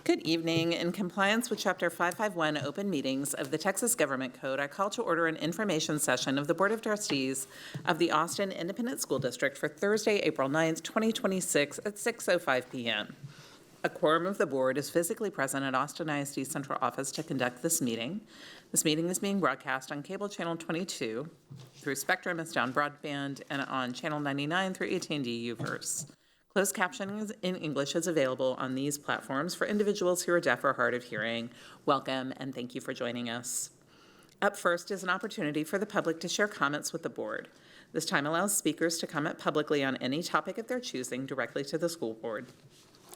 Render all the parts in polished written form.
Good evening. In compliance with Chapter 551 Open Meetings of the Texas Government Code, I call to order an information session of the Board of Trustees of the Austin Independent School District for Thursday, April 9th, 2026 at 6:05 p.m. A quorum of the board is physically present at Austin ISD Central Office to conduct this meeting. This meeting is being broadcast on cable channel 22 through Spectrum and Sound Broadband and on channel 99 through AT&T UVerse. Closed captioning in English is available on these platforms for individuals who are deaf or hard of hearing. Welcome, and thank you for joining us. Up first is an opportunity for the public to share comments with the board. This time allows speakers to comment publicly on any topic of their choosing directly to the school board.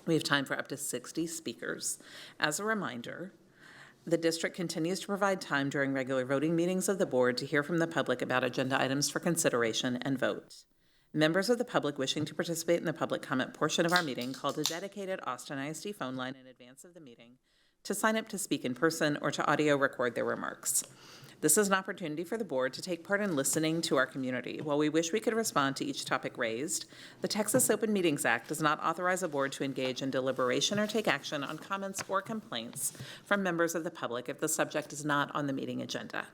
We have time for up to 60 speakers. As a reminder, the district continues to provide time during regular voting meetings of the board to hear from the public about agenda items for consideration and vote. Members of the public wishing to participate in the public comment portion of our meeting called a dedicated Austin ISD phone line in advance of the meeting to sign up to speak in person or to audio record their remarks. This is an opportunity for the board to take part in listening to our community. While we wish we could respond to each topic raised, the Texas Open Meetings Act does not authorize a board to engage in deliberation or take action on comments or complaints from members of the public if the subject is not on the meeting agenda.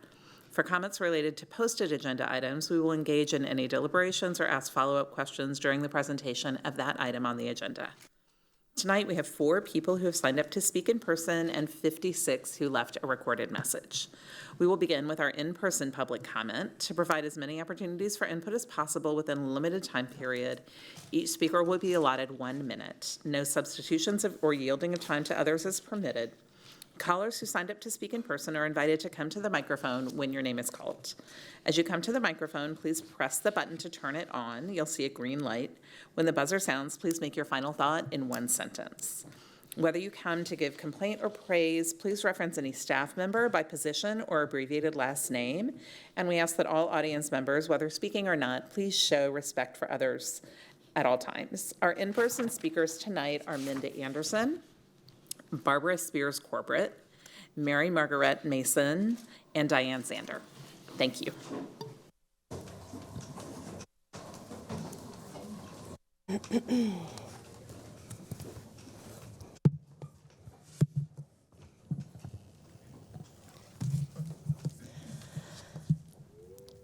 For comments related to posted agenda items, we will engage in any deliberations or ask follow-up questions during the presentation of that item on the agenda. Tonight, we have 4 people who have signed up to speak in person and 56 who left a recorded message. We will begin with our in-person public comment to provide as many opportunities for input as possible within a limited time period. Each speaker will be allotted 1 minute. No substitutions or yielding of time to others is permitted. Callers who signed up to speak in person are invited to come to the microphone when your name is called. As you come to the microphone, please press the button to turn it on. You'll see a green light. When the buzzer sounds, please make your final thought in 1 sentence. Whether you come to give complaint or praise, please reference any staff member by position or abbreviated last name. And we ask that all audience members, whether speaking or not, please show respect for others at all times. Our in-person speakers tonight are Minda Anderson, Barbara Spears Corbett, Mary Margaret Mason, and Diane Zander. Thank you.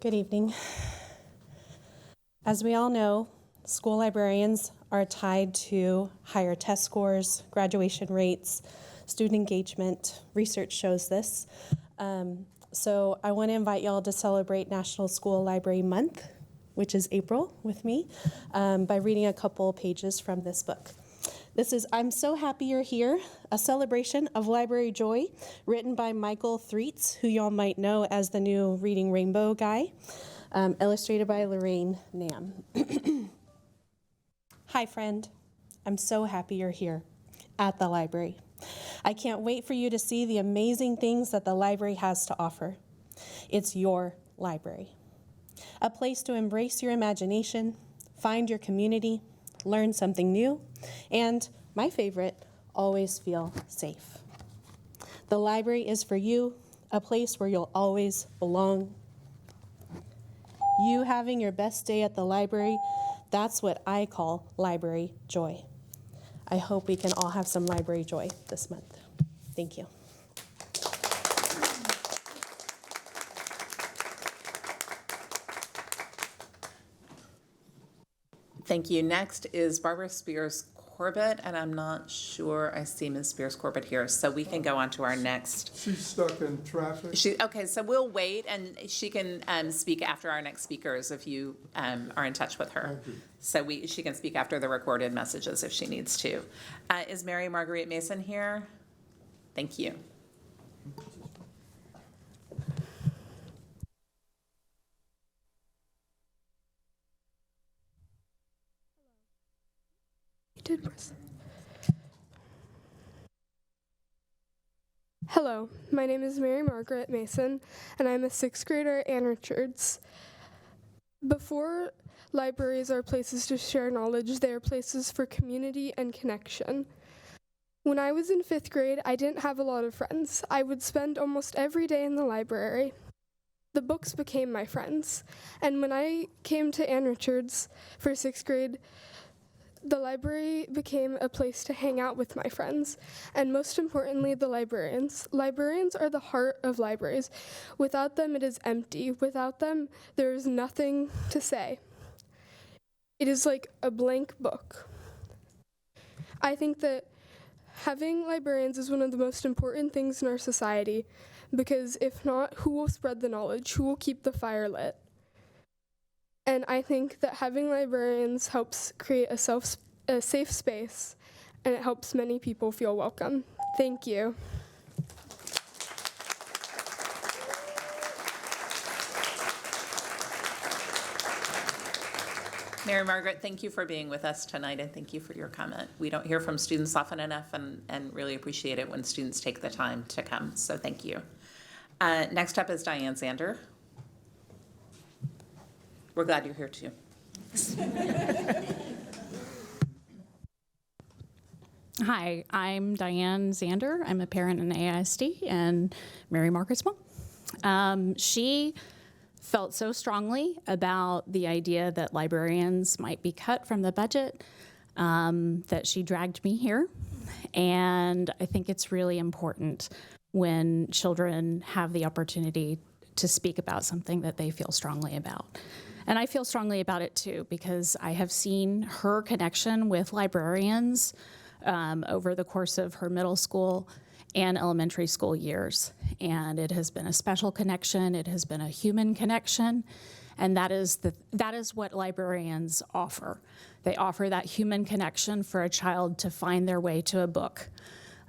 Good evening. As we all know, school librarians are tied to higher test scores, graduation rates, student engagement. Research shows this. So I want to invite y'all to celebrate National School Library Month, which is April, with me, by reading a couple pages from this book. This is I'm So Happy You're Here, a celebration of library joy, written by Michael Threets, who y'all might know as the new Reading Rainbow guy, illustrated by Lorraine Nam. Hi, friend. I'm so happy you're here at the library. I can't wait for you to see the amazing things that the library has to offer. It's your library, a place to embrace your imagination, find your community, learn something new, and, my favorite, always feel safe. The library is for you, a place where you'll always belong. You having your best day at the library, that's what I call library joy. I hope we can all have some library joy this month. Thank you. Thank you. Next is Barbara Spears Corbett, and I'm not sure I see Ms. Spears Corbett here, so we can go on to our next. She's stuck in traffic. Okay, so we'll wait, and she can speak after our next speakers if you are in touch with her. So she can speak after the recorded messages if she needs to. Is Mary Marguerite Mason here? Thank you. Hello, my name is Mary Margaret Mason, and I'm a 6th grader at Ann Richards. Before libraries are places to share knowledge, they are places for community and connection. When I was in 5th grade, I didn't have a lot of friends. I would spend almost every day in the library. The books became my friends, and when I came to Ann Richards for 6th grade, the library became a place to hang out with my friends, and most importantly, the librarians. Librarians are the heart of libraries. Without them, it is empty. Without them, there is nothing to say. It is like a blank book. I think that having librarians is one of the most important things in our society, because if not, who will spread the knowledge? Who will keep the fire lit? And I think that having librarians helps create a safe space, and it helps many people feel welcome. Thank you. Mary Margaret, thank you for being with us tonight, and thank you for your comment. We don't hear from students often enough, and really appreciate it when students take the time to come, so thank you. Next up is Diane Zander. We're glad you're here too. Hi, I'm Diane Zander. I'm a parent in ISD and Mary Margaret's mom. She felt so strongly about the idea that librarians might be cut from the budget that she dragged me here. And I think it's really important when children have the opportunity to speak about something that they feel strongly about. And I feel strongly about it too, because I have seen her connection with librarians over the course of her middle school and elementary school years. And it has been a special connection. It has been a human connection. And that is what librarians offer. They offer that human connection for a child to find their way to a book.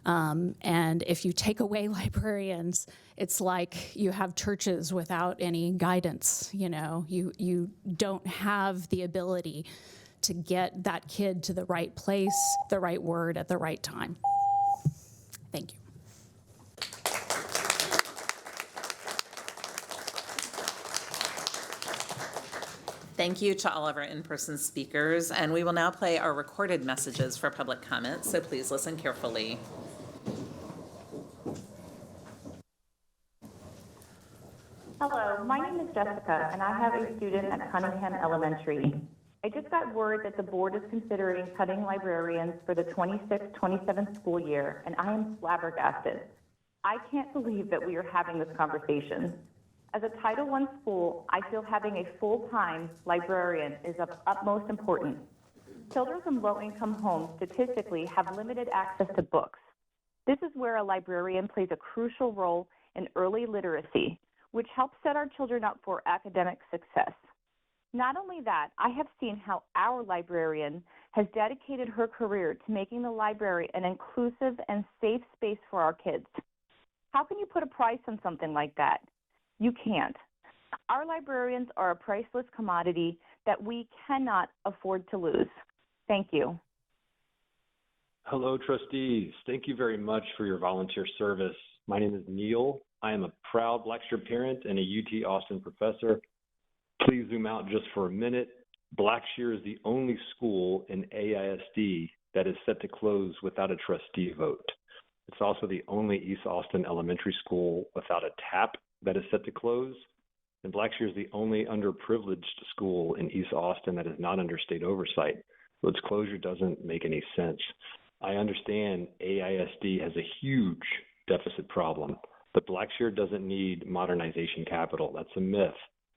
And if you take away librarians, it's like you have churches without any guidance. You know, you don't have the ability to get that kid to the right place, the right word at the right time. Thank you. Thank you to all of our in-person speakers, and we will now play our recorded messages for public comment, so please listen carefully. Hello, my name is Jessica, and I have a student at Cunningham Elementary. I just got word that the board is considering cutting librarians for the 26-27 school year, and I am flabbergasted. I can't believe that we are having this conversation. As a Title I school, I feel having a full-time librarian is of utmost importance. Children from low-income homes statistically have limited access to books. This is where a librarian plays a crucial role in early literacy, which helps set our children up for academic success. Not only that, I have seen how our librarian has dedicated her career to making the library an inclusive and safe space for our kids. How can you put a price on something like that? You can't. Our librarians are a priceless commodity that we cannot afford to lose. Thank you. Hello, trustees. Thank you very much for your volunteer service. My name is Neil. I am a proud Blackshear parent and a UT Austin professor. Please zoom out just for a minute. Blackshear is the only school in AISD that is set to close without a trustee vote. It's also the only East Austin elementary school without a TAP that is set to close. And Blackshear is the only underprivileged school in East Austin that is not under state oversight. So its closure doesn't make any sense. I understand AISD has a huge deficit problem, but Blackshear doesn't need modernization capital. That's a myth.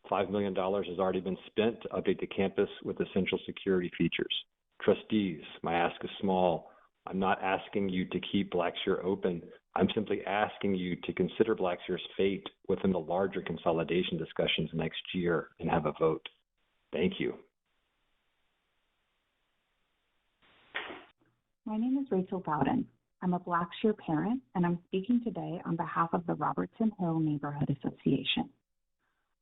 $5 million has already been spent to update the campus with essential security features. Trustees, my ask is small. I'm not asking you to keep Blackshear open. I'm simply asking you to consider Blackshear's fate within the larger consolidation discussions next year and have a vote. Thank you. My name is Rachel Bowden. I'm a Blackshear parent, and I'm speaking today on behalf of the Robertson Hill Neighborhood Association.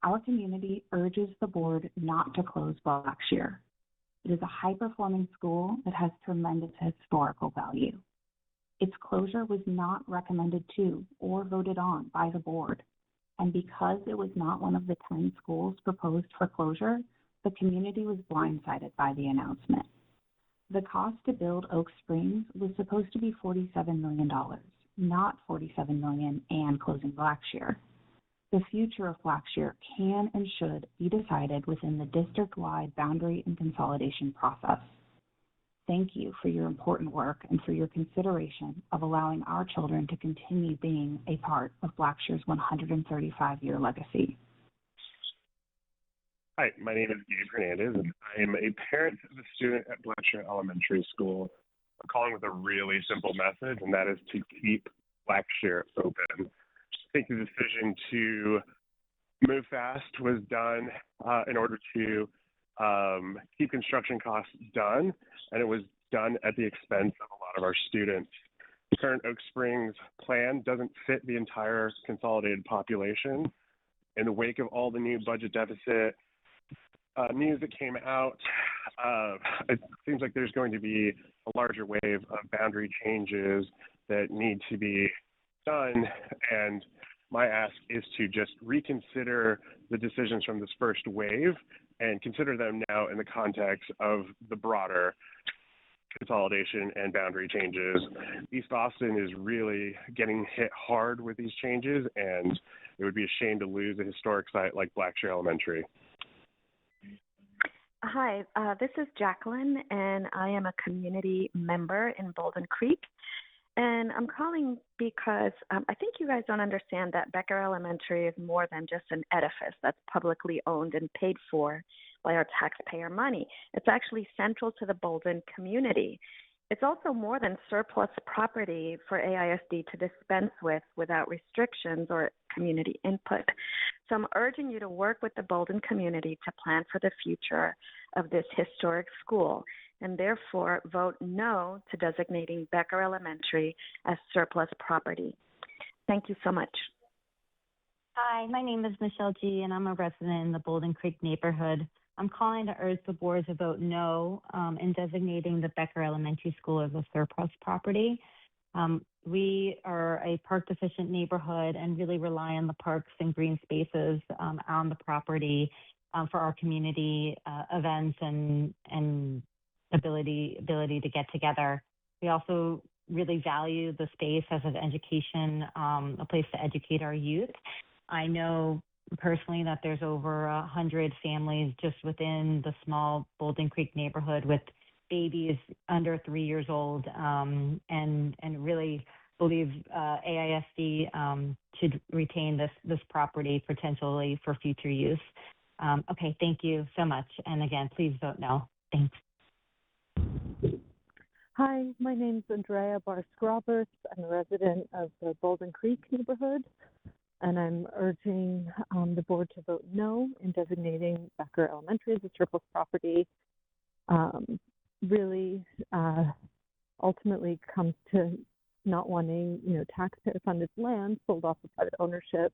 Our community urges the board not to close Blackshear. It is a high-performing school that has tremendous historical value. Its closure was not recommended to or voted on by the board, and because it was not one of the 10 schools proposed for closure, the community was blindsided by the announcement. The cost to build Oak Springs was supposed to be $47 million, not $47 million and closing Blackshear. The future of Blackshear can and should be decided within the district-wide boundary and consolidation process. thank you for your important work and for your consideration of allowing our children to continue being a part of Blackshear's 135-year legacy. Hi, my name is Gabe Hernandez, and I am a parent of a student at Blackshear Elementary School. I'm calling with a really simple message, and that is to keep Blackshear open. I think the decision to move fast was done in order to keep construction costs down, and it was done at the expense of a lot of our students. The current Oak Springs plan doesn't fit the entire consolidated population. In the wake of all the new budget deficit news that came out, it seems like there's going to be a larger wave of boundary changes that need to be done, and my ask is to just reconsider the decisions from this first wave and consider them now in the context of the broader consolidation and boundary changes. East Austin is really getting hit hard with these changes, and it would be a shame to lose a historic site like Blackshear Elementary. Hi, this is Jacqueline, and I am a community member in Bolden Creek. And I'm calling because I think you guys don't understand that Becker Elementary is more than just an edifice that's publicly owned and paid for by our taxpayer money. It's actually central to the Bolden community. It's also more than surplus property for AISD to dispense with without restrictions or community input. So I'm urging you to work with the Bolden community to plan for the future of this historic school, and therefore vote no to designating Becker Elementary as surplus property. Thank you so much. Hi, my name is Michelle G., and I'm a resident in the Bolden Creek neighborhood. I'm calling to urge the board to vote no in designating the Becker Elementary School as a surplus property. We are a park-deficient neighborhood and really rely on the parks and green spaces on the property for our community events and ability to get together. We also really value the space as an education, a place to educate our youth. I know personally that there's over 100 families just within the small Bolden Creek neighborhood with babies under 3 years old, and really believe AISD should retain this property potentially for future use. Okay, thank you so much. And again, please vote no. Thanks. Hi, my name's Andrea Barsk-Roberts. I'm a resident of the Bolden Creek neighborhood, and I'm urging the board to vote no in designating Becker Elementary as a surplus property. Really, ultimately comes to not wanting, taxpayer-funded land sold off of private ownership.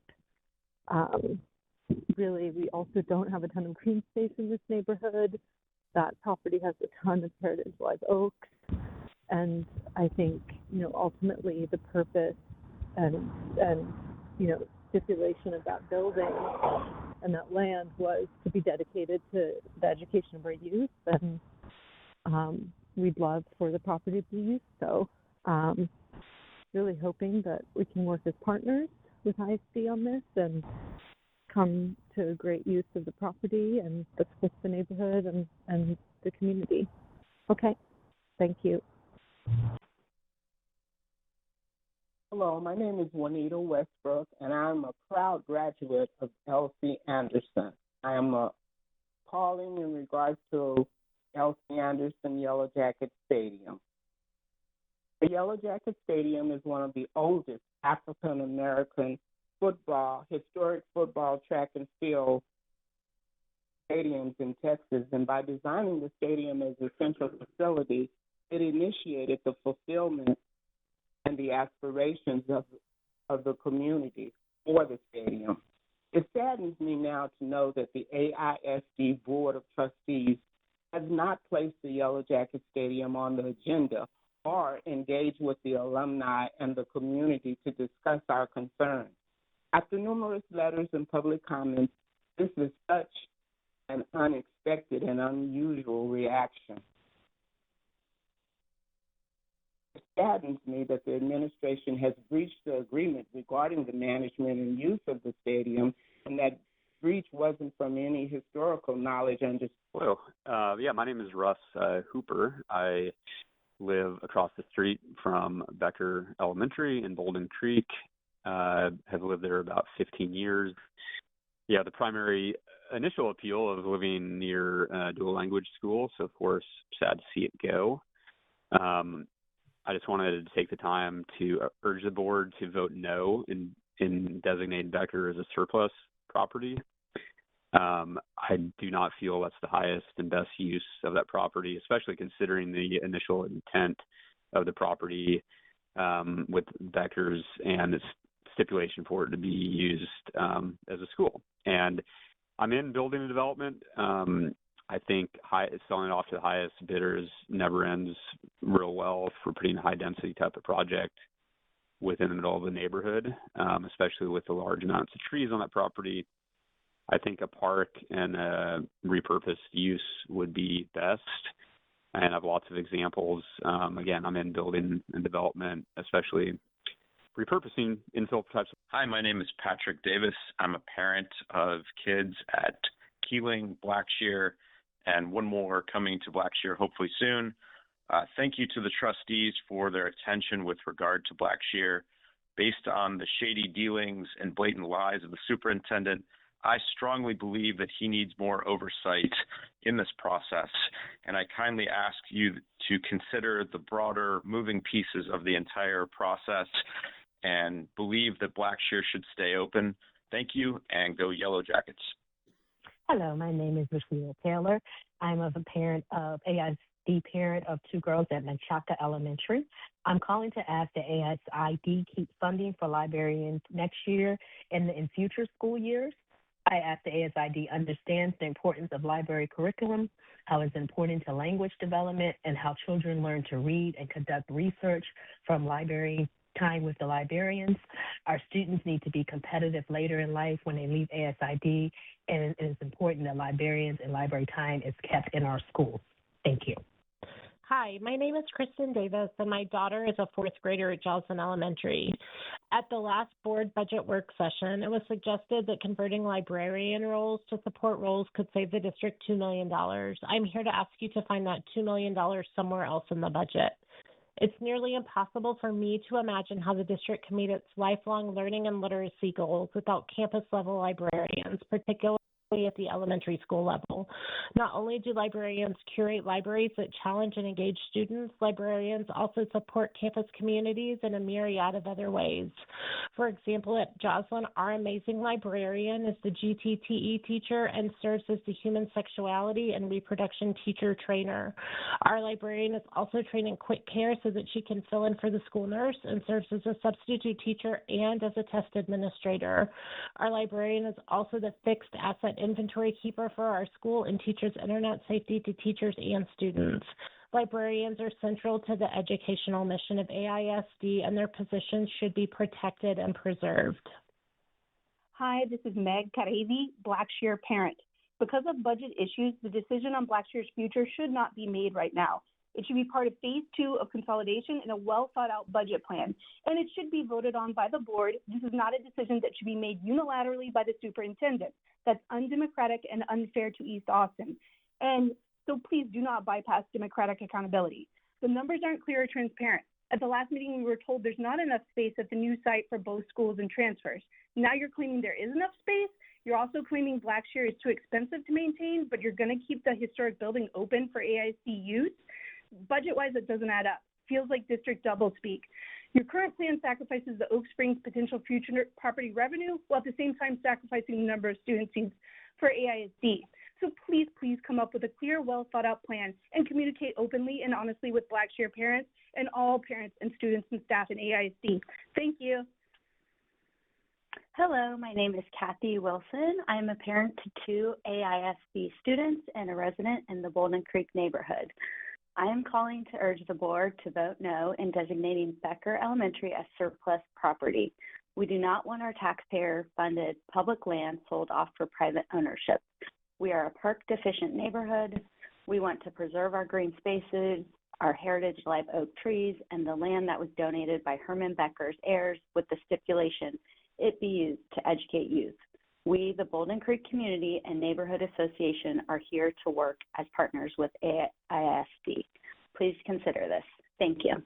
Really, we also don't have a ton of green space in this neighborhood. That property has a ton of heritage live oaks, and I think, ultimately the purpose and stipulation of that building and that land was to be dedicated to the education of our youth, and we'd love for the property to be used. So really hoping that we can work as partners with ISD on this and come to great use of the property and the neighborhood and the community. Okay, thank you. Hello, my name is Juanita Westbrook, and I'm a proud graduate of L.C. Anderson. I am calling in regards to L.C. Anderson Yellow Jacket Stadium. The Yellow Jacket Stadium is one of the oldest African-American historic football, track and field stadiums in Texas, and by designing the stadium as a central facility, it initiated the fulfillment and the aspirations of the community for the stadium. It saddens me now to know that the AISD Board of Trustees has not placed the Yellow Jacket Stadium on the agenda or engaged with the alumni and the community to discuss our concerns. After numerous letters and public comments, this is such an unexpected and unusual reaction. It saddens me that the administration has breached the agreement regarding the management and use of the stadium, and that breach wasn't from any historical knowledge and just. Hello. Yeah, my name is Russ Hooper. I live across the street from Becker Elementary in Bolden Creek. Have lived there about 15 years. Yeah, the primary initial appeal of living near a dual language school, so of course, sad to see it go. I just wanted to take the time to urge the board to vote no in designating Becker as a surplus property. I do not feel that's the highest and best use of that property, especially considering the initial intent of the property with Becker's and its stipulation for it to be used as a school. And I'm in building and development. I think selling it off to the highest bidders never ends real well for putting a high density type of project within the middle of the neighborhood, especially with the large amounts of trees on that property. I think a park and a repurposed use would be best. And I have lots of examples. Again, I'm in building and development, especially repurposing infill types. Hi, my name is Patrick Davis. I'm a parent of kids at Keeling, Blackshear, and one more coming to Blackshear hopefully soon. Thank you to the trustees for their attention with regard to Blackshear. Based on the shady dealings and blatant lies of the superintendent, I strongly believe that he needs more oversight in this process, and I kindly ask you to consider the broader moving pieces of the entire process and believe that Blackshear should stay open. Thank you, and go Yellow Jackets. Hello, my name is Rashida Taylor. I'm a parent of AISD parent of two girls at Menchaca Elementary. I'm calling to ask that AISD keep funding for librarians next year and in future school years. I ask that AISD understands the importance of library curriculum, how it's important to language development, and how children learn to read and conduct research from library time with the librarians. Our students need to be competitive later in life when they leave ASID, and it is important that librarians and library time is kept in our schools. Thank you. Hi, my name is Kristen Davis, and my daughter is a fourth grader at Joslin Elementary. At the last board budget work session, it was suggested that converting librarian roles to support roles could save the district $2 million. I'm here to ask you to find that $2 million somewhere else in the budget. It's nearly impossible for me to imagine how the district can meet its lifelong learning and literacy goals without campus-level librarians, particularly at the elementary school level. Not only do librarians curate libraries that challenge and engage students, librarians also support campus communities in a myriad of other ways. For example, at Joslin, our amazing librarian is the GTTE teacher and serves as the human sexuality and reproduction teacher trainer. Our librarian is also trained in quick care so that she can fill in for the school nurse and serves as a substitute teacher and as a test administrator. Our librarian is also the fixed asset inventory keeper for our school and teaches internet safety to teachers and students. Librarians are central to the educational mission of AISD, and their positions should be protected and preserved. Hi, this is Meg Karevi, Blackshear parent. Because of budget issues, the decision on Blackshear's future should not be made right now. It should be part of phase 2 of consolidation and a well-thought-out budget plan, and it should be voted on by the board. This is not a decision that should be made unilaterally by the superintendent. That's undemocratic and unfair to East Austin. And so please do not bypass democratic accountability. The numbers aren't clear or transparent. At the last meeting, we were told there's not enough space at the new site for both schools and transfers. Now you're claiming there is enough space. You're also claiming Blackshear is too expensive to maintain, but you're going to keep the historic building open for AIC use. Budget-wise, it doesn't add up. Feels like district doublespeak. Your current plan sacrifices the Oak Springs potential future property revenue, while at the same time sacrificing the number of student seats for AISD. So please, please come up with a clear, well-thought-out plan and communicate openly and honestly with Blackshear parents and all parents and students and staff in AISD. Thank you. Hello, my name is Kathy Wilson. I am a parent to two AISD students and a resident in the Bolden Creek neighborhood. I am calling to urge the board to vote no in designating Becker Elementary as surplus property. We do not want our taxpayer-funded public land sold off for private ownership. We are a park-deficient neighborhood. We want to preserve our green spaces, our heritage live oak trees, and the land that was donated by Herman Becker's heirs with the stipulation it be used to educate youth. We, the Bolden Creek Community and Neighborhood Association, are here to work as partners with ISD. Please consider this. Thank you.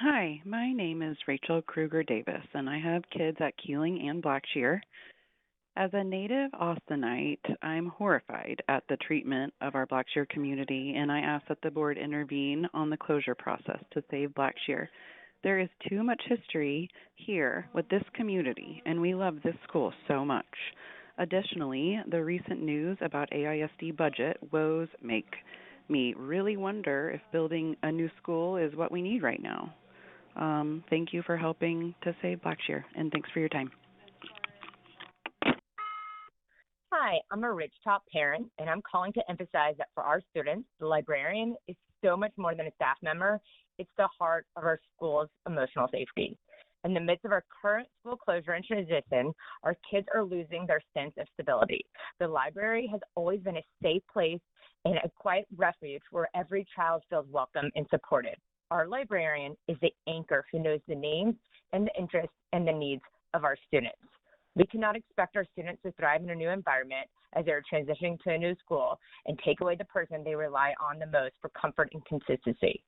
Hi, my name is Rachel Kruger Davis, and I have kids at Keeling and Blackshear. As a native Austinite, I'm horrified at the treatment of our Blackshear community, and I ask that the board intervene on the closure process to save Blackshear. There is too much history here with this community, and we love this school so much. Additionally, the recent news about AISD budget woes make me really wonder if building a new school is what we need right now. Thank you for helping to save Blackshear, and thanks for your time. Hi, I'm a Ridgetop parent, and I'm calling to emphasize that for our students, the librarian is so much more than a staff member. It's the heart of our school's emotional safety. In the midst of our current school closure and transition, our kids are losing their sense of stability. The library has always been a safe place and a quiet refuge where every child feels welcome and supported. Our librarian is the anchor who knows the names and the interests and the needs of our students. We cannot expect our students to thrive in a new environment as they're transitioning to a new school and take away the person they rely on the most for comfort and consistency.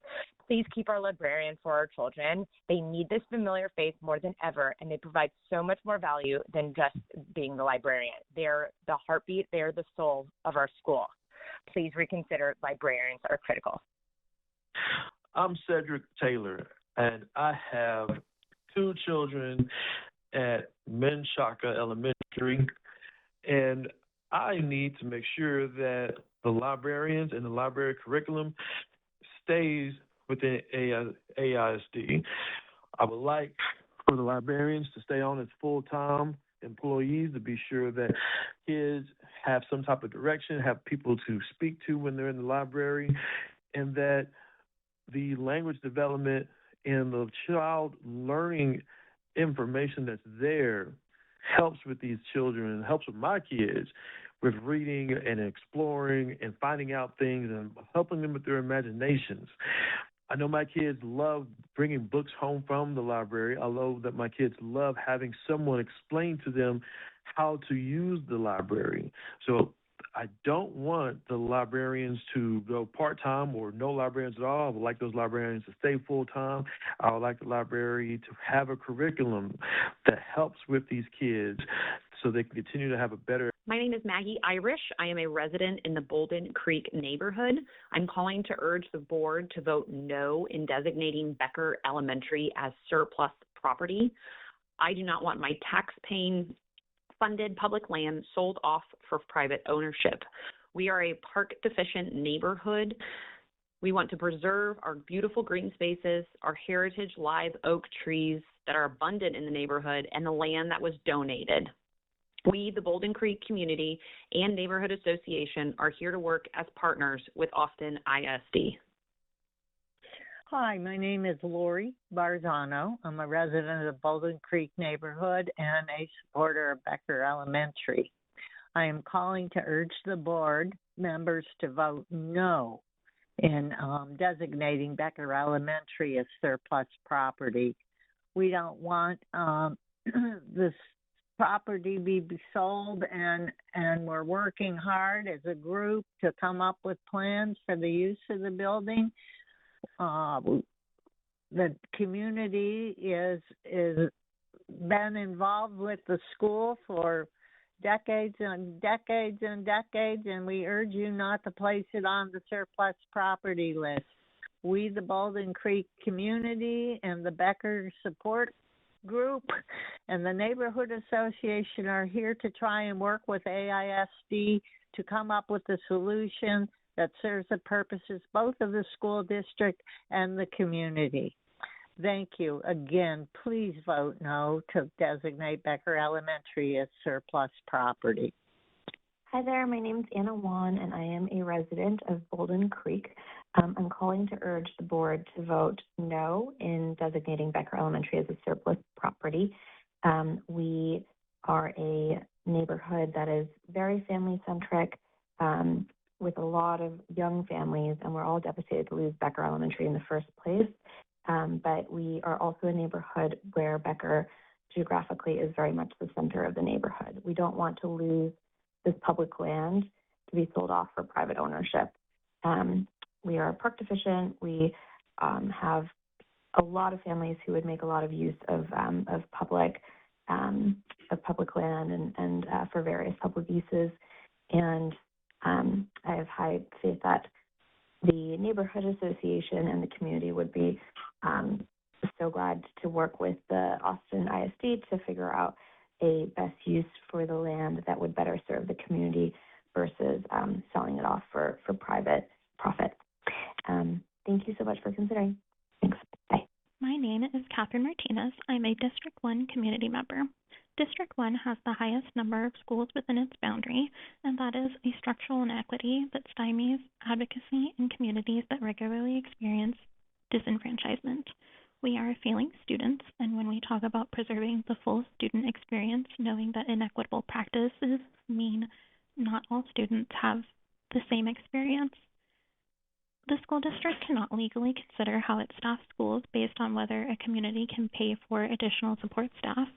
Please keep our librarian for our children. They need this familiar face more than ever, and they provide so much more value than just being the librarian. They're the heartbeat, they're the soul of our school. Please reconsider. Librarians are critical. I'm Cedric Taylor, and I have 2 children at Menchaca Elementary, and I need to make sure that the librarians and the library curriculum stays within AISD. I would like for the librarians to stay on as full-time employees to be sure that kids have some type of direction, have people to speak to when they're in the library, and that the language development and the child learning information that's there helps with these children, helps with my kids with reading and exploring and finding out things and helping them with their imaginations. I know my kids love bringing books home from the library. I love that my kids love having someone explain to them how to use the library. So I don't want the librarians to go part-time or no librarians at all. I would like those librarians to stay full-time. I would like the library to have a curriculum that helps with these kids so they can continue to have a better. My name is Maggie Irish. I am a resident in the Bolden Creek neighborhood. I'm calling to urge the board to vote no in designating Becker Elementary as surplus property. I do not want my tax-paying funded public land sold off for private ownership. We are a park-deficient neighborhood. We want to preserve our beautiful green spaces, our heritage live oak trees that are abundant in the neighborhood, and the land that was donated. We, the Bolden Creek Community and Neighborhood Association, are here to work as partners with Austin ISD. Hi, my name is Lori Barzano. I'm a resident of the Bolden Creek neighborhood and a supporter of Becker Elementary. I am calling to urge the board members to vote no in designating Becker Elementary as surplus property. We don't want this property be sold, and we're working hard as a group to come up with plans for the use of the building. The community is been involved with the school for decades and decades and decades, and we urge you not to place it on the surplus property list. We, the Bolden Creek community and the Becker support group and the Neighborhood Association are here to try and work with AISD to come up with a solution that serves the purposes both of the school district and the community. Thank you. Again, please vote no to designate Becker Elementary as surplus property. Hi there, my name is Anna Wan, and I am a resident of Bolden Creek. I'm calling to urge the board to vote no in designating Becker Elementary as a surplus property. We are a neighborhood that is very family-centric, with a lot of young families, and we're all devastated to lose Becker Elementary in the first place. But we are also a neighborhood where Becker geographically is very much the center of the neighborhood. We don't want to lose this public land to be sold off for private ownership. We are park deficient. We have a lot of families who would make a lot of use of public land and for various public uses. And I have high faith that the neighborhood association and the community would be so glad to work with the Austin ISD to figure out a best use for the land that would better serve the community versus selling it off for private profit. Thank you so much for considering. Thanks. Bye. My name is Catherine Martinez. I'm a District 1 community member. District 1 has the highest number of schools within its boundary, and that is a structural inequity that stymies advocacy in communities that regularly experience disenfranchisement. We are failing students, and when we talk about preserving the full student experience, knowing that inequitable practices mean not all students have the same experience. The school district cannot legally consider how it staffs schools based on whether a community can pay for additional support staff,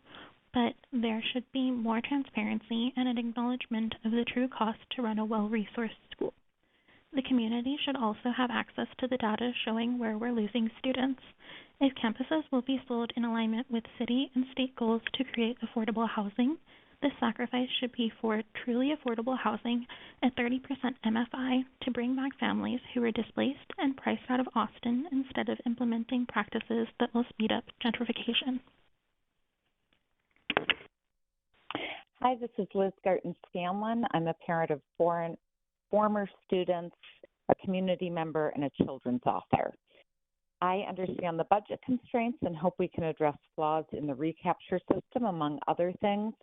but there should be more transparency and an acknowledgement of the true cost to run a well-resourced school. The community should also have access to the data showing where we're losing students. If campuses will be sold in alignment with city and state goals to create affordable housing, this sacrifice should be for truly affordable housing at 30% MFI to bring back families who were displaced and priced out of Austin instead of implementing practices that will speed up gentrification. Hi, this is Liz Garten-Scanlon. I'm a parent of former students, a community member, and a children's author. I understand the budget constraints and hope we can address flaws in the recapture system, among other things.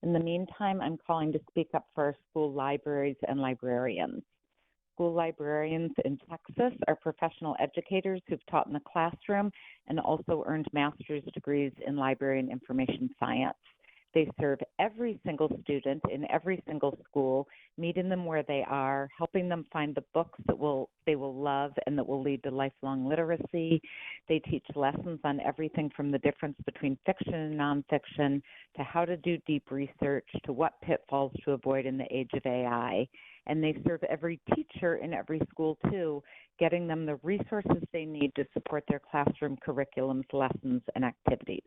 In the meantime, I'm calling to speak up for our school libraries and librarians. School librarians in Texas are professional educators who've taught in the classroom and also earned master's degrees in library and information science. They serve every single student in every single school, meeting them where they are, helping them find the books that they will love and that will lead to lifelong literacy. They teach lessons on everything from the difference between fiction and nonfiction to how to do deep research to what pitfalls to avoid in the age of AI. And they serve every teacher in every school, too, getting them the resources they need to support their classroom curriculums, lessons, and activities.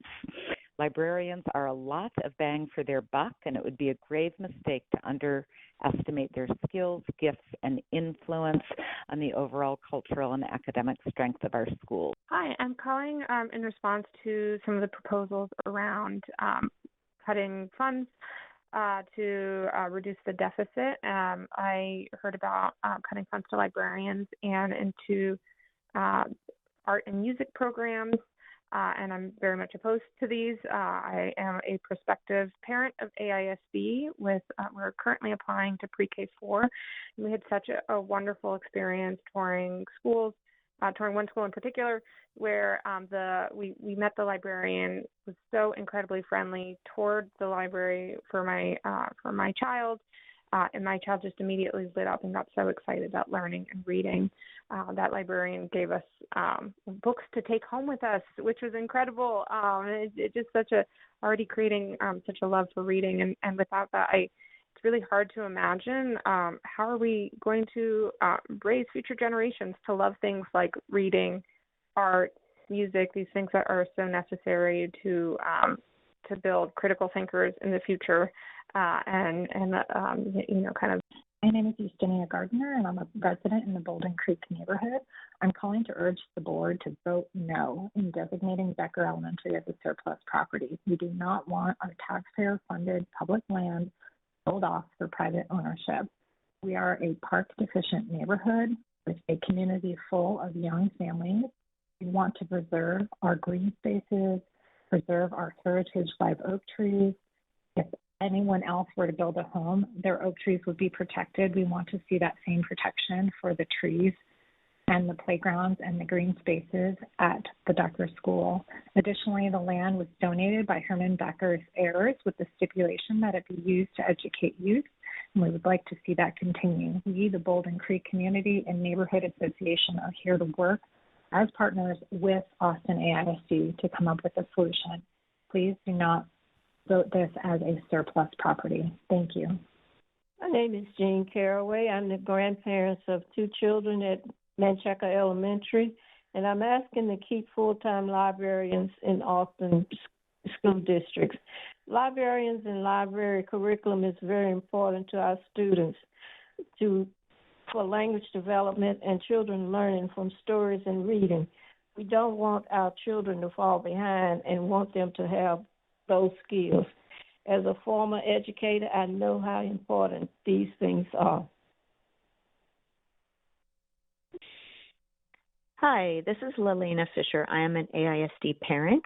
Librarians are a lot of bang for their buck, and it would be a grave mistake to underestimate their skills, gifts, and influence on the overall cultural and academic strength of our schools. Hi, I'm calling in response to some of the proposals around cutting funds to reduce the deficit. I heard about cutting funds to librarians and into art and music programs. And I'm very much opposed to these. I am a prospective parent of AISD we're currently applying to pre-K4. We had such a wonderful experience touring schools, touring one school in particular, where we met the librarian, was so incredibly friendly, toured the library for my child, and my child just immediately lit up and got so excited about learning and reading. That librarian gave us books to take home with us, which was incredible. It's just already creating such a love for reading. And without that, it's really hard to imagine how are we going to raise future generations to love things like reading, art, music, these things that are so necessary to build critical thinkers in the future. My name is Justinia Gardner, and I'm a resident in the Bolden Creek neighborhood. I'm calling to urge the board to vote no in designating Becker Elementary as a surplus property. We do not want our taxpayer-funded public land sold off for private ownership. We are a park-deficient neighborhood with a community full of young families. We want to preserve our green spaces, preserve our heritage live oak trees. If anyone else were to build a home, their oak trees would be protected. We want to see that same protection for the trees and the playgrounds and the green spaces at the Becker School. Additionally, the land was donated by Herman Becker's heirs with the stipulation that it be used to educate youth, and we would like to see that continue. We, the Bolden Creek Community and Neighborhood Association, are here to work as partners with Austin AISD to come up with a solution. Please do not vote this as a surplus property. Thank you. My name is Jean Caraway. I'm the grandparents of 2 children at Manchaca Elementary, and I'm asking to keep full-time librarians in Austin school districts. Librarians and library curriculum is very important to our students for language development and children learning from stories and reading. We don't want our children to fall behind and want them to have those skills. As a former educator, I know how important these things are. Hi, this is Lelena Fisher. I am an AISD parent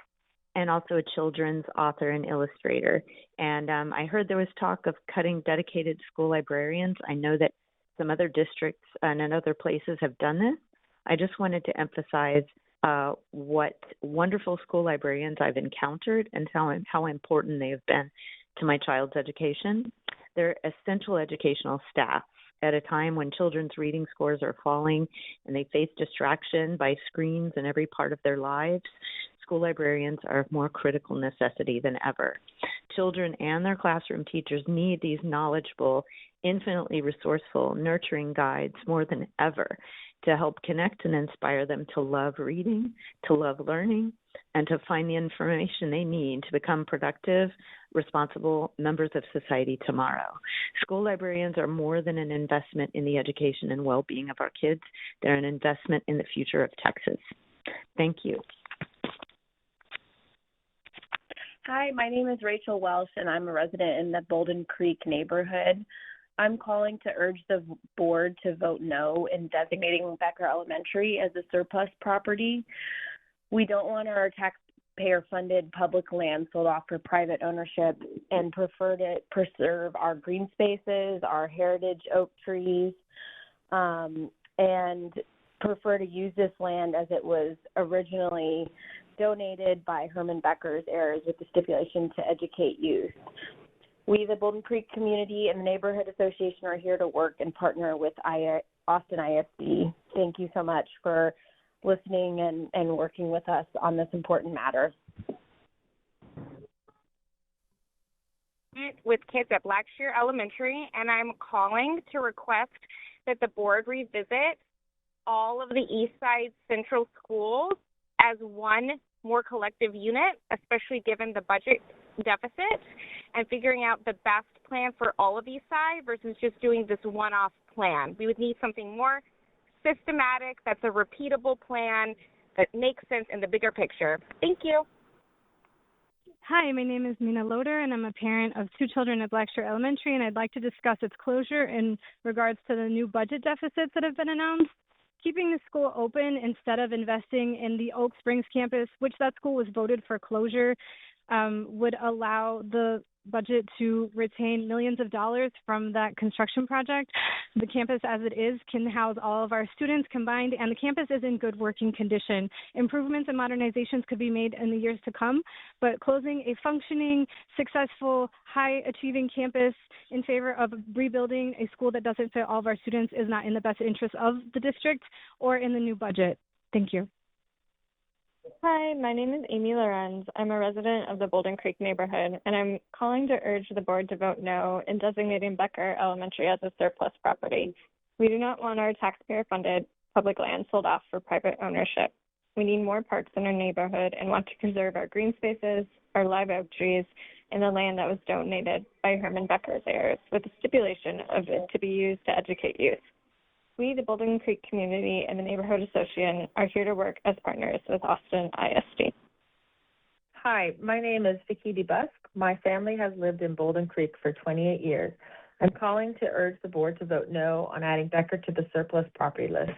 and also a children's author and illustrator. And I heard there was talk of cutting dedicated school librarians. I know that some other districts and other places have done this. I just wanted to emphasize what wonderful school librarians I've encountered and how important they have been to my child's education. They're essential educational staff at a time when children's reading scores are falling and they face distraction by screens in every part of their lives. School librarians are of more critical necessity than ever. Children and their classroom teachers need these knowledgeable, infinitely resourceful, nurturing guides more than ever to help connect and inspire them to love reading, to love learning, and to find the information they need to become productive, responsible members of society tomorrow. School librarians are more than an investment in the education and well-being of our kids. They're an investment in the future of Texas. Thank you. Hi, my name is Rachel Welsh, and I'm a resident in the Bolden Creek neighborhood. I'm calling to urge the board to vote no in designating Becker Elementary as a surplus property. We don't want our taxpayer-funded public land sold off for private ownership and prefer to preserve our green spaces, our heritage oak trees, and prefer to use this land as it was originally donated by Herman Becker's heirs with the stipulation to educate youth. We, the Bolden Creek community and the Neighborhood Association, are here to work and partner with Austin ISD. Thank you so much for listening and working with us on this important matter. With kids at Blackshear Elementary, and I'm calling to request that the board revisit all of the East Side Central schools as one more collective unit, especially given the budget deficit, and figuring out the best plan for all of East Side versus just doing this one-off plan. We would need something more systematic, that's a repeatable plan that makes sense in the bigger picture. Thank you. Hi, my name is Mina Loader, and I'm a parent of 2 children at Blackshear Elementary, and I'd like to discuss its closure in regards to the new budget deficits that have been announced. Keeping the school open instead of investing in the Oak Springs campus, which that school was voted for closure, would allow the budget to retain millions of dollars from that construction project. The campus as it is can house all of our students combined, and the campus is in good working condition. Improvements and modernizations could be made in the years to come, but closing a functioning, successful, high-achieving campus in favor of rebuilding a school that doesn't fit all of our students is not in the best interest of the district or in the new budget. Thank you. Hi, my name is Amy Lorenz. I'm a resident of the Bolden Creek neighborhood, and I'm calling to urge the board to vote no in designating Becker Elementary as a surplus property. We do not want our taxpayer-funded public land sold off for private ownership. We need more parks in our neighborhood and want to preserve our green spaces, our live oak trees, and the land that was donated by Herman Becker's heirs with the stipulation of it to be used to educate youth. We, the Bolden Creek community and the Neighborhood Association, are here to work as partners with Austin ISD. Hi, my name is Vicki DeBusk. My family has lived in Bolden Creek for 28 years. I'm calling to urge the board to vote no on adding Becker to the surplus property list.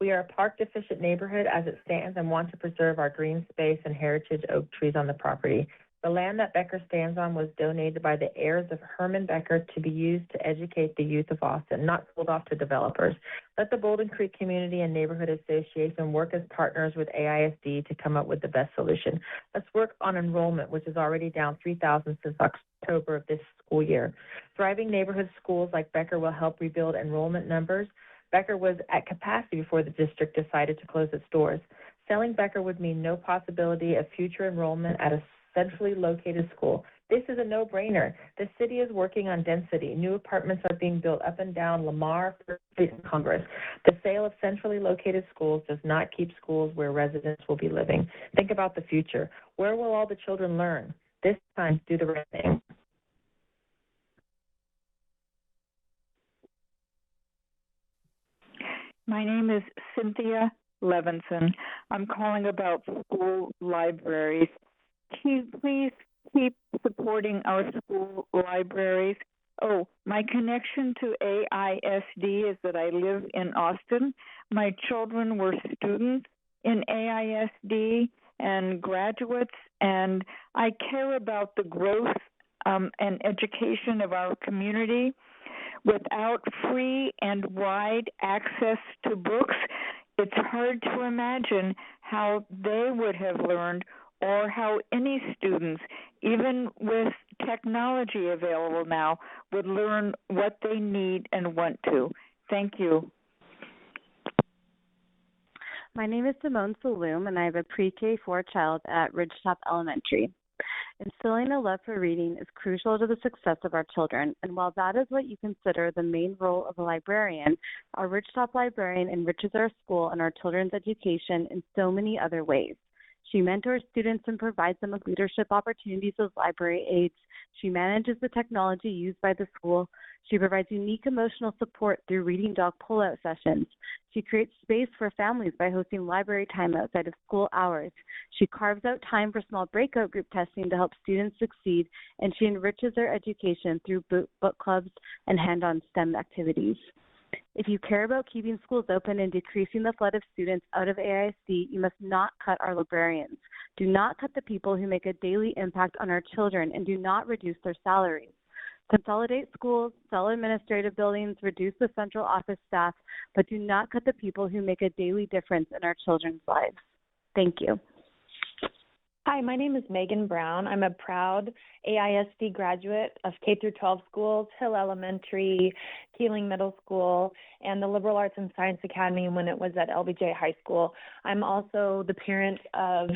We are a park-deficient neighborhood as it stands and want to preserve our green space and heritage oak trees on the property. The land that Becker stands on was donated by the heirs of Herman Becker to be used to educate the youth of Austin, not sold off to developers. Let the Bolden Creek Community and Neighborhood Association work as partners with AISD to come up with the best solution. Let's work on enrollment, which is already down 3,000 since October of this school year. Thriving neighborhood schools like Becker will help rebuild enrollment numbers. Becker was at capacity before the district decided to close its doors. Selling Becker would mean no possibility of future enrollment at a centrally located school. This is a no-brainer. The city is working on density. New apartments are being built up and down Lamar, First Street, and Congress. The sale of centrally located schools does not keep schools where residents will be living. Think about the future. Where will all the children learn? This time, do the right thing. My name is Cynthia Levinson. I'm calling about school libraries. Please keep supporting our school libraries. Oh, my connection to AISD is that I live in Austin. My children were students in AISD and graduates, and I care about the growth and education of our community. Without free and wide access to books, it's hard to imagine how they would have learned or how any students, even with technology available now, would learn what they need and want to. Thank you. My name is Simone Saloom, and I have a pre-K4 child at Ridgetop Elementary. Instilling a love for reading is crucial to the success of our children, and while that is what you consider the main role of a librarian, our Ridgetop librarian enriches our school and our children's education in so many other ways. She mentors students and provides them with leadership opportunities as library aides. She manages the technology used by the school. She provides unique emotional support through reading dog pull-out sessions. She creates space for families by hosting library time outside of school hours. She carves out time for small breakout group testing to help students succeed, and she enriches their education through book clubs and hand-on STEM activities. If you care about keeping schools open and decreasing the flood of students out of AISD, you must not cut our librarians. Do not cut the people who make a daily impact on our children, and do not reduce their salaries. Consolidate schools, sell administrative buildings, reduce the central office staff, but do not cut the people who make a daily difference in our children's lives. Thank you. Hi, my name is Megan Brown. I'm a proud AISD graduate of K-12 schools, Hill Elementary, Keeling Middle School, and the Liberal Arts and Science Academy when it was at LBJ High School. I'm also the parent of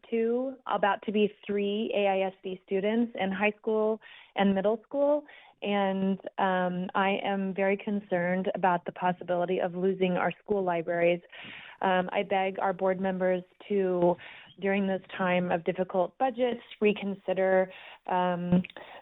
two, about to be three AISD students in high school and middle school. And I am very concerned about the possibility of losing our school libraries. I beg our board members to, during this time of difficult budgets, reconsider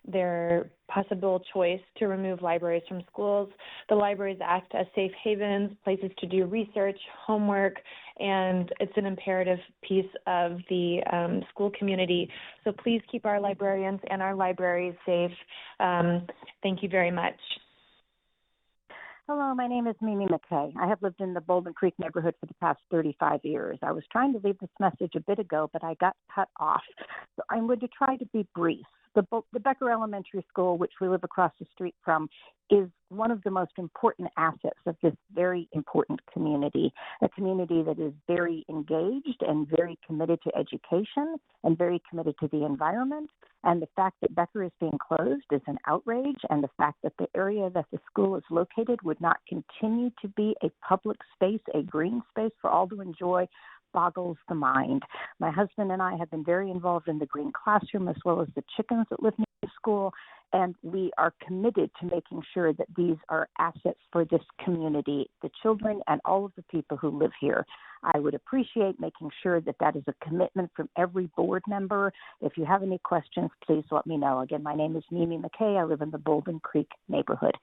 their possible choice to remove libraries from schools. The libraries act as safe havens, places to do research, homework, and it's an imperative piece of the school community. So please keep our librarians and our libraries safe. Thank you very much. Hello, my name is Mimi McKay. I have lived in the Bolden Creek neighborhood for the past 35 years. I was trying to leave this message a bit ago, but I got cut off. So I'm going to try to be brief. The Becker Elementary School, which we live across the street from, is one of the most important assets of this very important community, a community that is very engaged and very committed to education and very committed to the environment. And the fact that Becker is being closed is an outrage, and the fact that the area that the school is located would not continue to be a public space, a green space for all to enjoy, boggles the mind. My husband and I have been very involved in the green classroom as well as the chickens that live near the school, and we are committed to making sure that these are assets for this community, the children and all of the people who live here. I would appreciate making sure that that is a commitment from every board member. If you have any questions, please let me know. Again, my name is Mimi McKay. I live in the Bolden Creek neighborhood.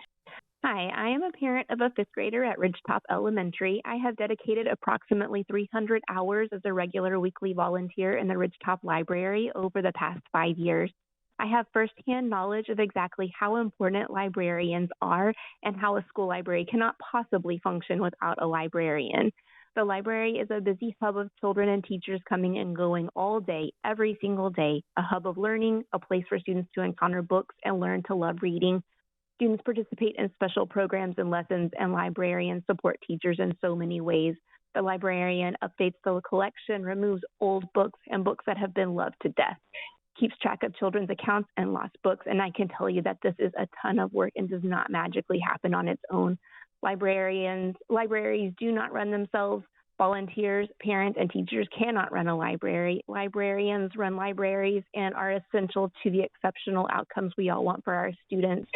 Hi, I am a parent of a fifth grader at Ridgetop Elementary. I have dedicated approximately 300 hours as a regular weekly volunteer in the Ridgetop Library over the past 5 years. I have firsthand knowledge of exactly how important librarians are and how a school library cannot possibly function without a librarian. The library is a busy hub of children and teachers coming and going all day, every single day, a hub of learning, a place for students to encounter books and learn to love reading. Students participate in special programs and lessons, and librarians support teachers in so many ways. The librarian updates the collection, removes old books and books that have been loved to death, keeps track of children's accounts and lost books, and I can tell you that this is a ton of work and does not magically happen on its own. Libraries do not run themselves. Volunteers, parents, and teachers cannot run a library. Librarians run libraries and are essential to the exceptional outcomes we all want for our students.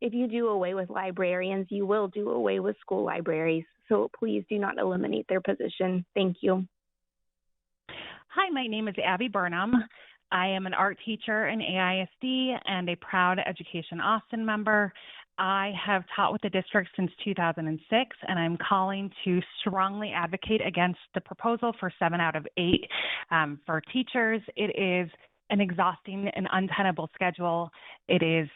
If you do away with librarians, you will do away with school libraries. So please do not eliminate their position. Thank you. Hi, my name is Abby Burnham. I am an art teacher in AISD and a proud Education Austin member. I have taught with the district since 2006, and I'm calling to strongly advocate against the proposal for 7 out of 8 for teachers. It is an exhausting and untenable schedule. It is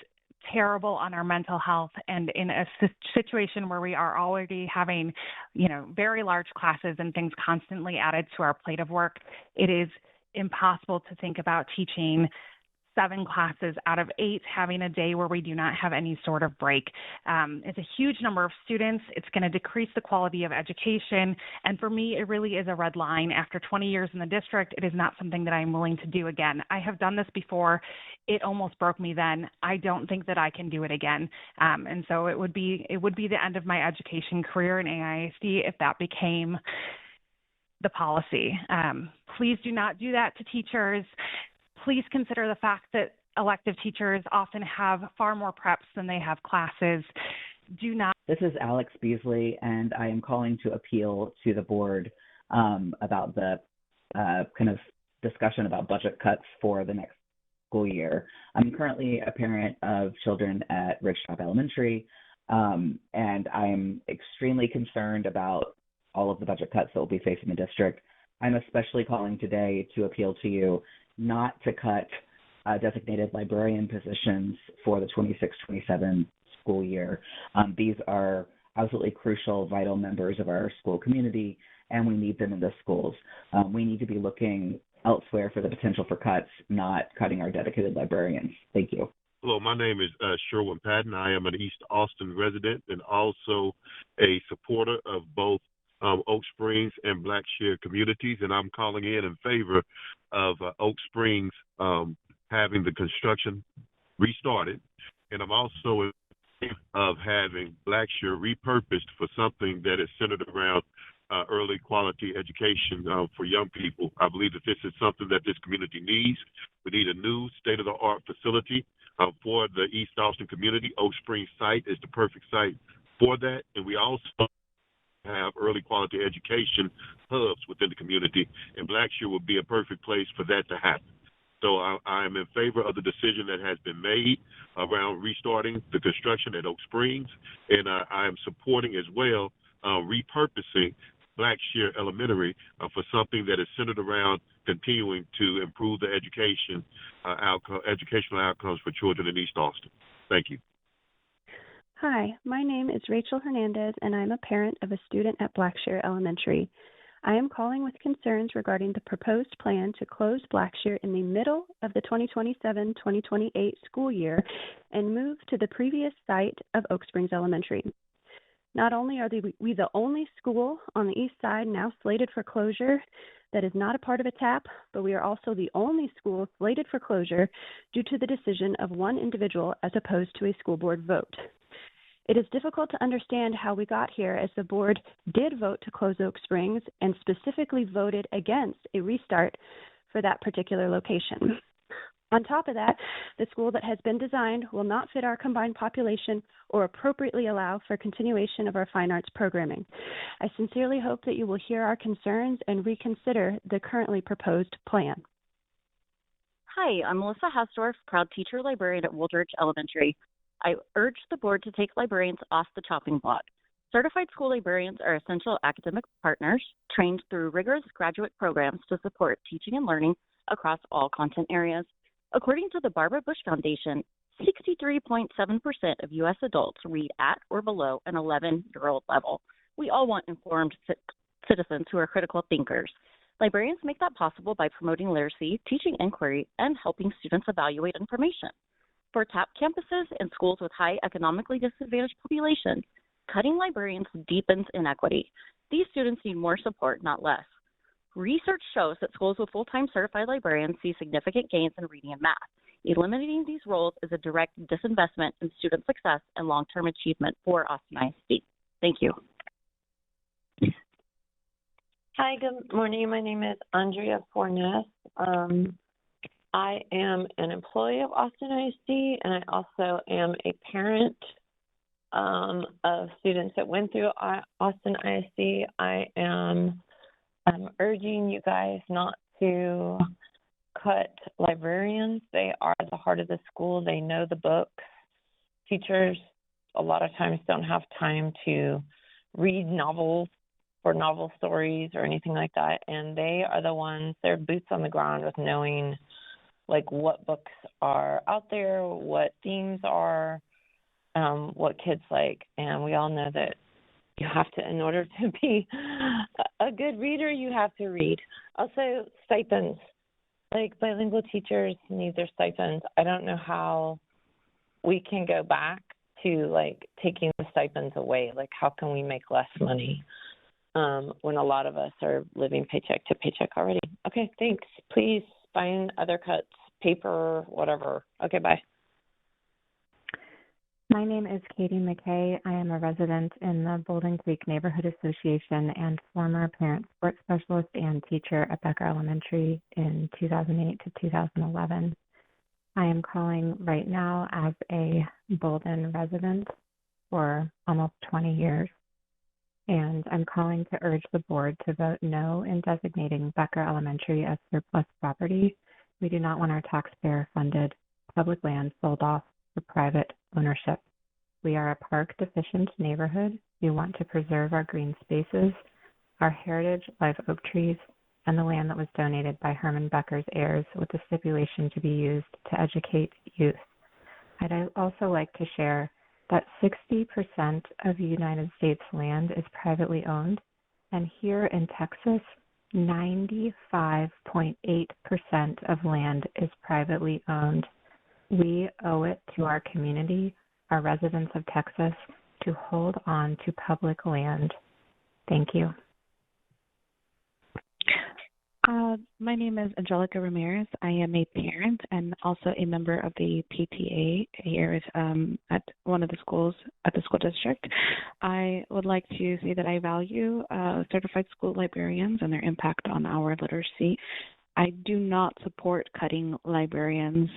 terrible on our mental health, and in a situation where we are already having, very large classes and things constantly added to our plate of work, it is impossible to think about teaching 7 classes out of 8, having a day where we do not have any sort of break. It's a huge number of students. It's going to decrease the quality of education. And for me, it really is a red line. After 20 years in the district, it is not something that I'm willing to do again. I have done this before. It almost broke me then. I don't think that I can do it again. And so it would be the end of my education career in AISD if that became the policy. Please do not do that to teachers. Please consider the fact that elective teachers often have far more preps than they have classes. Do not. This is Alex Beasley, and I am calling to appeal to the board about the kind of discussion about budget cuts for the next school year. I'm currently a parent of children at Ridgetop Elementary, and I am extremely concerned about all of the budget cuts that will be facing the district. I'm especially calling today to appeal to you not to cut designated librarian positions for the 26-27 school year. These are absolutely crucial, vital members of our school community, and we need them in the schools. We need to be looking elsewhere for the potential for cuts, not cutting our dedicated librarians. Thank you. Hello, my name is Sherwin Patton. I am an East Austin resident and also a supporter of both Oak Springs and Blackshear communities, and I'm calling in favor of Oak Springs having the construction restarted, and I'm also in favor of having Blackshear repurposed for something that is centered around early quality education for young people. I believe that this is something that this community needs. We need a new state-of-the-art facility for the East Austin community. Oak Springs site is the perfect site for that, and we also have early quality education hubs within the community, and Blackshear would be a perfect place for that to happen. So I am in favor of the decision that has been made around restarting the construction at Oak Springs, and I am supporting as well repurposing Blackshear Elementary for something that is centered around continuing to improve the educational outcomes for children in East Austin. Thank you. Hi, my name is Rachel Hernandez, and I'm a parent of a student at Blackshear Elementary. I am calling with concerns regarding the proposed plan to close Blackshear in the middle of the 2027-2028 school year and move to the previous site of Oak Springs Elementary. Not only are we the only school on the east side now slated for closure that is not a part of a TAP, but we are also the only school slated for closure due to the decision of one individual as opposed to a school board vote. It is difficult to understand how we got here, as the board did vote to close Oak Springs and specifically voted against a restart for that particular location. On top of that, the school that has been designed will not fit our combined population or appropriately allow for continuation of our fine arts programming. I sincerely hope that you will hear our concerns and reconsider the currently proposed plan. Hi, I'm Melissa Hasdorf, proud teacher librarian at Woolridge Elementary. I urge the board to take librarians off the chopping block. Certified school librarians are essential academic partners trained through rigorous graduate programs to support teaching and learning across all content areas. According to the Barbara Bush Foundation, 63.7% of U.S. adults read at or below an 11-year-old level. We all want informed citizens who are critical thinkers. Librarians make that possible by promoting literacy, teaching inquiry, and helping students evaluate information. For TAP campuses and schools with high economically disadvantaged populations, cutting librarians deepens inequity. These students need more support, not less. Research shows that schools with full-time certified librarians see significant gains in reading and math. Eliminating these roles is a direct disinvestment in student success and long-term achievement for Austin ISD. Thank you. Hi, good morning. My name is Andrea Fornes. I am an employee of Austin ISD, and I also am a parent of students that went through Austin ISD. I am urging you guys not to cut librarians. They are the heart of the school. They know the books. Teachers a lot of times don't have time to read novels or novel stories or anything like that, and they are the ones, they're boots on the ground with knowing like what books are out there, what themes are, what kids like. And we all know that you have to, in order to be a good reader, you have to read. Also, stipends. Like, bilingual teachers need their stipends. I don't know how we can go back to, like, taking the stipends away. Like, how can we make less money when a lot of us are living paycheck to paycheck already? Okay, thanks. Please find other cuts, paper, whatever. Okay, bye. My name is Katie McKay. I am a resident in the Bolden Creek Neighborhood Association and former parent sports specialist and teacher at Becker Elementary in 2008 to 2011. I am calling right now as a Bolden resident for almost 20 years, and I'm calling to urge the board to vote no in designating Becker Elementary as surplus property. We do not want our taxpayer-funded public land sold off for private ownership. We are a park-deficient neighborhood. We want to preserve our green spaces, our heritage live oak trees, and the land that was donated by Herman Becker's heirs with the stipulation to be used to educate youth. I'd also like to share that 60% of the United States land is privately owned, and here in Texas, 95.8% of land is privately owned. We owe it to our community, our residents of Texas, to hold on to public land. Thank you. My name is Angelica Ramirez. I am a parent and also a member of the PTA here at one of the schools at the school district. I would like to say that I value certified school librarians and their impact on our literacy. I do not support cutting librarians.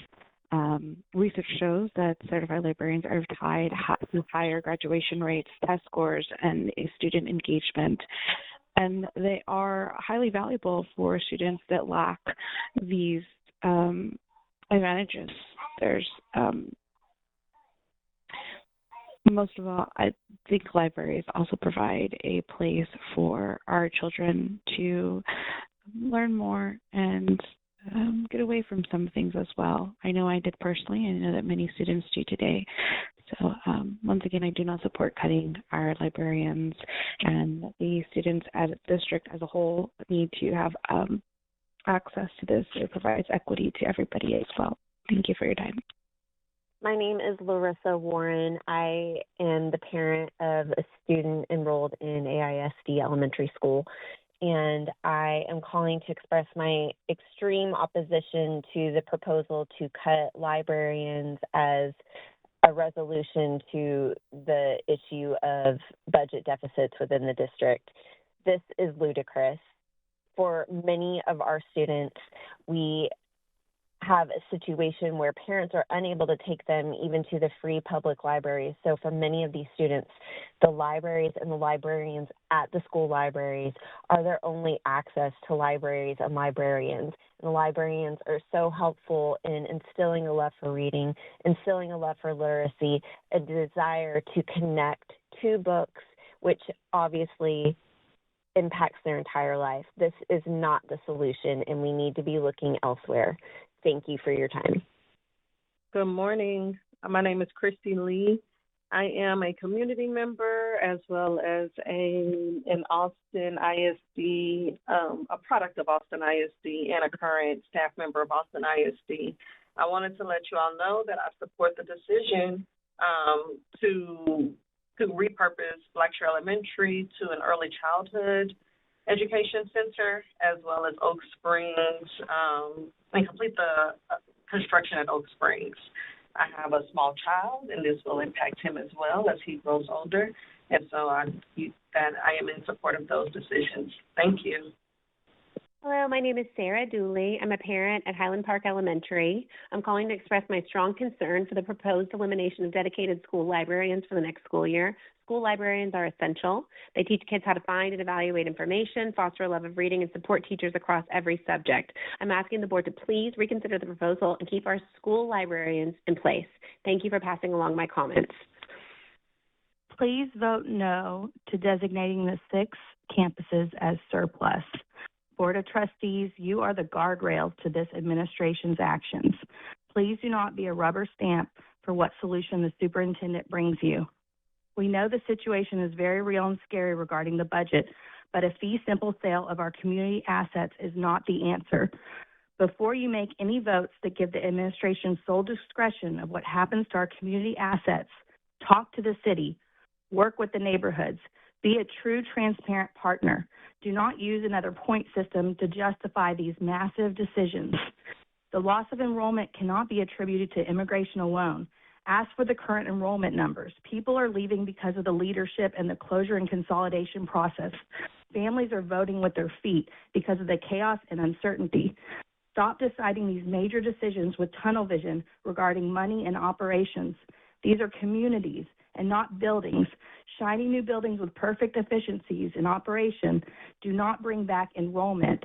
Research shows that certified librarians are tied to higher graduation rates, test scores, and student engagement. And they are highly valuable for students that lack these advantages. There's most of all, I think libraries also provide a place for our children to learn more and get away from some things as well. I know I did personally, and I know that many students do today. So once again, I do not support cutting our librarians, and the students as a district as a whole need to have access to this. It provides equity to everybody as well. Thank you for your time. My name is Larissa Warren. I am the parent of a student enrolled in AISD Elementary School, and I am calling to express my extreme opposition to the proposal to cut librarians as a resolution to the issue of budget deficits within the district. This is ludicrous. For many of our students, we have a situation where parents are unable to take them even to the free public libraries. So for many of these students, the libraries and the librarians at the school libraries are their only access to libraries and librarians. And the librarians are so helpful in instilling a love for reading, instilling a love for literacy, a desire to connect to books, which obviously impacts their entire life. This is not the solution, and we need to be looking elsewhere. Thank you for your time. Good morning. My name is Christy Lee. I am a community member as well as an Austin ISD, a product of Austin ISD, and a current staff member of Austin ISD. I wanted to let you all know that I support the decision to repurpose Blackshear Elementary to an early childhood education center, as well as Oak Springs, and complete the construction at Oak Springs. I have a small child, and this will impact him as well as he grows older. And so that I am in support of those decisions. Thank you. Hello, my name is Sarah Dooley. I'm a parent at Highland Park Elementary. I'm calling to express my strong concern for the proposed elimination of dedicated school librarians for the next school year. School librarians are essential. They teach kids how to find and evaluate information, foster a love of reading, and support teachers across every subject. I'm asking the board to please reconsider the proposal and keep our school librarians in place. Thank you for passing along my comments. Please vote no to designating the 6 campuses as surplus. Board of Trustees, you are the guardrails to this administration's actions. Please do not be a rubber stamp for what solution the superintendent brings you. We know the situation is very real and scary regarding the budget, but a fee simple sale of our community assets is not the answer. Before you make any votes that give the administration sole discretion of what happens to our community assets, talk to the city, work with the neighborhoods, be a true transparent partner. Do not use another point system to justify these massive decisions. The loss of enrollment cannot be attributed to immigration alone. Ask for the current enrollment numbers. People are leaving because of the leadership and the closure and consolidation process. Families are voting with their feet because of the chaos and uncertainty. Stop deciding these major decisions with tunnel vision regarding money and operations. These are communities and not buildings. Shiny new buildings with perfect efficiencies in operation do not bring back enrollment.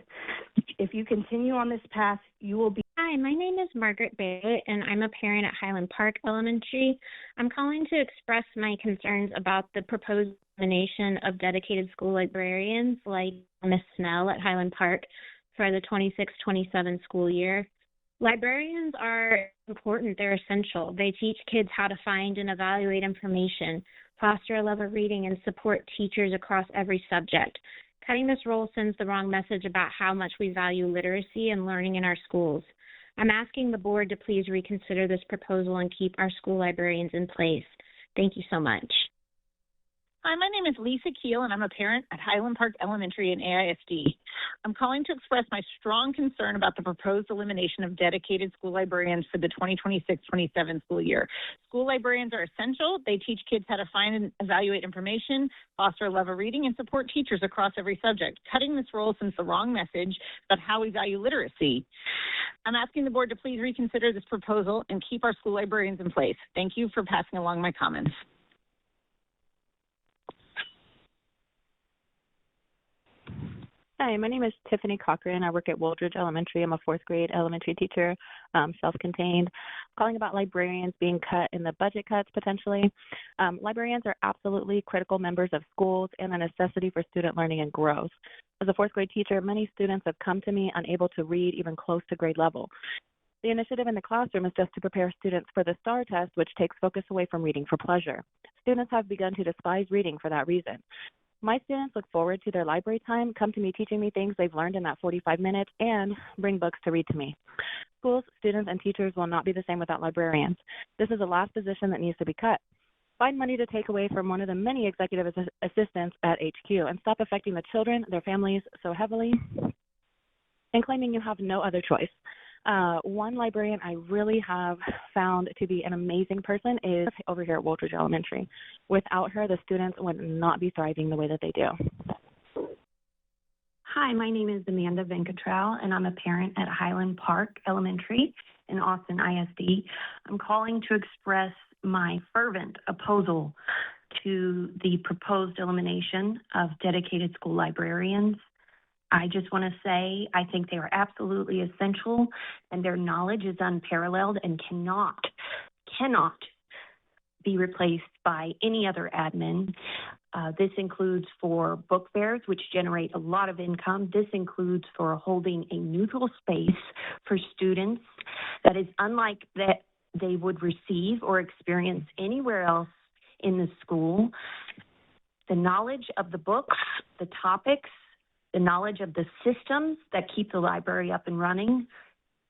If you continue on this path, you will be. Hi, my name is Margaret Barrett, and I'm a parent at Highland Park Elementary. I'm calling to express my concerns about the proposed elimination of dedicated school librarians like Miss Snell at Highland Park for the 26-27 school year. Librarians are important. They're essential. They teach kids how to find and evaluate information, foster a love of reading, and support teachers across every subject. Cutting this role sends the wrong message about how much we value literacy and learning in our schools. I'm asking the board to please reconsider this proposal and keep our school librarians in place. Thank you so much. Hi, my name is Lisa Keel, and I'm a parent at Highland Park Elementary and AISD. I'm calling to express my strong concern about the proposed elimination of dedicated school librarians for the 2026-27 school year. School librarians are essential. They teach kids how to find and evaluate information, foster a love of reading, and support teachers across every subject. Cutting this role sends the wrong message about how we value literacy. I'm asking the board to please reconsider this proposal and keep our school librarians in place. Thank you for passing along my comments. Hi, my name is Tiffany Cochran. I work at Woldridge Elementary. I'm a 4th grade elementary teacher, self-contained. Calling about librarians being cut in the budget cuts potentially. Librarians are absolutely critical members of schools and a necessity for student learning and growth. As a 4th grade teacher, many students have come to me unable to read even close to grade level. The initiative in the classroom is just to prepare students for the STAR test, which takes focus away from reading for pleasure. Students have begun to despise reading for that reason. My students look forward to their library time, come to me teaching me things they've learned in that 45 minutes, and bring books to read to me. Schools, students, and teachers will not be the same without librarians. This is the last position that needs to be cut. Find money to take away from one of the many executive assistants at HQ and stop affecting the children, their families so heavily, and claiming you have no other choice. One librarian I really have found to be an amazing person is over here at Woldridge Elementary. Without her, the students would not be thriving the way that they do. Hi, my name is Amanda Venkatrao, and I'm a parent at Highland Park Elementary in Austin ISD. I'm calling to express my fervent opposal to the proposed elimination of dedicated school librarians. I just want to say I think they are absolutely essential, and their knowledge is unparalleled and cannot be replaced by any other admin. This includes for book fairs, which generate a lot of income. This includes for holding a neutral space for students that is unlike that they would receive or experience anywhere else in the school. The knowledge of the books, the topics, the knowledge of the systems that keep the library up and running,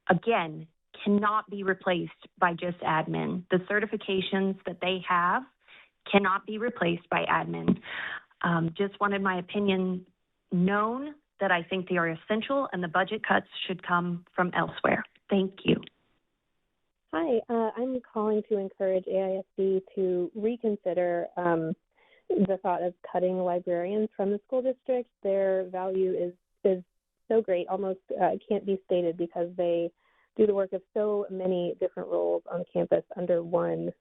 again, cannot be replaced by just admin. The certifications that they have cannot be replaced by admin. Just wanted my opinion known that I think they are essential and the budget cuts should come from elsewhere. Thank you. Hi, I'm calling to encourage AISD to reconsider the thought of cutting librarians from the school district. Their value is so great, almost can't be stated, because they do the work of so many different roles on campus under one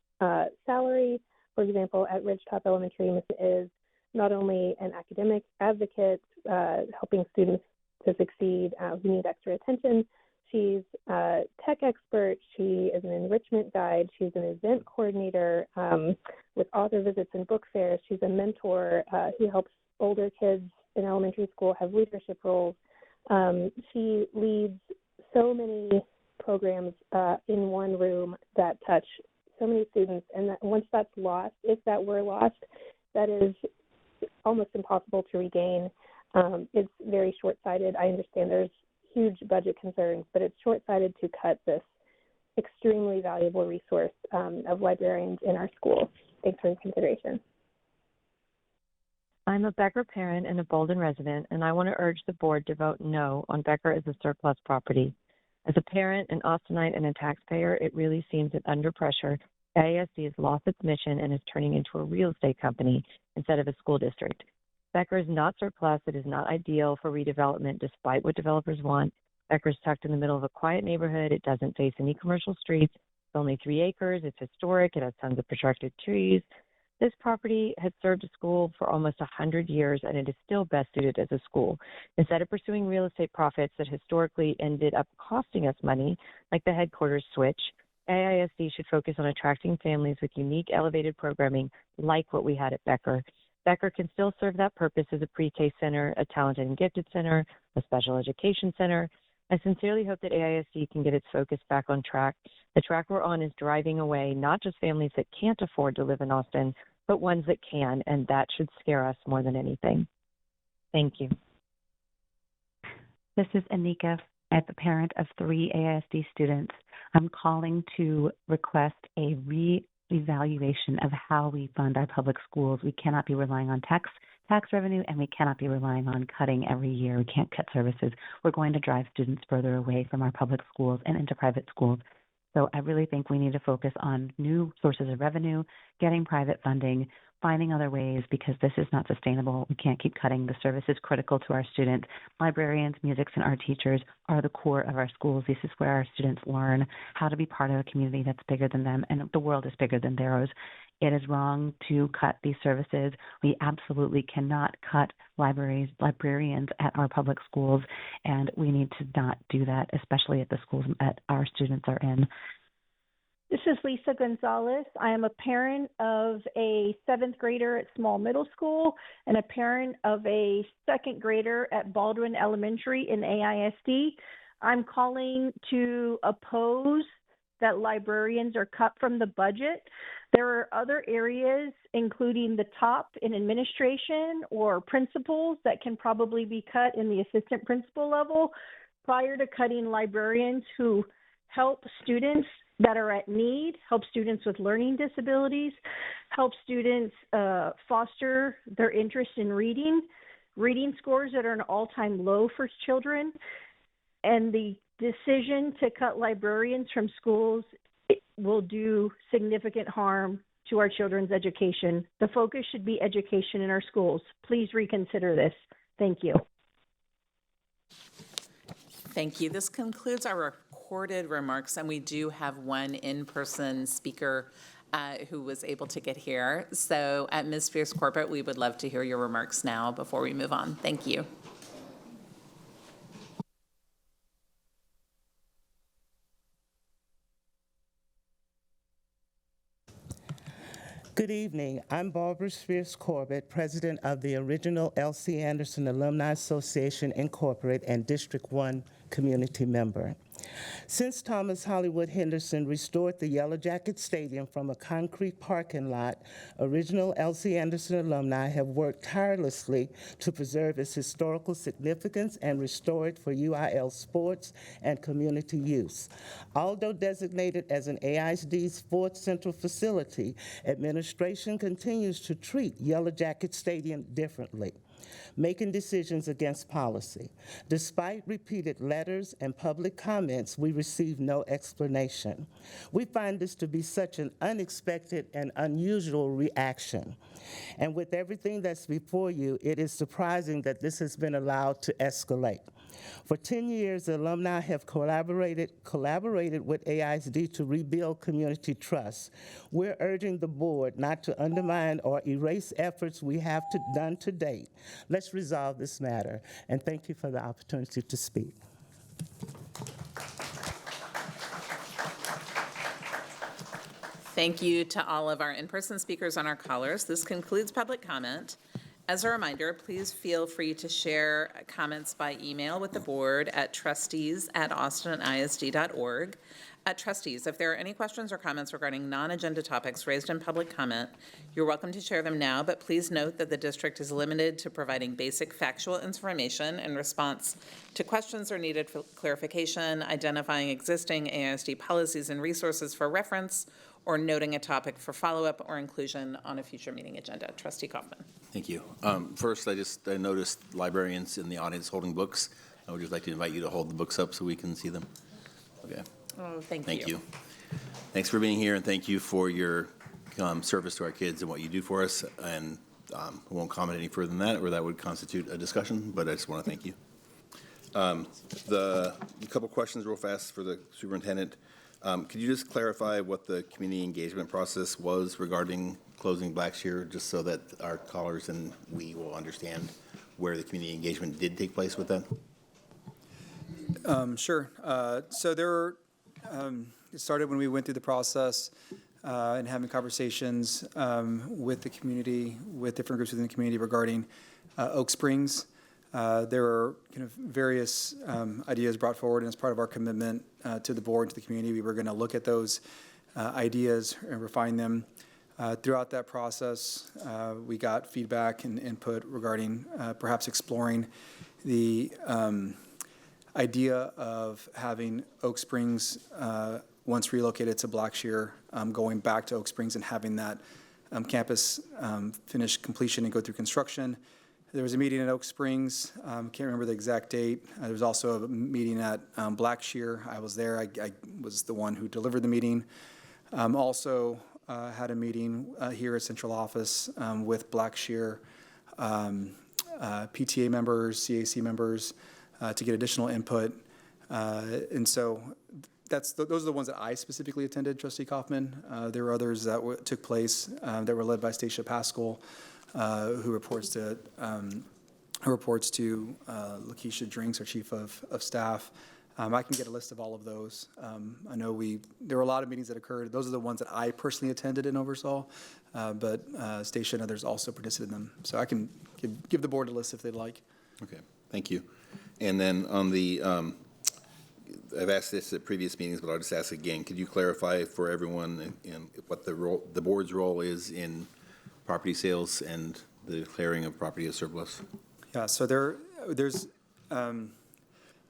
salary. For example, at Ridgetop Elementary, Ms. is not only an academic advocate, helping students to succeed who need extra attention. She's a tech expert. She is an enrichment guide. She's an event coordinator with author visits and book fairs. She's a mentor who helps older kids in elementary school have leadership roles. She leads so many programs in one room that touch so many students, and that once that's lost, if that were lost, that is almost impossible to regain. It's very short-sighted. I understand there's huge budget concerns, but it's short-sighted to cut this extremely valuable resource of librarians in our schools. Thanks for your consideration. I'm a Becker parent and a Bolden resident, and I want to urge the board to vote no on Becker as a surplus property. As a parent, an Austinite, and a taxpayer, it really seems that under pressure, ISD has lost its mission and is turning into a real estate company instead of a school district. Becker is not surplus. It is not ideal for redevelopment despite what developers want. Becker is tucked in the middle of a quiet neighborhood. It doesn't face any commercial streets. It's only 3 acres. It's historic. It has tons of protected trees. This property has served a school for almost 100 years, and it is still best suited as a school. Instead of pursuing real estate profits that historically ended up costing us money, like the headquarters switch, AISD should focus on attracting families with unique elevated programming like what we had at Becker. Becker can still serve that purpose as a pre-K center, a talented and gifted center, a special education center. I sincerely hope that AISD can get its focus back on track. The track we're on is driving away not just families that can't afford to live in Austin, but ones that can, and that should scare us more than anything. Thank you. This is Anika, as a parent of 3 AISD students. I'm calling to request a reevaluation of how we fund our public schools. We cannot be relying on tax revenue, and we cannot be relying on cutting every year. We can't cut services. We're going to drive students further away from our public schools and into private schools. So I really think we need to focus on new sources of revenue, getting private funding, finding other ways, because this is not sustainable. We can't keep cutting. The service is critical to our students. Librarians, musics, and art teachers are the core of our schools. This is where our students learn how to be part of a community that's bigger than them, and the world is bigger than theirs. It is wrong to cut these services. We absolutely cannot cut librarians at our public schools, and we need to not do that, especially at the schools that our students are in. This is Lisa Gonzalez. I am a parent of a 7th grader at Small Middle School and a parent of a 2nd grader at Baldwin Elementary in AISD. I'm calling to oppose that librarians are cut from the budget. There are other areas, including the top in administration or principals, that can probably be cut in the assistant principal level prior to cutting librarians who help students that are at need, help students with learning disabilities, help students foster their interest in reading scores that are an all-time low for children. And the decision to cut librarians from schools will do significant harm to our children's education. The focus should be education in our schools. Please reconsider this. Thank you. Thank you. This concludes our recorded remarks, and we do have one in-person speaker who was able to get here. So at Ms. Spears-Corbett, we would love to hear your remarks now before we move on. Thank you. Good evening. I'm Barbara Spears-Corbett, president of the original L.C. Anderson Alumni Association, Incorporated, and District 1 community member. Since Thomas Hollywood Henderson restored the Yellow Jacket Stadium from a concrete parking lot, original L.C. Anderson alumni have worked tirelessly to preserve its historical significance and restore it for UIL sports and community use. Although designated as an AISD Sports Central facility, administration continues to treat Yellow Jacket Stadium differently. making decisions against policy. Despite repeated letters and public comments, we received no explanation. We find this to be such an unexpected and unusual reaction. And with everything that's before you, it is surprising that this has been allowed to escalate. For 10 years, the alumni have collaborated with AISD to rebuild community trust. We're urging the board not to undermine or erase efforts we have done to date. Let's resolve this matter, and thank you for the opportunity to speak. Thank you to all of our in-person speakers and our callers. This concludes public comment. As a reminder, please feel free to share comments by email with the board at trustees@austinisd.org. Trustees, if there are any questions or comments regarding non-agenda topics raised in public comment, you're welcome to share them now, but please note that the district is limited to providing basic factual information in response to questions or needed for clarification, identifying existing AISD policies and resources for reference, or noting a topic for follow-up or inclusion on a future meeting agenda. Trustee Kaufman. Thank you. First, I noticed librarians in the audience holding books. I would just like to invite you to hold the books up so we can see them. Okay. Oh, thank you. Thanks for being here, and thank you for your service to our kids and what you do for us. And I won't comment any further than that, or that would constitute a discussion, but I just want to thank you. A couple questions real fast for the superintendent. Could you just clarify what the community engagement process was regarding closing Blackshear, just so that our callers and we will understand where the community engagement did take place with that? Sure. So it started when we went through the process and having conversations with the community, with different groups within the community regarding Oak Springs. There were kind of various ideas brought forward, and as part of our commitment to the board, to the community, we were going to look at those ideas and refine them. Throughout that process, we got feedback and input regarding perhaps exploring the idea of having Oak Springs, once relocated to Blackshear, going back to Oak Springs and having that campus finish completion and go through construction. There was a meeting at Oak Springs. Can't remember the exact date. There was also a meeting at Blackshear. I was there. I was the one who delivered the meeting. Also had a meeting here at central office with Blackshear PTA members, CAC members, to get additional input. And so those are the ones that I specifically attended, Trustee Kaufman. There were others that took place that were led by Stacia Pascal, who reports to Lakeisha Drinks, our chief of staff. I can get a list of all of those. I know there were a lot of meetings that occurred. Those are the ones that I personally attended and oversaw, but Stacia and others also participated in them. So I can give the board a list if they'd like. Okay, thank you. And then on the, I've asked this at previous meetings, but I'll just ask again. Could you clarify for everyone in what the board's role is in property sales and the declaring of property as surplus? Yeah, so there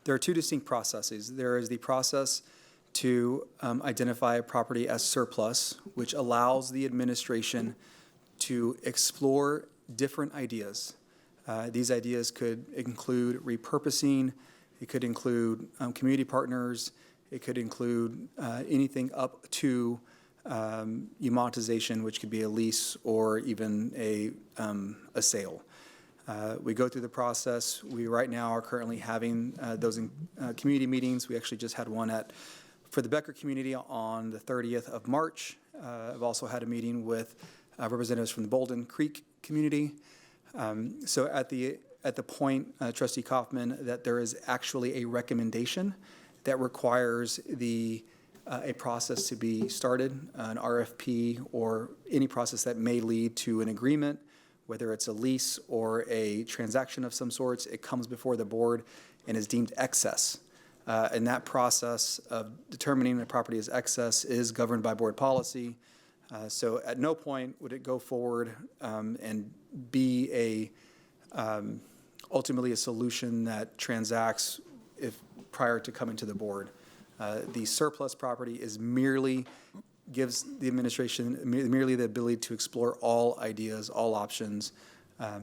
are two distinct processes. There is the process to identify a property as surplus, which allows the administration to explore different ideas. These ideas could include repurposing, it could include community partners, it could include anything up to monetization, which could be a lease or even a sale. We go through the process. We right now are currently having those community meetings. We actually just had one for the Becker community on the 30th of March. I've also had a meeting with representatives from the Bolden Creek community. So at the point, Trustee Kaufman, that there is actually a recommendation that requires a process to be started, an RFP or any process that may lead to an agreement, whether it's a lease or a transaction of some sorts. It comes before the board and is deemed excess. And that process of determining the property as excess is governed by board policy. So at no point would it go forward and be ultimately a solution that transacts prior to coming to the board. The surplus property gives the administration merely the ability to explore all ideas, all options,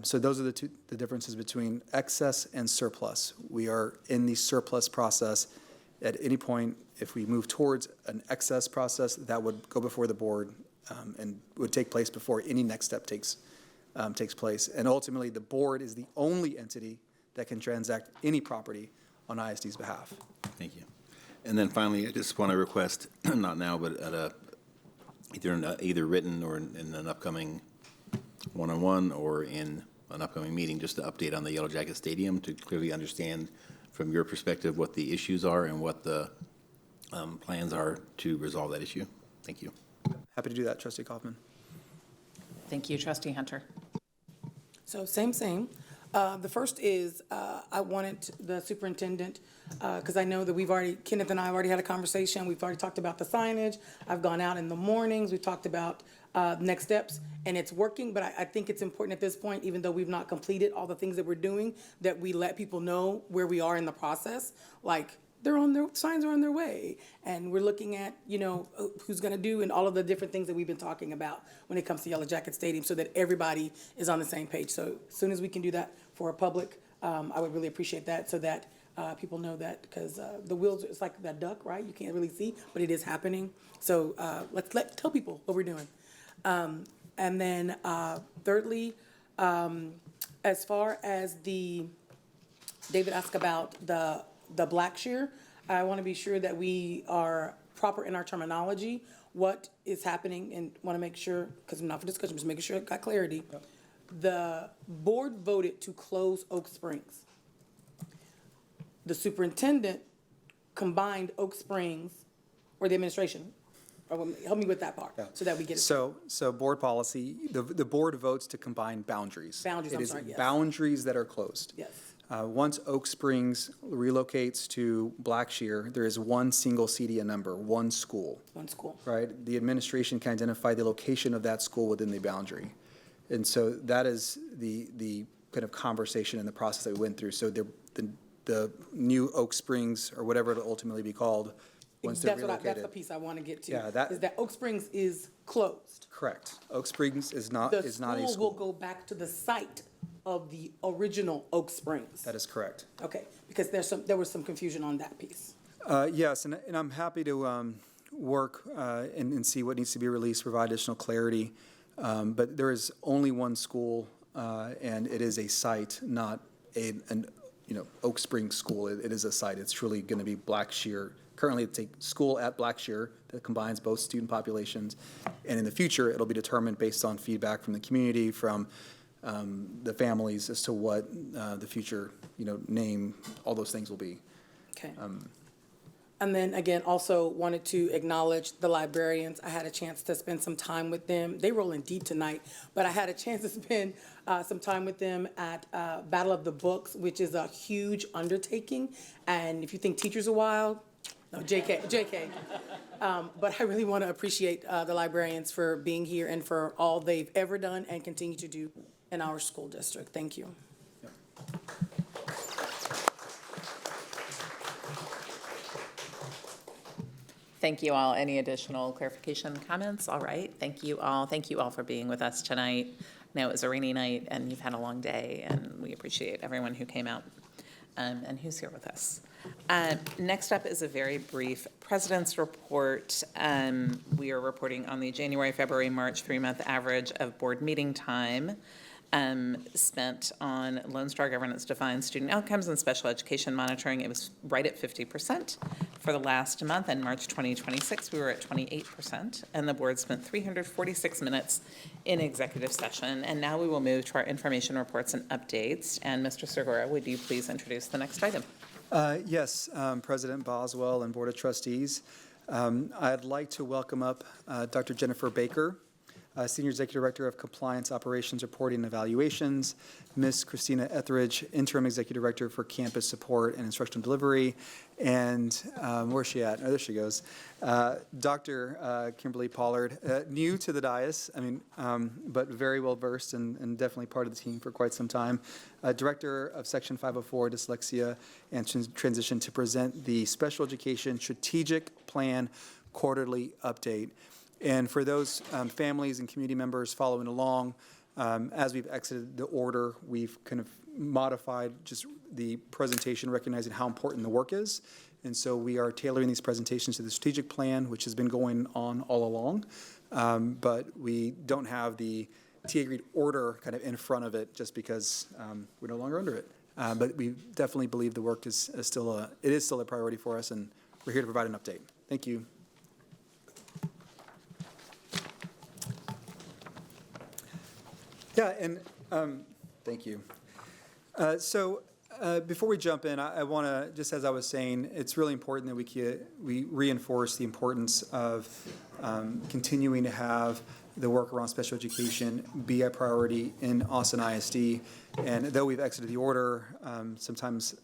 So those are the differences between excess and surplus. We are in the surplus process. At any point, if we move towards an excess process, that would go before the board and would take place before any next step takes place. And ultimately, the board is the only entity that can transact any property on ISD's behalf. Thank you. And then finally, I just want to request, not now, but at either written or in an upcoming one-on-one or in an upcoming meeting, just to update on the Yellow Jacket Stadium to clearly understand from your perspective what the issues are and what the plans are to resolve that issue. Thank you. Happy to do that, Trustee Kaufman. Thank you, Trustee Hunter. So same. The first is I wanted the superintendent, because I know that Kenneth and I have already had a conversation. We've already talked about the signage. I've gone out in the mornings. We've talked about next steps, and it's working. But I think it's important at this point, even though we've not completed all the things that we're doing, that we let people know where we are in the process. Like, signs are on their way. And we're looking at, who's going to do and all of the different things that we've been talking about when it comes to Yellow Jacket Stadium so that everybody is on the same page. So as soon as we can do that for a public, I would really appreciate that so that people know that, because the wheels, it's like that duck, right? You can't really see, but it is happening. So let's tell people what we're doing. And then thirdly, as far as David asked about the Blackshear, I want to be sure that we are proper in our terminology, what is happening, and want to make sure, because I'm not for discussion, just making sure it got clarity. Yep. The board voted to close Oak Springs. The superintendent combined Oak Springs, or the administration, or help me with that part, so that we get it. So board policy, the board votes to combine boundaries. Yes. Boundaries that are closed. Yes. Once Oak Springs relocates to Blackshear, there is one single CDA number, one school. One school. Right? The administration can identify the location of that school within the boundary. And so that is the kind of conversation and the process that we went through. So the new Oak Springs, or whatever it'll ultimately be called, once they're relocated. That's the piece I want to get to. Yeah, is that Oak Springs is closed. Correct. Oak Springs is not a school. The school will go back to the site of the original Oak Springs. That is correct. Okay, because there was some confusion on that piece. Yes, and I'm happy to work and see what needs to be released, provide additional clarity. But there is only one school, and it is a site, not an Oak Springs school. It is a site. It's truly going to be Blackshear. Currently, it's a school at Blackshear that combines both student populations, and in the future, it'll be determined based on feedback from the community, from the families, as to what the future, name, all those things will be. Okay. And then again, also wanted to acknowledge the librarians. I had a chance to spend some time with them. They rolling deep tonight, but I had a chance to spend some time with them at Battle of the Books, which is a huge undertaking. And if you think teachers are wild, no, JK. But I really want to appreciate the librarians for being here and for all they've ever done and continue to do in our school district. Thank you. Thank you all. Any additional clarification comments? All right. Thank you all. Thank you all for being with us tonight. I know it was a rainy night and you've had a long day, and we appreciate everyone who came out and who's here with us. Next up is a very brief President's Report. We are reporting on the January, February, March 3-month average of board meeting time spent on Lone Star Governance-defined student outcomes and special education monitoring. It was right at 50% for the last month. In March 2026, we were at 28%, and the board spent 346 minutes in executive session. And now we will move to our information reports and updates. And Mr. Segura, would you please introduce the next item? Yes, President Boswell and Board of Trustees. I'd like to welcome up Dr. Jennifer Baker, Senior Executive Director of Compliance Operations Reporting and Evaluations, Ms. Christina Etheridge, Interim Executive Director for Campus Support and Instructional Delivery, and where's she at? Oh, there she goes. Dr. Kimberly Pollard, new to the dais, but very well versed and definitely part of the team for quite some time. Director of Section 504 Dyslexia and Transition, to present the Special Education Strategic Plan Quarterly Update. And for those families and community members following along, As we've exited the order, we've kind of modified just the presentation, recognizing how important the work is. And so we are tailoring these presentations to the strategic plan, which has been going on all along. But we don't have the TA agreed order kind of in front of it just because we're no longer under it. But we definitely believe the work is still a priority for us, and we're here to provide an update. Thank you. Yeah, and thank you. Before we jump in, I want to, just as I was saying, it's really important that we reinforce the importance of continuing to have the work around special education be a priority in Austin ISD. And though we've exited the order, sometimes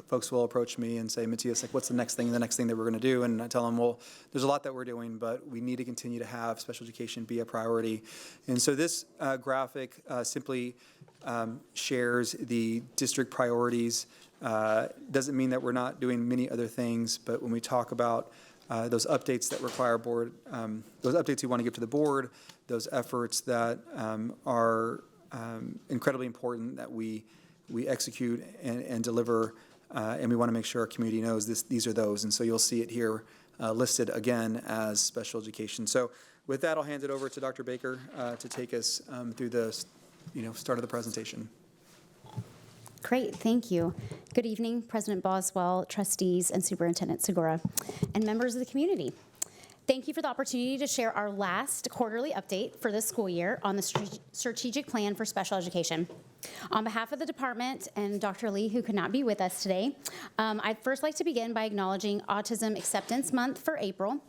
folks will approach me and say, Matthias, like, what's the next thing that we're going to do? And I tell them, well, there's a lot that we're doing, but we need to continue to have special education be a priority. And so this graphic simply shares the district priorities. Doesn't mean that we're not doing many other things, but when we talk about those updates that require board, those updates we want to give to the board, those efforts that are incredibly important that we execute and deliver, and we want to make sure our community knows these are those. And so you'll see it here listed again as special education. So with that, I'll hand it over to Dr. Baker to take us through the start of the presentation. Great, thank you. Good evening, President Boswell, trustees, and Superintendent Segura, and members of the community. Thank you for the opportunity to share our last quarterly update for this school year on the strategic plan for special education. On behalf of the department and Dr. Lee, who could not be with us today, I'd first like to begin by acknowledging Autism Acceptance Month for April.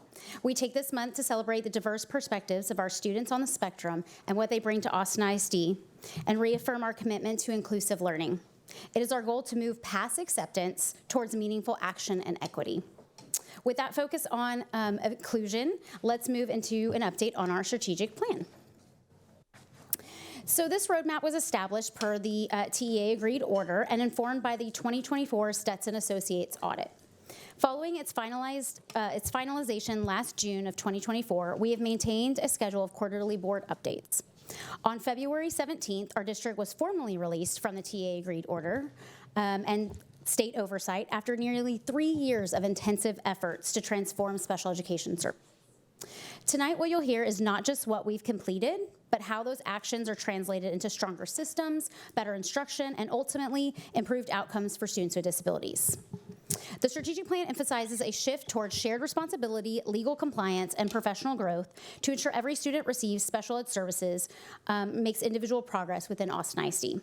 We take this month to celebrate the diverse perspectives of our students on the spectrum and what they bring to Austin ISD, and reaffirm our commitment to inclusive learning. It is our goal to move past acceptance towards meaningful action and equity. With that focus on inclusion, let's move into an update on our strategic plan. So this roadmap was established per the TEA agreed order and informed by the 2024 Stetson Associates audit. Following its finalization last June of 2024, we have maintained a schedule of quarterly board updates. On February 17th, our district was formally released from the TA agreed order and state oversight after nearly 3 years of intensive efforts to transform special education services. Tonight, what you'll hear is not just what we've completed, but how those actions are translated into stronger systems, better instruction, and ultimately improved outcomes for students with disabilities. The strategic plan emphasizes a shift towards shared responsibility, legal compliance, and professional growth to ensure every student receives special ed services, makes individual progress within Austin ISD.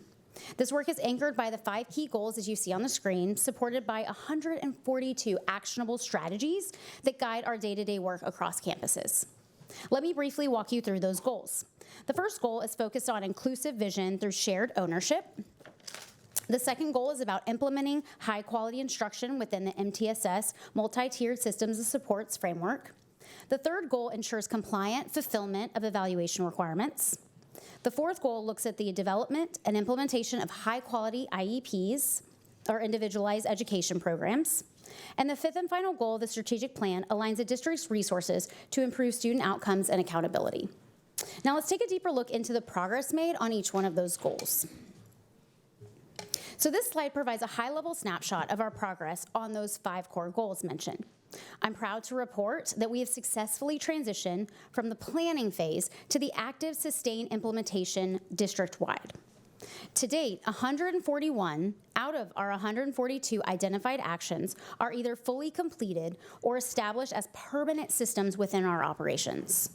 This work is anchored by the 5 key goals, as you see on the screen, supported by 142 actionable strategies that guide our day-to-day work across campuses. Let me briefly walk you through those goals. The first goal is focused on inclusive vision through shared ownership. The second goal is about implementing high-quality instruction within the MTSS multi-tiered systems of supports framework. The third goal ensures compliant fulfillment of evaluation requirements. The fourth goal looks at the development and implementation of high-quality IEPs, or individualized education programs. And the fifth and final goal of the strategic plan aligns the district's resources to improve student outcomes and accountability. Now let's take a deeper look into the progress made on each one of those goals. So this slide provides a high-level snapshot of our progress on those 5 core goals mentioned. I'm proud to report that we have successfully transitioned from the planning phase to the active, sustained implementation district-wide. To date, 141 out of our 142 identified actions are either fully completed or established as permanent systems within our operations.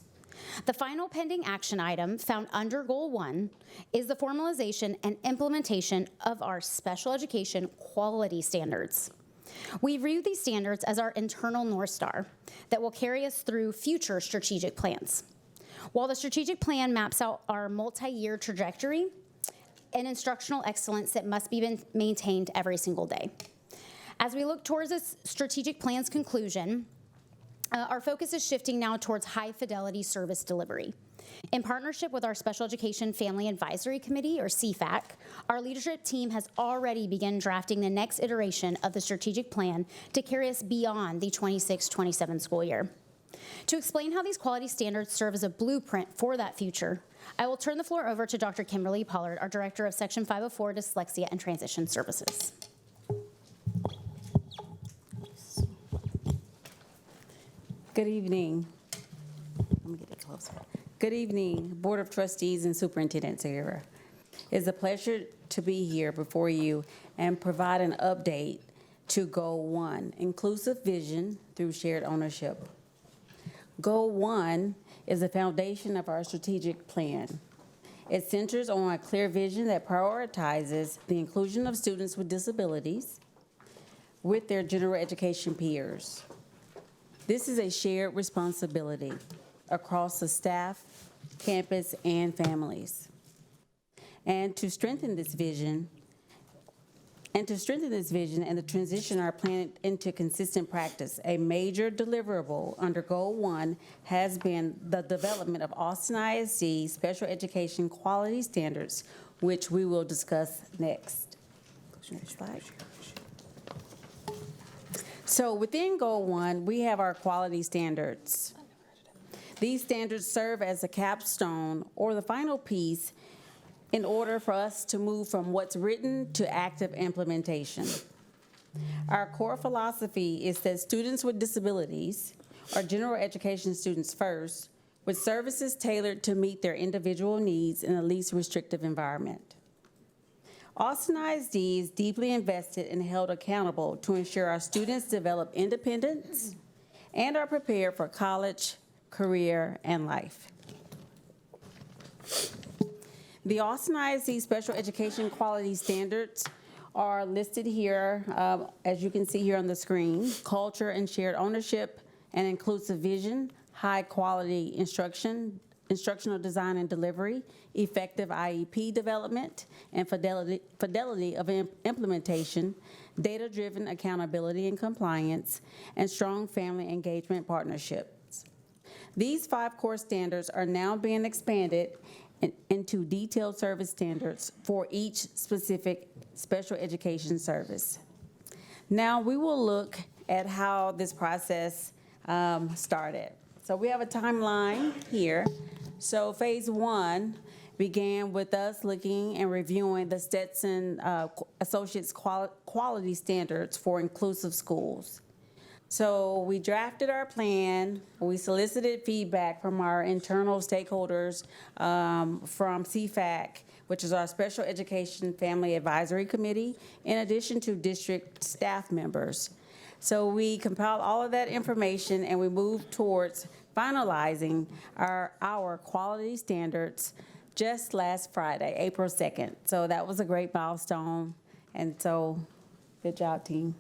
The final pending action item found under Goal 1 is the formalization and implementation of our special education quality standards. We view these standards as our internal North Star that will carry us through future strategic plans. While the strategic plan maps out our multi-year trajectory and instructional excellence that must be maintained every single day. As we look towards this strategic plan's conclusion, our focus is shifting now towards high-fidelity service delivery. In partnership with our Special Education Family Advisory Committee, or CFAC, our leadership team has already begun drafting the next iteration of the strategic plan to carry us beyond the 26-27 school year. To explain how these quality standards serve as a blueprint for that future, I will turn the floor over to Dr. Kimberly Pollard, our Director of Section 504 Dyslexia and Transition Services. Good evening. Let me get it closer. Good evening, Board of Trustees and Superintendent Sierra. It's a pleasure to be here before you and provide an update to Goal 1, Inclusive Vision through Shared Ownership. Goal 1 is the foundation of our strategic plan. It centers on a clear vision that prioritizes the inclusion of students with disabilities with their general education peers. This is a shared responsibility across the staff, campus, and families. And to strengthen this vision, and the transition our plan into consistent practice, a major deliverable under Goal 1 has been the development of Austin ISD special education quality standards, which we will discuss next. Next slide. So within Goal 1, we have our quality standards. These standards serve as a capstone or the final piece in order for us to move from what's written to active implementation. Our core philosophy is that students with disabilities, or general education students first, with services tailored to meet their individual needs in the least restrictive environment. Austin ISD is deeply invested and held accountable to ensure our students develop independence and are prepared for college, career, and life. The Austin ISD Special Education Quality Standards are listed here, as you can see here on the screen: culture and shared ownership and inclusive vision, high quality instructional design and delivery, effective IEP development, and fidelity of implementation, data-driven accountability and compliance, and strong family engagement partnerships. These 5 core standards are now being expanded into detailed service standards for each specific special education service. Now we will look at how this process started. So we have a timeline here. So phase 1 began with us looking and reviewing the Stetson Associates quality standards for inclusive schools. So we drafted our plan, we solicited feedback from our internal stakeholders from CFAC, which is our Special Education Family Advisory Committee, in addition to district staff members. So we compiled all of that information and we moved towards finalizing our quality standards just last Friday, April 2nd. So that was a great milestone, and so good job, team.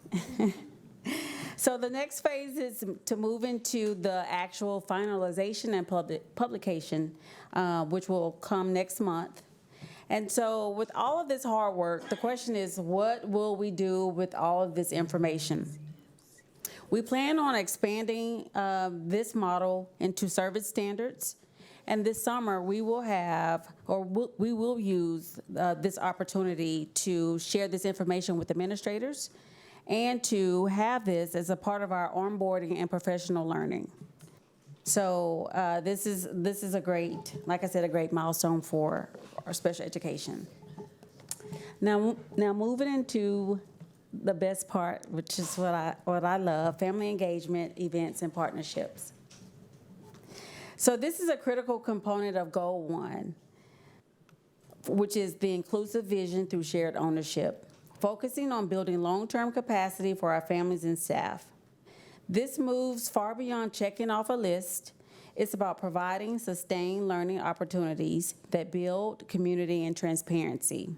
So the next phase is to move into the actual finalization and publication, which will come next month. And so with all of this hard work, the question is, what will we do with all of this information? We plan on expanding this model into service standards. And this summer, we will have, or we will use this opportunity to share this information with administrators and to have this as a part of our onboarding and professional learning. So this is a great, like I said, a great milestone for our special education. Now moving into the best part, which is what I love, family engagement, events, and partnerships. So this is a critical component of Goal 1, which is the inclusive vision through shared ownership, focusing on building long-term capacity for our families and staff. This moves far beyond checking off a list. It's about providing sustained learning opportunities that build community and transparency.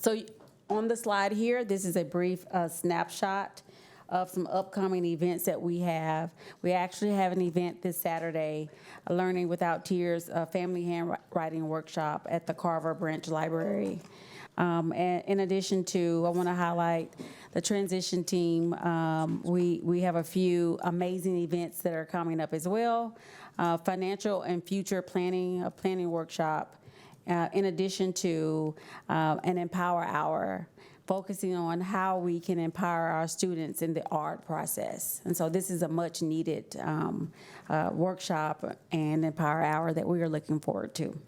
So on the slide here, this is a brief snapshot of some upcoming events that we have. We actually have an event this Saturday, a Learning Without Tears, a family handwriting workshop at the Carver Branch Library. And in addition to, I want to highlight the transition team. We have a few amazing events that are coming up as well. Financial and future planning, a planning workshop, in addition to an Empower Hour focusing on how we can empower our students in the art process. And so this is a much needed workshop and Empower Hour that we are looking forward to.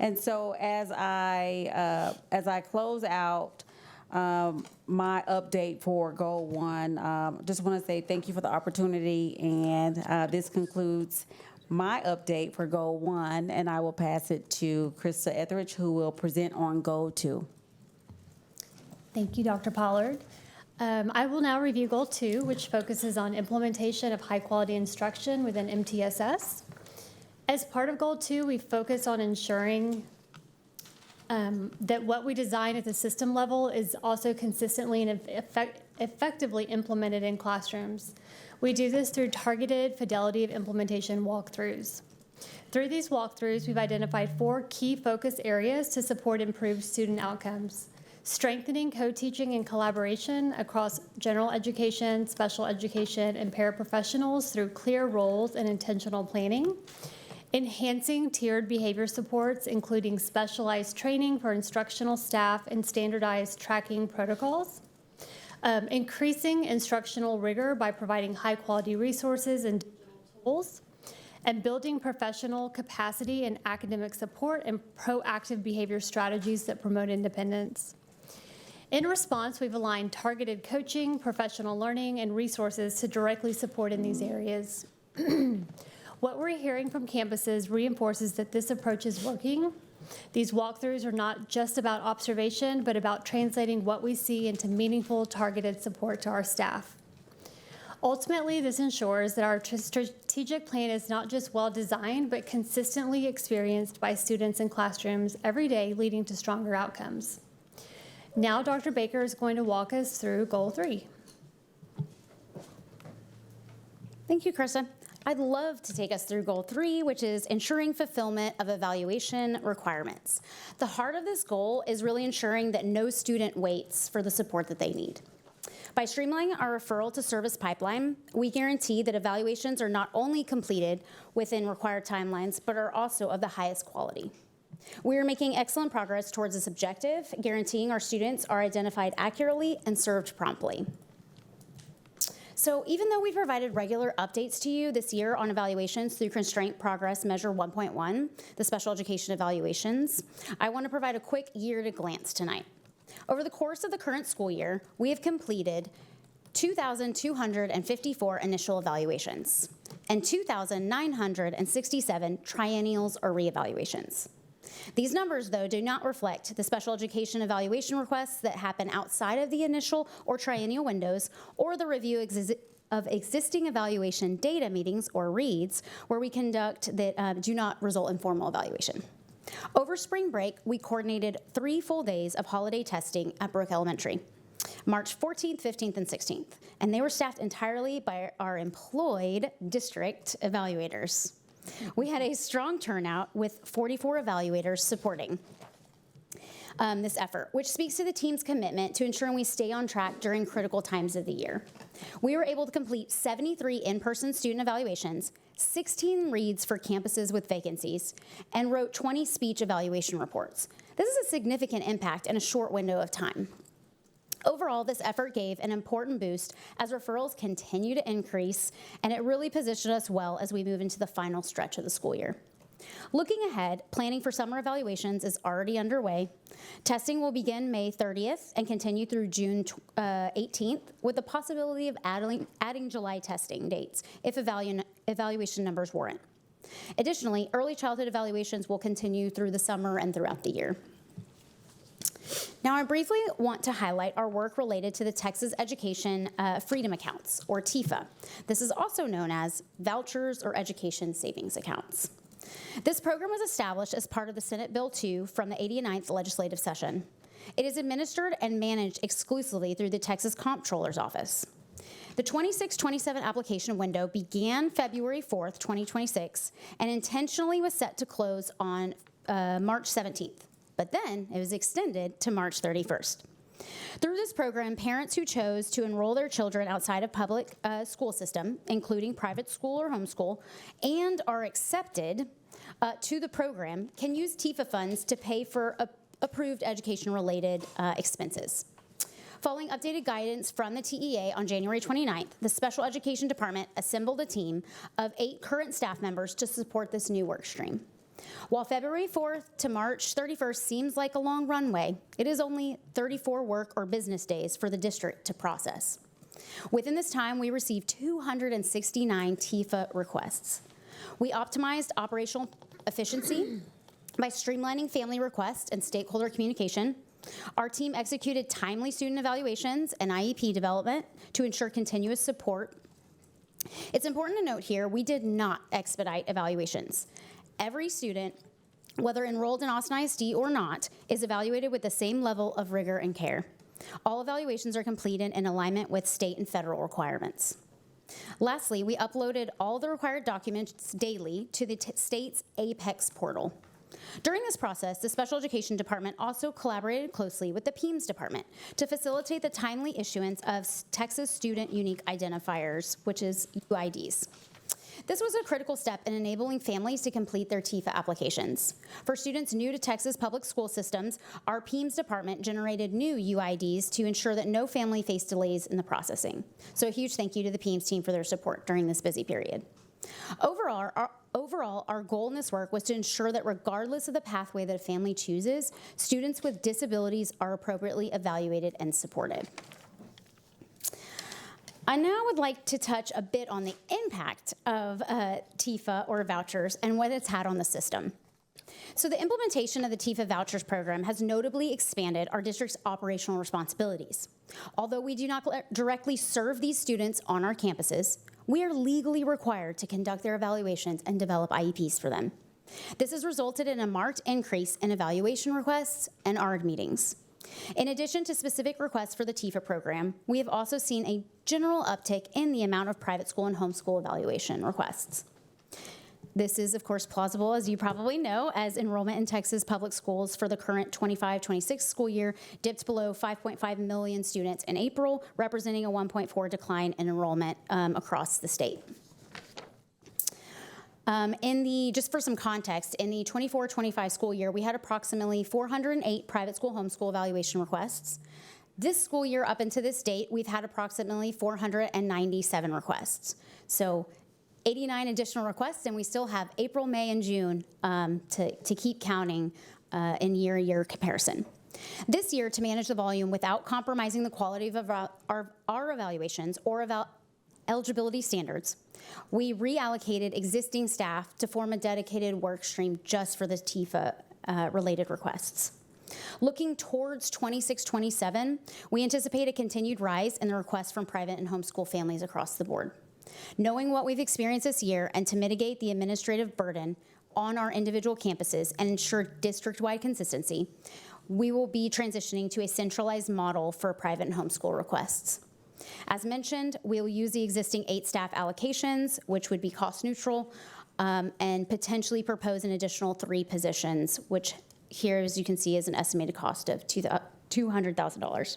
And so as I close out my update for Goal 1, just want to say thank you for the opportunity, and this concludes my update for Goal 1, and I will pass it to Krista Etheridge, who will present on Goal 2. Thank you, Dr. Pollard. I will now review Goal 2, which focuses on implementation of high-quality instruction within MTSS. As part of Goal 2, we focus on ensuring that what we design at the system level is also consistently and effectively implemented in classrooms. We do this through targeted fidelity of implementation walkthroughs. Through these walkthroughs, we've identified 4 key focus areas to support improved student outcomes: strengthening co-teaching and collaboration across general education, special education, and paraprofessionals through clear roles and intentional planning; enhancing tiered behavior supports, including specialized training for instructional staff and standardized tracking protocols; increasing instructional rigor by providing high-quality resources and digital tools; and building professional capacity and academic support and proactive behavior strategies that promote independence. In response, we've aligned targeted coaching, professional learning, and resources to directly support in these areas. What we're hearing from campuses reinforces that this approach is working. These walkthroughs are not just about observation, but about translating what we see into meaningful, targeted support to our staff. Ultimately, this ensures that our strategic plan is not just well-designed, but consistently experienced by students in classrooms every day, leading to stronger outcomes. Now, Dr. Baker is going to walk us through Goal 3. Thank you, Krista. I'd love to take us through Goal 3, which is ensuring fulfillment of evaluation requirements. The heart of this goal is really ensuring that no student waits for the support that they need. By streamlining our referral to service pipeline, we guarantee that evaluations are not only completed within required timelines, but are also of the highest quality. We are making excellent progress towards this objective, guaranteeing our students are identified accurately and served promptly. So even though we provided regular updates to you this year on evaluations through Constraint Progress Measure 1.1, the special education evaluations, I want to provide a quick year-at-a-glance tonight. Over the course of the current school year, we have completed 2,254 initial evaluations and 2,967 triennials or reevaluations. These numbers, though, do not reflect the special education evaluation requests that happen outside of the initial or triennial windows, or the review of existing evaluation data meetings, or READs, where we conduct that do not result in formal evaluation. Over spring break, we coordinated 3 full days of holiday testing at Brooke Elementary, March 14th, 15th, and 16th, and they were staffed entirely by our employed district evaluators. We had a strong turnout with 44 evaluators supporting this effort, which speaks to the team's commitment to ensuring we stay on track during critical times of the year. We were able to complete 73 in-person student evaluations, 16 reads for campuses with vacancies, and wrote 20 speech evaluation reports. This is a significant impact in a short window of time. Overall, this effort gave an important boost as referrals continue to increase, and it really positioned us well as we move into the final stretch of the school year. Looking ahead, planning for summer evaluations is already underway. Testing will begin May 30th and continue through June 18th, with the possibility of adding July testing dates if evaluation numbers warrant. Additionally, early childhood evaluations will continue through the summer and throughout the year. Now, I briefly want to highlight our work related to the Texas Education Freedom Accounts, or TIFA. This is also known as Vouchers or Education Savings Accounts. This program was established as part of the Senate Bill 2 from the 89th legislative session. It is administered and managed exclusively through the Texas Comptroller's Office. The 26-27 application window began February 4th, 2026, and intentionally was set to close on March 17th. But then it was extended to March 31st. Through this program, parents who chose to enroll their children outside of public school system, including private school or homeschool, and are accepted to the program, can use TIFA funds to pay for approved education-related expenses. Following updated guidance from the TEA on January 29th, the Special Education Department assembled a team of 8 current staff members to support this new work stream. While February 4th to March 31st seems like a long runway, it is only 34 work or business days for the district to process. Within this time, we received 269 TIFA requests. We optimized operational efficiency by streamlining family requests and stakeholder communication. Our team executed timely student evaluations and IEP development to ensure continuous support. It's important to note here, we did not expedite evaluations. Every student, whether enrolled in Austin ISD or not, is evaluated with the same level of rigor and care. All evaluations are completed in alignment with state and federal requirements. Lastly, we uploaded all the required documents daily to the state's APEX portal. During this process, the Special Education Department also collaborated closely with the PEMS Department to facilitate the timely issuance of Texas Student Unique Identifiers, which is UIDs. This was a critical step in enabling families to complete their TIFA applications. For students new to Texas public school systems, our PEMS department generated new UIDs to ensure that no family faced delays in the processing. So a huge thank you to the PEMS team for their support during this busy period. Overall, our goal in this work was to ensure that regardless of the pathway that a family chooses, students with disabilities are appropriately evaluated and supported. I now would like to touch a bit on the impact of TIFA or vouchers and what it's had on the system. So the implementation of the TIFA vouchers program has notably expanded our district's operational responsibilities. Although we do not directly serve these students on our campuses, we are legally required to conduct their evaluations and develop IEPs for them. This has resulted in a marked increase in evaluation requests and ARD meetings. In addition to specific requests for the TIFA program, we have also seen a general uptick in the amount of private school and homeschool evaluation requests. This is, of course, plausible, as you probably know, as enrollment in Texas public schools for the current 25-26 school year dipped below 5.5 million students in April, representing a 1.4 decline in enrollment across the state. Just for some context, in the 24-25 school year, we had approximately 408 private school homeschool evaluation requests. This school year, up until this date, we've had approximately 497 requests. So 89 additional requests, and we still have April, May, and June to keep counting in year-to-year comparison. This year, to manage the volume without compromising the quality of our evaluations or eligibility standards, we reallocated existing staff to form a dedicated work stream just for the TIFA related requests. Looking towards 26-27, we anticipate a continued rise in the requests from private and homeschool families across the board. Knowing what we've experienced this year and to mitigate the administrative burden on our individual campuses and ensure district-wide consistency, we will be transitioning to a centralized model for private and homeschool requests. As mentioned, we will use the existing 8 staff allocations, which would be cost neutral, and potentially propose an additional 3 positions, which here, as you can see, is an estimated cost of $200,000.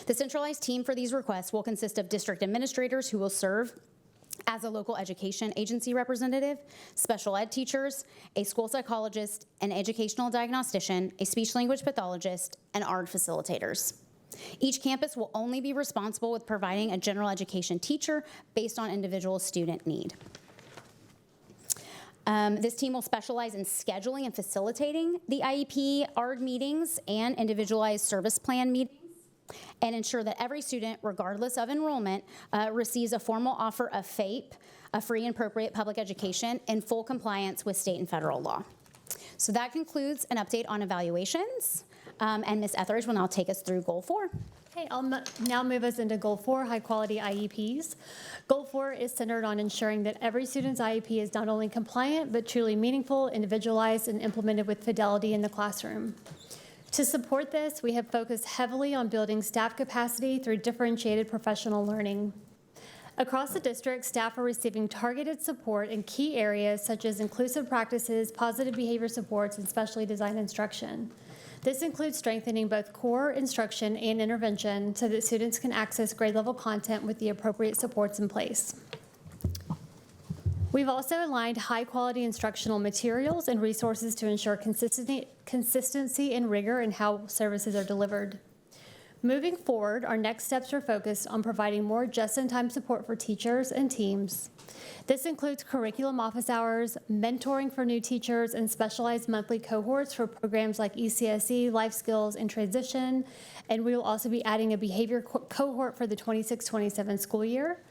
The centralized team for these requests will consist of district administrators who will serve as a local education agency representative, special ed teachers, a school psychologist, an educational diagnostician, a speech-language pathologist, and ARD facilitators. Each campus will only be responsible with providing a general education teacher based on individual student need. This team will specialize in scheduling and facilitating the IEP ARD meetings and individualized service plan meetings, and ensure that every student, regardless of enrollment, receives a formal offer of FAPE, a free and appropriate public education, in full compliance with state and federal law. So that concludes an update on evaluations. And Ms. Etheridge will now take us through Goal 4. Okay, I'll now move us into Goal 4, high-quality IEPs. Goal 4 is centered on ensuring that every student's IEP is not only compliant, but truly meaningful, individualized, and implemented with fidelity in the classroom. To support this, we have focused heavily on building staff capacity through differentiated professional learning. Across the district, staff are receiving targeted support in key areas such as inclusive practices, positive behavior supports, and specially designed instruction. This includes strengthening both core instruction and intervention so that students can access grade level content with the appropriate supports in place. We've also aligned high-quality instructional materials and resources to ensure consistency and rigor in how services are delivered. Moving forward, our next steps are focused on providing more just-in-time support for teachers and teams. This includes curriculum office hours, mentoring for new teachers, and specialized monthly cohorts for programs like ECSE, Life Skills, and Transition. And we will also be adding a behavior cohort for the 26-27 school year.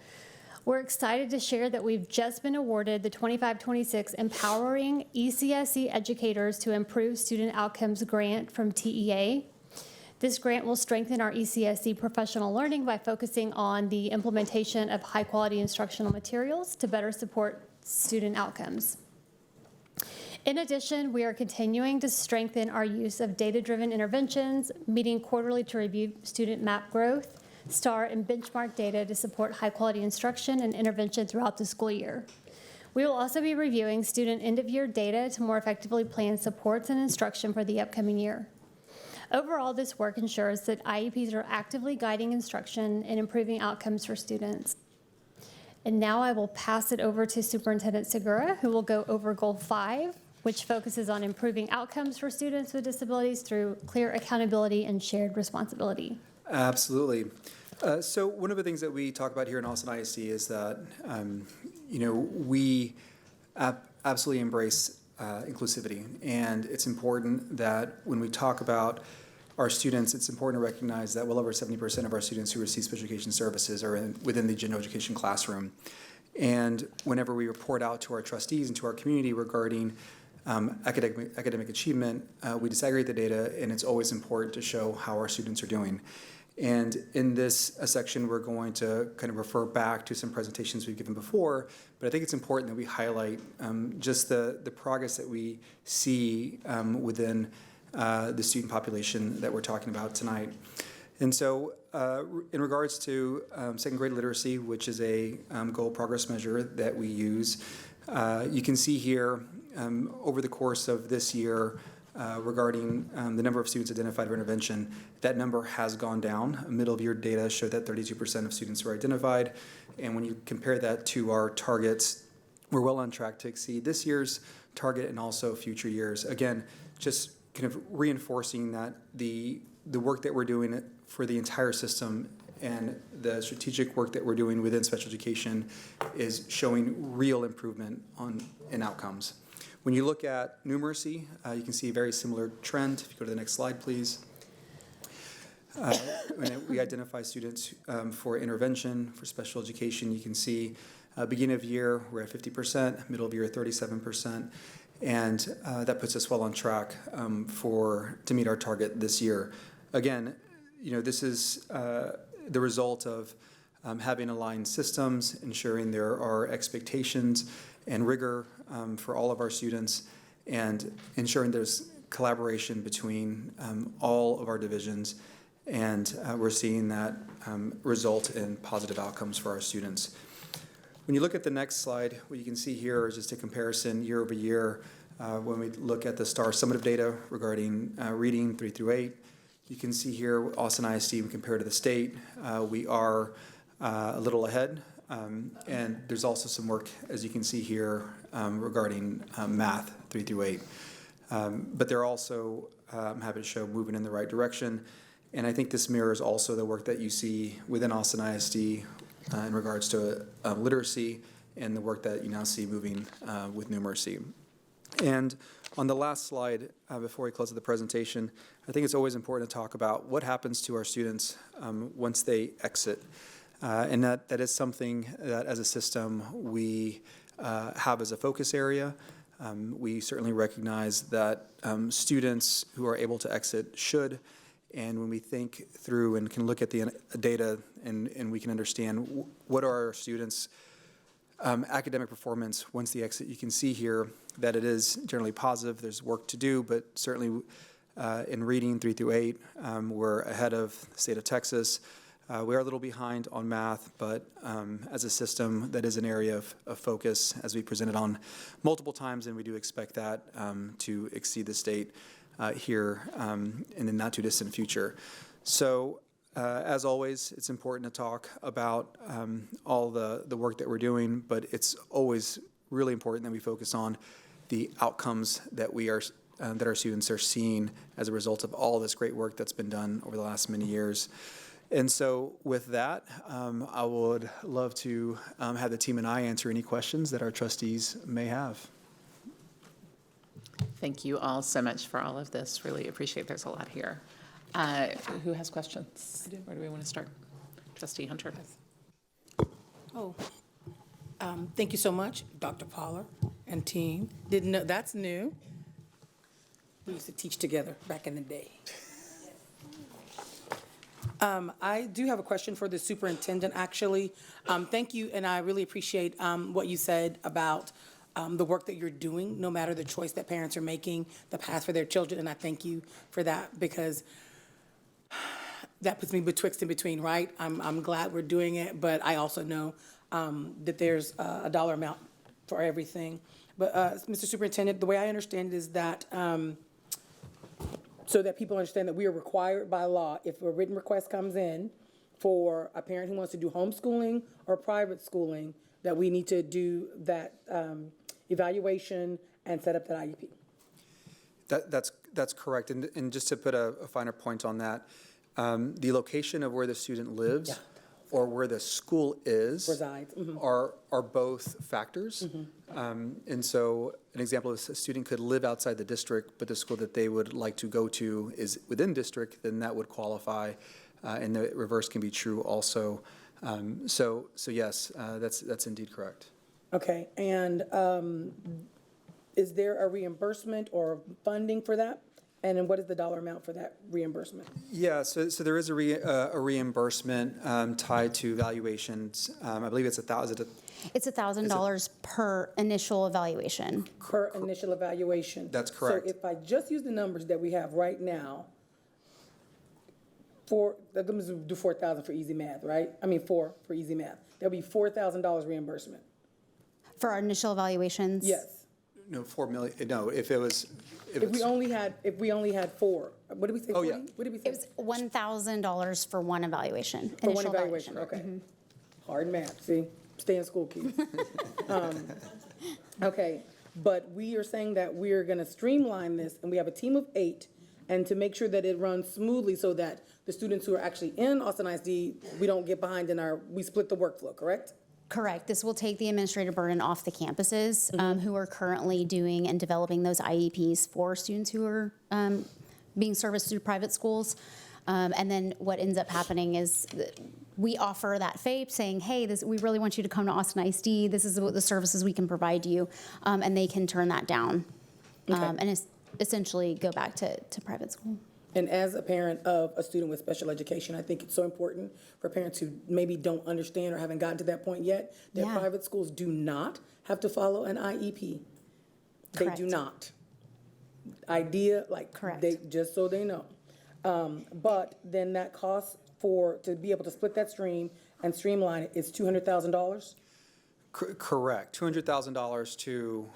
We're excited to share that we've just been awarded the 25-26 Empowering ECSE Educators to Improve Student Outcomes grant from TEA. This grant will strengthen our ECSE professional learning by focusing on the implementation of high-quality instructional materials to better support student outcomes. In addition, we are continuing to strengthen our use of data-driven interventions, meeting quarterly to review student map growth, STAR, and benchmark data to support high-quality instruction and intervention throughout the school year. We will also be reviewing student end-of-year data to more effectively plan supports and instruction for the upcoming year. Overall, this work ensures that IEPs are actively guiding instruction and improving outcomes for students. And now I will pass it over to Superintendent Segura, who will go over Goal 5, which focuses on improving outcomes for students with disabilities through clear accountability and shared responsibility. Absolutely. So one of the things that we talk about here in Austin ISD is that, we absolutely embrace inclusivity. And it's important that when we talk about our students, it's important to recognize that well over 70% of our students who receive special education services are within the general education classroom. And whenever we report out to our trustees and to our community regarding academic achievement, we disaggregate the data, and it's always important to show how our students are doing. And in this section, we're going to kind of refer back to some presentations we've given before, but I think it's important that we highlight just the progress that we see within the student population that we're talking about tonight. And so in regards to second grade literacy, which is a goal progress measure that we use, you can see here over the course of this year, regarding the number of students identified for intervention, that number has gone down. Middle of year data showed that 32% of students were identified. And when you compare that to our targets, we're well on track to exceed this year's target and also future years. Again, just kind of reinforcing that the work that we're doing for the entire system and the strategic work that we're doing within special education is showing real improvement in outcomes. When you look at numeracy, you can see a very similar trend. If you go to the next slide, please. When we identify students for intervention, for special education, you can see beginning of year, we're at 50%, middle of year, 37%, and that puts us well on track to meet our target this year. Again, this is the result of having aligned systems, ensuring there are expectations and rigor for all of our students, and ensuring there's collaboration between all of our divisions, and we're seeing that result in positive outcomes for our students. When you look at the next slide, what you can see here is just a comparison year over year. When we look at the STAR summative data regarding reading 3 through 8, you can see here Austin ISD, when compared to the state, we are a little ahead. And there's also some work, as you can see here, regarding math 3 through 8. But they're also, I'm happy to show, moving in the right direction. And I think this mirrors also the work that you see within Austin ISD in regards to literacy and the work that you now see moving with numeracy. And on the last slide, before we close the presentation, I think it's always important to talk about what happens to our students once they exit. And that is something that as a system we have as a focus area. We certainly recognize that students who are able to exit should, and when we think through and can look at the data and we can understand what are our students' academic performance once they exit, you can see here that it is generally positive. There's work to do, but certainly in reading 3 through 8, we're ahead of the state of Texas. We are a little behind on math, but as a system, that is an area of focus as we presented on multiple times, and we do expect that to exceed the state here in the not too distant future. So as always, it's important to talk about all the work that we're doing, but it's always really important that we focus on the outcomes that that our students are seeing as a result of all this great work that's been done over the last many years. And so with that, I would love to have the team and I answer any questions that our trustees may have. Thank you all so much for all of this. Really appreciate there's a lot here. Who has questions? Where do we want to start? Trustee Hunter. Oh, thank you so much, Dr. Pollard and team. Didn't know, that's new. We used to teach together back in the day. I do have a question for the superintendent, actually. Thank you, and I really appreciate what you said about the work that you're doing, no matter the choice that parents are making, the path for their children, and I thank you for that, because that puts me betwixt and between, right? I'm glad we're doing it, but I also know that there's a dollar amount for everything. But Mr. Superintendent, the way I understand it is that so that people understand that we are required by law, if a written request comes in for a parent who wants to do homeschooling or private schooling, that we need to do that evaluation and set up that IEP. That's correct. And just to put a finer point on that, the location of where the student lives or where the school is resides are both factors. And so an example is a student could live outside the district, but the school that they would like to go to is within district, then that would qualify. And the reverse can be true also. So yes, that's indeed correct. Okay, and is there a reimbursement or funding for that? And then what is the dollar amount for that reimbursement? Yeah, so there is a reimbursement tied to evaluations. I believe it's $1,000. It's $1,000 per initial evaluation. Per initial evaluation. That's correct. So if I just use the numbers that we have right now, let me do 4,000 for easy math, right? I mean, for easy math. There'll be $4,000 reimbursement. For our initial evaluations? Yes. No, 4 million. No, if we only had 4. What did we say? Oh, yeah. What did we say? It was $1,000 for one evaluation. For one evaluation, okay. Hard math, see? Stay in school, kids. Okay, but we are saying that we're gonna streamline this, and we have a team of 8, and to make sure that it runs smoothly so that the students who are actually in Austin ISD, we don't get behind we split the workflow, correct? Correct. This will take the administrative burden off the campuses who are currently doing and developing those IEPs for students who are being serviced through private schools. And then what ends up happening is we offer that FAPE saying, hey, we really want you to come to Austin ISD. This is what the services we can provide you. And they can turn that down and essentially go back to private school. And as a parent of a student with special education, I think it's so important for parents who maybe don't understand or haven't gotten to that point yet, that private schools do not have to follow an IEP. Correct. They do not. Idea, correct. Just so they know. But then that cost to be able to split that stream and streamline it is $200,000? Correct. $200,000 to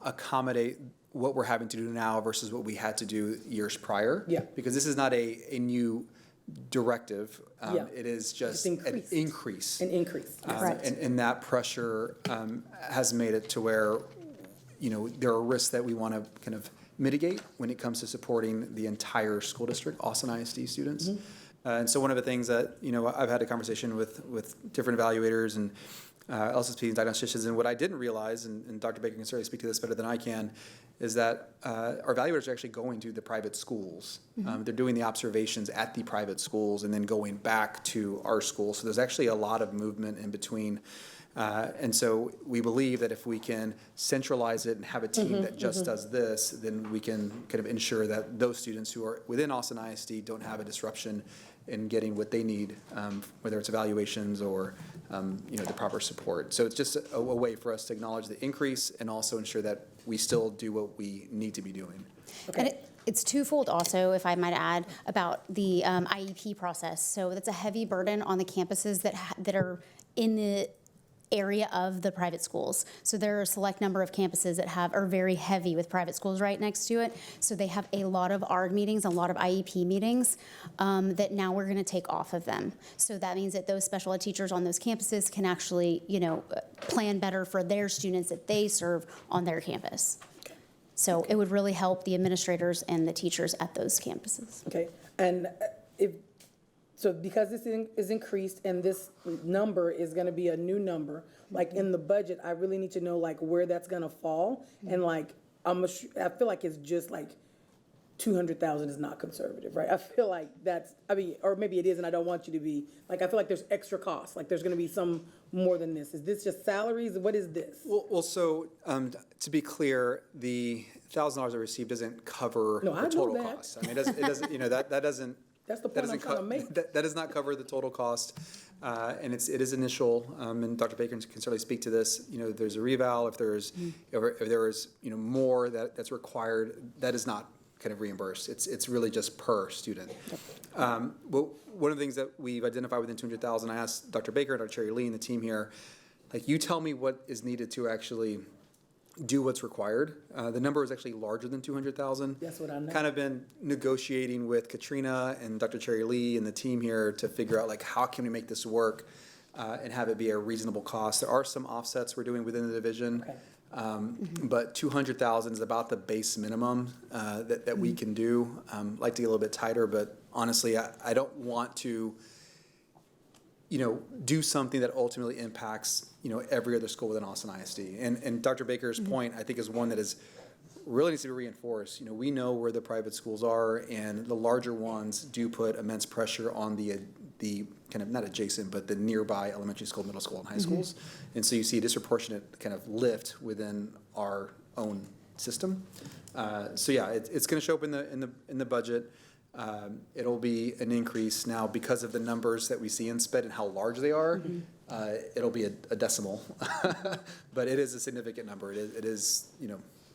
accommodate what we're having to do now versus what we had to do years prior. Yeah. Because this is not a new directive. It is just an increase. An increase. And that pressure has made it to where, there are risks that we want to kind of mitigate when it comes to supporting the entire school district, Austin ISD students. And so one of the things that, I've had a conversation with different evaluators and LSSPs and diagnosticians, and what I didn't realize, and Dr. Baker can certainly speak to this better than I can, is that our evaluators are actually going to the private schools. They're doing the observations at the private schools and then going back to our schools. So there's actually a lot of movement in between. And so we believe that if we can centralize it and have a team that just does this, then we can kind of ensure that those students who are within Austin ISD don't have a disruption in getting what they need, whether it's evaluations or the proper support. So it's just a way for us to acknowledge the increase and also ensure that we still do what we need to be doing. Okay. And it's twofold also, if I might add, about the IEP process. So that's a heavy burden on the campuses that are in area of the private schools. So there are a select number of campuses that are very heavy with private schools right next to it. So they have a lot of ARD meetings, a lot of IEP meetings that now we're going to take off of them. So that means that those special ed teachers on those campuses can actually, plan better for their students that they serve on their campus. So it would really help the administrators and the teachers at those campuses. Okay, and because this is increased and this number is gonna be a new number, like in the budget, I really need to know like where that's gonna fall. And like, I feel like it's just like 200,000 is not conservative, right? I feel like or maybe it is and I don't want you to be, like I feel like there's extra costs, like there's gonna be some more than this. Is this just salaries? What is this? Well, so to be clear, the $1,000 I received doesn't cover the total cost. I mean, it doesn't, that doesn't. That's the point I'm trying to make. That does not cover the total cost, and it is initial. And Dr. Baker can certainly speak to this. If there's a reval, if there is more that's required, that is not kind of reimbursed. It's really just per student. Well, one of the things that we've identified within 200,000, I asked Dr. Baker and Dr. Cherry Lee and the team here, like, you tell me what is needed to actually do what's required. The number is actually larger than 200,000. That's what I know. Kind of been negotiating with Katrina and Dr. Cherry Lee and the team here to figure out like how can we make this work and have it be a reasonable cost. There are some offsets we're doing within the division, but 200,000 is about the base minimum that we can do. Like to get a little bit tighter, but honestly, I don't want to do something that ultimately impacts, every other school within Austin ISD. And Dr. Baker's point, I think, is one that really needs to be reinforced. We know where the private schools are, and the larger ones do put immense pressure on the kind of not adjacent, but the nearby elementary school, middle school, and high schools. And so you see a disproportionate kind of lift within our own system. So yeah, it's going to show up in the budget. It'll be an increase now because of the numbers that we see in SPED and how large they are. It'll be a decimal, but it is a significant number. It is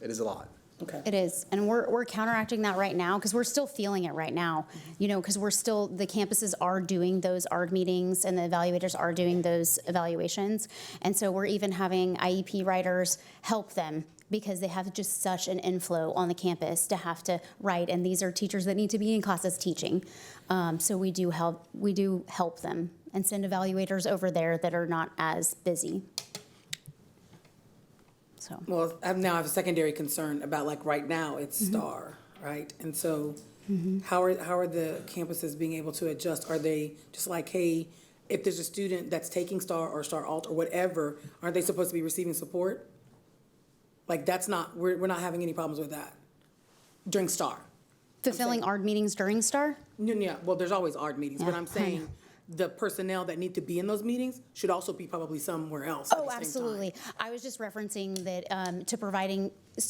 a lot. Okay. It is, and we're counteracting that right now because we're still feeling it right now. Because the campuses are doing those ARD meetings and the evaluators are doing those evaluations, and so we're even having IEP writers help them because they have just such an inflow on the campus to have to write, and these are teachers that need to be in classes teaching. So we do help them and send evaluators over there that are not as busy. So. Well, I have a secondary concern about like right now it's STAR, right? And so how are the campuses being able to adjust? Are they just like, hey, if there's a student that's taking STAR or STAR Alt or whatever, aren't they supposed to be receiving support? Like we're not having any problems with that during STAR. Fulfilling ARD meetings during STAR? Yeah, well, there's always ARD meetings, but I'm saying the personnel that need to be in those meetings should also be probably somewhere else at the same Absolutely. time. I was just referencing that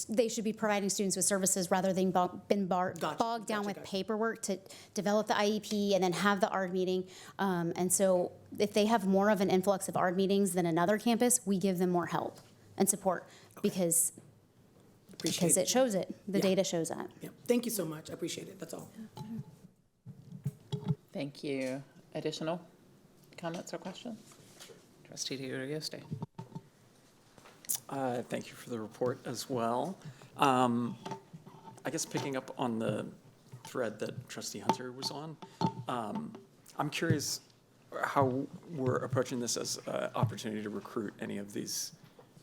they should be providing students with services rather than being bogged down with paperwork to develop the IEP and then have the ARD meeting. And so if they have more of an influx of ARD meetings than another campus, we give them more help and support because it shows it. The data shows that. Yeah. Thank you so much. I appreciate it. That's all. Thank you. Additional comments or questions? Trustee DiGiusto. Thank you for the report as well. I guess picking up on the thread that Trustee Hunter was on, I'm curious how we're approaching this as an opportunity to recruit any of these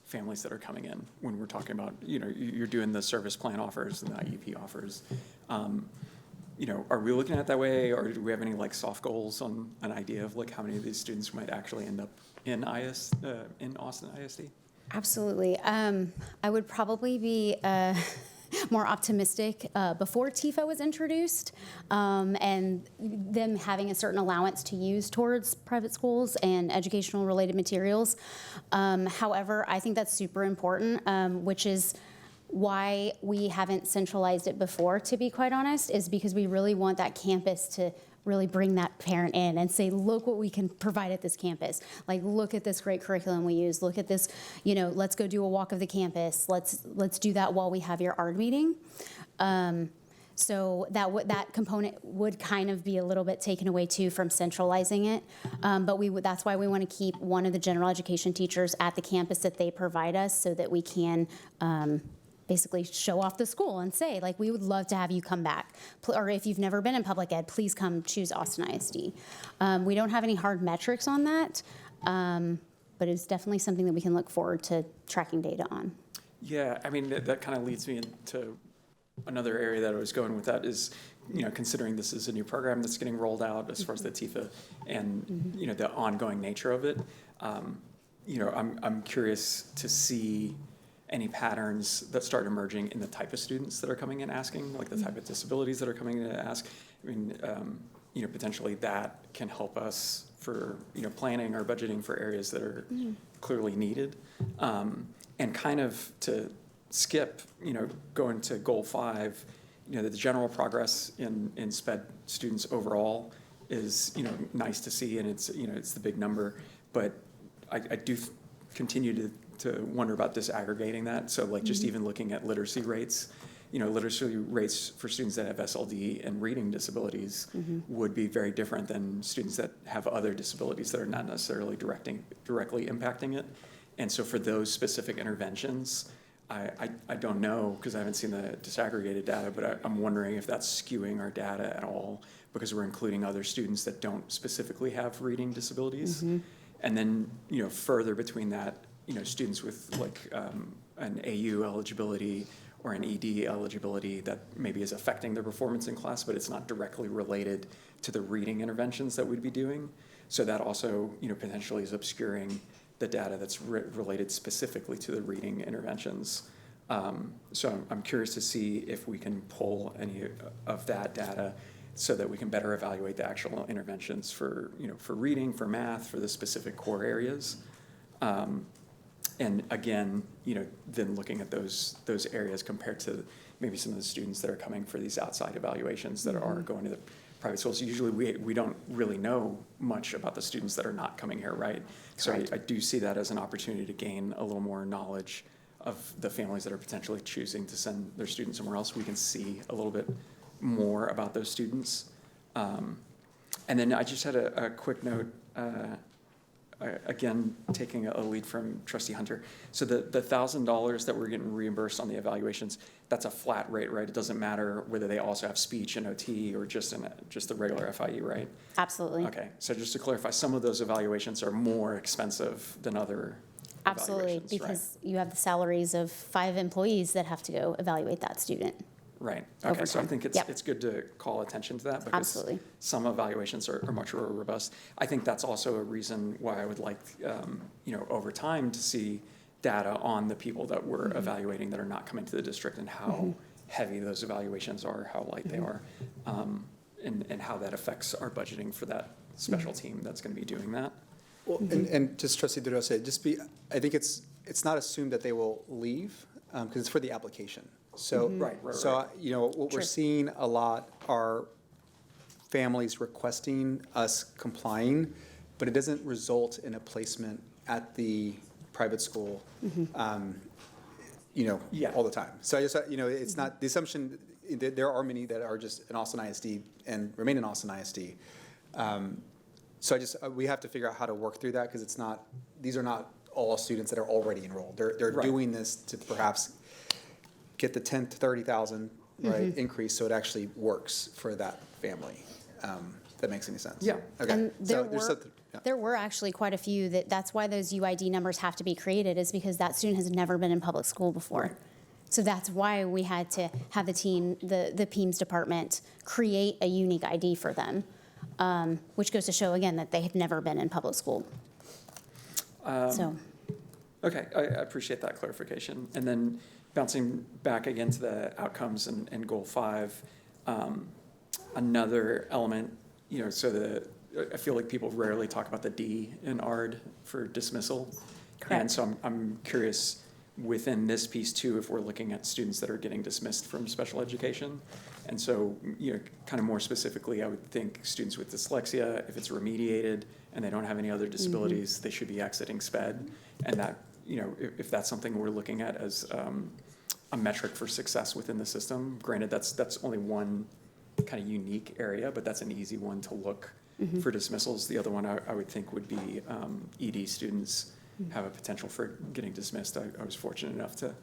families that are coming in when we're talking about, you're doing the service plan offers and the IEP offers. Are we looking at it that way, or do we have any like soft goals on an idea of like how many of these students might actually end up in Austin ISD? Absolutely. I would probably be more optimistic before TIFA was introduced, and them having a certain allowance to use towards private schools and educational related materials. However, I think that's super important, which is why we haven't centralized it before, to be quite honest, is because we really want that campus to really bring that parent in and say, look what we can provide at this campus. Like, look at this great curriculum we use. Look at this, let's go do a walk of the campus. Let's do that while we have your ARD meeting. So that component would kind of be a little bit taken away too from centralizing it. But that's why we want to keep one of the general education teachers at the campus that they provide us so that we can basically show off the school and say, like, we would love to have you come back. Or if you've never been in public ed, please come choose Austin ISD. We don't have any hard metrics on that, but it's definitely something that we can look forward to tracking data on. Yeah, I mean, that kind of leads me into another area that I was going with that is, considering this is a new program that's getting rolled out as far as the TIFA and, the ongoing nature of it, I'm curious to see any patterns that start emerging in the type of students that are coming in asking, like the type of disabilities that are coming in to ask. I mean, potentially that can help us for, planning or budgeting for areas that are clearly needed. And kind of to skip, going to goal 5, the general progress in SPED students overall is, nice to see, and it's, it's the big number, but I do continue to wonder about disaggregating that. So like just even looking at literacy rates, literacy rates for students that have SLD and reading disabilities would be very different than students that have other disabilities that are not necessarily directly impacting it. And so for those specific interventions, I don't know, because I haven't seen the disaggregated data, but I'm wondering if that's skewing our data at all, because we're including other students that don't specifically have reading disabilities. And then, further between that, students with like an AU eligibility or an ED eligibility that maybe is affecting their performance in class, but it's not directly related to the reading interventions that we'd be doing. So that also, potentially is obscuring the data that's related specifically to the reading interventions. So I'm curious to see if we can pull any of that data so that we can better evaluate the actual interventions for, for reading, for math, for the specific core areas. And again, then looking at those areas compared to maybe some of the students that are coming for these outside evaluations that are going to the private schools. Usually we don't really know much about the students that are not coming here, right? So I do see that as an opportunity to gain a little more knowledge of the families that are potentially choosing to send their students somewhere else. We can see a little bit more about those students. And then I just had a quick note, again, taking a lead from Trustee Hunter. So the $1,000 that we're getting reimbursed on the evaluations, that's a flat rate, right? It doesn't matter whether they also have speech and OT or just the regular FIE, right? Absolutely. Okay, so just to clarify, some of those evaluations are more expensive than other Absolutely, evaluations, because you have the salaries of 5 employees that have to go evaluate that student. Right, okay, so I think Yep. it's good to call attention to that because Absolutely. some evaluations are much more robust. I think that's also a reason why I would like, over time to see data on the people that we're evaluating that are not coming to the district and how heavy those evaluations are, how light they are, and how that affects our budgeting for that special team that's going to be doing that. Well, and just Trustee DeRosa, I think it's not assumed that they will leave because it's for the application. So, Right. So what we're seeing a lot are families requesting us complying, but it doesn't result in a placement at the private school, all the time. So I just, it's not, the assumption, there are many that are just in Austin ISD and remain in Austin ISD. So we have to figure out how to work through that because these are not all students that are already enrolled. They're Right. doing this to perhaps get the 10 to 30,000 increase so it actually works for that family. If that makes any sense. Yeah. Okay. And So there's something. Yeah. there were actually quite a few that's why those UID numbers have to be created, is because that student has never been in public school before. Right. So that's why we had to have the team, the PEMS department, create a unique ID for them, which goes to show again that they have never been in public school. Okay, I appreciate that clarification. And then bouncing back again to the outcomes and goal 5, another element, so I feel like people rarely talk about the D in ARD for dismissal. Correct. And so I'm curious within this piece too, if we're looking at students that are getting dismissed from special education. And so, kind of more specifically, I would think students with dyslexia, if it's remediated and they don't have any other disabilities, they should be exiting SPED. And that, if that's something we're looking at as a metric for success within the system. Granted, that's only one kind of unique area, but that's an easy one to look for dismissals. The other one I would think would be ED students have a potential for getting dismissed. I was fortunate enough to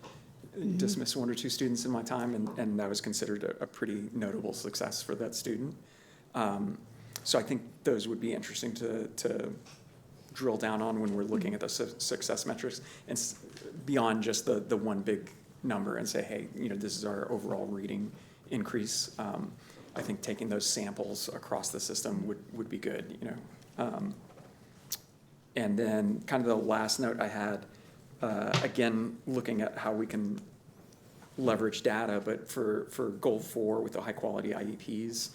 dismiss 1 or 2 students in my time, and that was considered a pretty notable success for that student. So I think those would be interesting to drill down on when we're looking at the success metrics, and beyond just the one big number and say, hey, this is our overall reading increase. I think taking those samples across the system would be good, And then kind of the last note I had, again, looking at how we can leverage data, but for goal 4 with the high quality IEPs,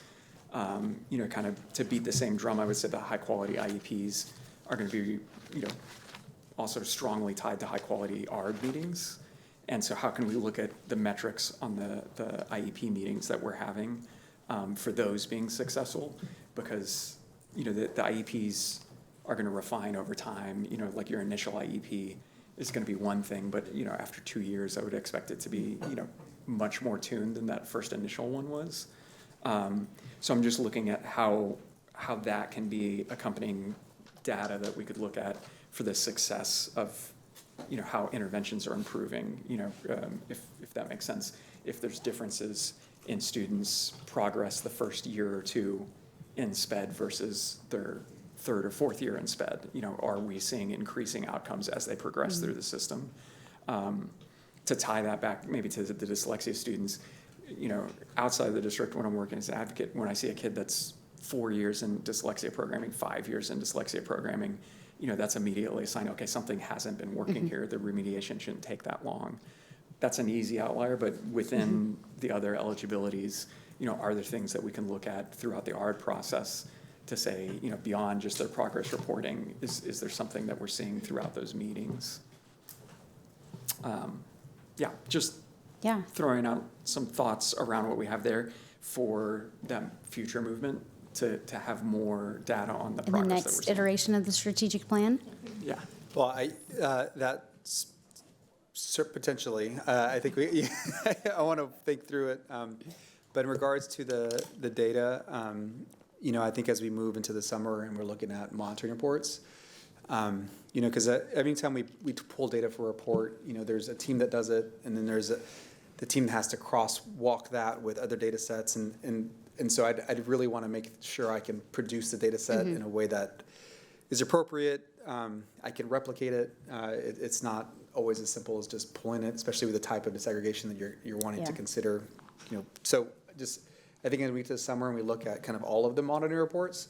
kind of to beat the same drum, I would say the high quality IEPs are going to be, also strongly tied to high quality ARD meetings. And so how can we look at the metrics on the IEP meetings that we're having for those being successful? Because, the IEPs are going to refine over time. Like your initial IEP is going to be one thing, but, after 2 years, I would expect it to be, much more tuned than that first initial one was. So I'm just looking at how that can be accompanying data that we could look at for the success of, how interventions are improving, if that makes sense. If there's differences in students' progress the first year or two in SPED versus their 3rd or 4th year in SPED, are we seeing increasing outcomes as they progress through the system? To tie that back maybe to the dyslexia students, outside of the district when I'm working as an advocate, when I see a kid that's 4 years in dyslexia programming, 5 years in dyslexia programming, that's immediately a sign, okay, something hasn't been working here. The remediation shouldn't take that long. That's an easy outlier, but within the other eligibilities, are there things that we can look at throughout the ARD process to say, beyond just their progress reporting, is there something that we're seeing throughout those meetings? Throwing out some thoughts around what we have there for that future movement to have more data on the progress that we're In the seeing. next iteration of the strategic plan? Yeah. Well, that's potentially. I think I want to think through it. But in regards to the data, I think as we move into the summer and we're looking at monitoring reports, because every time we pull data for a report, there's a team that does it, and then there's the team that has to crosswalk that with other data sets, and so I'd really want to make sure I can produce the data set in a way that is appropriate. I can replicate it. It's not always as simple as just pulling it, especially with the type of disaggregation that you're wanting to consider. So I think as we get to the summer and we look at kind of all of the monitoring reports,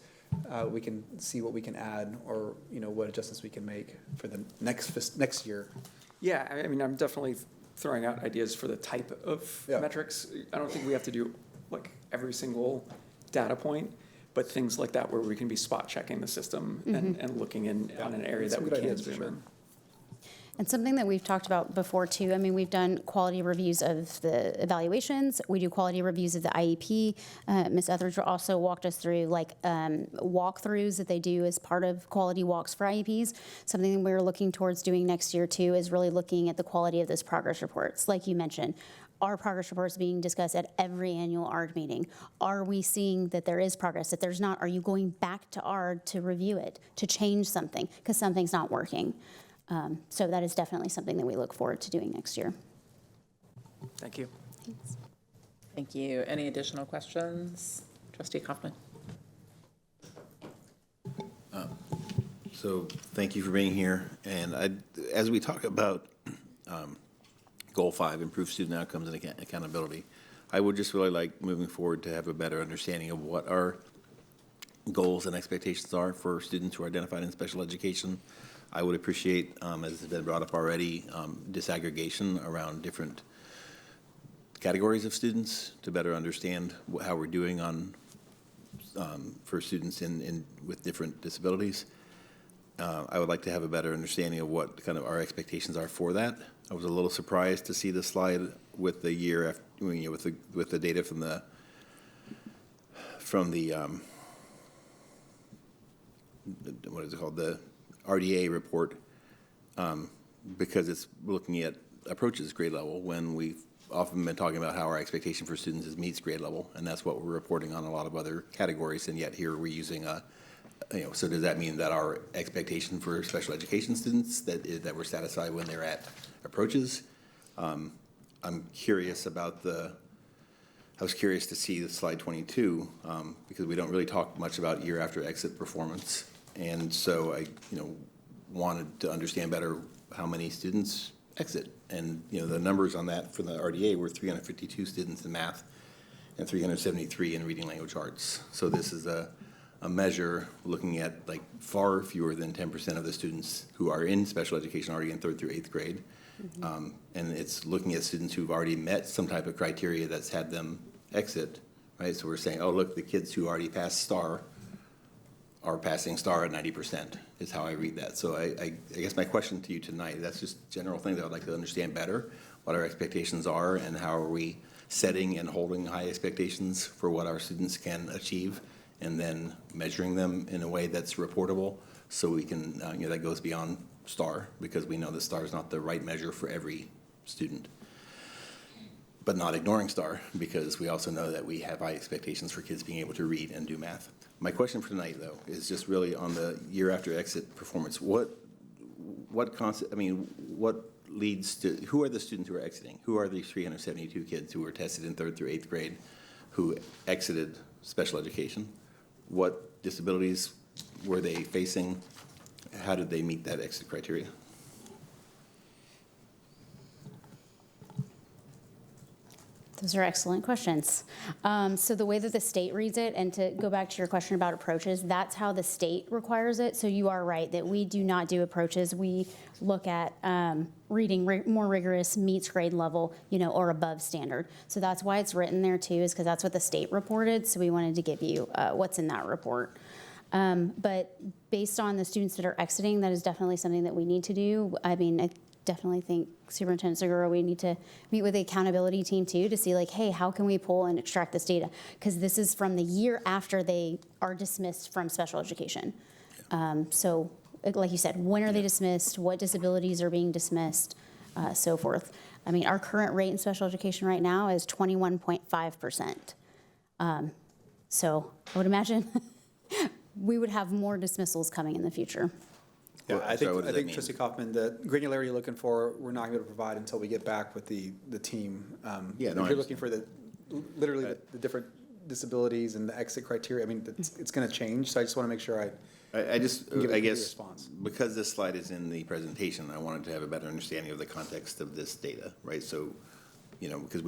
we can see what we can add or what adjustments we can make for the next year. Yeah, I mean, I'm definitely throwing out ideas for the type of metrics. I don't think we have to do like every single data point, but things like that where we can be spot checking the system and looking on an area that we can zoom in. And something that we've talked about before too, I mean, we've done quality reviews of the evaluations. We do quality reviews of the IEP. Ms. Etheridge also walked us through walkthroughs that they do as part of quality walks for IEPs. Something we're looking towards doing next year too is really looking at the quality of those progress reports. Like you mentioned, are progress reports being discussed at every annual ARD meeting? Are we seeing that there is progress? If there's not, are you going back to ARD to review it, to change something because something's not working? So that is definitely something that we look forward to doing next year. Thank you. Thanks. Thank you. Any additional questions? Trustee Kaufman. So thank you for being here. And as we talk about Goal 5, improve student outcomes and accountability, I would just really like moving forward to have a better understanding of what our goals and expectations are for students who are identified in special education. I would appreciate, as has been brought up already, disaggregation around different categories of students to better understand how we're doing on for students with different disabilities. I would like to have a better understanding of what kind of our expectations are for that. I was a little surprised to see the slide with the year after, with the data from the what is it called, the RDA report, because it's looking at approaches grade level when we often been talking about how our expectation for students is meets grade level, and that's what we're reporting on a lot of other categories, and yet here we're using so does that mean that our expectation for special education students that we're satisfied when they're at approaches? I'm curious about I was curious to see the slide 22 because we don't really talk much about year after exit performance, and so I wanted to understand better how many students exit, and the numbers on that for the RDA were 352 students in math and 373 in reading language arts. So this is a measure looking at like far fewer than 10% of the students who are in special education already in 3rd through 8th grade. And it's looking at students who've already met some type of criteria that's had them exit, right? So we're saying, oh, look, the kids who already passed STAR are passing STAR at 90%, is how I read that. So I guess my question to you tonight, that's just general things I would like to understand better, what our expectations are and how are we setting and holding high expectations for what our students can achieve and then measuring them in a way that's reportable so we can, that goes beyond STAR, because we know that STAR is not the right measure for every student. But not ignoring STAR, because we also know that we have high expectations for kids being able to read and do math. My question for tonight, though, is just really on the year after exit performance. What leads to, who are the students who are exiting? Who are these 372 kids who were tested in 3rd through 8th grade who exited special education? What disabilities were they facing? How did they meet that exit criteria? Those are excellent questions. So the way that the state reads it, and to go back to your question about approaches, that's how the state requires it. So you are right that we do not do approaches. We look at reading more rigorous, meets grade level, or above standard. So that's why it's written there too, is because that's what the state reported. So we wanted to give you what's in that report. But based on the students that are exiting, that is definitely something that we need to do. I mean, I definitely think Superintendent Segura, we need to meet with the accountability team too to see like, hey, how can we pull and extract this data? Because this is from the year after they are dismissed from special education. So like you said, when are they dismissed? What disabilities are being dismissed? So forth. I mean, our current rate in special education right now is 21.5%. So I would imagine we would have more dismissals coming in the future. Yeah, I think Trustee Kaufman, the granularity you're looking for, we're not going to be able to provide until we get back with the team. If you're looking for literally the different disabilities and the exit criteria, I mean, it's going to change. So I just want to make sure I guess because this slide is in the presentation, I wanted to have a better understanding of the context of this data, right? So, because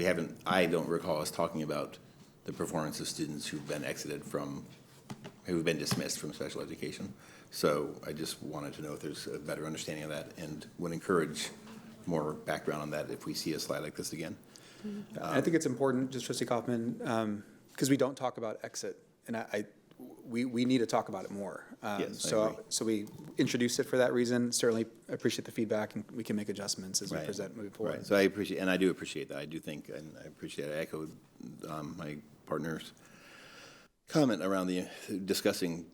I don't recall us talking about the performance of students who've been who've been dismissed from special education. So I just wanted to know if there's a better understanding of that and would encourage more background on that if we see a slide like this again. I think it's important, just Trustee Kaufman, because we don't talk about exit, and we need to talk about it more. Yes, so we introduced it for that reason. Certainly appreciate the feedback, and we can make adjustments as we present moving forward. Right. So I do appreciate that. I do think, and I appreciate I echoed my partner's comment around discussing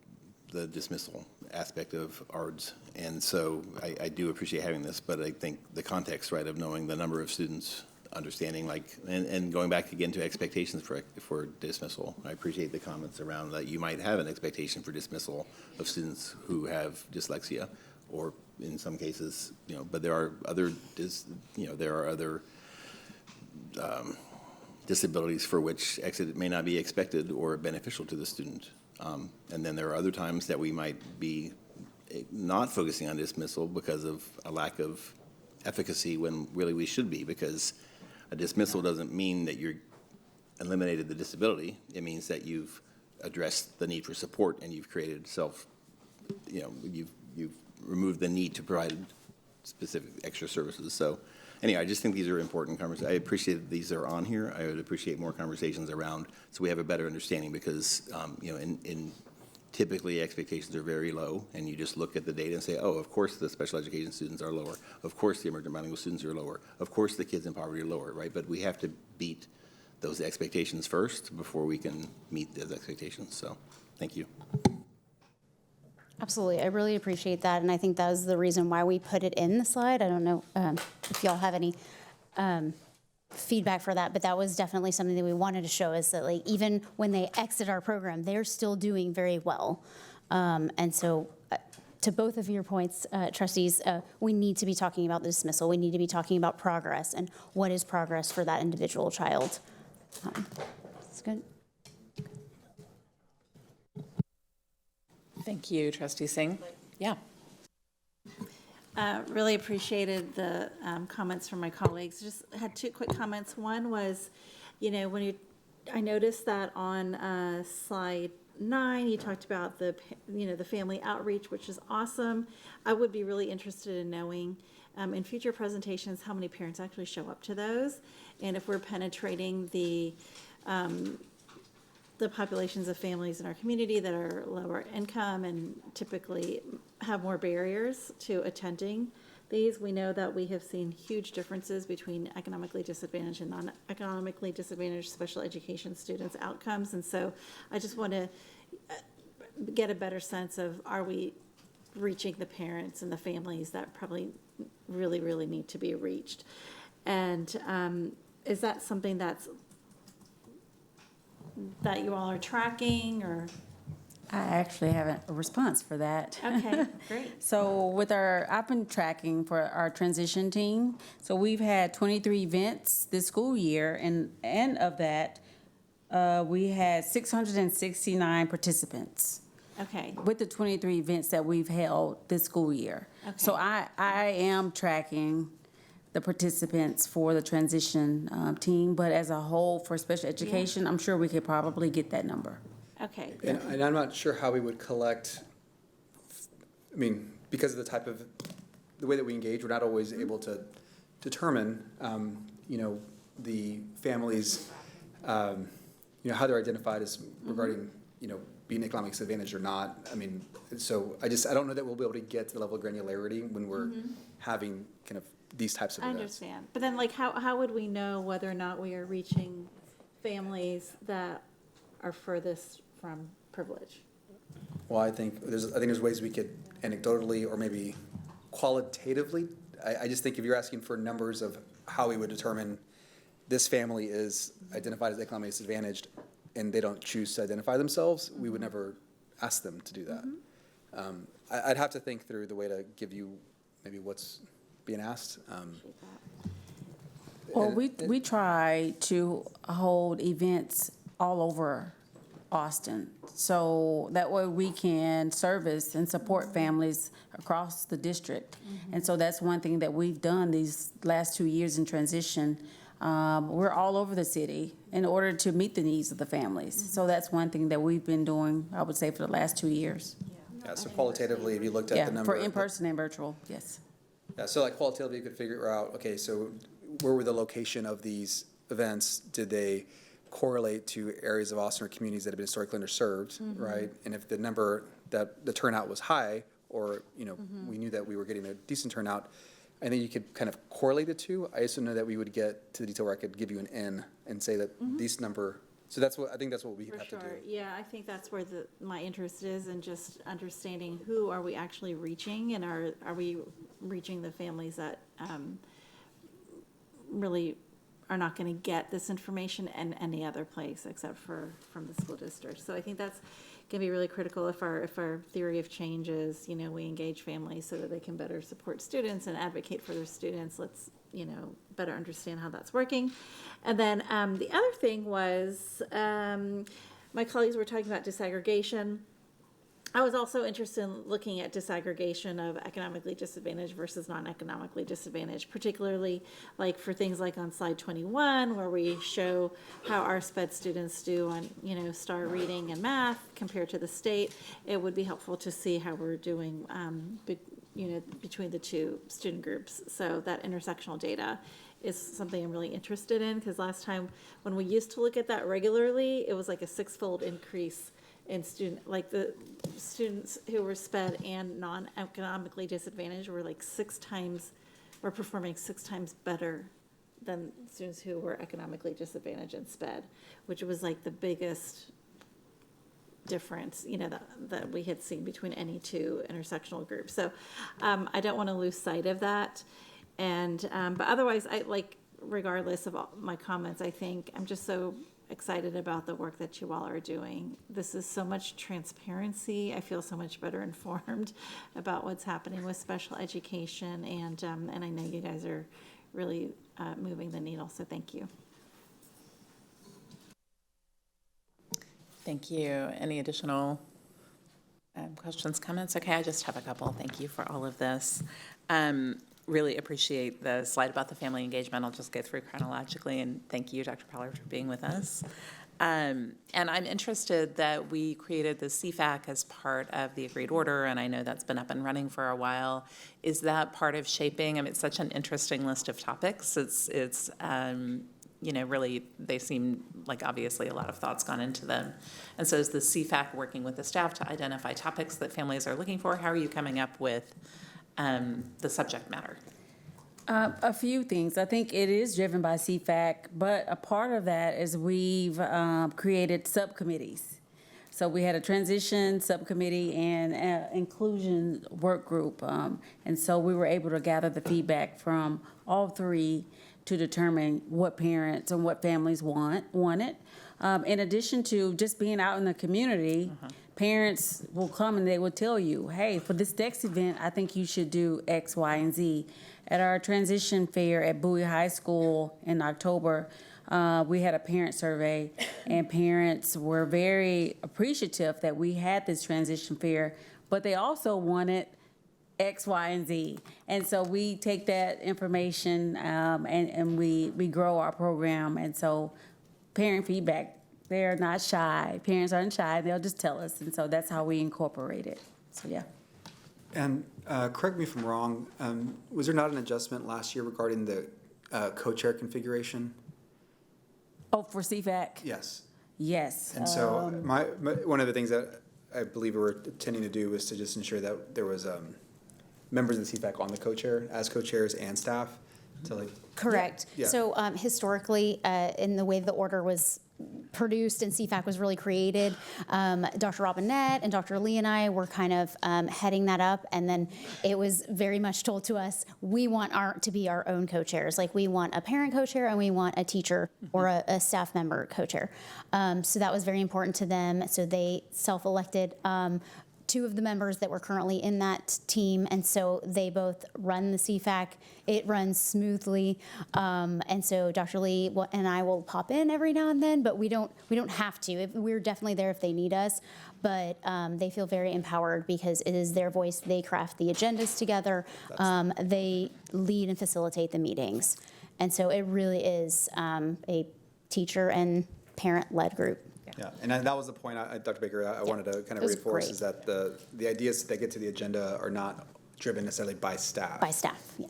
the dismissal aspect of ARDS. And so I do appreciate having this, but I think the context, right, of knowing the number of students, understanding and going back again to expectations for dismissal. I appreciate the comments around that you might have an expectation for dismissal of students who have dyslexia, or in some cases, but there are other, disabilities for which exit may not be expected or beneficial to the student. And then there are other times that we might be not focusing on dismissal because of a lack of efficacy when really we should be, because a dismissal doesn't mean that you're eliminated the disability. It means that you've addressed the need for support and you've created you've removed the need to provide specific extra services. So anyway, I just think these are important conversations. I appreciate that these are on here. I would appreciate more conversations around so we have a better understanding, because typically expectations are very low, and you just look at the data and say, oh, of course the special education students are lower. Of course the emergent bilingual students are lower. Of course the kids in poverty are lower, right? But we have to beat those expectations first before we can meet those expectations. So thank you. Absolutely. I really appreciate that. And I think that was the reason why we put it in the slide. I don't know if y'all have any feedback for that, but that was definitely something that we wanted to show is that like even when they exit our program, they're still doing very well. And so to both of your points, trustees, we need to be talking about the dismissal. We need to be talking about progress and what is progress for that individual child. That's good. Thank you, Trustee Singh. Yeah. Really appreciated the comments from my colleagues. Just had two quick comments. One was, I noticed that on slide 9, you talked about the family outreach, which is awesome. I would be really interested in knowing in future presentations how many parents actually show up to those, and if we're penetrating the populations of families in our community that are lower income and typically have more barriers to attending these. We know that we have seen huge differences between economically disadvantaged and non-economically disadvantaged special education students' outcomes. And so I just want to get a better sense of, are we reaching the parents and the families that probably really, really need to be reached? And is that something that you all are tracking, or? I actually have a response for that. Okay, great. So I've been tracking for our transition team. So we've had 23 events this school year, and of that, we had 669 participants. Okay. With the 23 events that we've held this school year. Okay. So I am tracking the participants for the transition team, but as a whole for special education, I'm sure we could probably get that number. Okay. And I'm not sure how we would collect, because of the way that we engage, we're not always able to determine, the families, how they're identified as regarding, being economically disadvantaged or not. So I don't know that we'll be able to get to the level of granularity when we're having kind of these types of I events. understand. But then, how would we know whether or not we are reaching families that are furthest from privilege? Well, I think there's ways we could anecdotally or maybe qualitatively. I just think if you're asking for numbers of how we would determine this family is identified as economically disadvantaged and they don't choose to identify themselves, we would never ask them to do that. I'd have to think through the way to give you maybe what's being asked. Well, we try to hold events all over Austin, so that way we can service and support families across the district. And so that's one thing that we've done these last 2 years in transition. We're all over the city in order to meet the needs of the families. So that's one thing that we've been doing, I would say, for the last 2 years. Yeah, so qualitatively, if you looked at the number. For in-person and virtual, yes. Yeah, so qualitatively, you could figure out, okay, so where were the location of these events? Did they correlate to areas of Austin or communities that have been historically underserved, right? And if the number, that the turnout was high, or, we knew that we were getting a decent turnout, I think you could kind of correlate the two. I also know that we would get to the detail where I could give you an N and say that these number, so I think that's what we have to do. Yeah, I think that's where my interest is, in just understanding who are we actually reaching, and are we reaching the families that really are not going to get this information in any other place except for from the school district. So I think that's going to be really critical if our theory of change is, we engage families so that they can better support students and advocate for their students. Let's, better understand how that's working. And then the other thing was my colleagues were talking about disaggregation. I was also interested in looking at disaggregation of economically disadvantaged versus non-economically disadvantaged, particularly for things like on slide 21, where we show how our SPED students do on, STAR reading and math compared to the state. It would be helpful to see how we're doing, between the two student groups. So that intersectional data is something I'm really interested in, because last time when we used to look at that regularly, it was like a 6-fold increase in the students who were SPED and non-economically disadvantaged were performing 6 times better than students who were economically disadvantaged in SPED, which was the biggest difference, that we had seen between any two intersectional groups. So I don't want to lose sight of that. And but otherwise, regardless of all my comments, I think I'm just so excited about the work that you all are doing. This is so much transparency. I feel so much better informed about what's happening with special education, and I know you guys are really moving the needle, so thank you. Thank you. Any additional questions, comments? Okay, I just have a couple. Thank you for all of this. Really appreciate the slide about the family engagement. I'll just go through chronologically, and thank you, Dr. Pollard, for being with us. And I'm interested that we created the CFAC as part of the agreed order, and I know that's been up and running for a while. Is that part of shaping? I mean, it's such an interesting list of topics. It's you know, really, they seem like obviously a lot of thought's gone into them. And so is the CFAC working with the staff to identify topics that families are looking for? How are you coming up with the subject matter? A few things. I think it is driven by CFAC, but a part of that is we've created subcommittees. So we had a transition subcommittee and inclusion work group. And so we were able to gather the feedback from all three to determine what parents and what families wanted. In addition to just being out in the community, parents will come and they will tell you, hey, for this next event, I think you should do X, Y, and Z. At our transition fair at Bowie High School in October, we had a parent survey, and parents were very appreciative that we had this transition fair, but they also wanted X, Y, and Z. And so we take that information and we grow our program. And so parent feedback, they're not shy. Parents aren't shy. They'll just tell us. And so that's how we incorporate it. So, yeah. And correct me if I'm wrong, was there not an adjustment last year regarding the co-chair configuration? Oh, for CFAC? Yes. Yes. And so one of the things that I believe we were intending to do was to just ensure that there was members of the CFAC on the co-chair, as co-chairs and staff to like. Correct. Yeah. So historically, in the way the order was produced and CFAC was really created, Dr. Robinette and Dr. Lee and I were kind of heading that up, and then it was very much told to us, we want to be our own co-chairs. Like, we want a parent co-chair and we want a teacher or a staff member co-chair. So that was very important to them. So they self-elected two of the members that were currently in that team, and so they both run the CFAC. It runs smoothly, and so Dr. Lee and I will pop in every now and then, but we don't have to. We're definitely there if they need us, but they feel very empowered because it is their voice. They craft the agendas together. They lead and facilitate the meetings, and so it really is a teacher and parent-led group. Yeah, and that was the point, Dr. Baker, I wanted to kind of reinforce, is that the ideas that get to the agenda are not driven necessarily by staff. By staff, yeah.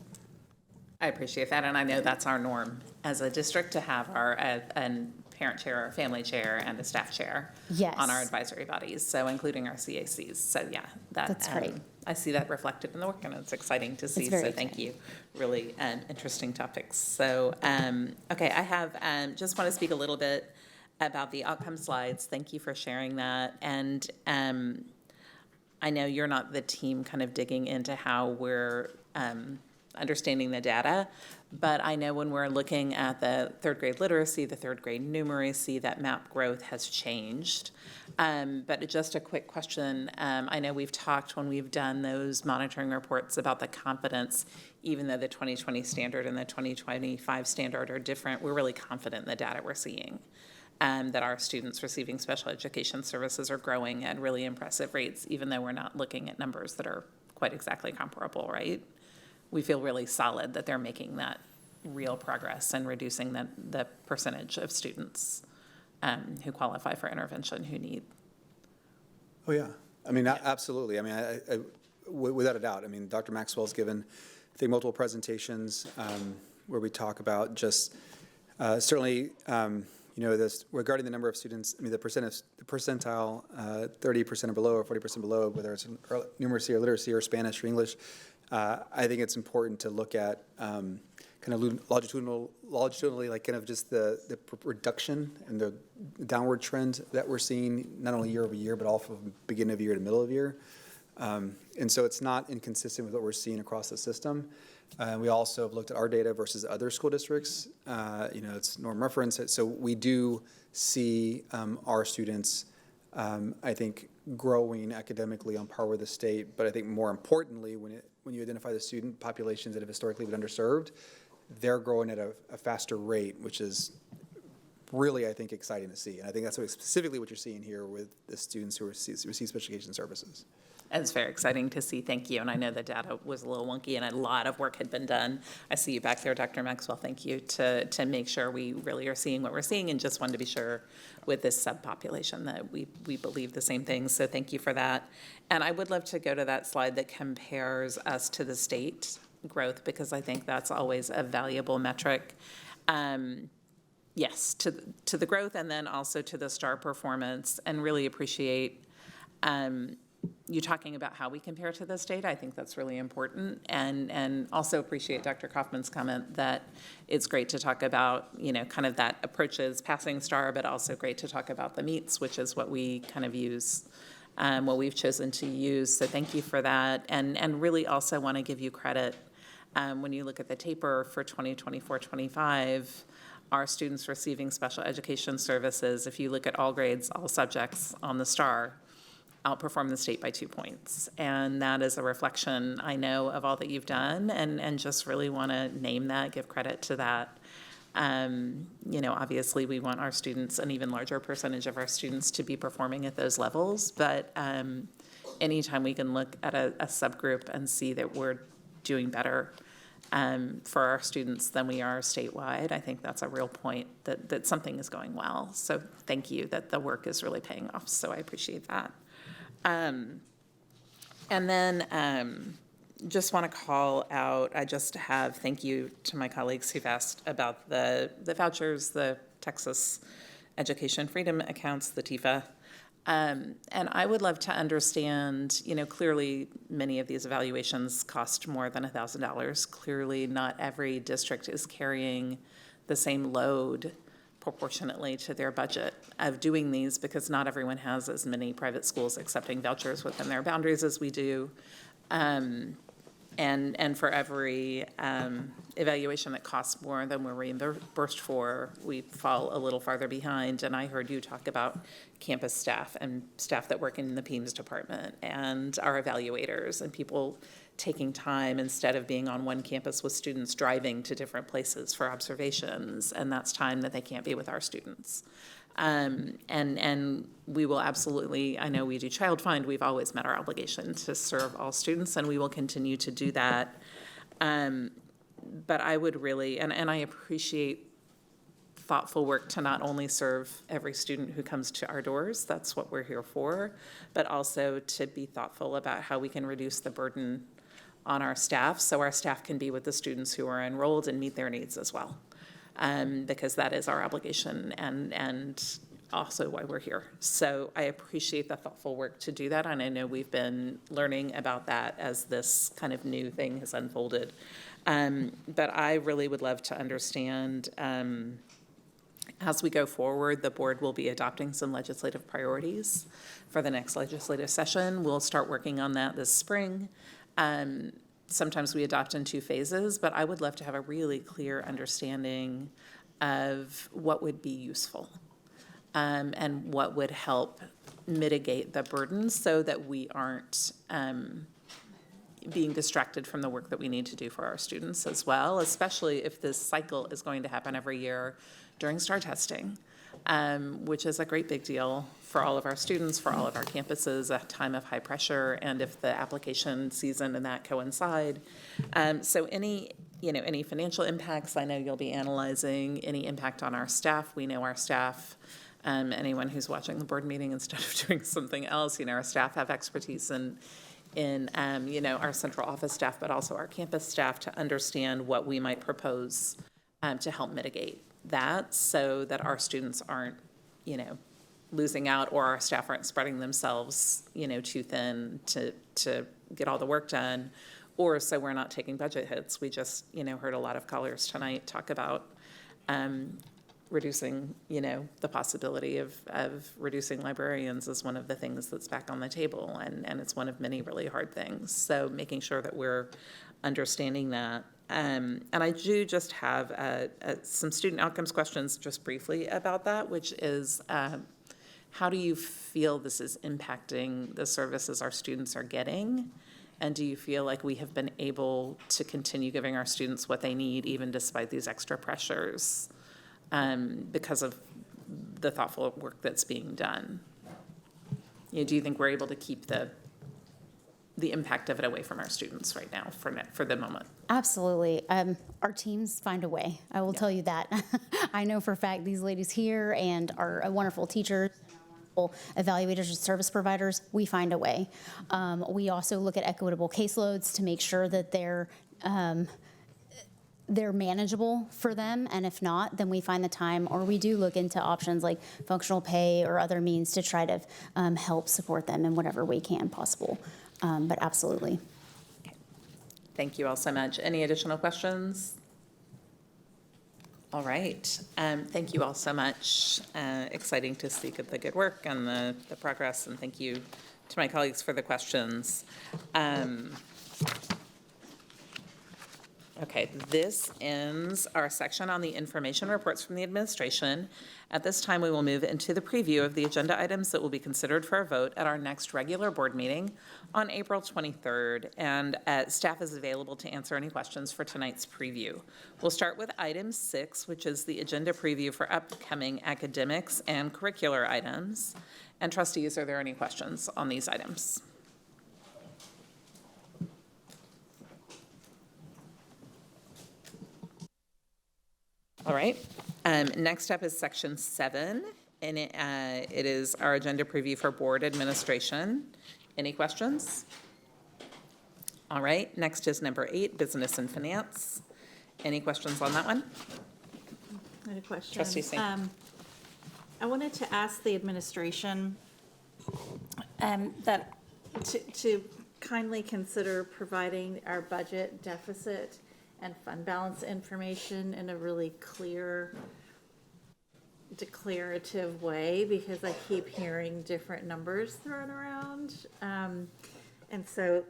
I appreciate that, and I know that's our norm as a district to have our parent chair, a family chair, and a staff chair on our advisory bodies, so including our CACs. So yeah, that's great. I see that reflected in the work, and it's exciting to see, so thank you. Really interesting topics. So, okay, I have, just want to speak a little bit about the outcome slides. Thank you for sharing that. And I know you're not the team kind of digging into how we're understanding the data, but I know when we're looking at the third grade literacy, the third grade numeracy, that MAP growth has changed. But just a quick question. I know we've talked when we've done those monitoring reports about the confidence, even though the 2020 standard and the 2025 standard are different, we're really confident in the data we're seeing. That our students receiving special education services are growing at really impressive rates, even though we're not looking at numbers that are quite exactly comparable, right? We feel really solid that they're making that real progress and reducing the percentage of students who qualify for intervention who need. Oh, yeah. I mean, absolutely. I mean, without a doubt. I mean, Dr. Maxwell's given, I think, multiple presentations where we talk about just certainly, you know, this regarding the number of students. I mean, the percentile, 30% or below, or 40% below, whether it's numeracy or literacy or Spanish or English. I think it's important to look at kind of longitudinally, like kind of just the reduction and the downward trend that we're seeing, not only year over year, but also from beginning of year to middle of year. And so it's not inconsistent with what we're seeing across the system. We also have looked at our data versus other school districts. It's norm reference. So we do see our students, I think, growing academically on par with the state. But I think more importantly, when you identify the student populations that have historically been underserved, they're growing at a faster rate, which is really, I think, exciting to see. And I think that's specifically what you're seeing here with the students who receive special education services. It's very exciting to see. Thank you. And I know the data was a little wonky and a lot of work had been done. I see you back there, Dr. Maxwell. Thank you to make sure we really are seeing what we're seeing, and just wanted to be sure with this subpopulation that we believe the same things. So thank you for that. And I would love to go to that slide that compares us to the state growth, because I think that's always a valuable metric. Yes, to the growth, and then also to the STAR performance, and really appreciate you talking about how we compare to the state. I think that's really important, and also appreciate Dr. Kaufman's comment that it's great to talk about, kind of that approaches passing STAR, but also great to talk about the meets, which is what we kind of use, what we've chosen to use. So thank you for that, and really also want to give you credit when you look at the taper for 2024-25. Our students receiving special education services, if you look at all grades, all subjects on the STAR, outperform the state by 2 points. And that is a reflection, I know, of all that you've done, and just really want to name that, give credit to that. Obviously we want our students, an even larger percentage of our students, to be performing at those levels, but anytime we can look at a subgroup and see that we're doing better for our students than we are statewide, I think that's a real point that something is going well. So thank you that the work is really paying off. So I appreciate that. And then just want to call out, I just have thank you to my colleagues who've asked about the vouchers, the Texas Education Freedom Accounts, the TIFA. And I would love to understand, clearly many of these evaluations cost more than $1,000. Clearly not every district is carrying the same load proportionately to their budget of doing these, because not everyone has as many private schools accepting vouchers within their boundaries as we do. And for every evaluation that costs more than we're reimbursed for, we fall a little farther behind. And I heard you talk about campus staff and staff that work in the PEIMS department and our evaluators and people taking time instead of being on one campus with students, driving to different places for observations, and that's time that they can't be with our students. And we will absolutely, I know we do Child Find, we've always met our obligation to serve all students, and we will continue to do that. But I would really, and I appreciate thoughtful work to not only serve every student who comes to our doors, that's what we're here for, but also to be thoughtful about how we can reduce the burden on our staff so our staff can be with the students who are enrolled and meet their needs as well. Because that is our obligation and also why we're here. So I appreciate the thoughtful work to do that, and I know we've been learning about that as this kind of new thing has unfolded. But I really would love to understand, as we go forward, the board will be adopting some legislative priorities for the next legislative session. We'll start working on that this spring. Sometimes we adopt in 2 phases, but I would love to have a really clear understanding of what would be useful and what would help mitigate the burden so that we aren't being distracted from the work that we need to do for our students as well, especially if this cycle is going to happen every year during STAR testing, which is a great big deal for all of our students, for all of our campuses, a time of high pressure, and if the application season and that coincide. So any financial impacts, I know you'll be analyzing, any impact on our staff. We know our staff, anyone who's watching the board meeting instead of doing something else, our staff have expertise in our central office staff, but also our campus staff, to understand what we might propose to help mitigate that so that our students aren't, losing out, or our staff aren't spreading themselves, too thin to get all the work done, or so we're not taking budget hits. We just, heard a lot of callers tonight talk about reducing, the possibility of reducing librarians is one of the things that's back on the table, and it's one of many really hard things. So making sure that we're understanding that. And I do just have some student outcomes questions just briefly about that, which is how do you feel this is impacting the services our students are getting? And do you feel like we have been able to continue giving our students what they need, even despite these extra pressures, because of the thoughtful work that's being done? Do you think we're able to keep the impact of it away from our students right now for the moment? Absolutely. Our teams find a way. I will tell you that. I know for a fact these ladies here and our wonderful teachers, evaluators and service providers, we find a way. We also look at equitable caseloads to make sure that they're manageable for them, and if not, then we find the time, or we do look into options like functional pay or other means to try to help support them in whatever way can possible. But absolutely. Okay. Thank you all so much. Any additional questions? All right. Thank you all so much. Exciting to see the good work and the progress, and thank you to my colleagues for the questions. Okay, this ends our section on the information reports from the administration. At this time, we will move into the preview of the agenda items that will be considered for a vote at our next regular board meeting on April 23rd, and staff is available to answer any questions for tonight's preview. We'll start with item 6, which is the agenda preview for upcoming academics and curricular items. And trustees, are there any questions on these items? All right. Next up is section 7, and it is our agenda preview for board administration. Any questions? All right. Next is number 8, business and finance. Any questions on that one? I had a question. Trustee Singh. I wanted to ask the administration that to kindly consider providing our budget deficit and fund balance information in a really clear, declarative way, because I keep hearing different numbers thrown around. And so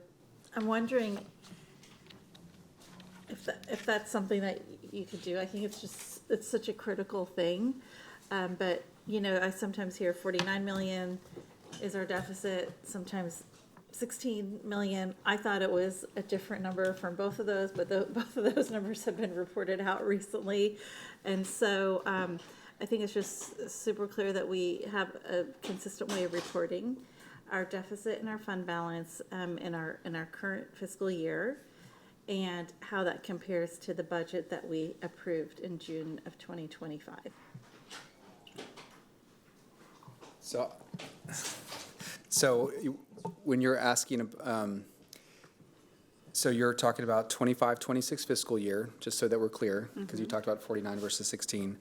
I'm wondering if that's something that you could do. I think it's such a critical thing. But, I sometimes hear 49 million is our deficit, sometimes 16 million. I thought it was a different number from both of those, but both of those numbers have been reported out recently. And so I think it's just super clear that we have a consistent way of reporting our deficit and our fund balance in our current fiscal year, and how that compares to the budget that we approved in June of 2025. So when you're asking, so you're talking about 25-26 fiscal year, just so that we're clear, because you talked about 49 versus 16.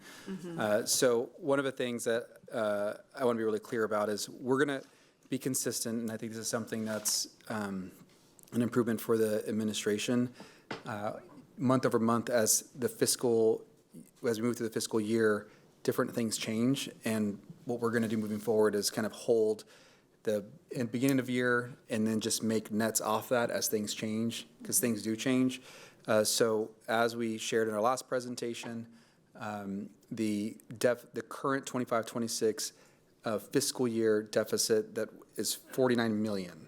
So one of the things that I want to be really clear about is we're going to be consistent, and I think this is something that's an improvement for the administration. Month over month, as we move through the fiscal year, different things change, and what we're going to do moving forward is kind of hold the beginning of year and then just make nets off that as things change, because things do change. So as we shared in our last presentation, the current 25-26 fiscal year deficit that is 49 million.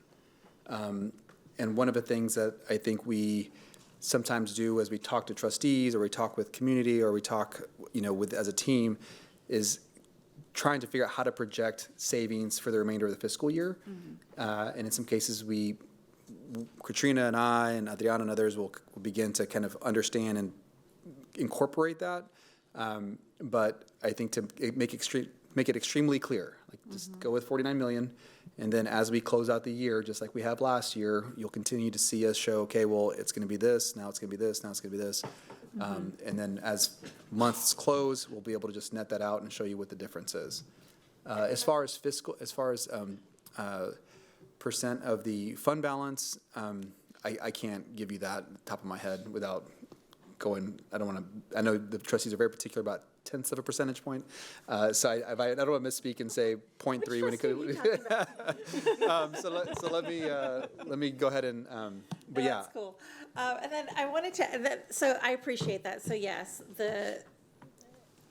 And one of the things that I think we sometimes do as we talk to trustees, or we talk with community, or we talk, as a team, is trying to figure out how to project savings for the remainder of the fiscal year. And in some cases, Katrina and I and Adriana and others will begin to kind of understand and incorporate that. But I think to make it extremely clear, just go with 49 million. And then as we close out the year, just like we have last year, you'll continue to see us show, okay, well, it's going to be this, now it's going to be this, now it's going to be this. And then as months close, we'll be able to just net that out and show you what the difference is. As far as percent of the fund balance, I can't give you that top of my head without going. I know the trustees are very particular about 0.5 of a percentage point. So I don't want to misspeak and say 0.3 when it could. So let me go ahead and, but yeah. That's cool. And then I wanted to, so I appreciate that. So yes,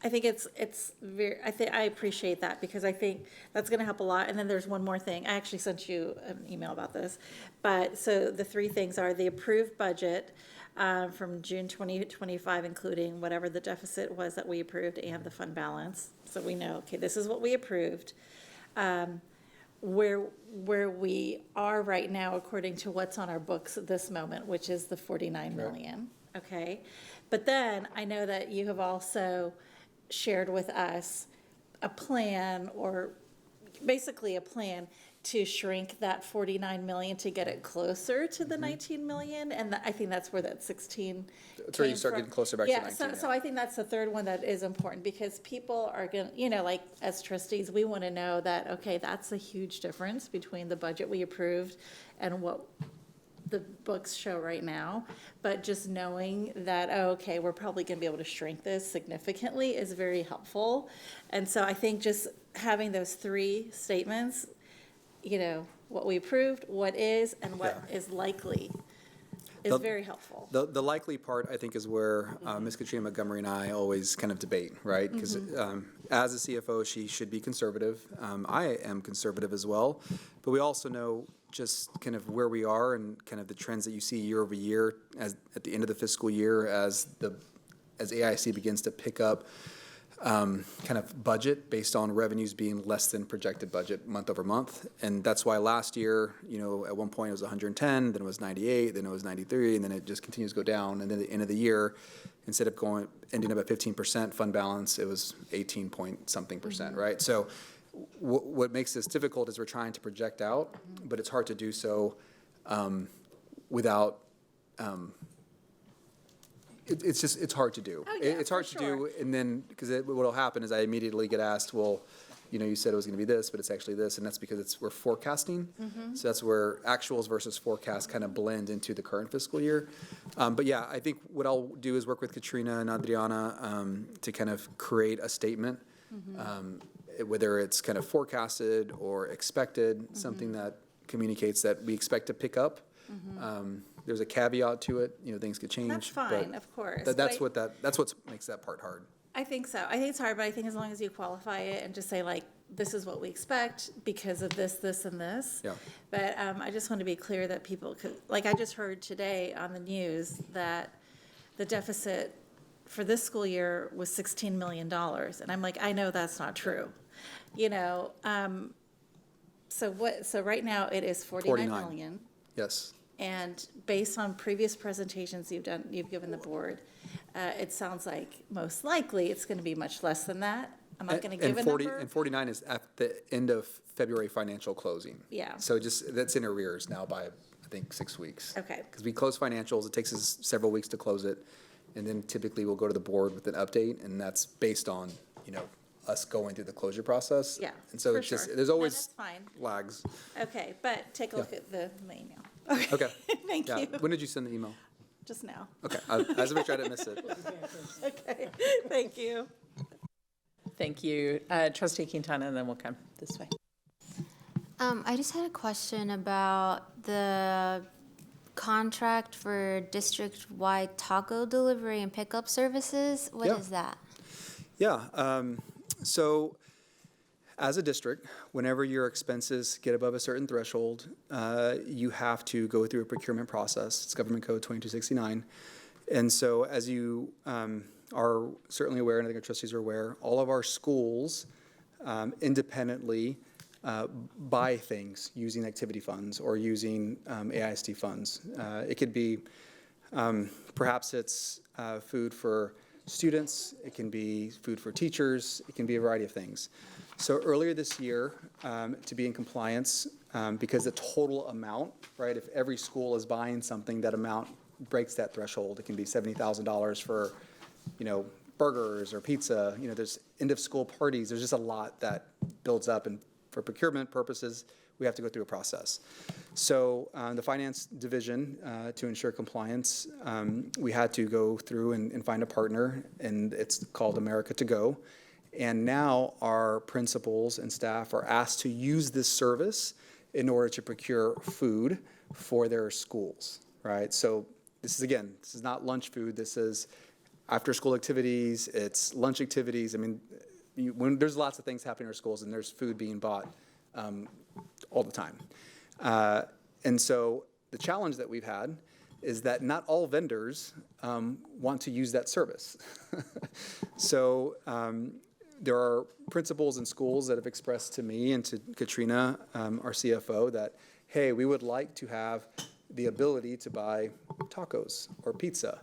I think it's very, I appreciate that because I think that's going to help a lot. And then there's one more thing. I actually sent you an email about this. But so the three things are the approved budget from June 2025, including whatever the deficit was that we approved and the fund balance. So we know, okay, this is what we approved. Where we are right now, according to what's on our books at this moment, which is the 49 million, okay? But then I know that you have also shared with us a plan, or basically a plan to shrink that 49 million to get it closer to the 19 million, and I think that's where that 16 That's where you start getting closer back to 19. So I think that's the third one that is important, because people are going to, like as trustees, we want to know that, okay, that's a huge difference between the budget we approved and what the books show right now. But just knowing that, okay, we're probably going to be able to shrink this significantly is very helpful. And so I think just having those three statements, what we approved, what is, and what is likely is very helpful. The likely part, I think, is where Ms. Katrina Montgomery and I always kind of debate, right? Because as a CFO, she should be conservative. I am conservative as well. But we also know just kind of where we are and kind of the trends that you see year over year at the end of the fiscal year as AISD begins to pick up kind of budget based on revenues being less than projected budget month over month. And that's why last year, at one point it was 110, then it was 98, then it was 93, and then it just continues to go down. And then at the end of the year, instead of ending up at 15% fund balance, it was 18 point something percent, right? So what makes this difficult is we're trying to project out, but it's hard to do so without it's hard to do. Oh, yeah, it's hard to do, and then because what will happen is I immediately get asked, well, you said it was going to be this, but it's actually this, and that's because we're forecasting. So that's where actuals versus forecast kind of blend into the current fiscal year. But yeah, I think what I'll do is work with Katrina and Adriana to kind of create a statement, whether it's kind of forecasted or expected, something that communicates that we expect to pick up. There's a caveat to it, things could change. That's fine, of course. That's what makes that part hard. I think so. I think it's hard, but I think as long as you qualify it and just say, like, this is what we expect because of this, this, and this. Yeah. But I just want to be clear that people could, like I just heard today on the news that the deficit for this school year was $16 million. And I'm like, I know that's not true. So right now it is 49 million. Yes. And based on previous presentations you've given the board, it sounds like most likely it's going to be much less than that. I'm not going to give a number. And 49 is at the end of February financial closing. Yeah. So that's in arrears now by, I think, 6 weeks. Okay. Because we close financials, it takes us several weeks to close it, and then typically we'll go to the board with an update, and that's based on, us going through the closure process. Yeah, And so for it's just, sure. there's always No, that's fine. lags. Okay, but take a look at my email. Okay. Thank you. When did you send the email? Just now. Okay, I just make sure I didn't miss it. Okay, thank you. Thank you. Trustee Quintana, and then we'll come this way. I just had a question about the contract for district-wide taco delivery and pickup services. What is that? Yeah, so as a district, whenever your expenses get above a certain threshold, you have to go through a procurement process. It's Government Code 2269. And so as you are certainly aware, and I think our trustees are aware, all of our schools independently buy things using activity funds or using AISD funds. It could be, perhaps it's food for students, it can be food for teachers, it can be a variety of things. So earlier this year, to be in compliance, because the total amount, right, if every school is buying something, that amount breaks that threshold. It can be $70,000 for, burgers or pizza. There's end of school parties. There's just a lot that builds up, and for procurement purposes, we have to go through a process. So the finance division, to ensure compliance, we had to go through and find a partner, and it's called America to Go. And now our principals and staff are asked to use this service in order to procure food for their schools, right? So this is not lunch food. This is after-school activities. It's lunch activities. I mean, there's lots of things happening in our schools, and there's food being bought all the time. And so the challenge that we've had is that not all vendors want to use that service. So there are principals in schools that have expressed to me and to Katrina, our CFO, that, hey, we would like to have the ability to buy tacos or pizza.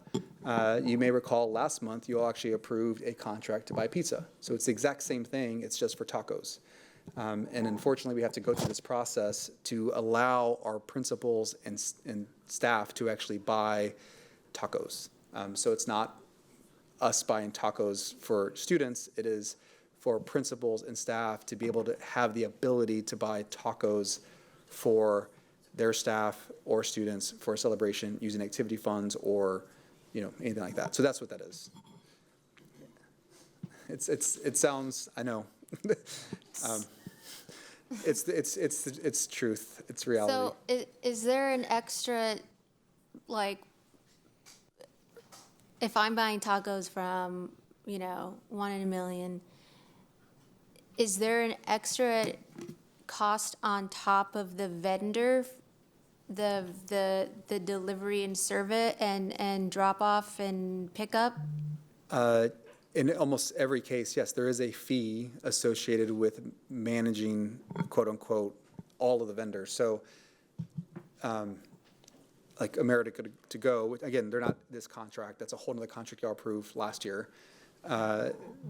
You may recall last month you all actually approved a contract to buy pizza. So it's the exact same thing, it's just for tacos. And unfortunately, we have to go through this process to allow our principals and staff to actually buy tacos. So it's not us buying tacos for students, it is for principals and staff to be able to have the ability to buy tacos for their staff or students for a celebration using activity funds or, anything like that. So that's what that is. It sounds, I know. It's truth. It's reality. So is there an extra, like, if I'm buying tacos from, 1 in a million, is there an extra cost on top of the vendor, the delivery and serve it and drop off and pick up? In almost every case, yes, there is a fee associated with managing, quote unquote, all of the vendors. So, like America to Go, again, they're not this contract. That's a whole other contract y'all approved last year.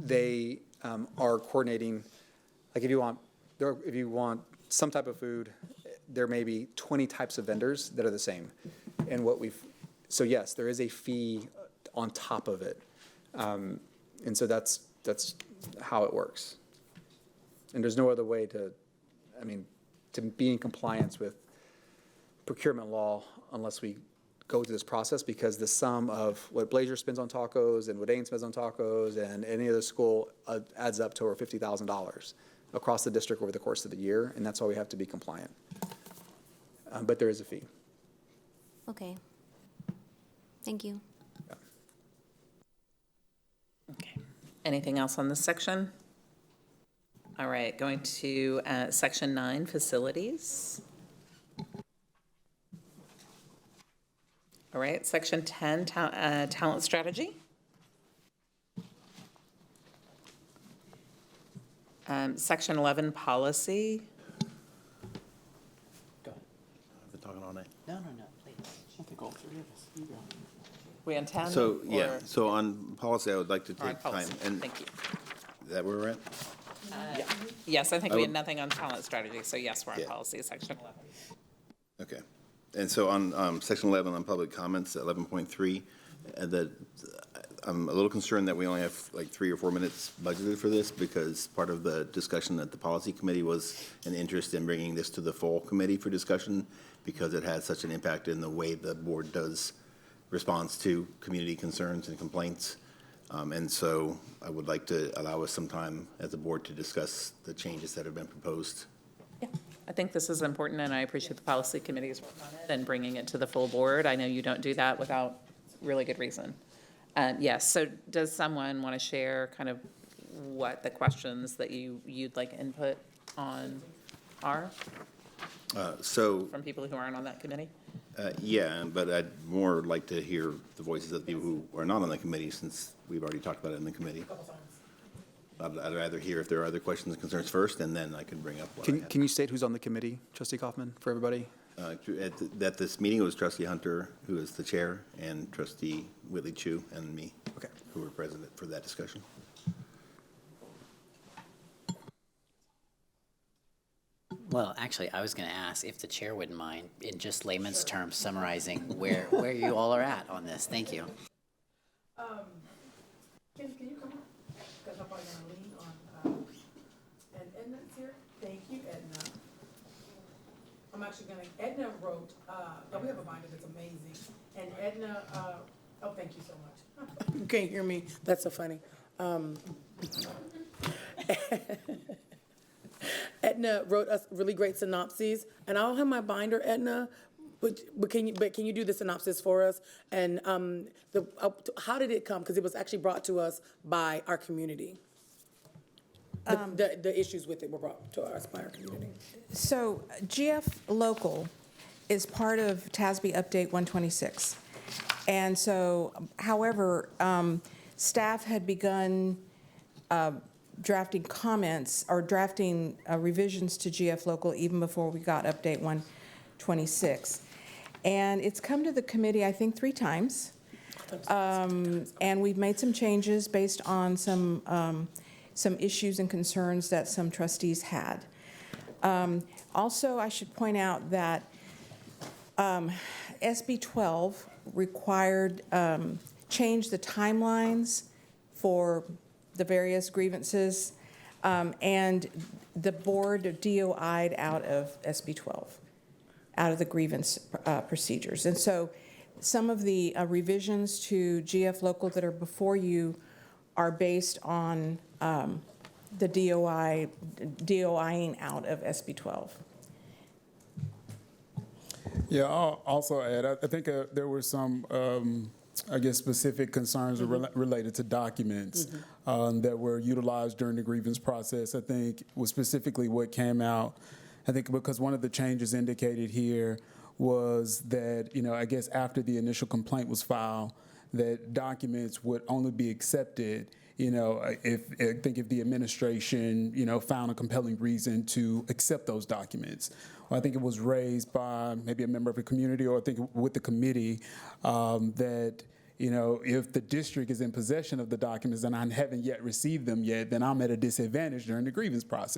They are coordinating. Like if you want some type of food, there may be 20 types of vendors that are the same. And so yes, there is a fee on top of it. And so that's how it works. And there's no other way to be in compliance with procurement law unless we go through this process, because the sum of what Blazer spends on tacos and what Ain spends on tacos and any other school adds up to over $50,000 across the district over the course of the year, and that's why we have to be compliant. But there is a fee. Okay. Thank you. Okay. Anything else on this section? All right, going to section 9, facilities. All right, section 10, talent strategy. Section 11, policy. I've been talking all night. No, please. I think all three of us. You go. We intend? So, yeah, so on policy, I would like to Or on take time. policy. And Thank you. is that where we're at? Yes, I think I we had would- nothing on talent strategy, so yes, we're on Yeah. policy, section 11. Okay. And so on section 11, on public comments, 11.3, I'm a little concerned that we only have like 3 or 4 minutes budgeted for this, because part of the discussion at the policy committee was an interest in bringing this to the full committee for discussion, because it has such an impact in the way the board does response to community concerns and complaints. And so I would like to allow us some time as a board to discuss the changes that have been proposed. I think this is important, and I appreciate the policy committee's work on it and bringing it to the full board. I know you don't do that without really good reason. Yes, so does someone want to share kind of what the questions that you'd like input on are from people who aren't on that committee? Yeah, but I'd more like to hear the voices of the people who are not on the committee, since we've already talked about it in the committee. I'd rather hear if there are other questions and concerns first, and then I can bring up what I have. Can you state who's on the committee, Trustee Kaufman, for everybody? At this meeting, it was Trustee Hunter, who is the chair, and Trustee Whitley Chu, and me, who were present for that discussion. Well, actually, I was going to ask if the chair wouldn't mind, in just layman's terms, summarizing where you all are at on this. Thank you. Can you come up? Because I'm probably going to lean on, and Edna's here. Thank you, Edna. actually gonna, Edna wrote, we have a binder that's amazing, and Edna, oh, thank you so much. You can't hear me, that's so funny. Edna wrote us really great synopses, and I don't have my binder, Edna, but can you do the synopsis for us? And how did it come? Because it was actually brought to us by our community. The issues with it were brought to us by our community. So GF Local is part of TASB Update 126. And so, however, staff had begun drafting comments or drafting revisions to GF Local even before we got Update 126. And it's come to the committee, I think, 3 times. And we've made some changes based on some issues and concerns that some trustees had. Also, I should point out that SB 12 required change the timelines for the various grievances, and the board DOI'd out of SB 12, out of the grievance procedures. And so some of the revisions to GF Local that are before you are based on the DOIing out of SB 12. Yeah, I'll also add, I think there were some, I guess, specific concerns related to documents that were utilized during the grievance process. I think was specifically what came out, I think because one of the changes indicated here was that, I guess after the initial complaint was filed, that documents would only be accepted if the administration, found a compelling reason to accept those documents. Well, I think it was raised by maybe a member of the community, or I think with the committee, that, if the district is in possession of the documents and I haven't yet received them yet, then I'm at a disadvantage during the grievance process.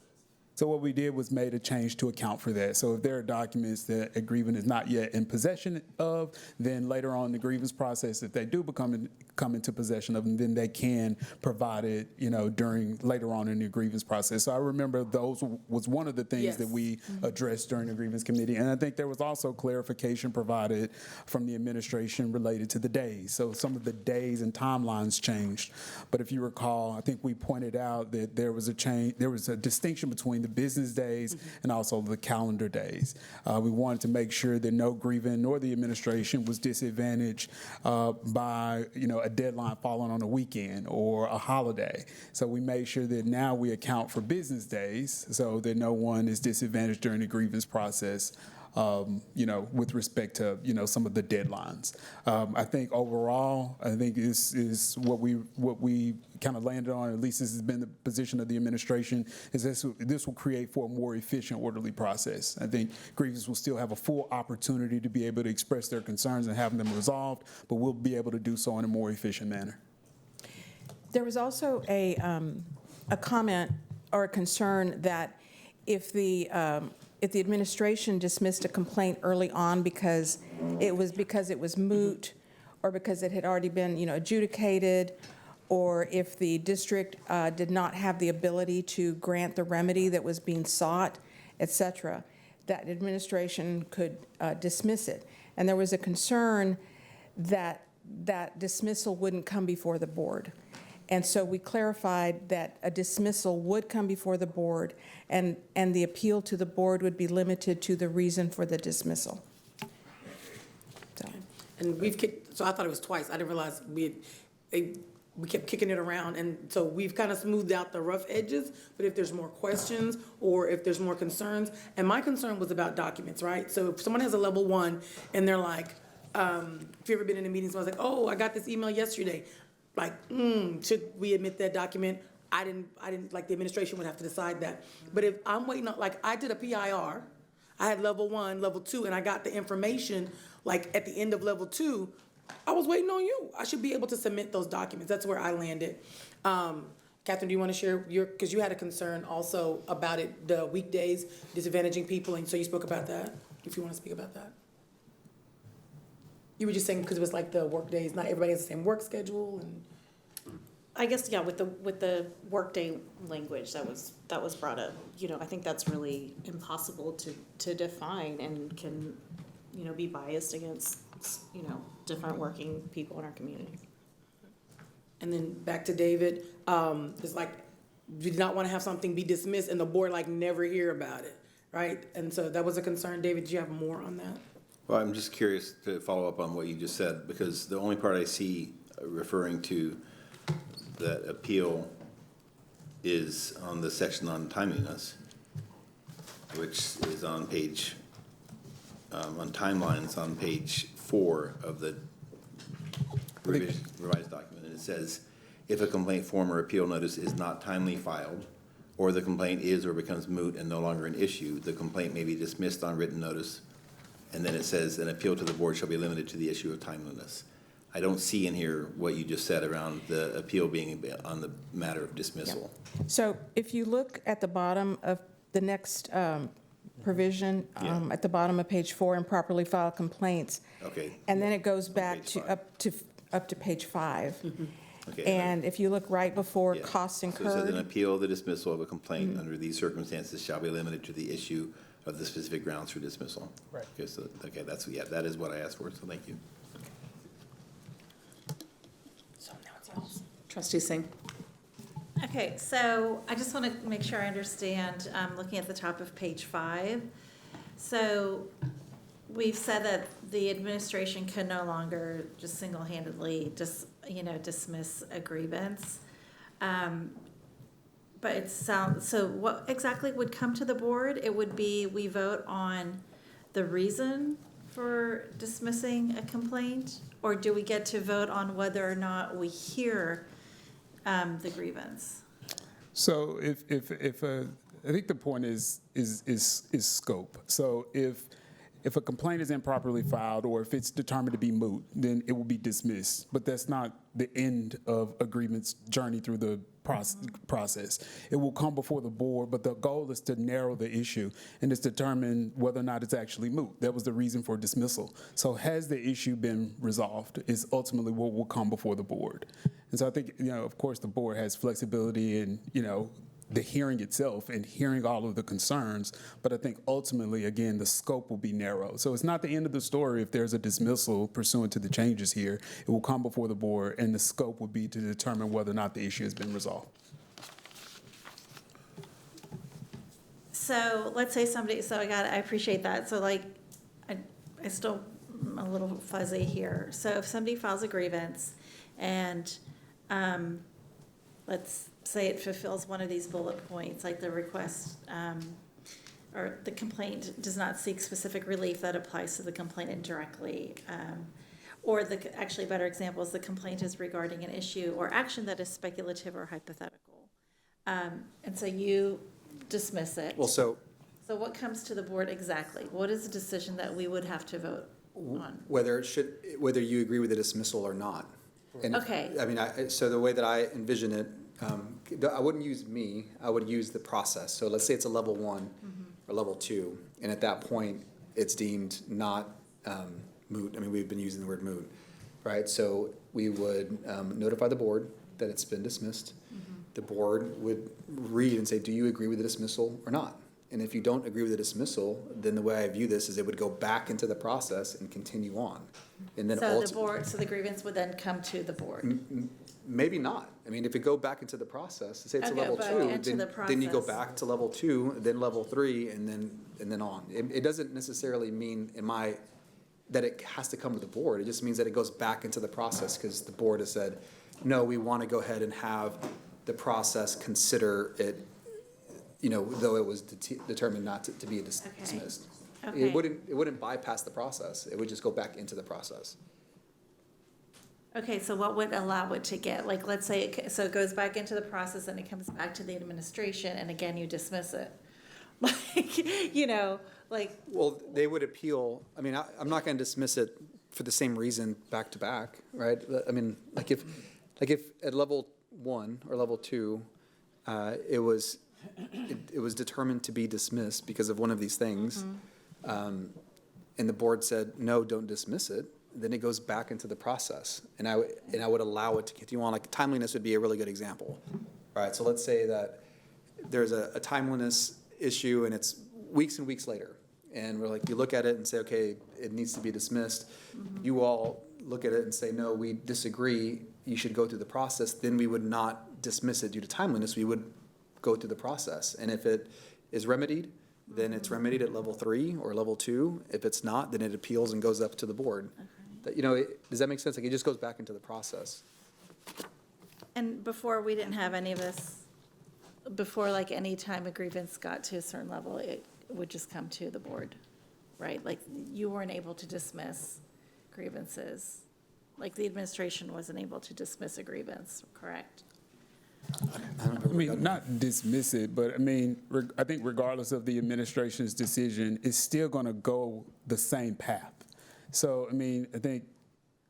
So what we did was made a change to account for that. So if there are documents that a grievant is not yet in possession of, then later on in the grievance process, if they do come into possession of them, then they can provide it, during later on in the grievance process. So I remember those was one of the things that we addressed during the grievance committee. And I think there was also clarification provided from the administration related to the days. So some of the days and timelines changed. But if you recall, I think we pointed out that there was a change, there was a distinction between the business days and also the calendar days. We wanted to make sure that no grievant nor the administration was disadvantaged by a deadline falling on a weekend or a holiday. So we made sure that now we account for business days so that no one is disadvantaged during the grievance process. With respect to, some of the deadlines. I think overall, this is what we kind of landed on, at least this has been the position of the administration, is this will create for a more efficient, orderly process. I think grievances will still have a full opportunity to be able to express their concerns and have them resolved, but we'll be able to do so in a more efficient manner. There was also a comment or a concern that if the administration dismissed a complaint early on because it was moot, or because it had already been, adjudicated, or if the district did not have the ability to grant the remedy that was being sought, et cetera, that administration could dismiss it. And there was a concern that that dismissal wouldn't come before the board. And so we clarified that a dismissal would come before the board, and the appeal to the board would be limited to the reason for the dismissal. And so I thought it was twice. I didn't realize we kept kicking it around. And so we've kind of smoothed out the rough edges, but if there's more questions or if there's more concerns, and my concern was about documents, right? So if someone has a level 1 and they're like, if you've ever been in a meeting, someone's like, oh, I got this email yesterday. Like, should we admit that document? I didn't, like the administration would have to decide that. But if I'm waiting on, like I did a PIR, I had level 1, level 2, and I got the information like at the end of level 2, I was waiting on you. I should be able to submit those documents. That's where I landed. Catherine, do you want to share because you had a concern also about it, the weekdays, disadvantaging people, and so you spoke about that, if you want to speak about that. You were just saying because it was like the work days, not everybody has the same work schedule, and I guess, yeah, with the workday language that was brought up, I think that's really impossible to define and can, be biased against, different working people in our community. And then back to David, it's like, we did not want to have something be dismissed and the board like never hear about it, right? And so that was a concern. David, do you have more on that? Well, I'm just curious to follow up on what you just said, because the only part I see referring to that appeal is on the section on timeliness, which is on page, on timelines on page 4 of the revised document. And it says, if a complaint form or appeal notice is not timely filed, or the complaint is or becomes moot and no longer an issue, the complaint may be dismissed on written notice. And then it says, an appeal to the board shall be limited to the issue of timeliness. I don't see in here what you just said around the appeal being on the matter of dismissal. Yeah. So if you look at the bottom of the next provision, at the bottom of page 4, improperly filed complaints. Okay. And then it goes back to up to page 5. Mm-hmm. Okay. And if you look right before costs So it incurred. says an appeal of the dismissal of a complaint under these circumstances shall be limited to the issue of the specific grounds for dismissal. Right. Okay, so, that's, that is what I asked for, so thank you. So now it's yours. Trustee Singh. Okay, so I just want to make sure I understand, looking at the top of page 5. So we've said that the administration can no longer just single-handedly dismiss a grievance. But it sounds, so what exactly would come to the board? It would be, we vote on the reason for dismissing a complaint? Or do we get to vote on whether or not we hear the grievance? So if I think the point is scope. So if a complaint is improperly filed or if it's determined to be moot, then it will be dismissed. But that's not the end of a grievance journey through the process. It will come before the board, but the goal is to narrow the issue and it's determine whether or not it's actually moot. That was the reason for dismissal. So has the issue been resolved is ultimately what will come before the board. And so I think, of course, the board has flexibility in, the hearing itself and hearing all of the concerns, but I think ultimately, again, the scope will be narrow. So it's not the end of the story if there's a dismissal pursuant to the changes here. It will come before the board, and the scope will be to determine whether or not the issue has been resolved. So let's say somebody, I appreciate that. So I still am a little fuzzy here. So if somebody files a grievance and let's say it fulfills one of these bullet points, like the request or the complaint does not seek specific relief that applies to the complainant directly. Or actually better example is the complaint is regarding an issue or action that is speculative or hypothetical. And so you dismiss it. Well, so what comes to the board exactly? What is the decision that we would have to vote on? whether you agree with the dismissal or not. And Okay. So the way that I envision it, I wouldn't use me, I would use the process. So let's say it's a level 1 or level 2, and at that point, it's deemed not moot. We've been using the word moot, right? So we would notify the board that it's been dismissed. The board would read and say, do you agree with the dismissal or not? And if you don't agree with the dismissal, then the way I view this is it would go back into the process and continue on. And then So the grievance would then come to the board? Maybe not. If it go back into the process, say it's a Okay, level but 2, into the then you go process. back to level 2, then level 3, and then on. It doesn't necessarily mean that it has to come to the board. It just means that it goes back into the process because the board has said, no, we want to go ahead and have the process consider it, though it was determined not to be dismissed. Okay. It wouldn't bypass the process. It would just go back into the process. Okay, so what would allow it to get, let's say, it goes back into the process and it comes back to the administration and again, you dismiss it. Well, they would appeal. I'm not going to dismiss it for the same reason back to back, right? If at level 1 or level 2, it was determined to be dismissed because of one of these things, and the board said, no, don't dismiss it, then it goes back into the process. And I would allow it to continue on, like timeliness would be a really good example. All right, so let's say that there's a timeliness issue and it's weeks and weeks later. And we're like, you look at it and say, okay, it needs to be dismissed. You all look at it and say, no, we disagree, you should go through the process. Then we would not dismiss it due to timeliness, we would go through the process. And if it is remedied, then it's remedied at level 3 or level 2. If it's not, then it appeals and goes up to the board. That, you know, does that make sense? Like, it just goes back into the process. And before, we didn't have any of this, before, like, any time a grievance got to a certain level, it would just come to the board, right? Like, you weren't able to dismiss grievances. Like, the administration wasn't able to dismiss a grievance, correct? I mean, not dismiss it, but I mean, I think regardless of the administration's decision, it's still going to go the same path. So, I mean,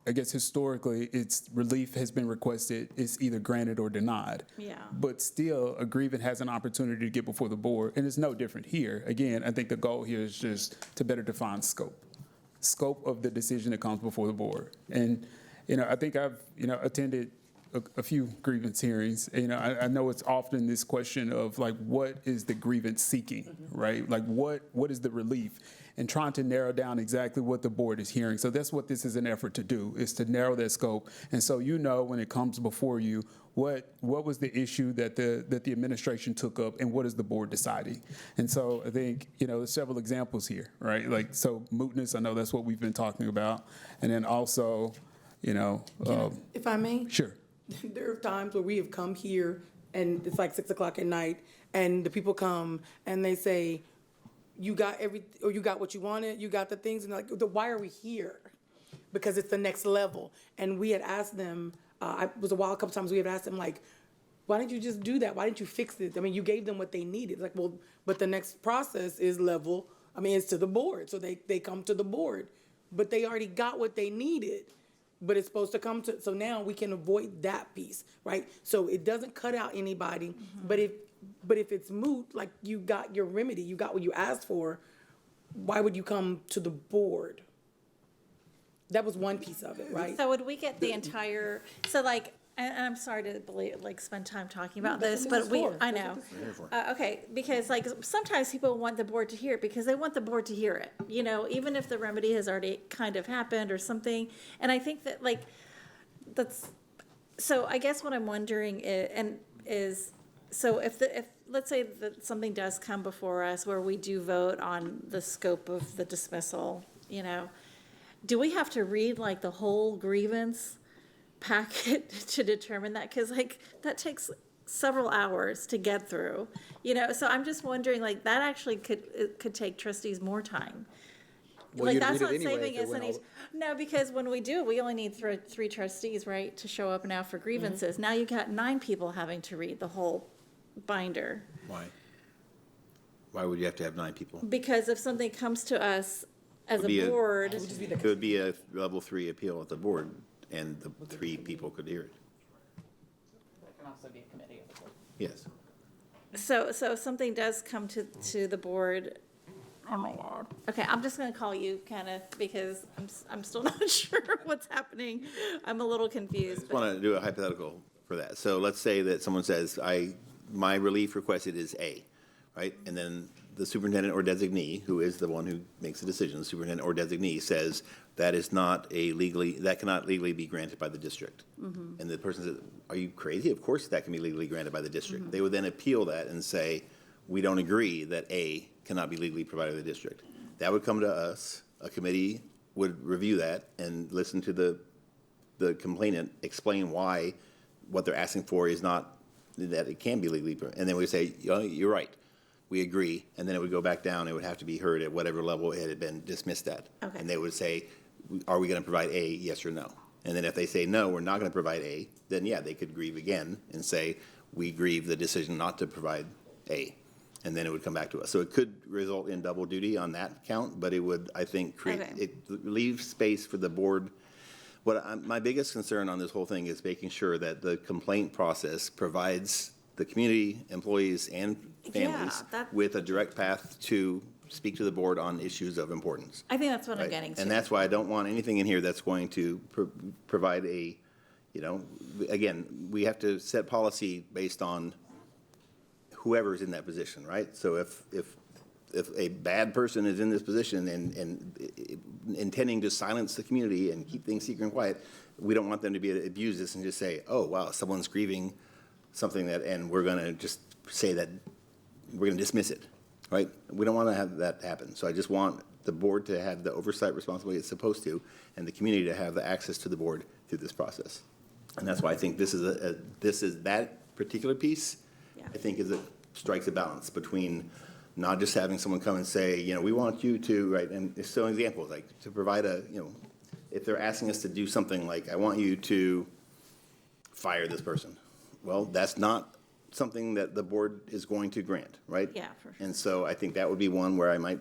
I guess historically, it's relief has been requested, it's either granted or denied. Yeah. But still, a grievant has an opportunity to get before the board, and it's no different here. Again, I think the goal here is just to better define scope of the decision that comes before the board. And, you know, I think I've, you know, attended a few grievance hearings. You know, I know it's often this question of like, what is the grievance seeking, right? Like, what is the relief? And trying to narrow down exactly what the board is hearing. So that's what this is an effort to do, is to narrow that scope. And so you know when it comes before you, what was the issue that the administration took up, and what is the board deciding? And so I think, you know, there's several examples here, right? Like, so mootness, I know that's what we've been talking about. And then also, you know. If I may? Sure. There are times where we have come here and it's like 6 o'clock at night and the people come and they say, you got you got what you wanted, you got the things, and like, why are we here? Because it's the next level. And we had asked them, it was a while, a couple times we had asked them, like, why didn't you just do that? Why didn't you fix it? I mean, you gave them what they needed. Like, well, but the next process is it's to the board. So they come to the board, but they already got what they needed. But it's supposed to come to, so now we can avoid that piece, right? So it doesn't cut out anybody, but if it's moot, like, you got your remedy, you got what you asked for, why would you come to the board? That was one piece of it, right? So would we get the entire, so like, and I'm sorry to spend time talking about this, but I know. Okay, because like sometimes people want the board to hear it because they want the board to hear it, you know, even if the remedy has already kind of happened or something. And I think that like, so I guess what I'm wondering is, so if let's say that something does come before us where we do vote on the scope of the dismissal, you know, do we have to read like the whole grievance packet to determine that? Because like that takes several hours to get through, you know. So I'm just wondering, like, that actually could take trustees more time. Well, like, you'd that's read it not anyway saving if it us went any. all- No, because when we do, we only need three trustees, right, to show up now for grievances. Now you got 9 people having to read the whole binder. Why? Why would you have to have 9 people? Because if something comes to us as Would be a board, It would be a level 3 appeal at the board, and the 3 people could hear it. There can also be a committee of the board. Yes. so if something does come to the board. Oh my God. Okay, I'm just gonna call you, Kenneth, because I'm still not sure what's happening. I'm a little confused. I just want to do a hypothetical for that. So let's say that someone says, my relief requested is A, right? And then the superintendent or designee, who is the one who makes the decision, the superintendent or designee says that cannot legally be granted by the district. And the person says, are you crazy? Of course that can be legally granted by the district. They would then appeal that and say, we don't agree that A cannot be legally provided by the district. That would come to us. A committee would review that and listen to the complainant explain why what they're asking for is not that it can be legally, and then we say, you're right, we agree, and then it would go back down. It would have to be heard at whatever level it had been dismissed at. Okay. And they would say, are we going to provide A, yes or no? And then if they say, no, we're not going to provide A, then yeah, they could grieve again and say, we grieve the decision not to provide A. And then it would come back to us. So it could result in double duty on that count, but it would, I think, it leaves space for the board. My biggest concern on this whole thing is making sure that the complaint process provides the community, employees, and families with a direct path to speak to the board on issues of importance. I think that's what I'm Right? getting to. And that's why I don't want anything in here that's going to provide a, again, we have to set policy based on whoever's in that position, right? So if a bad person is in this position and intending to silence the community and keep things secret and quiet, we don't want them to be able to abuse this and just say, oh, wow, someone's grieving something and we're going to just say that we're going to dismiss it, right? We don't want to have that happen. So I just want the board to have the oversight responsibility it's supposed to, and the community to have the access to the board through this process. And that's why I think this is that particular piece, I think strikes a balance between not just having someone come and say, we want you to, right, and it's still an example, like to provide if they're asking us to do something like, I want you to fire this person. Well, that's not something that the board is going to grant, right? Yeah, for sure. And so I think that would be one where I might,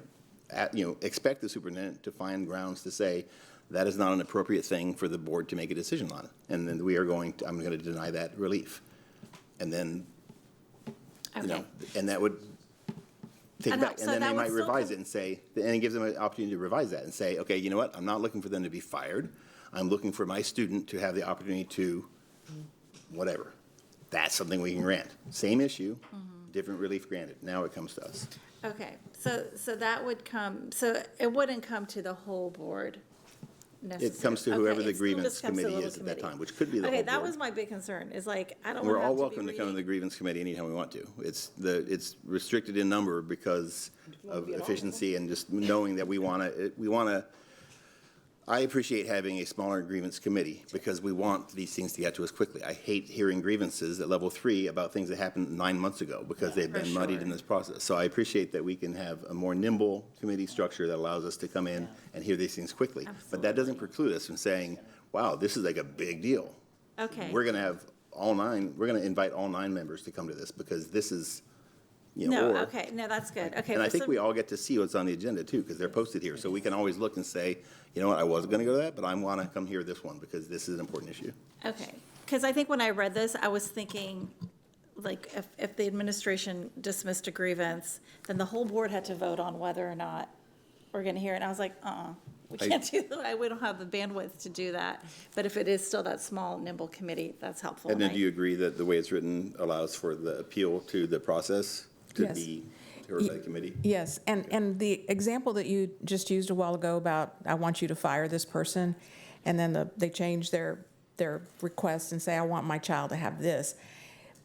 expect the superintendent to find grounds to say, that is not an appropriate thing for the board to make a decision on. And then I'm going to deny that relief. And then, and that would take it back. And then they might revise it and say, and it gives them an opportunity to revise that and say, okay, you know what? I'm not looking for them to be fired. I'm looking for my student to have the opportunity to whatever. That's something we can grant. Same issue, different relief granted. Now it comes to us. Okay, so that would come, so it wouldn't come to the whole board necessarily. It comes to whoever the grievance committee is at that time, which could be the whole board. Okay, that was my big concern, is like, I don't want to We're have all to be welcome to come to the grievance committee anytime we want to. It's restricted in number because of efficiency and just knowing that we want to, I appreciate having a smaller grievance committee because we want these things to get to us quickly. I hate hearing grievances at level 3 about things that happened 9 months ago because they've been muddied in this process. So I appreciate that we can have a more nimble committee structure that allows us to come in and hear these things quickly. But that doesn't preclude us from saying, wow, this is like a big deal. Okay. We're going to have we're going to invite all 9 members to come to this because this is, okay, no, that's good. Okay. And I think we all get to see what's on the agenda too, because they're posted here. So we can always look and say, you know what, I was going to go to that, but I want to come hear this one because this is an important issue. Okay, because I think when I read this, I was thinking, like, if the administration dismissed a grievance, then the whole board had to vote on whether or not we're going to hear it. And I was like, we can't do that. We don't have the bandwidth to do that. But if it is still that small, nimble committee, that's helpful. And then do you agree that the way it's written allows for the appeal to the process to Yes. be heard by the committee? Yes, and the example that you just used a while ago about, I want you to fire this person, and then they change their request and say, I want my child to have this,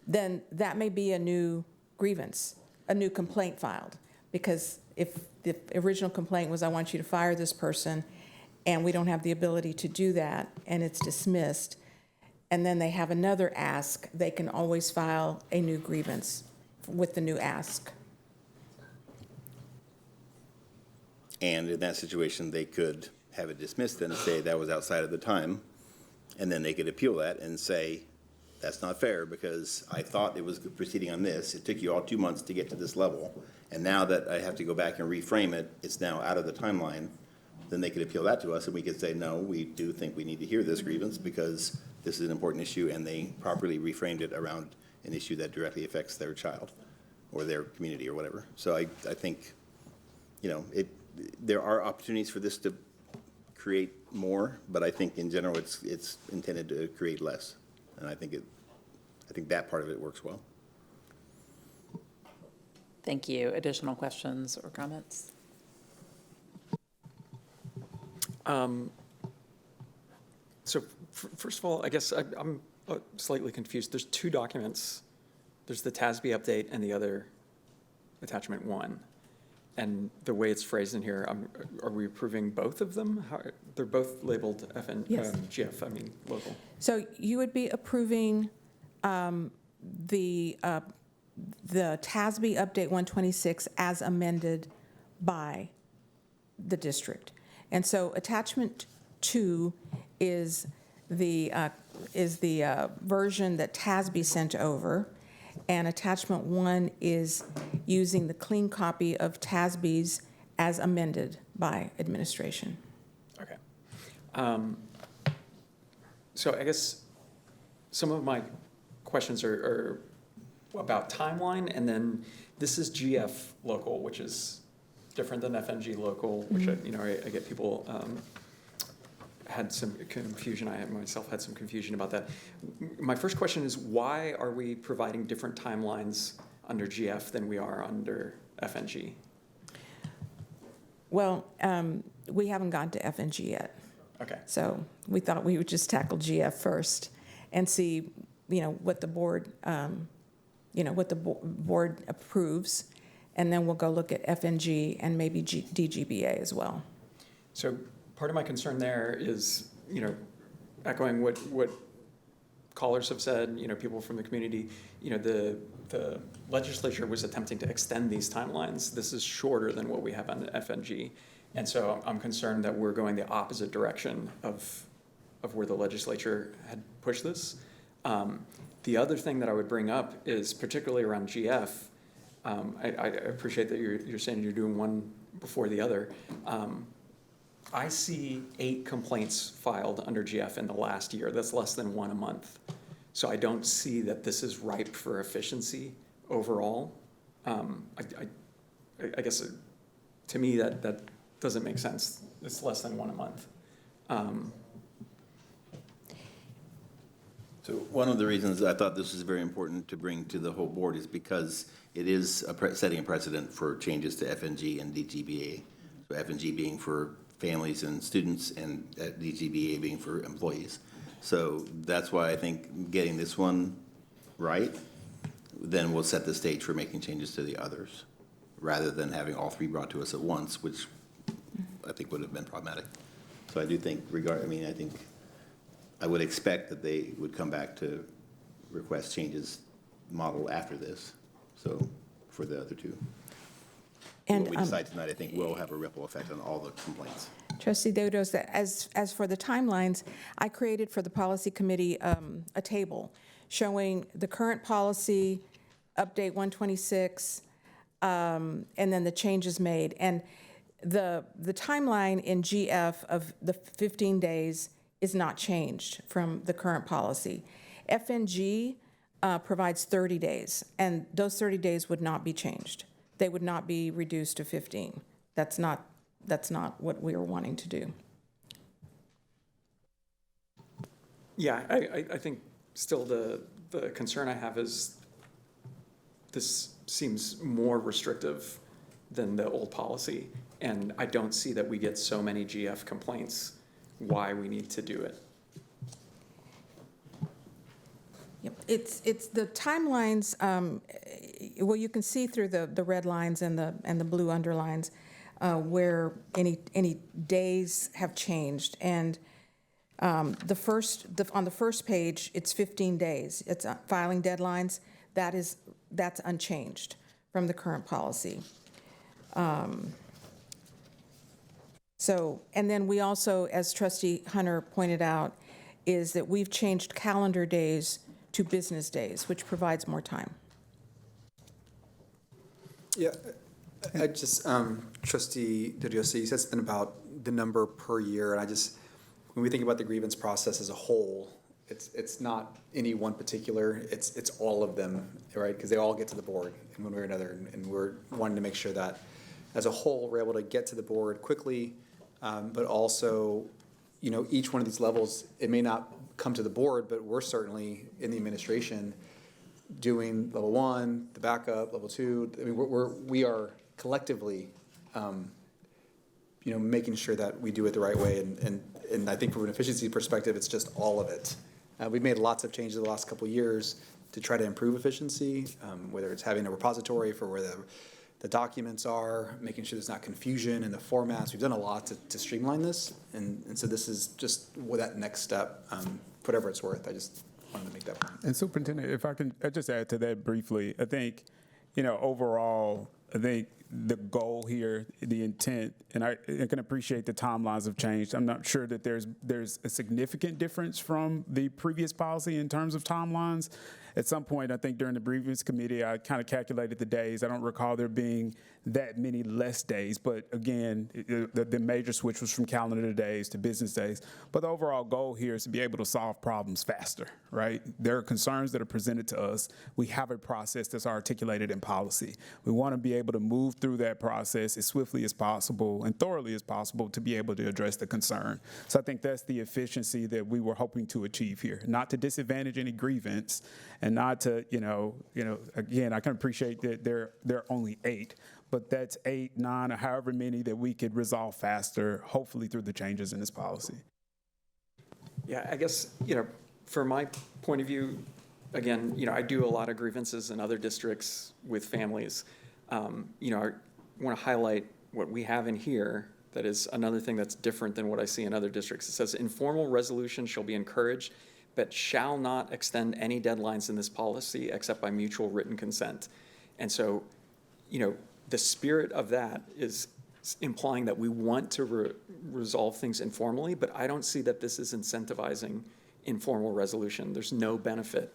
then that may be a new grievance, a new complaint filed. Because if the original complaint was, I want you to fire this person, and we don't have the ability to do that, and it's dismissed, and then they have another ask, they can always file a new grievance with the new ask. And in that situation, they could have it dismissed and say that was outside of the time, and then they could appeal that and say, that's not fair because I thought it was proceeding on this. It took you all 2 months to get to this level, and now that I have to go back and reframe it, it's now out of the timeline. Then they could appeal that to us, and we could say, no, we do think we need to hear this grievance because this is an important issue, and they properly reframed it around an issue that directly affects their child or their community or whatever. So I think, there are opportunities for this to create more, but I think in general it's intended to create less, and I think that part of it works well. Thank you. Additional questions or comments? So first of all, I guess I'm slightly confused. There's 2 documents. There's the TASB update and the other attachment 1. And the way it's phrased in here, are we approving both of them? They're both labeled Yes. GF, I mean, local. So you would be approving the TASB Update 126 as amended by the district. And so attachment 2 is the version that TASB sent over, and attachment 1 is using the clean copy of TASB's as amended by administration. Okay. So I guess some of my questions are about timeline, and then this is GF local, which is different than FNG local, which I get people had some confusion. I myself had some confusion about that. My first question is, why are we providing different timelines under GF than we are under FNG? Well, we haven't gotten to FNG yet. Okay. So we thought we would just tackle GF first and see, what the board, board approves, and then we'll go look at FNG and maybe DGBA as well. So part of my concern there is, echoing what callers have said, people from the community, the legislature was attempting to extend these timelines. This is shorter than what we have on the FNG. And so I'm concerned that we're going the opposite direction of where the legislature had pushed this. The other thing that I would bring up is particularly around GF. I appreciate that you're saying you're doing one before the other. I see 8 complaints filed under GF in the last year. That's less than 1 a month. So I don't see that this is ripe for efficiency overall. I guess to me that doesn't make sense. It's less than 1 a month. So one of the reasons I thought this was very important to bring to the whole board is because it is setting a precedent for changes to FNG and DGBA. So FNG being for families and students, and DGBA being for employees. So that's why I think getting this one right, then we'll set the stage for making changes to the others, rather than having all 3 brought to us at once, which I think would have been problematic. So I do think I think I would expect that they would come back to request changes modeled after this, so for the other 2. And what we decide tonight, I think, will have a ripple effect on all the complaints. Trustee Dedos, as for the timelines, I created for the policy committee a table showing the current policy, update 126, and then the changes made. And the timeline in GF of the 15 days is not changed from the current policy. FNG provides 30 days, and those 30 days would not be changed. They would not be reduced to 15. That's not what we are wanting to do. Yeah, I think still the concern I have is this seems more restrictive than the old policy, and I don't see that we get so many GF complaints why we need to do it. Yep. It's the timelines. Well, you can see through the red lines and the blue underlines where any days have changed. And on the first page, it's 15 days. It's filing deadlines. That's unchanged from the current policy. And then we also, as Trustee Hunter pointed out, is that we've changed calendar days to business days, which provides more time. Yeah, I just, Trustee Didiosi, you said something about the number per year, and when we think about the grievance process as a whole, it's not any one particular, it's all of them, right? Because they all get to the board in one way or another, and we're wanting to make sure that as a whole, we're able to get to the board quickly, but also, each one of these levels, it may not come to the board, but we're certainly in the administration doing level 1, the backup, level 2. I mean, we are collectively, making sure that we do it the right way. And I think from an efficiency perspective, it's just all of it. We've made lots of changes the last couple of years to try to improve efficiency, whether it's having a repository for where the documents are, making sure there's not confusion in the formats. We've done a lot to streamline this. And so this is just that next step, whatever it's worth. I just wanted to make that point. And Superintendent, if I can just add to that briefly, I think, overall, I think the goal here, the intent, and I can appreciate the timelines have changed. I'm not sure that there's a significant difference from the previous policy in terms of timelines. At some point, I think during the grievance committee, I kind of calculated the days. I don't recall there being that many less days, but again, the major switch was from calendar days to business days. But the overall goal here is to be able to solve problems faster, right? There are concerns that are presented to us. We have a process that's articulated in policy. We want to be able to move through that process as swiftly as possible and thoroughly as possible to be able to address the concern. So I think that's the efficiency that we were hoping to achieve here, not to disadvantage any grievance and not to, again, I can appreciate that there are only 8, but that's 8, 9, or however many that we could resolve faster, hopefully through the changes in this policy. Yeah, I guess, from my point of view, again, I do a lot of grievances in other districts with families. I want to highlight what we have in here that is another thing that's different than what I see in other districts. It says informal resolution shall be encouraged, but shall not extend any deadlines in this policy except by mutual written consent. And so, the spirit of that is implying that we want to resolve things informally, but I don't see that this is incentivizing informal resolution. There's no benefit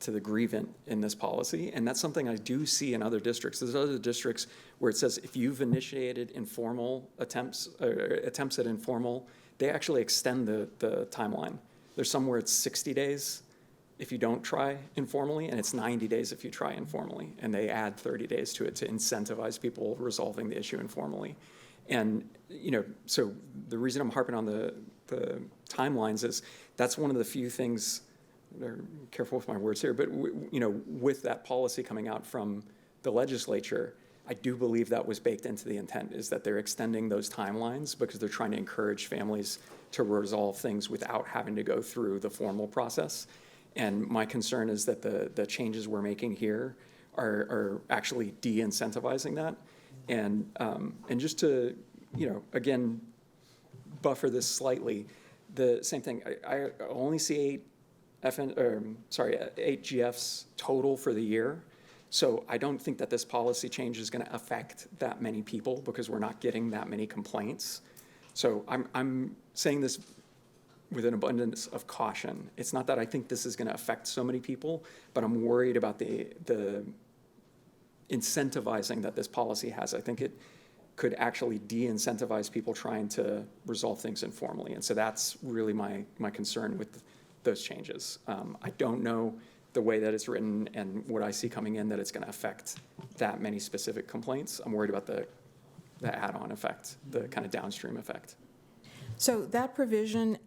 to the grievant in this policy, and that's something I do see in other districts. There's other districts where it says if you've initiated informal attempts at informal, they actually extend the timeline. There's some where it's 60 days if you don't try informally, and it's 90 days if you try informally, and they add 30 days to it to incentivize people resolving the issue informally. And, so the reason I'm harping on the timelines is that's one of the few things, careful with my words here, but, with that policy coming out from the legislature, I do believe that was baked into the intent, is that they're extending those timelines because they're trying to encourage families to resolve things without having to go through the formal process. And my concern is that the changes we're making here are actually de-incentivizing that. And just to, again, buffer this slightly, the same thing, I only see 8 GFs total for the year. So I don't think that this policy change is going to affect that many people because we're not getting that many complaints. So I'm saying this with an abundance of caution. It's not that I think this is going to affect so many people, but I'm worried about the incentivizing that this policy has. I think it could actually de-incentivize people trying to resolve things informally. And so that's really my concern with those changes. I don't know the way that it's written and what I see coming in that it's going to affect that many specific complaints. I'm worried about the add-on effect, the kind of downstream effect. So that provision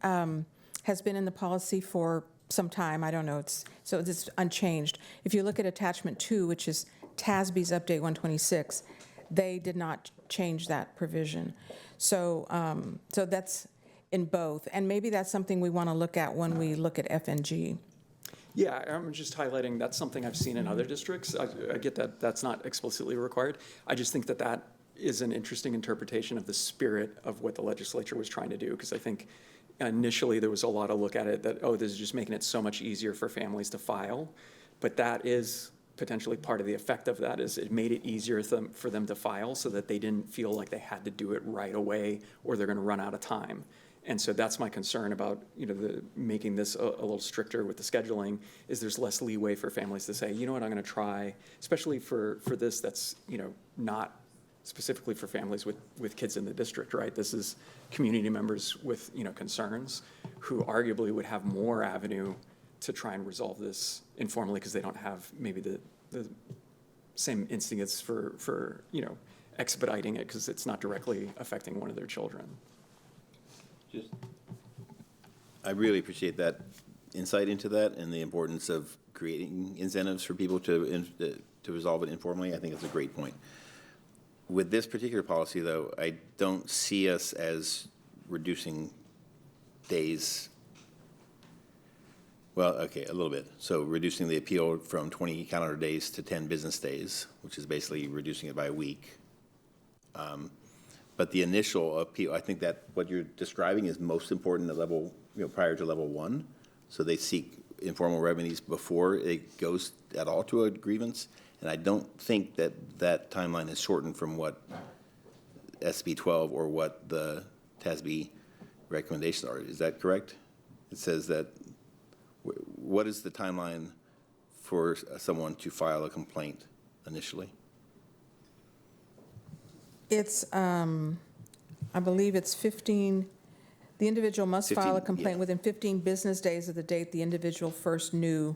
has been in the policy for some time. I don't know. It's unchanged. If you look at attachment 2, which is TASB's update 126, they did not change that provision. So that's in both. And maybe that's something we want to look at when we look at FNG. Yeah, I'm just highlighting that's something I've seen in other districts. I get that that's not explicitly required. I just think that is an interesting interpretation of the spirit of what the legislature was trying to do, because I think initially there was a lot of look at it that, this is just making it so much easier for families to file. But that is potentially part of the effect of that, is it made it easier for them to file so that they didn't feel like they had to do it right away or they're going to run out of time. And so that's my concern about, making this a little stricter with the scheduling, is there's less leeway for families to say, you know what, I'm going to try, especially for this that's, not specifically for families with kids in the district, right? This is community members with, concerns who arguably would have more avenue to try and resolve this informally because they don't have maybe the same instincts for expediting it because it's not directly affecting one of their children. I really appreciate that insight into that and the importance of creating incentives for people to resolve it informally. I think it's a great point. With this particular policy, though, I don't see us as reducing days. Well, okay, a little bit. So reducing the appeal from 20 calendar days to 10 business days, which is basically reducing it by a week. But the initial appeal, I think that what you're describing is most important at level, prior to level 1. So they seek informal remedies before it goes at all to a grievance. And I don't think that timeline is shortened from what SB 12 or what the TASB recommendations are. Is that correct? It says that, what is the timeline for someone to file a complaint initially? It's, I believe it's 15, the individual must file a 15, complaint yeah. within 15 business days of the date the individual first knew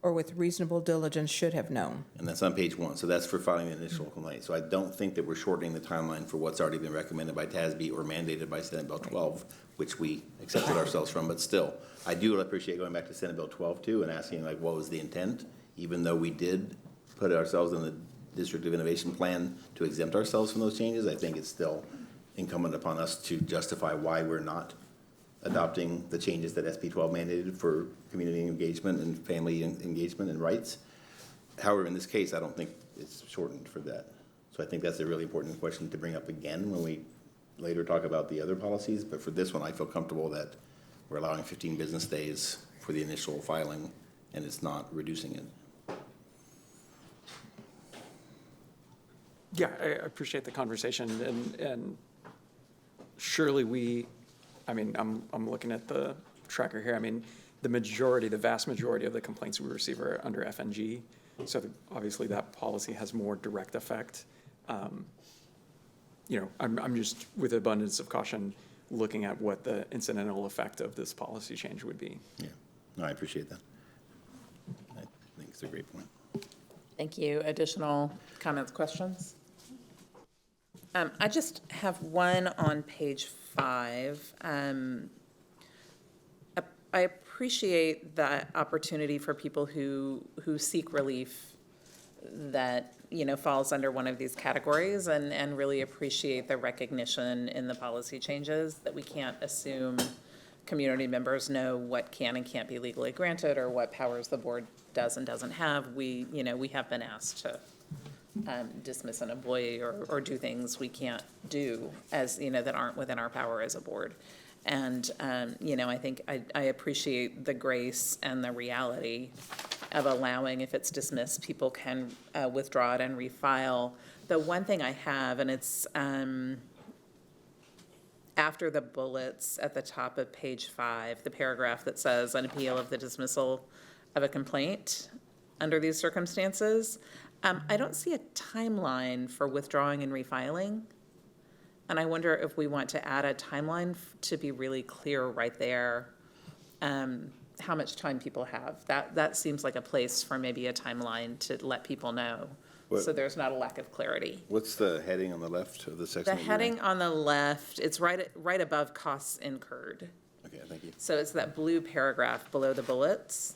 or with reasonable diligence should have known. And that's on page 1, so that's for filing the initial complaint. So I don't think that we're shortening the timeline for what's already been recommended by TASB or mandated by Senate Bill 12, which we accepted ourselves from, but still, I do appreciate going back to Senate Bill 12 too and asking like, what was the intent? Even though we did put ourselves in the District of Innovation Plan to exempt ourselves from those changes, I think it's still incumbent upon us to justify why we're not adopting the changes that SB 12 mandated for community engagement and family engagement and rights. However, in this case, I don't think it's shortened for that. So I think that's a really important question to bring up again when we later talk about the other policies. But for this one, I feel comfortable that we're allowing 15 business days for the initial filing, and it's not reducing it. Yeah, I appreciate the conversation, and surely I mean, I'm looking at the tracker here. I mean, the vast majority of the complaints we receive are under FNG. So obviously that policy has more direct effect. You know, I'm just, with abundance of caution, looking at what the incidental effect of this policy change would be. Yeah, no, I appreciate that. I think it's a great point. Thank you. Additional comments, questions? I just have one on page 5. I appreciate that opportunity for people who seek relief that, you know, falls under one of these categories, and really appreciate the recognition in the policy changes that we can't assume community members know what can and can't be legally granted or what powers the board does and doesn't have. We have been asked to dismiss an employee or do things we can't do, as, you know, that aren't within our power as a board. And, you know, I think I appreciate the grace and the reality of allowing, if it's dismissed, people can withdraw it and refile. The one thing I have, and it's after the bullets at the top of page 5, the paragraph that says an appeal of the dismissal of a complaint under these circumstances, I don't see a timeline for withdrawing and refiling. And I wonder if we want to add a timeline to be really clear right there, how much time people have. That seems like a place for maybe a timeline to let people know, so there's not a lack of clarity. What's the heading on the left of the section? The heading on the left, it's right above costs incurred. Okay, thank you. So it's that blue paragraph below the bullets.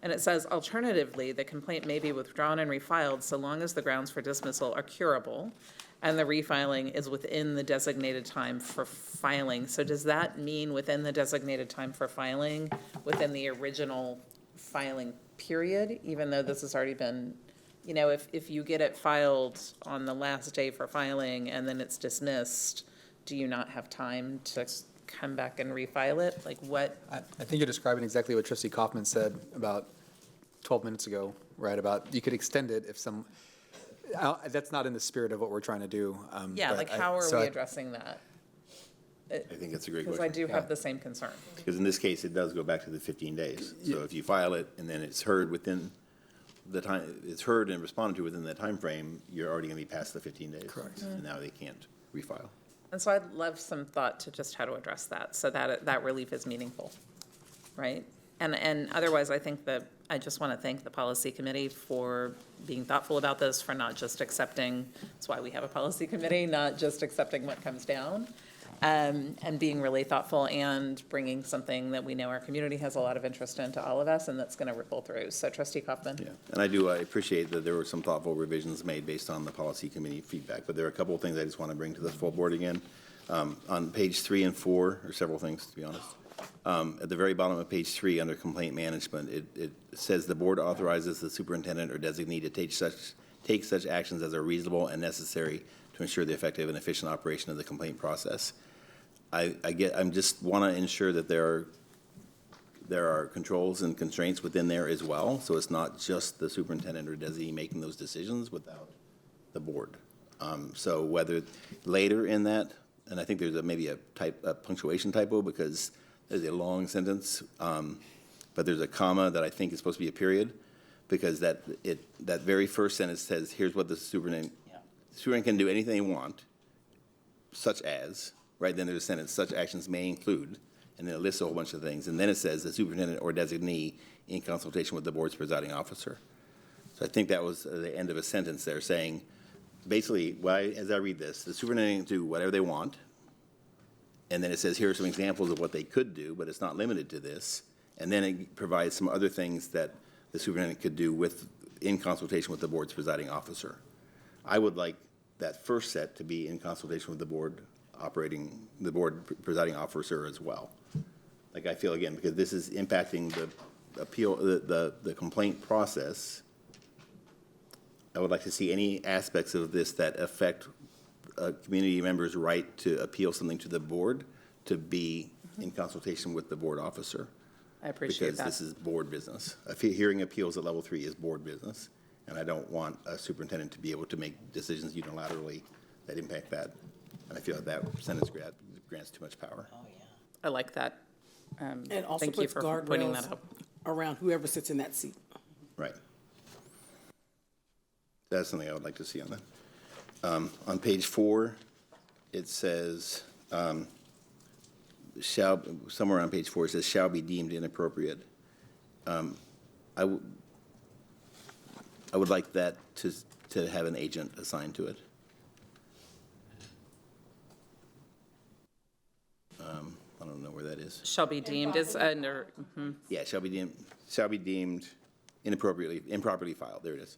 And it says, alternatively, the complaint may be withdrawn and refiled so long as the grounds for dismissal are curable and the refiling is within the designated time for filing. So does that mean within the designated time for filing, within the original filing period, even though this has already been, you know, if you get it filed on the last day for filing and then it's dismissed, do you not have time to come back and refile it? Like what? I think you're describing exactly what Trustee Kaufman said about 12 minutes ago, right? About you could extend it if some, that's not in the spirit of what we're trying to do. Yeah, like how are we addressing that? I think that's a great question. Because I do have the same concern. Because in this case, it does go back to the 15 days. So if you file it and then it's heard within the time, it's heard and responded to within that time frame, you're already going to be past the 15 days. Correct. And now they can't refile. And so I'd love some thought to just how to address that, so that that relief is meaningful, right? And otherwise, I think that I just want to thank the policy committee for being thoughtful about this, for not just accepting, that's why we have a policy committee, not just accepting what comes down, and being really thoughtful and bringing something that we know our community has a lot of interest in to all of us, and that's going to ripple through. So Trustee Kaufman. Yeah, and I appreciate that there were some thoughtful revisions made based on the policy committee feedback, but there are a couple of things I just want to bring to the full board again. On page 3 and 4, or several things, to be honest. At the very bottom of page 3, under complaint management, it says the board authorizes the superintendent or designee to take such actions as are reasonable and necessary to ensure the effective and efficient operation of the complaint process. I just want to ensure that there are controls and constraints within there as well, so it's not just the superintendent or designee making those decisions without the board. So whether later in that, and I think there's maybe a punctuation typo because there's a long sentence, but there's a comma that I think is supposed to be a period. because that very first sentence says, here's what the superintendent can do anything they want, such as, right, then there's a sentence, such actions may include, and then it lists a whole bunch of things, and then it says the superintendent or designee in consultation with the board's presiding officer. So I think that was the end of a sentence there saying, basically, as I read this, the superintendent can do whatever they want, and then it says, here are some examples of what they could do, but it's not limited to this, and then it provides some other things that the superintendent could do in consultation with the board's presiding officer. I would like that first set to be in consultation with the board presiding officer as well. Like I feel, again, because this is impacting the appeal, the complaint process, I would like to see any aspects of this that affect a community member's right to appeal something to the board to be in consultation with the board officer. I appreciate that. Because this is board business. Hearing appeals at level 3 is board business, and I don't want a superintendent to be able to make decisions unilaterally that impact that. And I feel like that sentence grants too much power. Oh, yeah. I like that. And also Thank you puts for pointing that guardrails out. around whoever sits in that seat. Right. That's something I would like to see on that. On page 4, it says, somewhere on page 4, it says, shall be deemed inappropriate. I would like that to have an agent assigned to it. I don't know where that is. Shall be deemed is under, Yeah, shall be deemed improperly filed. There it is.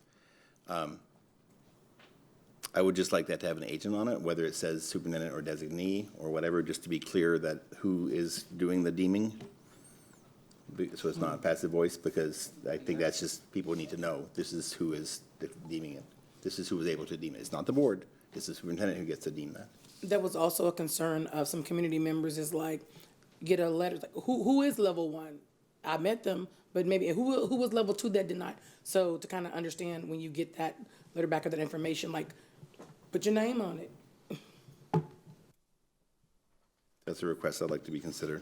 I would just like that to have an agent on it, whether it says superintendent or designee or whatever, just to be clear that who is doing the deeming. So it's not a passive voice, because I think that's just, people need to know this is who is deeming it. This is who is able to deem it. It's not the board. It's the superintendent who gets to deem that. That was also a concern of some community members, is like, get a letter, like, who is level 1? I met them, but maybe who was level 2 that did not? So to kind of understand when you get that letter back or that information, like, put your name on it. That's a request I'd like to be considered.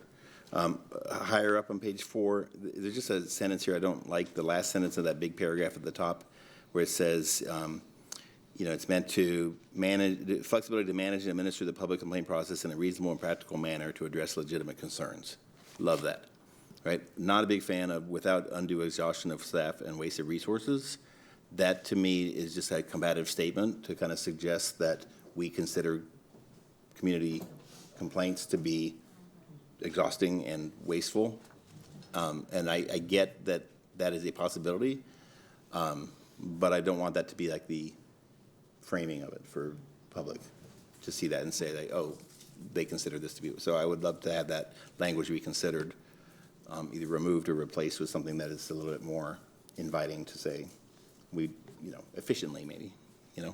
Higher up on page 4, there's just a sentence here I don't like, the last sentence of that big paragraph at the top, where it says, it's meant to manage, flexibility to manage and administer the public complaint process in a reasonable and practical manner to address legitimate concerns. Love that, right? Not a big fan of without undue exhaustion of staff and wasted resources. That, to me, is just a combative statement to kind of suggest that we consider community complaints to be exhausting and wasteful. And I get that that is a possibility, but I don't want that to be like the framing of it for public, to see that and say, like, oh, they consider this to be. So I would love to have that language be considered either removed or replaced with something that is a little bit more inviting to say, efficiently maybe.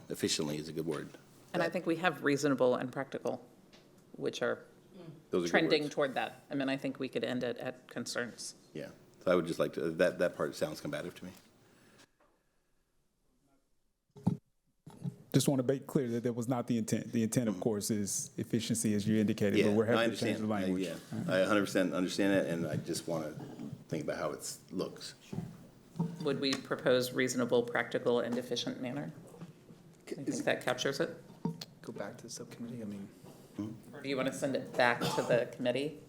Efficiently is a good word. and I think we have reasonable and practical, which are Those are good trending words. toward that. I mean, I think we could end it at concerns. Yeah, so I would just like to, that part sounds combative to me. Just want to make clear that that was not the intent. The intent, of course, is efficiency, as you indicated, but we're I happy to change the understand. language. I 100% understand it, and I just want to think about how it looks. Would we propose reasonable, practical, and efficient manner? I think that captures it. Go back to the subcommittee, I mean. Or do you want to send it back to the committee?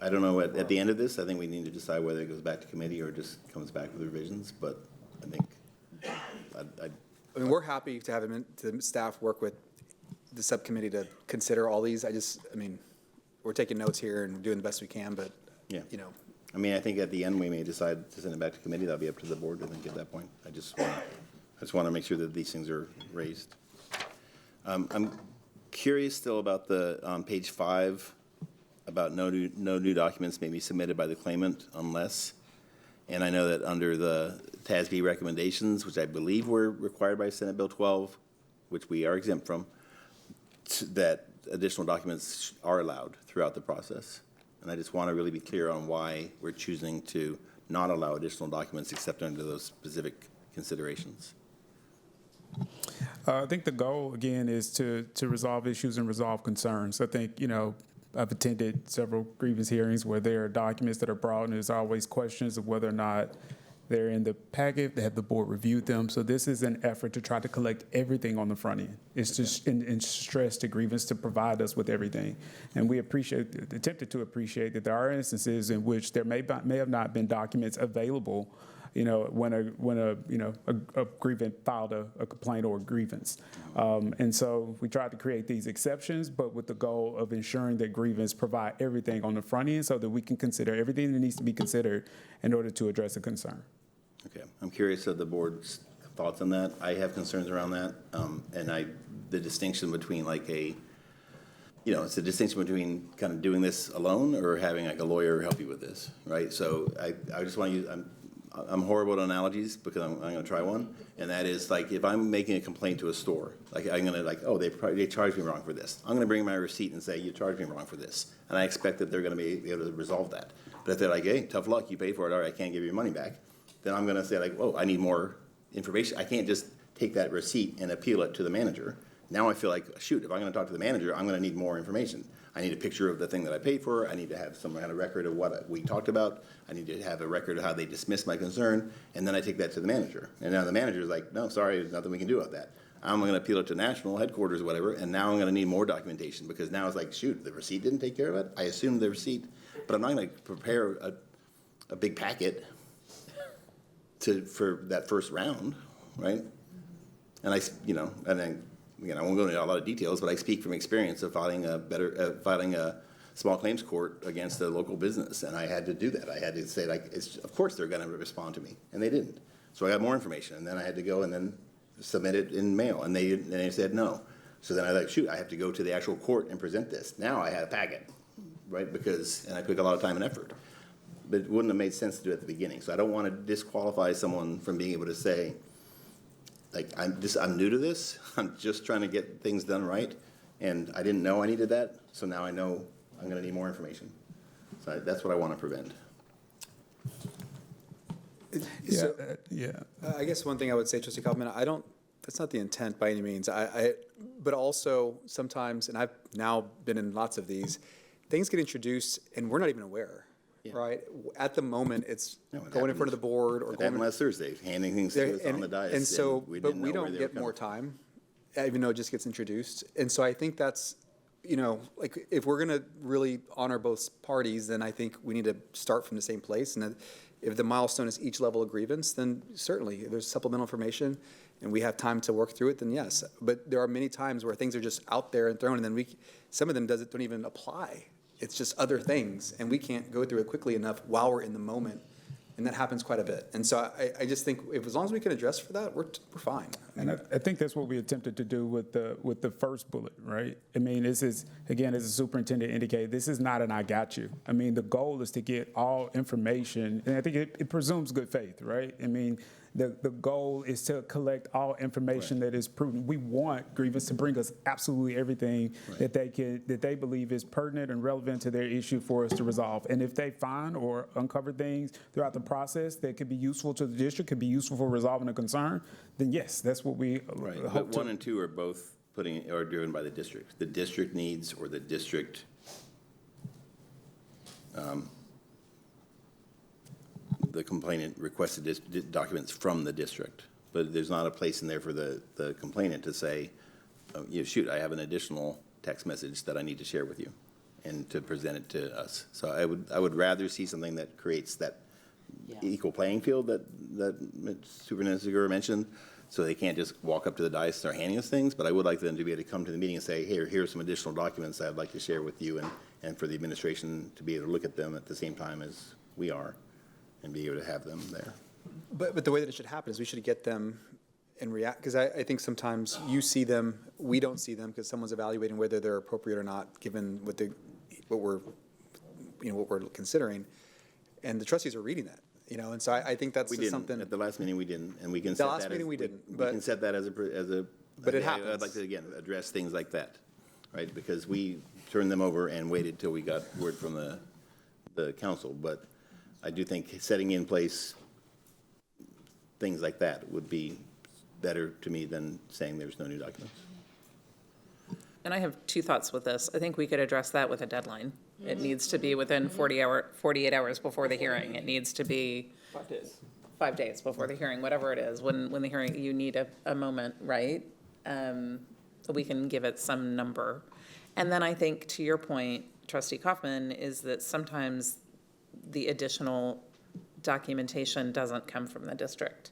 I don't know, at the end of this, I think we need to decide whether it goes back to committee or just comes back with revisions, but I think, I mean, we're happy to have the staff work with the subcommittee to consider all these. I mean, we're taking notes here and doing the best we can, but, yeah. you know. I mean, I think at the end, we may decide to send it back to committee. That'll be up to the board, I think, at that point. I just want to make sure that these things are raised. I'm curious still about on page 5, about no new documents may be submitted by the claimant unless, and I know that under the TASB recommendations, which I believe were required by Senate Bill 12, which we are exempt from, that additional documents are allowed throughout the process. And I just want to really be clear on why we're choosing to not allow additional documents except under those specific considerations. I think the goal, again, is to resolve issues and resolve concerns. I think, I've attended several grievance hearings where there are documents that are brought, and there's always questions of whether or not They're in the packet, they have the board reviewed them. So this is an effort to try to collect everything on the front end. It's just in stress to grievance to provide us with everything. And we attempted to appreciate that there are instances in which there may have not been documents available, when a grievant filed a complaint or a grievance. And so we tried to create these exceptions, but with the goal of ensuring that grievance provide everything on the front end so that we can consider everything that needs to be considered in order to address a concern. Okay, I'm curious of the board's thoughts on that. I have concerns around that, and the distinction between it's a distinction between kind of doing this alone or having like a lawyer help you with this, right? So I just want to use, I'm horrible at analogies because I'm going to try one, and that is like if I'm making a complaint to a store, like I'm going to they charged me wrong for this. I'm going to bring my receipt and say you charged me wrong for this, and I expect that they're going to be able to resolve that. But if they're like, hey, tough luck, you paid for it, all right, I can't give you your money back, then I'm going to say like, whoa, I need more information. I can't just take that receipt and appeal it to the manager. Now I feel like, shoot, if I'm going to talk to the manager, I'm going to need more information. I need a picture of the thing that I paid for. I need to have some kind of record of what we talked about. I need to have a record of how they dismissed my concern, and then I take that to the manager. And now the manager is like, no, sorry, there's nothing we can do about that. I'm going to appeal it to national headquarters or whatever, and now I'm going to need more documentation because now it's like, shoot, the receipt didn't take care of it. I assumed the receipt, but I'm not going to prepare a big packet for that first round, right? And again, I won't go into a lot of details, but I speak from experience of filing a small claims court against a local business, and I had to do that. I had to say, of course they're going to respond to me, and they didn't. So I got more information, and then I had to go and then submit it in mail, and they said no. So then I was like, shoot, I have to go to the actual court and present this. Now I had a packet, right? And I took a lot of time and effort. But it wouldn't have made sense to do it at the beginning. So I don't want to disqualify someone from being able to say, I'm new to this. I'm just trying to get things done right, and I didn't know I needed that. So now I know I'm going to need more information. So that's what I want to prevent. I guess one thing I would say, Trustee Kaufman, that's not the intent by any means. But also sometimes, and I've now been in lots of these, things get introduced and we're not even aware. Yeah. Right? At the moment, it's going in front of the board or going last Thursday, handing things to us on the dais. And so, but we don't get more time, even though it just gets introduced. And so I think that's, if we're going to really honor both parties, then I think we need to start from the same place. And if the milestone is each level of grievance, then certainly if there's supplemental information and we have time to work through it, then yes. But there are many times where things are just out there and thrown, and then some of them don't even apply. It's just other things, and we can't go through it quickly enough while we're in the moment, and that happens quite a bit. And so I just think as long as we can address for that, we're fine. And I think that's what we attempted to do with the first bullet, right? I mean, this is, again, as the superintendent indicated, this is not an I got you. I mean, the goal is to get all information, and I think it presumes good faith, right? I mean, the goal is to collect all information that is prudent. We want grievance to bring us absolutely everything that they believe is pertinent and relevant to their issue for us to resolve. And if they find or uncover things throughout the process that could be useful to the district, could be useful for resolving a concern, then yes, that's what we hope But 1 and 2 are both driven by the district. The district needs or the district the complainant requested documents from the district, but there's not a place in there for the complainant to say, shoot, I have an additional text message that I need to share with you and to present it to us. So I would rather see something that creates that equal playing field that Superintendent Segura mentioned, so they can't just walk up to the dais and start handing us things, but I would like them to be able to come to the meeting and say, here's some additional documents I'd like to share with you, and for the administration to be able to look at them at the same time as we are and be able to have them there. But the way that it should happen is we should get them and react, because I think sometimes you see them, we don't see them because someone's evaluating whether they're appropriate or not, given what we're considering, and the trustees are reading that. And so I think that's something. At the last meeting we didn't, and we can set that. The last meeting we didn't. We can set that as a. But it happens. I'd like to again address things like that, right? Because we turned them over and waited till we got word from the council. But I do think setting in place things like that would be better to me than saying there's no new documents. And I have 2 thoughts with this. I think we could address that with a deadline. It needs to be within 48 hours before the hearing. It needs to be 5 days. 5 days before the hearing, whatever it is, when the hearing, you need a moment, right? We can give it some number. And then I think, to your point, Trustee Kaufman, is that sometimes the additional documentation doesn't come from the district.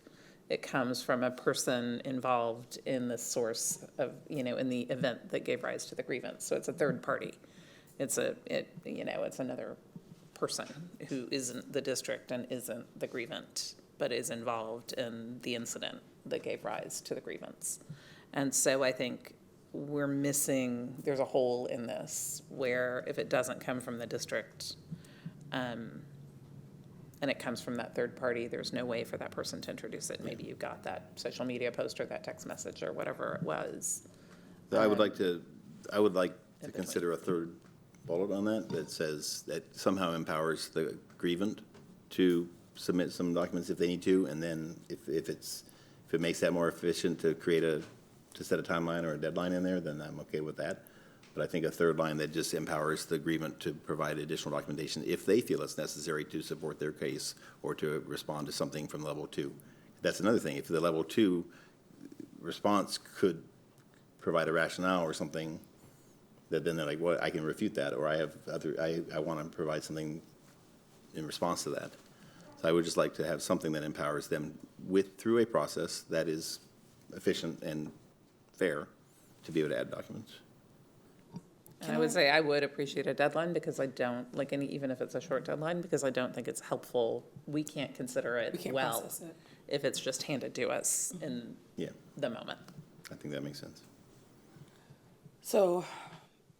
It comes from a person involved in the source of, in the event that gave rise to the grievance. So it's a third party. It's another person who isn't the district and isn't the grievant, but is involved in the incident that gave rise to the grievance. And so I think there's a hole in this where if it doesn't come from the district, and it comes from that third party, there's no way for that person to introduce it. Maybe you got that social media post or that text message or whatever it was. I would like to consider a third bullet on that says that somehow empowers the grievant to submit some documents if they need to, and then if it makes that more efficient to set a timeline or a deadline in there, then I'm okay with that. But I think a third line that just empowers the grievant to provide additional documentation if they feel it's necessary to support their case or to respond to something from level 2. That's another thing. If the level 2 response could provide a rationale or something, that then they're like, well, I can refute that, or I want to provide something in response to that. So I would just like to have something that empowers them through a process that is efficient and fair to be able to add documents. And I would say I would appreciate a deadline because I don't, even if it's a short deadline, because I don't think it's helpful. We can't consider it process it. If it's just handed to us in the moment. I think that makes sense. So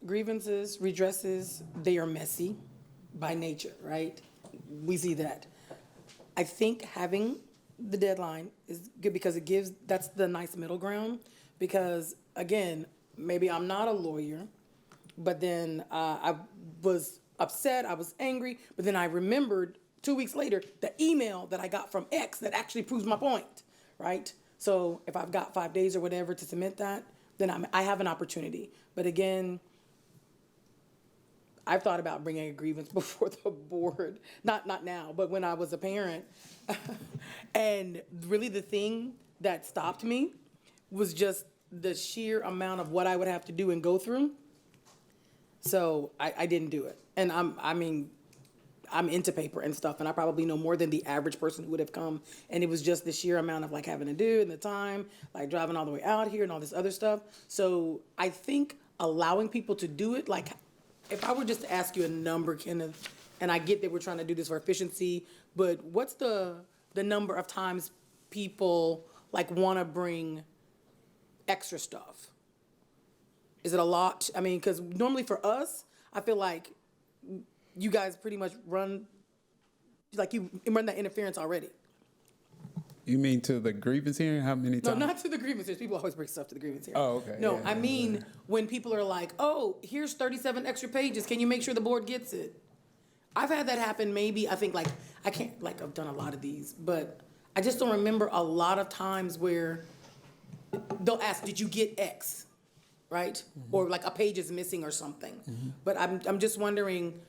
grievances, redresses, they are messy by nature, right? We see that. I think having the deadline is good because that's the nice middle ground. Because again, maybe I'm not a lawyer, but then I was upset, I was angry, but then I remembered 2 weeks later the email that I got from X that actually proves my point, right? So if I've got 5 days or whatever to submit that, then I have an opportunity. But again, I've thought about bringing a grievance before the board, not now, but when I was a parent. And really the thing that stopped me was just the sheer amount of what I would have to do and go through. So I didn't do it. And I'm into paper and stuff, and I probably know more than the average person who would have come. And it was just the sheer amount of having to do and the time, driving all the way out here and all this other stuff. So I think allowing people to do it, if I were just to ask you a number, Kenneth, and I get that we're trying to do this for efficiency, but what's the number of times people want to bring extra stuff? Is it a lot? I mean, because normally for us, I feel like you guys pretty much run that interference already. You mean to the grievance hearing? How many times? No, not to the grievance hearings. People always bring stuff to the grievance hearing. Oh, okay. No, I mean when people are like, oh, here's 37 extra pages. Can you make sure the board gets it? I've had that happen maybe, I think I can't, I've done a lot of these, but I just don't remember a lot of times where they'll ask, did you get X? Right? Mm-hmm. Or a page is missing or something. Mm-hmm. But I'm just wondering,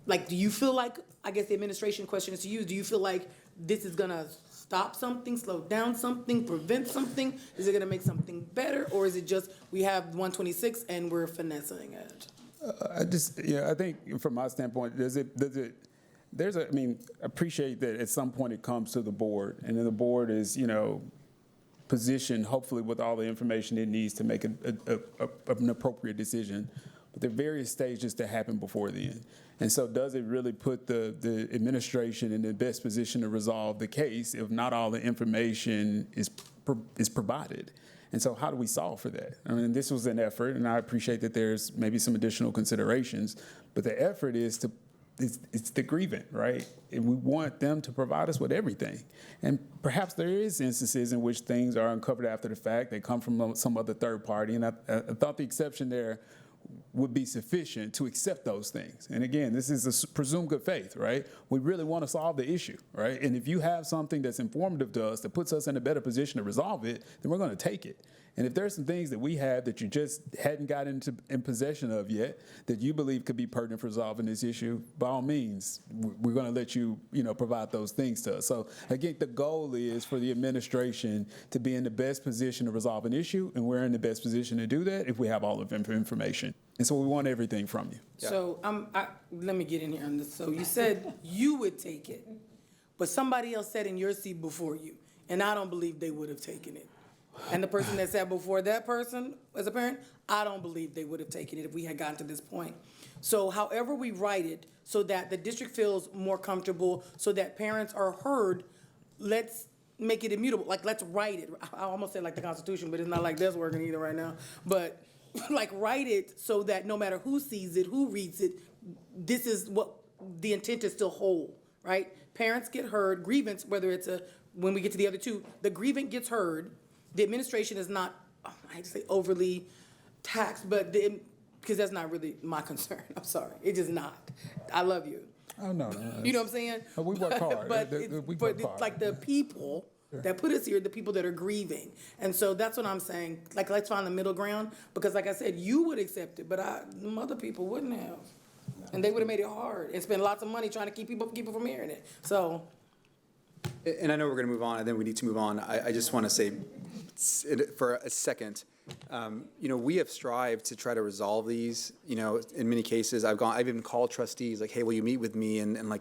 do you feel I guess the administration question is to you, do you feel like this is gonna stop something, slow down something, prevent something? Is it gonna make something better? Or is it just we have 126 and we're finessing it? I think from my standpoint, appreciate that at some point it comes to the board, and then the board is, positioned, hopefully with all the information it needs to make an appropriate decision. But there are various stages that happen before then. And so does it really put the administration in the best position to resolve the case if not all the information is provided? And so how do we solve for that? I mean, this was an effort, and I appreciate that there's maybe some additional considerations, but the effort is it's the grievant, right? And we want them to provide us with everything. And perhaps there is instances in which things are uncovered after the fact. They come from some other third party. And I thought the exception there would be sufficient to accept those things. And again, this is a presumed good faith, right? We really want to solve the issue, right? And if you have something that's informative to us that puts us in a better position to resolve it, then we're going to take it. And if there's some things that we have that you just hadn't got in possession of yet that you believe could be pertinent for resolving this issue, by all means, we're going to let you, provide those things to us. So again, the goal is for the administration to be in the best position to resolve an issue, and we're in the best position to do that if we have all of the information. And so we want everything from you. So let me get in here on this. So you said you would take it, but somebody else sat in your seat before you, and I don't believe they would have taken it. And the person that sat before that person as a parent, I don't believe they would have taken it if we had gotten to this point. So however we write it so that the district feels more comfortable, so that parents are heard, let's make it immutable. Like, let's write it. I almost said like the Constitution, but it's not like that's working either right now. But like, write it so that no matter who sees it, who reads it, this is what the intent is still whole, right? Parents get heard, grievance, whether it's when we get to the other two, the grievance gets heard. The administration is not, I hate to say overly taxed, but because that's not really my concern. I'm sorry. It is not. I love you. Oh, no. You know what I'm saying? We work hard. But it's like the people that put us here, the people that are grieving. And so that's what I'm saying. Like, let's find the middle ground. Because like I said, you would accept it, but them other people wouldn't have. And they would have made it hard and spent lots of money trying to keep people from hearing it. So. And I know we're going to move on, and then we need to move on. I just want to say for a second, we have strived to try to resolve these. In many cases, I've even called trustees like, hey, will you meet with me? And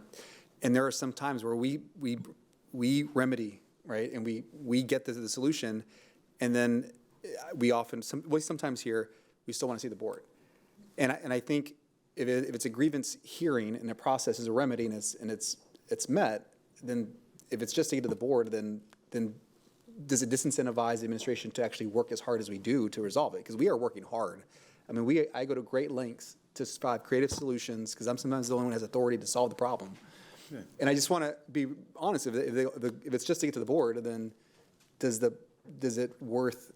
there are some times where we remedy, right? And we get the solution, and then we sometimes here, we still want to see the board. And I think if it's a grievance hearing and the process is a remedy and it's met, then if it's just to get to the board, then does it disincentivize the administration to actually work as hard as we do to resolve it? Because we are working hard. I mean, I go to great lengths to find creative solutions because I'm sometimes the only one who has authority to solve the problem. Yeah. And I just want to be honest. If it's just to get to the board, then does it worth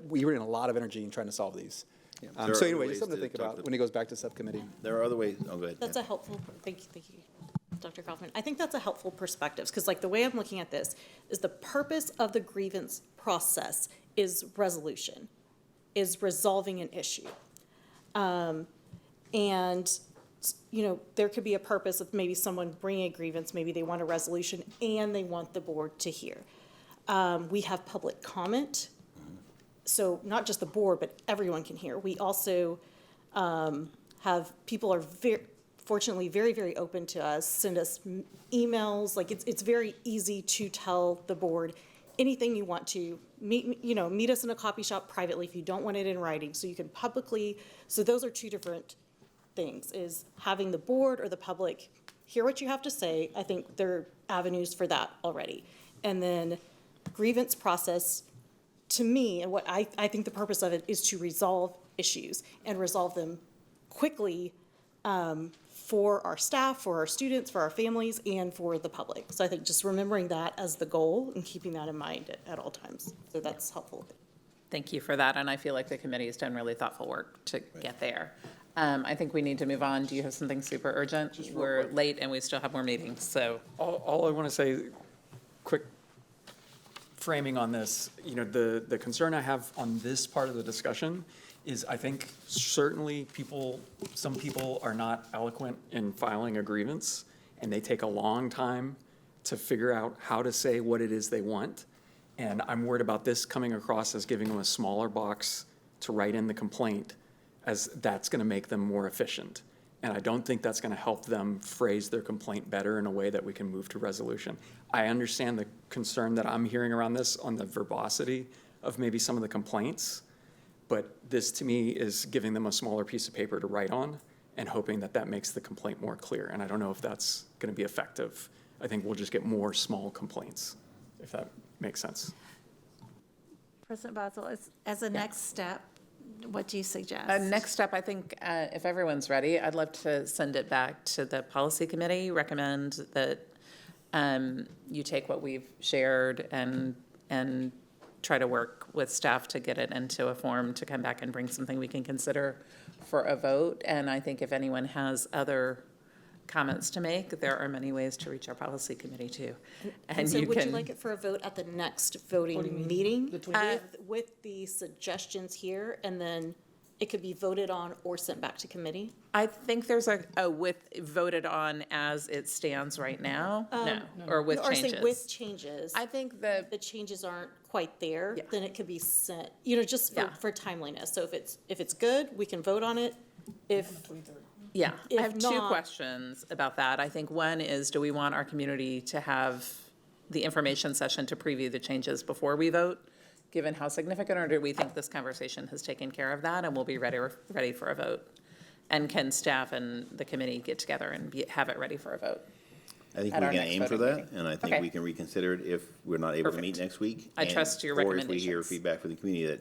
we were in a lot of energy in trying to solve these. Yeah. So anyway, just something to think about when it goes back to subcommittee. There are other ways. Oh, go ahead. That's a helpful. Thank you. Dr. Kaufman. I think that's a helpful perspective because like the way I'm looking at this is the purpose of the grievance process is resolution, is resolving an issue. And, there could be a purpose of maybe someone bringing a grievance, maybe they want a resolution and they want the board to hear. We have public comment. So not just the board, but everyone can hear. We also have people are fortunately very, very open to us, send us emails. Like it's very easy to tell the board anything you want to. Meet us in a coffee shop privately if you don't want it in writing. So you can publicly, so those are two different things, is having the board or the public hear what you have to say. I think there are avenues for that already. And then grievance process, to me, and what I think the purpose of it is to resolve issues and resolve them quickly for our staff, for our students, for our families, and for the public. So I think just remembering that as the goal and keeping that in mind at all times. So that's helpful. Thank you for that, and I feel like the committee has done really thoughtful work to get there. I think we need to move on. Do you have something super urgent? We're late and we still have more meetings, so. All I want to say, quick framing on this, the concern I have on this part of the discussion is I think certainly some people are not eloquent in filing a grievance, and they take a long time to figure out how to say what it is they want. And I'm worried about this coming across as giving them a smaller box to write in the complaint, as that's going to make them more efficient. And I don't think that's going to help them phrase their complaint better in a way that we can move to resolution. I understand the concern that I'm hearing around this on the verbosity of maybe some of the complaints, but this to me is giving them a smaller piece of paper to write on and hoping that that makes the complaint more clear. And I don't know if that's going to be effective. I think we'll just get more small complaints, if that makes sense. President Basil, as a next step, what do you suggest? Next step, I think if everyone's ready, I'd love to send it back to the policy committee, recommend that you take what we've shared and try to work with staff to get it into a form to come back and bring something we can consider for a vote. And I think if anyone has other comments to make, there are many ways to reach our policy committee too. And so would you like it for a vote at the next voting meeting with the suggestions here, and then it could be voted on or sent back to committee? I think there's a with voted on as it stands right now, or with Or say changes. with changes. I think the changes aren't quite there, then it could be sent, just for timeliness. So if it's good, we can vote on it. Yeah, If I have two not- questions about that. I think one is, do we want our community to have the information session to preview the changes before we vote, given how significant, or do we think this conversation has taken care of that and we'll be ready for a vote? And can staff and the committee get together and have it ready for a vote? I think at we our can next aim for voting that, meeting? and I think Okay. we can reconsider it if we're not able to meet next week. I trust your Or if we hear recommendations. feedback from the community that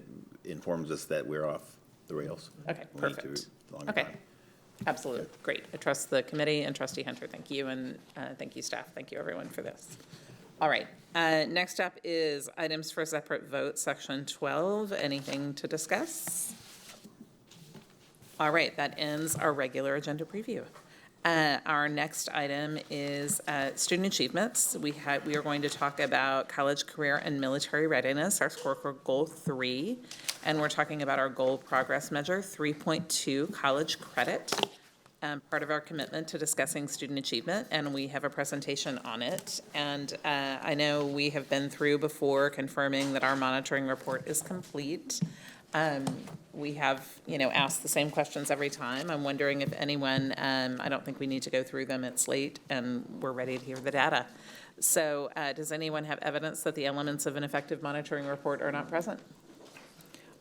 informs us that we're off the rails. Okay, We need to perfect. longer Okay, time. absolutely, great. I trust the committee and Trustee Hunter, thank you, and thank you, staff, thank you, everyone, for this. All right, next up is items for separate vote, section 12. Anything to discuss? All right, that ends our regular agenda preview. Our next item is student achievements. We are going to talk about college, career, and military readiness, our scorecard goal 3, and we're talking about our goal progress measure 3.2, college credit, part of our commitment to discussing student achievement, and we have a presentation on it. And I know we have been through before confirming that our monitoring report is complete. We have, asked the same questions every time. I'm wondering if anyone, I don't think we need to go through them. It's late and we're ready to hear the data. So does anyone have evidence that the elements of an effective monitoring report are not present?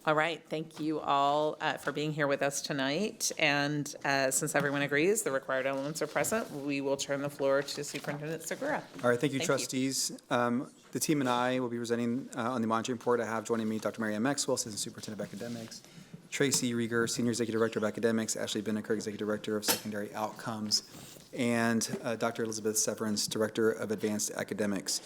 All right, thank you all for being here with us tonight. And since everyone agrees the required elements are present, we will turn the floor to Superintendent Segura. All right, thank you, trustees. The team and I will be presenting on the monitoring report. I have joining me Dr. Mary Ann Maxwell, Assistant Superintendent of Academics, Tracy Rieger, Senior Executive Director of Academics, Ashley Binnicker, Executive Director of Secondary Outcomes, and Dr. Elizabeth Severance, Director of Advanced Academics.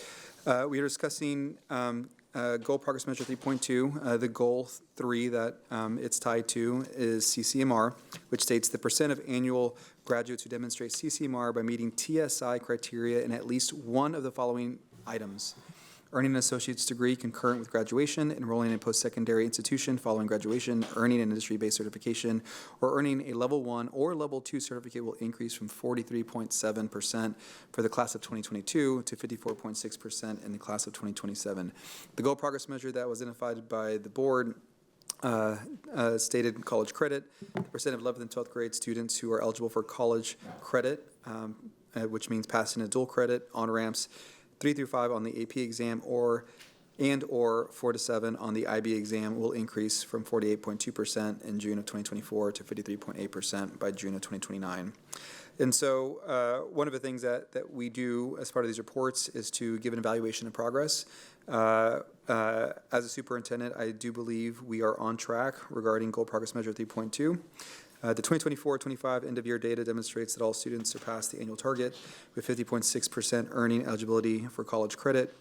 We are discussing goal progress measure 3.2. The goal 3 that it's tied to is CCMR, which states the percent of annual graduates who demonstrate CCMR by meeting TSI criteria in at least one of the following items: earning an associate's degree concurrent with graduation, enrolling in a post-secondary institution following graduation, earning an industry-based certification, or earning a level 1 or level 2 certificate will increase from 43.7% for the class of 2022 to 54.6% in the class of 2027. The goal progress measure that was identified by the board stated college credit, the percent of 11th and 12th grade students who are eligible for college credit, which means passing a dual credit on-ramps 3 through 5 on the AP exam or 4 to 7 on the IB exam will increase from 48.2% in June of 2024 to 53.8% by June of 2029. And so one of the things that we do as part of these reports is to give an evaluation of progress. As a superintendent, I do believe we are on track regarding goal progress measure 3.2. The 2024-25 end-of-year data demonstrates that all students surpassed the annual target with 50.6% earning eligibility for college credit,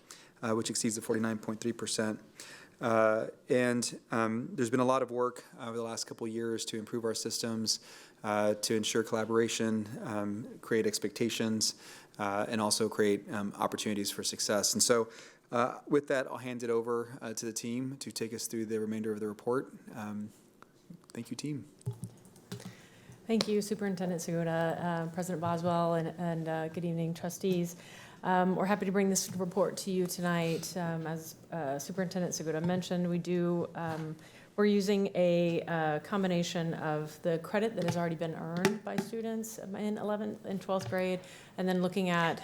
which exceeds the 49.3%. There's been a lot of work over the last couple of years to improve our systems, to ensure collaboration, create expectations, and also create opportunities for success. And so with that, I'll hand it over to the team to take us through the remainder of the report. Thank you, team. Thank you, Superintendent Segura, President Boswell, and good evening, trustees. We're happy to bring this report to you tonight. As Superintendent Segura mentioned, we're using a combination of the credit that has already been earned by students in 11th and 12th grade, and then looking at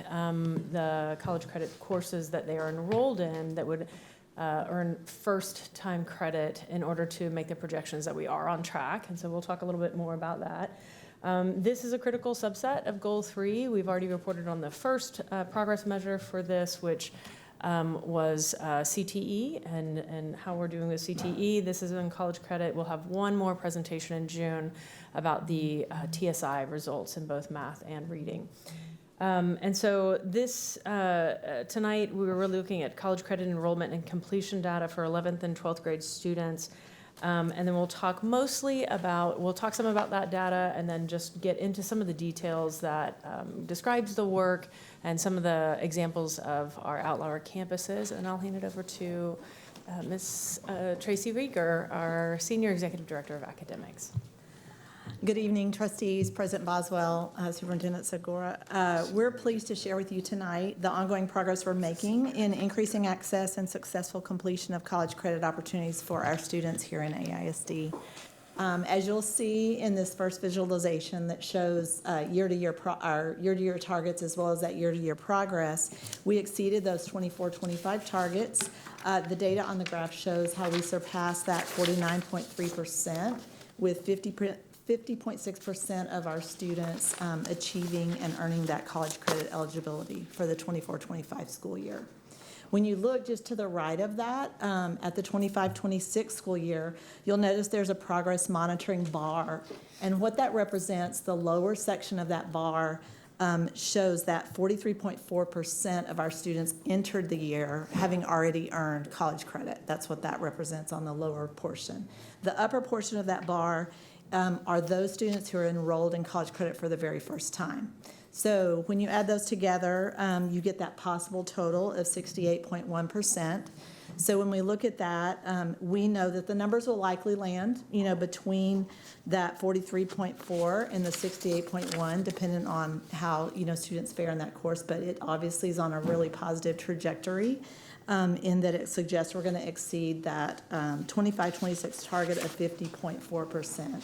the college credit courses that they are enrolled in that would earn first-time credit in order to make the projections that we are on track. And so we'll talk a little bit more about that. This is a critical subset of Goal 3. We've already reported on the first progress measure for this, which was CTE and how we're doing with CTE. This is in college credit. We'll have one more presentation in June about the TSI results in both math and reading. And so this, tonight, we were really looking at college credit enrollment and completion data for 11th and 12th grade students. And then we'll talk some about that data and then just get into some of the details that describes the work and some of the examples of our outlier campuses. And I'll hand it over to Ms. Tracy Rieger, our Senior Executive Director of Academics. Good evening, trustees, President Boswell, Superintendent Segura. We're pleased to share with you tonight the ongoing progress we're making in increasing access and successful completion of college credit opportunities for our students here in AISD. As you'll see in this first visualization that shows our year-to-year targets as well as that year-to-year progress, we exceeded those 24-25 targets. The data on the graph shows how we surpassed that 49.3% with 50.6% of our students achieving and earning that college credit eligibility for the 24-25 school year. When you look just to the right of that, at the 25-26 school year, you'll notice there's a progress monitoring bar. And what that represents, the lower section of that bar, shows that 43.4% of our students entered the year having already earned college credit. That's what that represents on the lower portion. The upper portion of that bar are those students who are enrolled in college credit for the very first time. So when you add those together, you get that possible total of 68.1%. So when we look at that, we know that the numbers will likely land, between that 43.4 and the 68.1, depending on how, students fare in that course. But it obviously is on a really positive trajectory in that it suggests we're going to exceed that 25-26 target of 50.4%.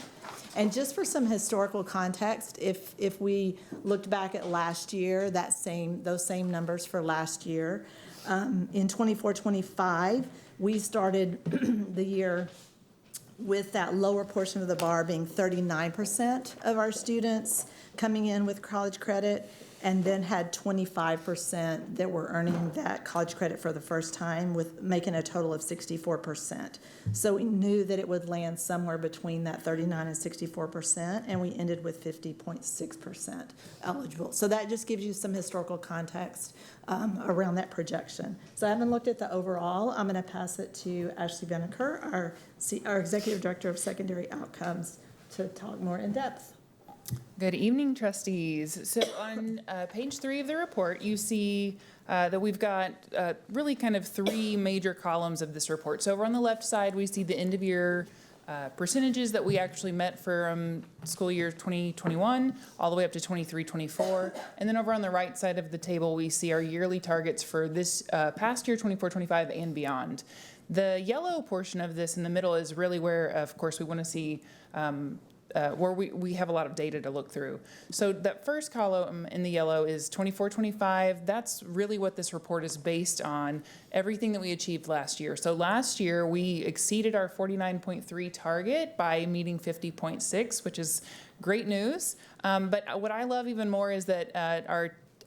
And just for some historical context, if we looked back at last year, those same numbers for last year, in 24-25, we started the year with that lower portion of the bar being 39% of our students coming in with college credit, and then had 25% that were earning that college credit for the first time, with making a total of 64%. So we knew that it would land somewhere between that 39 and 64%, and we ended with 50.6% eligible. So that just gives you some historical context around that projection. So I haven't looked at the overall. I'm going to pass it to Ashley Beneker, our Executive Director of Secondary Outcomes, to talk more in depth. Good evening, trustees. So on page 3 of the report, you see that we've got really kind of 3 major columns of this report. So over on the left side, we see the end of year percentages that we actually met for school year 2021 all the way up to 23-24. And then over on the right side of the table, we see our yearly targets for this past year, 24-25 and beyond. The yellow portion of this in the middle is really where, of course, we want to see where we have a lot of data to look through. So that first column in the yellow is 24-25. That's really what this report is based on, everything that we achieved last year. So last year, we exceeded our 49.3 target by meeting 50.6, which is great news. But what I love even more is that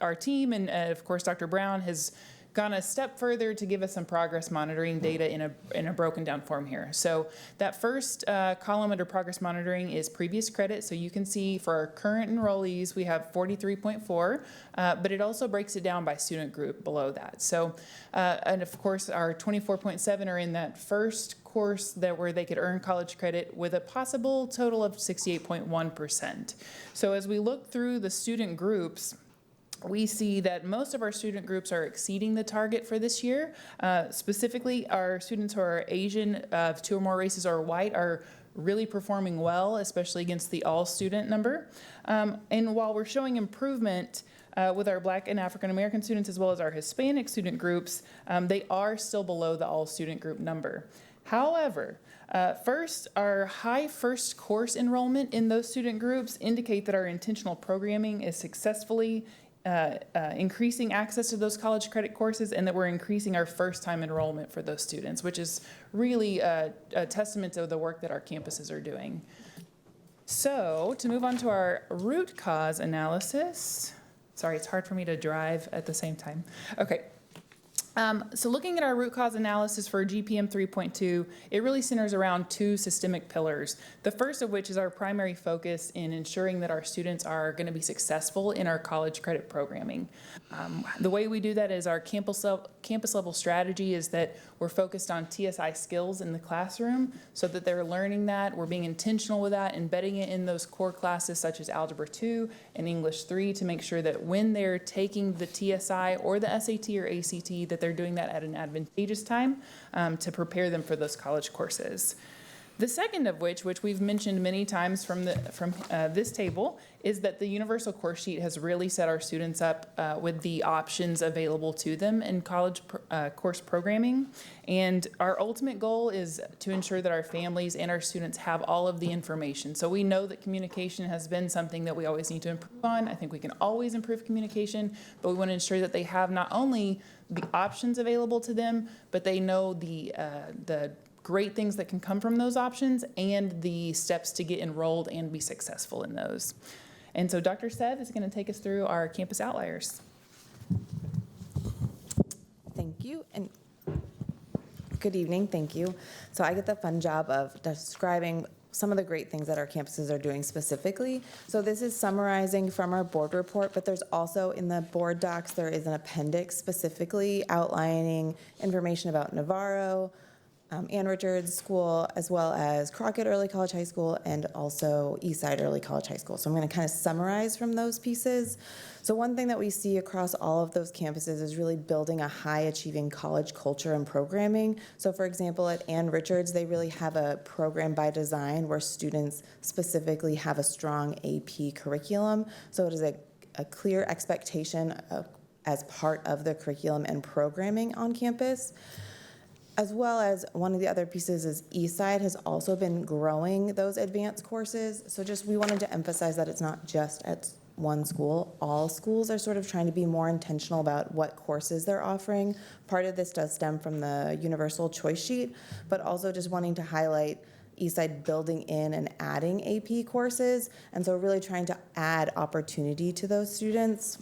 our team and, of course, Dr. Brown has gone a step further to give us some progress monitoring data in a broken down form here. So that first column under progress monitoring is previous credit. So you can see for our current enrollees, we have 43.4, but it also breaks it down by student group below that. So, and of course, our 24.7 are in that first course where they could earn college credit with a possible total of 68.1%. So as we look through the student groups, we see that most of our student groups are exceeding the target for this year. Specifically, our students who are Asian, of 2 or more races, or white are really performing well, especially against the all-student number. And while we're showing improvement with our Black and African American students as well as our Hispanic student groups, they are still below the all-student group number. However, our high first course enrollment in those student groups indicate that our intentional programming is successfully increasing access to those college credit courses, and that we're increasing our first-time enrollment for those students, which is really a testament to the work that our campuses are doing. So to move on to our root cause analysis. Sorry, it's hard for me to drive at the same time. Okay. So looking at our root cause analysis for GPM 3.2, it really centers around two systemic pillars. The first of which is our primary focus in ensuring that our students are going to be successful in our college credit programming. The way we do that is our campus level strategy is that we're focused on TSI skills in the classroom so that they're learning that. We're being intentional with that, embedding it in those core classes such as Algebra 2 and English 3 to make sure that when they're taking the TSI or the SAT or ACT that they're doing that at an advantageous time to prepare them for those college courses. The second of which we've mentioned many times from this table, is that the universal course sheet has really set our students up with the options available to them in college course programming. And our ultimate goal is to ensure that our families and our students have all of the information. So we know that communication has been something that we always need to improve on. I think we can always improve communication, but we want to ensure that they have not only the options available to them, but they know the great things that can come from those options and the steps to get enrolled and be successful in those. And so Dr. Sev is going to take us through our campus outliers. Thank you, and good evening, thank you. So I get the fun job of describing some of the great things that our campuses are doing specifically. So this is summarizing from our board report, but there's also in the board docs, there is an appendix specifically outlining information about Navarro, Ann Richards School, as well as Crockett Early College High School, and also Eastside Early College High School. So I'm going to kind of summarize from those pieces. So one thing that we see across all of those campuses is really building a high-achieving college culture and programming. So for example, at Ann Richards, they really have a program by design where students specifically have a strong AP curriculum. So it is a clear expectation as part of the curriculum and programming on campus. As well as one of the other pieces is Eastside has also been growing those advanced courses. So just we wanted to emphasize that it's not just at one school. All schools are sort of trying to be more intentional about what courses they're offering. Part of this does stem from the universal choice sheet, but also just wanting to highlight Eastside building in and adding AP courses. And so really trying to add opportunity to those students.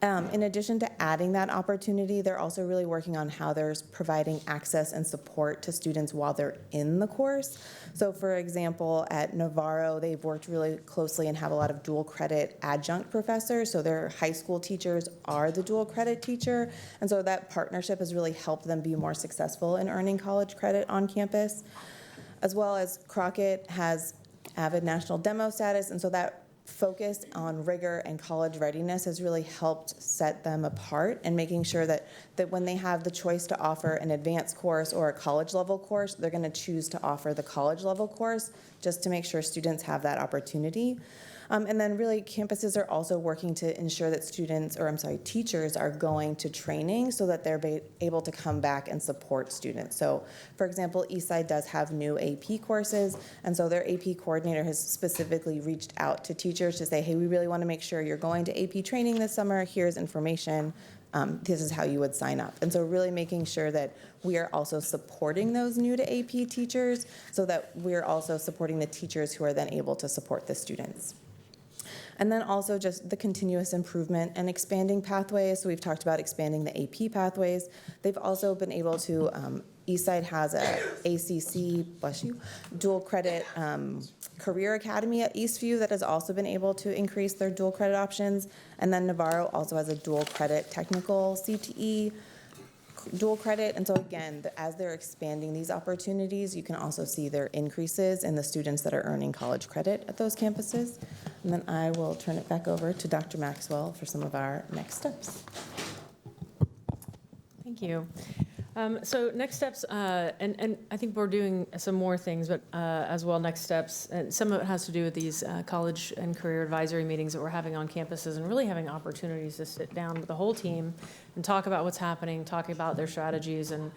In addition to adding that opportunity, they're also really working on how they're providing access and support to students while they're in the course. So for example, at Navarro, they've worked really closely and have a lot of dual credit adjunct professors. So their high school teachers are the dual credit teacher. And so that partnership has really helped them be more successful in earning college credit on campus. As well as Crockett has Avid National Demo status, and so that focus on rigor and college readiness has really helped set them apart and making sure that when they have the choice to offer an advanced course or a college level course, they're going to choose to offer the college level course just to make sure students have that opportunity. And then really campuses are also working to ensure that teachers are going to training so that they're able to come back and support students. So for example, Eastside does have new AP courses, and so their AP coordinator has specifically reached out to teachers to say, hey, we really want to make sure you're going to AP training this summer, here's information. This is how you would sign up. And so really making sure that we are also supporting those new to AP teachers so that we're also supporting the teachers who are then able to support the students. And then also just the continuous improvement and expanding pathways. So we've talked about expanding the AP pathways. They've also been able to, Eastside has a ACC, bless you, dual credit career academy at Eastview that has also been able to increase their dual credit options. And then Navarro also has a dual credit technical CTE dual credit. And so again, as they're expanding these opportunities, you can also see their increases in the students that are earning college credit at those campuses. And then I will turn it back over to Dr. Maxwell for some of our next steps. Thank you. So next steps, and I think we're doing some more things, but as well next steps, and some of it has to do with these college and career advisory meetings that we're having on campuses and really having opportunities to sit down with the whole team and talk about what's happening, talking about their strategies and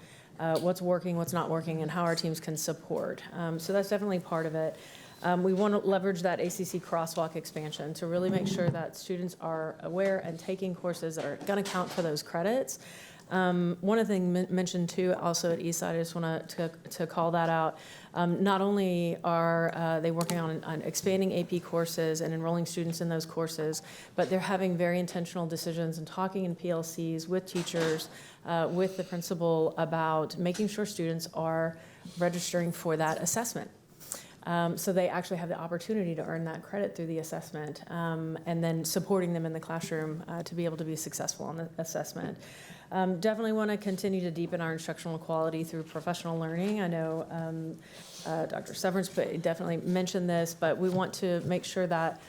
what's working, what's not working, and how our teams can support. So that's definitely part of it. We want to leverage that ACC crosswalk expansion to really make sure that students are aware and taking courses that are going to count for those credits. One of the things mentioned too, also at Eastside, I just want to call that out. Not only are they working on expanding AP courses and enrolling students in those courses, but they're having very intentional decisions and talking in PLCs with teachers, with the principal about making sure students are registering for that assessment. So they actually have the opportunity to earn that credit through the assessment, and then supporting them in the classroom to be able to be successful on the assessment. Definitely want to continue to deepen our instructional quality through professional learning. I know Dr. Severance definitely mentioned this, but we want to make sure that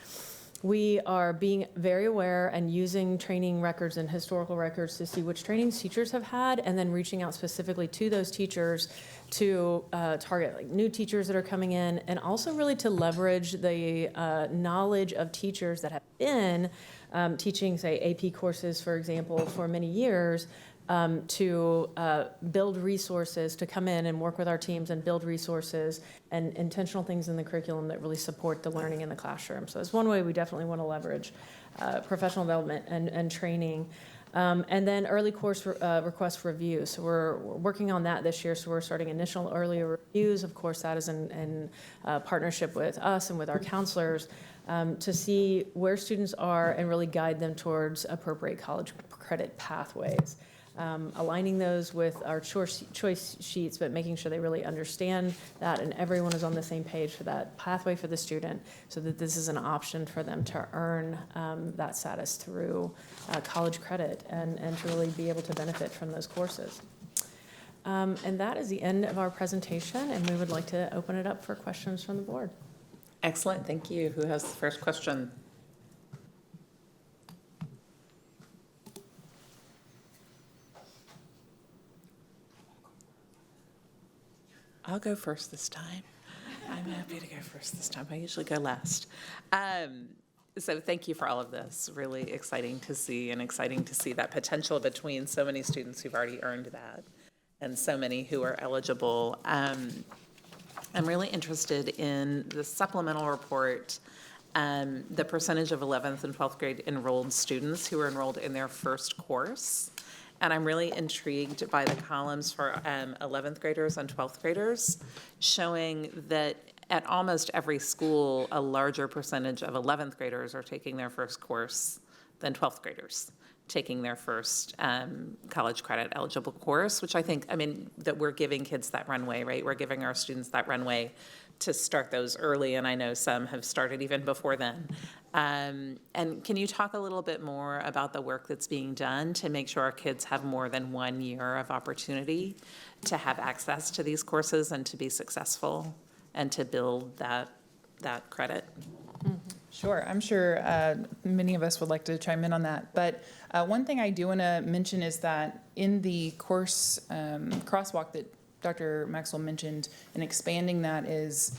we are being very aware and using training records and historical records to see which trainings teachers have had, and then reaching out specifically to those teachers to target like new teachers that are coming in, and also really to leverage the knowledge of teachers that have been teaching, say, AP courses, for example, for many years, to build resources, to come in and work with our teams and build resources and intentional things in the curriculum that really support the learning in the classroom. So it's one way we definitely want to leverage professional development and training. And then early course request review. So we're working on that this year. So we're starting initial early reviews. Of course, that is in partnership with us and with our counselors to see where students are and really guide them towards appropriate college credit pathways. Aligning those with our choice sheets, but making sure they really understand that and everyone is on the same page for that pathway for the student, so that this is an option for them to earn that status through college credit and to really be able to benefit from those courses. And that is the end of our presentation, and we would like to open it up for questions from the board. Excellent, thank you. Who has the first question? I'll go first this time. I'm happy to go first this time. I usually go last. So thank you for all of this. Really exciting to see, and exciting to see that potential between so many students who've already earned that and so many who are eligible. I'm really interested in the supplemental report, the percentage of 11th and 12th grade enrolled students who are enrolled in their first course. And I'm really intrigued by the columns for 11th graders and 12th graders, showing that at almost every school, a larger percentage of 11th graders are taking their first course than 12th graders taking their first college credit eligible course, which I think, that we're giving kids that runway, right? We're giving our students that runway to start those early, and I know some have started even before then. And can you talk a little bit more about the work that's being done to make sure our kids have more than 1 year of opportunity to have access to these courses and to be successful and to build that credit? Sure, I'm sure many of us would like to chime in on that. But one thing I do want to mention is that in the course crosswalk that Dr. Maxwell mentioned, and expanding that is,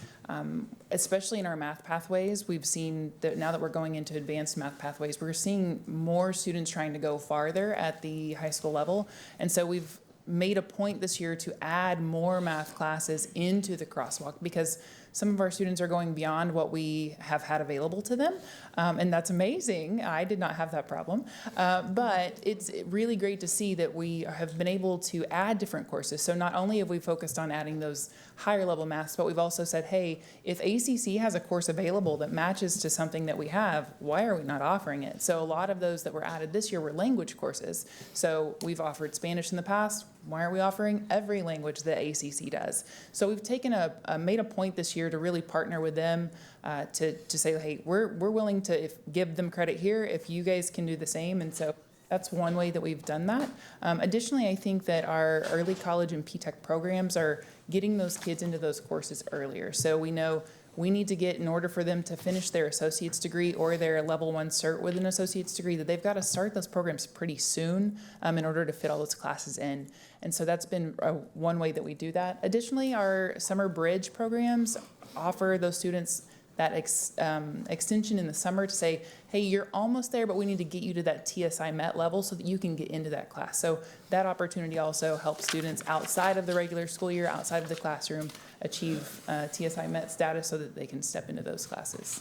especially in our math pathways, we've seen that now that we're going into advanced math pathways, we're seeing more students trying to go farther at the high school level. And so we've made a point this year to add more math classes into the crosswalk, because some of our students are going beyond what we have had available to them, and that's amazing. I did not have that problem, but it's really great to see that we have been able to add different courses. So not only have we focused on adding those higher level maths, but we've also said, hey, if ACC has a course available that matches to something that we have, why are we not offering it? So a lot of those that were added this year were language courses. So we've offered Spanish in the past. Why aren't we offering every language that ACC does? So we've taken made a point this year to really partner with them to say, hey, we're willing to give them credit here if you guys can do the same. And so that's one way that we've done that. Additionally, I think that our early college and P-TECH programs are getting those kids into those courses earlier. So we know we need to get, in order for them to finish their associate's degree or their level 1 cert with an associate's degree, that they've got to start those programs pretty soon in order to fit all those classes in. And so that's been one way that we do that. Additionally, our summer bridge programs offer those students that extension in the summer to say, hey, you're almost there, but we need to get you to that TSI MET level so that you can get into that class. So that opportunity also helps students outside of the regular school year, outside of the classroom, achieve TSI MET status so that they can step into those classes.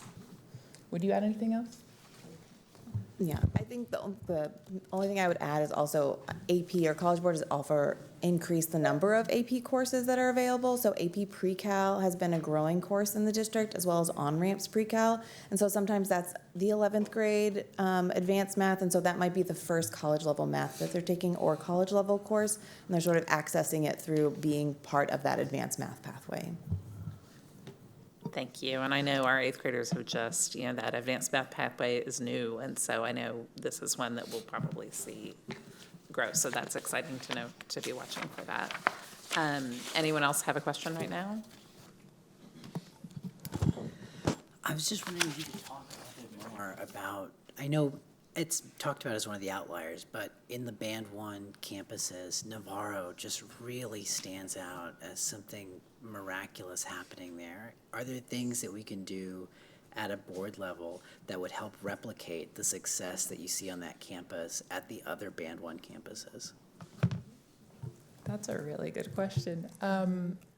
Would you add anything else? Yeah, I think the only thing I would add is also AP or College Board has increased the number of AP courses that are available. So AP Pre-Cal has been a growing course in the district, as well as on-ramps Pre-Cal. And so sometimes that's the 11th grade advanced math, and so that might be the first college level math that they're taking or college level course, and they're sort of accessing it through being part of that advanced math pathway. Thank you. And I know our 8th graders have just, that advanced math pathway is new. And so I know this is one that we'll probably see grow. So that's exciting to know, to be watching for that. Anyone else have a question right now? I was just wondering if you could talk a little bit more about, I know it's talked about as one of the outliers, but in the Band 1 campuses, Navarro just really stands out as something miraculous happening there. Are there things that we can do at a board level that would help replicate the success that you see on that campus at the other Band 1 campuses? That's a really good question.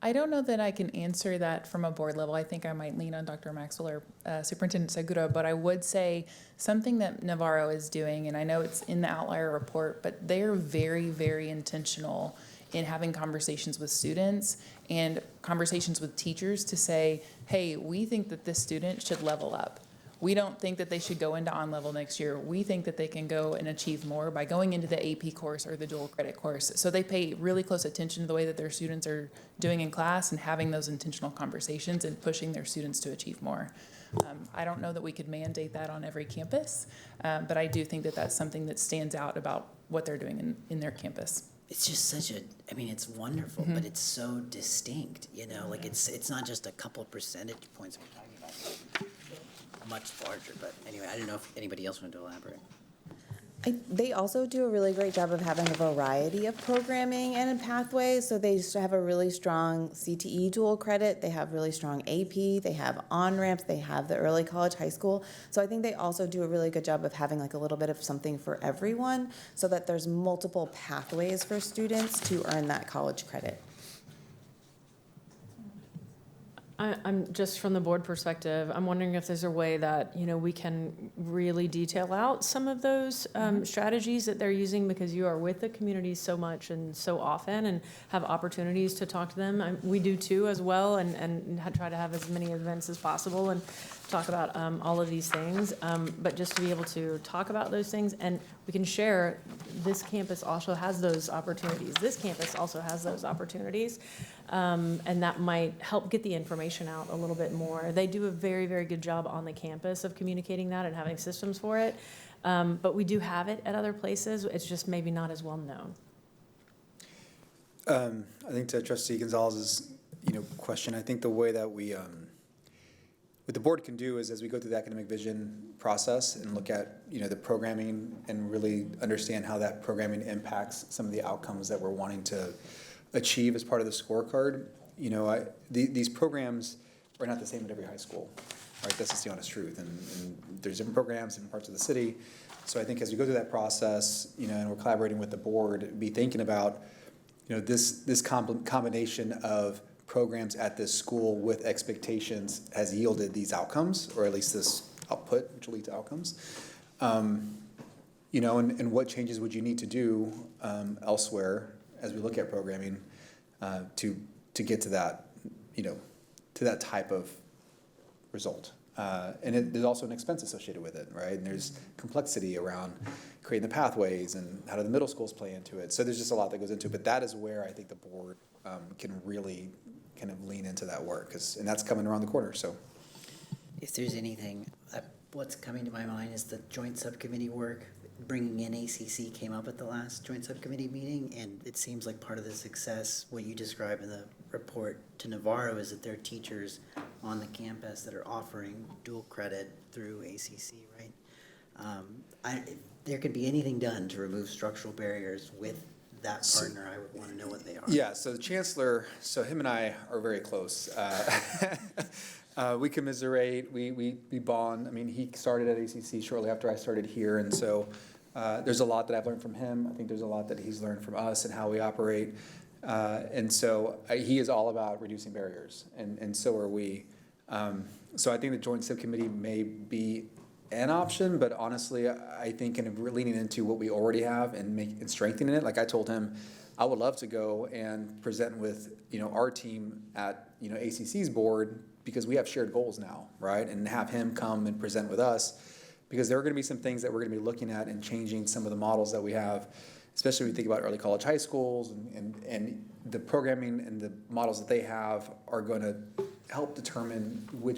I don't know that I can answer that from a board level. I think I might lean on Dr. Maxwell or Superintendent Segura, but I would say something that Navarro is doing, and I know it's in the outlier report, but they're very, very intentional in having conversations with students and conversations with teachers to say, hey, we think that this student should level up. We don't think that they should go into on-level next year. We think that they can go and achieve more by going into the AP course or the dual credit course. So they pay really close attention to the way that their students are doing in class and having those intentional conversations and pushing their students to achieve more. I don't know that we could mandate that on every campus, but I do think that that's something that stands out about what they're doing in their campus. It's just such a, I mean, it's wonderful, but it's so distinct, like it's not just a couple percentage points we're talking about. Much larger, but anyway, I didn't know if anybody else wanted to elaborate. They also do a really great job of having a variety of programming and pathways. So they have a really strong CTE dual credit. They have really strong AP. They have on-ramps. They have the early college, high school. So I think they also do a really good job of having like a little bit of something for everyone so that there's multiple pathways for students to earn that college credit. I'm just from the board perspective, I'm wondering if there's a way that, we can really detail out some of those strategies that they're using, because you are with the community so much and so often and have opportunities to talk to them. We do too as well, and try to have as many events as possible and talk about all of these things. But just to be able to talk about those things, and we can share, this campus also has those opportunities. This campus also has those opportunities. And that might help get the information out a little bit more. They do a very, very good job on the campus of communicating that and having systems for it. But we do have it at other places. It's just maybe not as well known. I think to Trustee Gonzalez's, question, I think the way that we, what the board can do is as we go through the academic vision process and look at, the programming and really understand how that programming impacts some of the outcomes that we're wanting to achieve as part of the scorecard. These programs are not the same at every high school, right? That's just the honest truth. And there's different programs in parts of the city. So I think as we go through that process, and we're collaborating with the board, be thinking about, this combination of programs at this school with expectations has yielded these outcomes, or at least this output, which will lead to outcomes. And what changes would you need to do elsewhere as we look at programming to get to that, to that type of result. And there's also an expense associated with it, right? And there's complexity around creating the pathways and how do the middle schools play into it. So there's just a lot that goes into it. But that is where I think the board can really kind of lean into that work, and that's coming around the corner. So If there's anything, what's coming to my mind is the joint subcommittee work. Bringing in ACC came up at the last joint subcommittee meeting, and it seems like part of the success, what you describe in the report to Navarro, is that there are teachers on the campus that are offering dual credit through ACC, right? If there could be anything done to remove structural barriers with that partner, I would want to know what they are. Yeah, so the chancellor, so him and I are very close. We commiserate, we bond. I mean, he started at ACC shortly after I started here, and so there's a lot that I've learned from him. I think there's a lot that he's learned from us and how we operate. And so he is all about reducing barriers, and so are we. So I think the joint subcommittee may be an option, but honestly, I think in leaning into what we already have and strengthening it, like I told him, I would love to go and present with, our team at, ACC's board, because we have shared goals now, right? And have him come and present with us, because there are gonna be some things that we're gonna be looking at and changing some of the models that we have, especially when we think about early college high schools and the programming and the models that they have are gonna help determine what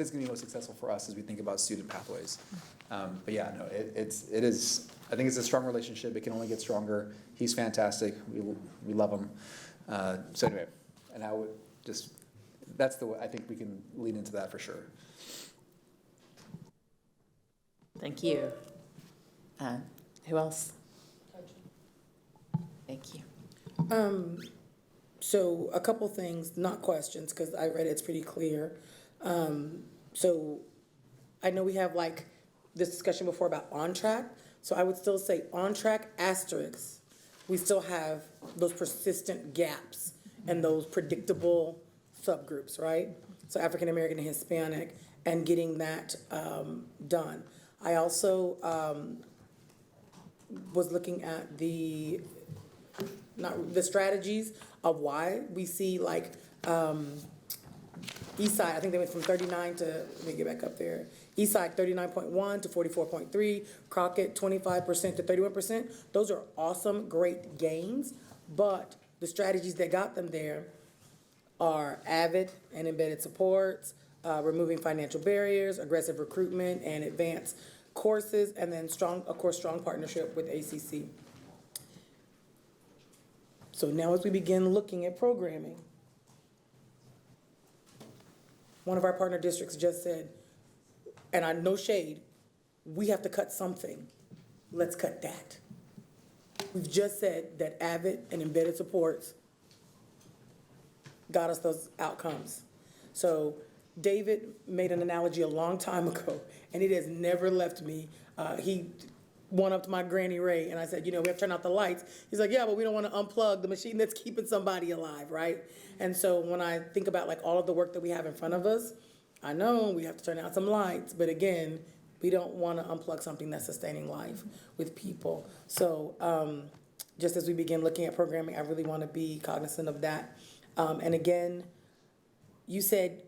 is gonna be most successful for us as we think about student pathways. But yeah, no, it is, I think it's a strong relationship. It can only get stronger. He's fantastic. We love him. So anyway, and I would just, that's the way, I think we can lean into that for sure. Thank you. Who else? Thank you. So a couple things, not questions, because I read it's pretty clear. So I know we have like this discussion before about on track. So I would still say on track asterisks. We still have those persistent gaps and those predictable subgroups, right? So African American and Hispanic, and getting that done. I also was looking at the strategies of why we see like East Side, I think they went from 39 to, let me get back up there. East Side 39.1 to 44.3, Crockett 25% to 31%. Those are awesome, great gains, but the strategies that got them there are AVID and embedded supports, removing financial barriers, aggressive recruitment and advanced courses, and then strong partnership with ACC. So now as we begin looking at programming, one of our partner districts just said, and I no shade, we have to cut something. Let's cut that. We've just said that AVID and embedded supports got us those outcomes. So David made an analogy a long time ago, and it has never left me. He went up to my Granny Ray, and I said, we have to turn out the lights. He's like, yeah, but we don't want to unplug the machine that's keeping somebody alive, right? And so when I think about like all of the work that we have in front of us, I know we have to turn out some lights, but again, we don't want to unplug something that's sustaining life with people. So just as we begin looking at programming, I really want to be cognizant of that. And again, you said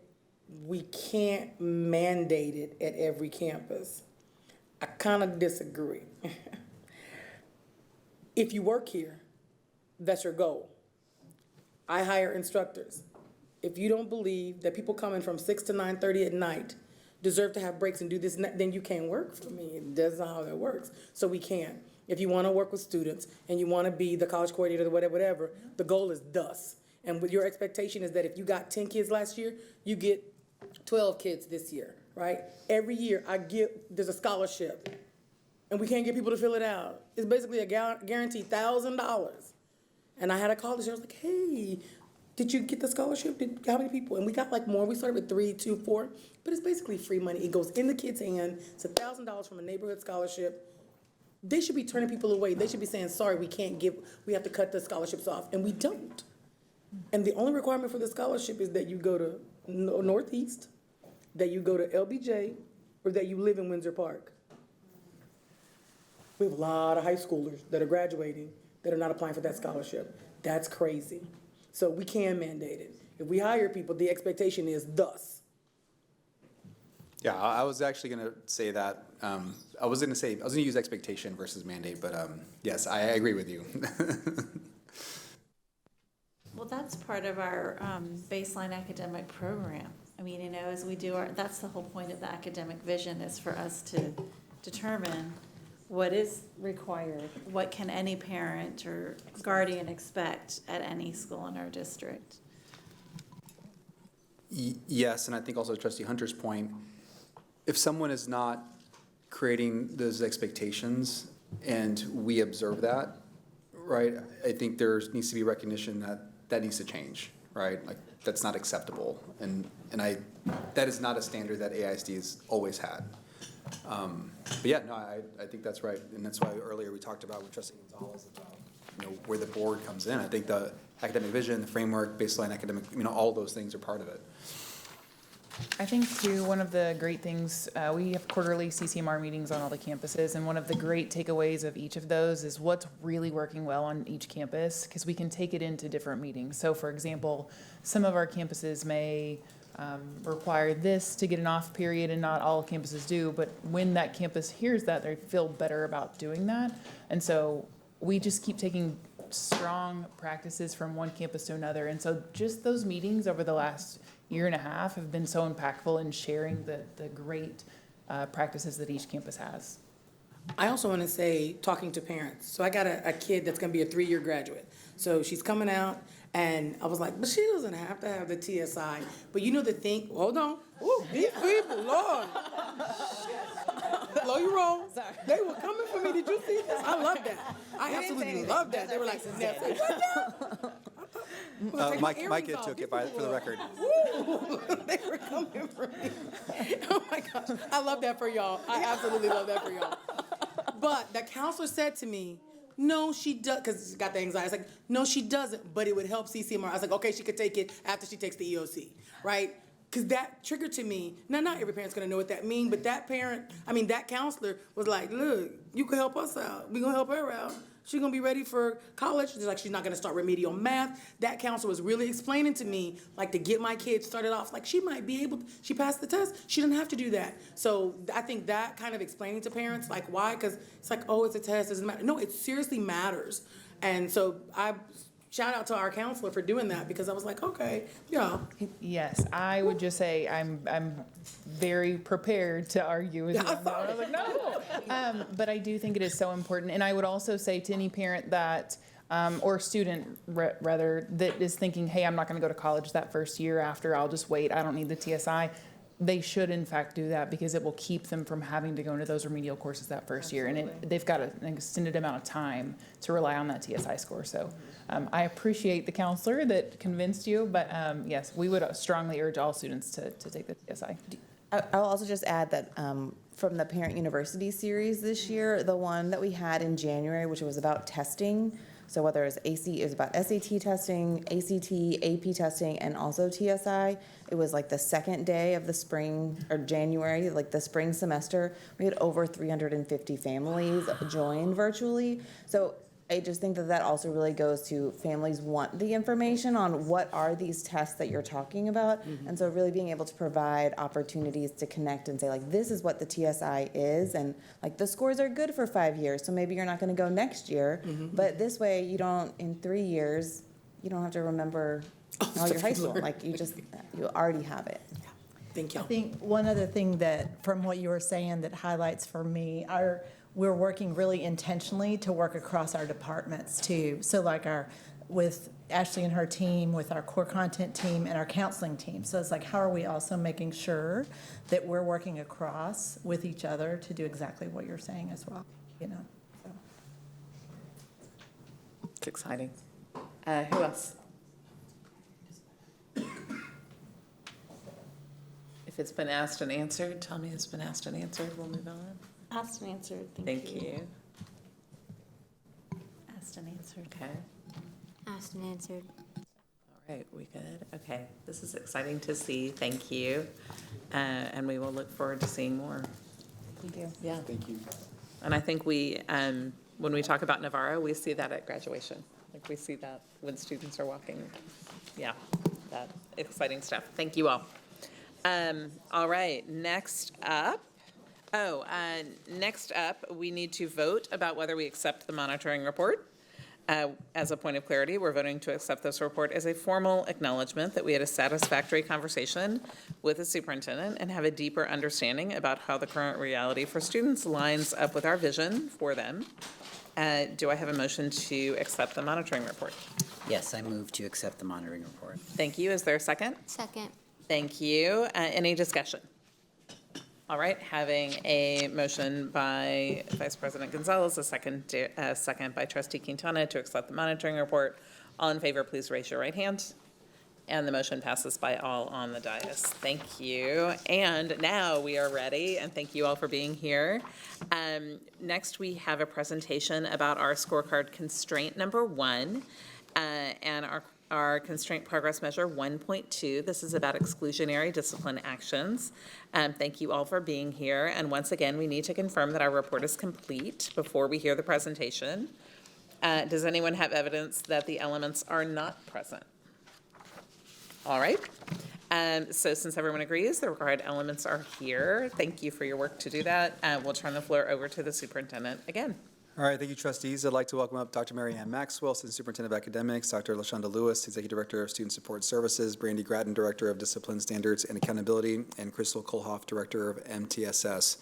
we can't mandate it at every campus. I kind of disagree. If you work here, that's your goal. I hire instructors. If you don't believe that people coming from 6 to 9:30 at night deserve to have breaks and do this, then you can't work for me. That's not how that works. So we can't. If you want to work with students and you want to be the college coordinator or whatever, the goal is thus. And with your expectation is that if you got 10 kids last year, you get 12 kids this year, right? Every year there's a scholarship, and we can't get people to fill it out. It's basically a guaranteed $1,000. And I had a call this year, I was like, hey, did you get the scholarship? How many people? And we got like more. We started with 3, 2, 4, but it's basically free money. It goes in the kid's hand. It's $1,000 from a neighborhood scholarship. They should be turning people away. They should be saying, sorry, we have to cut the scholarships off, and we don't. And the only requirement for the scholarship is that you go to Northeast, that you go to LBJ, or that you live in Windsor Park. We have a lot of high schoolers that are graduating that are not applying for that scholarship. That's crazy. So we can mandate it. If we hire people, the expectation is thus. Yeah, I was actually going to say that. I was going to use expectation versus mandate, but yes, I agree with you. Well, that's part of our baseline academic program. I mean, as we do that's the whole point of the academic vision, is for us to determine what is required, what can any parent or guardian expect at any school in our district. Yes, and I think also to Trustee Hunter's point, if someone is not creating those expectations and we observe that, right, I think there needs to be recognition that needs to change, right? Like, that's not acceptable. And that is not a standard that AISD has always had. But yeah, no, I think that's right. And that's why earlier we talked about with Trustee Gonzalez about, where the board comes in. I think the academic vision, the framework, baseline academic, all those things are part of it. I think too, one of the great things, we have quarterly CCMR meetings on all the campuses, and one of the great takeaways of each of those is what's really working well on each campus, because we can take it into different meetings. So for example, some of our campuses may require this to get an off period, and not all campuses do, but when that campus hears that, they feel better about doing that. And so we just keep taking strong practices from one campus to another. And so just those meetings over the last year and a half have been so impactful in sharing the great practices that each campus has. I also want to say, talking to parents. So I got a kid that's going to be a 3-year graduate. So she's coming out, and I was like, but she doesn't have to have the TSI. But you know the thing, hold on. Ooh, these people, Lord. Slow your roll. They were coming for me. Did you see this? I love that. I absolutely love that. They were like, My kid took it for the record. They were coming for me. Oh my gosh. I love that for y'all. I absolutely love that for y'all. But the counselor said to me, no, she does, because she got the anxiety. I was like, no, she doesn't, but it would help CCMR. I was like, okay, she could take it after she takes the EOC, right? Because that triggered to me. Now, not every parent's going to know what that means, but that counselor was like, look, you can help us out. We're going to help her out. She's going to be ready for college. She's like, she's not going to start remedial math. That counselor was really explaining to me, like, to get my kids started off, like, she might be able, she passed the test. She didn't have to do that. So I think that kind of explaining to parents, like, why? Because it's like, oh, it's a test, it doesn't matter. No, it seriously matters. And so I shout out to our counselor for doing that, because I was like, okay, yeah. Yes, I would just say I'm very prepared to argue with you. I was like, no. But I do think it is so important. And I would also say to any parent that, or student rather, that is thinking, hey, I'm not going to go to college that first year after, I'll just wait, I don't need the TSI. They should in fact do that, because it will keep them from having to go into those remedial courses that first year. And they've got an extended amount of time to rely on that TSI score. So I appreciate the counselor that convinced you, but yes, we would strongly urge all students to take the TSI. I'll also just add that from the Parent University series this year, the one that we had in January, which was about testing, so whether it's it was about SAT testing, ACT, AP testing, and also TSI. It was like the second day of the spring, or January, like the spring semester. We had over 350 families join virtually. So I just think that also really goes to families want the information on what are these tests that you're talking about. And so really being able to provide opportunities to connect and say, like, this is what the TSI is, and like the scores are good for 5 years, so maybe you're not going to go next year, but this way you don't, in 3 years, you don't have to remember all your high school. Like you already have it. Thank you. I think one other thing that, from what you were saying, that highlights for me we're working really intentionally to work across our departments too. So like with Ashley and her team, with our core content team and our counseling team. So it's like, how are we also making sure that we're working across with each other to do exactly what you're saying as well, you know? So. It's exciting. Who else? If it's been asked and answered, tell me it's been asked and answered, we'll move on. Asked and answered, Thank you. Asked and answered. Okay. Asked and answered. All right, we good? Okay, this is exciting to see. Thank you. And we will look forward to seeing more. Thank you. Yeah. Thank you. And I think when we talk about Navarro, we see that at graduation. Like we see that when students are walking. Yeah, that exciting stuff. Thank you all. All right, next up, we need to vote about whether we accept the monitoring report. As a point of clarity, we're voting to accept this report as a formal acknowledgement that we had a satisfactory conversation with the superintendent and have a deeper understanding about how the current reality for students lines up with our vision for them. Do I have a motion to accept the monitoring report? Yes, I move to accept the monitoring report. Thank you. Is there a second? Second. Thank you. Any discussion? All right, having a motion by Vice President Gonzalez, a second by Trustee Quintana to accept the monitoring report. All in favor, please raise your right hand. And the motion passes by all on the dais. Thank you. And now we are ready, and thank you all for being here. Next, we have a presentation about our scorecard constraint number 1. And our our constraint progress measure 1.2. This is about exclusionary discipline actions. Thank you all for being here. And once again, we need to confirm that our report is complete before we hear the presentation. Does anyone have evidence that the elements are not present? All right. So since everyone agrees, the required elements are here. Thank you for your work to do that. We'll turn the floor over to the superintendent again. All right, thank you, trustees. I'd like to welcome up Dr. Mary Ann Maxwell, Assistant Superintendent of Academics, Dr. LaShonda Lewis, Executive Director of Student Support Services, Brandy Grattan, Director of Discipline Standards and Accountability, and Crystal Kohlhoff, Director of MTSS.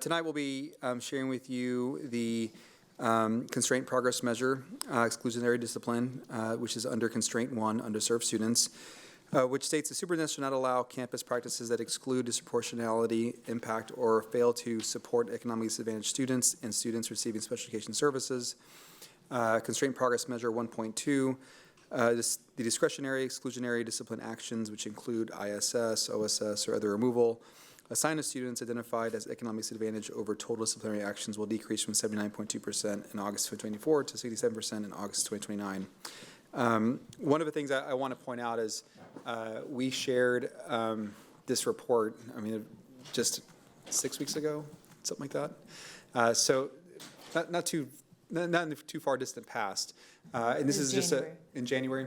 Tonight we'll be sharing with you the constraint progress measure, exclusionary discipline, which is under constraint 1, underserved students. Which states the superintendent shall not allow campus practices that exclude disproportionality, impact, or fail to support economically disadvantaged students and students receiving special education services. Constraint progress measure 1.2, the discretionary exclusionary discipline actions, which include ISS, OSS, or other removal, assigned to students identified as economically disadvantaged over total disciplinary actions will decrease from 79.2% in August 2024 to 67% in August 2029. One of the things I want to point out is we shared this report, just 6 weeks ago, something like that. So not in the too far distant past. And this is just in January.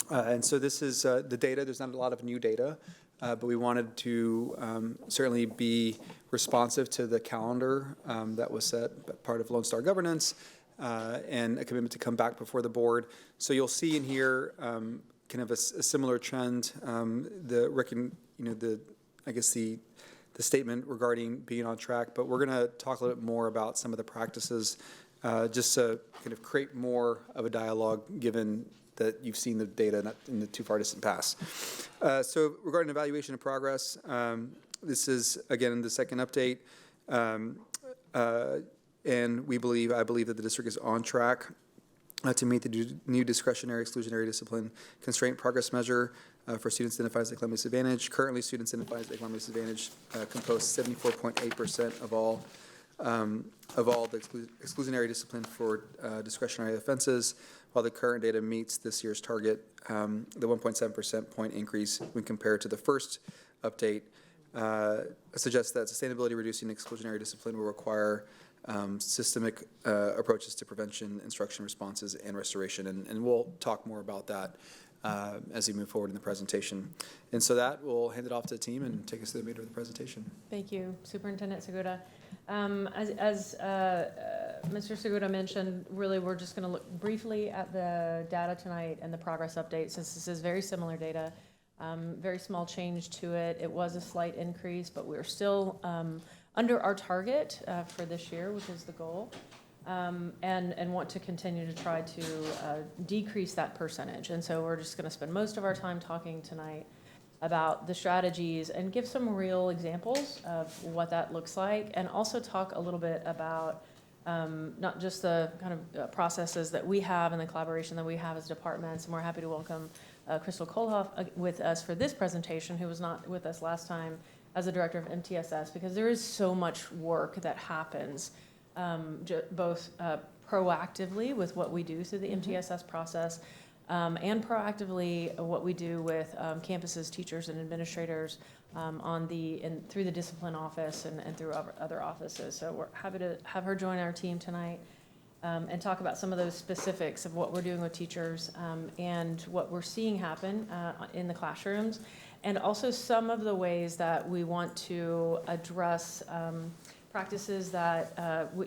And so this is the data. There's not a lot of new data, but we wanted to certainly be responsive to the calendar that was set, part of Lone Star governance. And a commitment to come back before the board. So you'll see in here kind of a similar trend. The statement regarding being on track, but we're going to talk a little bit more about some of the practices, just to kind of create more of a dialogue, given that you've seen the data not in the too far distant past. So regarding evaluation of progress, this is again the second update. And I believe that the district is on track to meet the new discretionary exclusionary discipline constraint progress measure for students identified as economically disadvantaged. Currently, students identified as economically disadvantaged compose 74.8% of all the exclusionary discipline for discretionary offenses, while the current data meets this year's target, the 1.7% point increase when compared to the first update suggests that sustainability reducing exclusionary discipline will require systemic approaches to prevention, instruction responses, and restoration. And we'll talk more about that as we move forward in the presentation. And so that, we'll hand it off to the team and take us to the remainder of the presentation. Thank you, Superintendent Segura. As Mr. Segura mentioned, really we're just going to look briefly at the data tonight and the progress update, since this is very similar data. Very small change to it. It was a slight increase, but we're still under our target for this year, which is the goal, and want to continue to try to decrease that percentage. And so we're just going to spend most of our time talking tonight about the strategies and give some real examples of what that looks like, and also talk a little bit about not just the kind of processes that we have and the collaboration that we have as departments. And we're happy to welcome Crystal Kohlhoff with us for this presentation, who was not with us last time as the director of MTSS, because there is so much work that happens both proactively with what we do through the MTSS process, and proactively what we do with campuses, teachers, and administrators through the discipline office and through other offices. So we're happy to have her join our team tonight and talk about some of those specifics of what we're doing with teachers and what we're seeing happen in the classrooms, and also some of the ways that we want to address practices that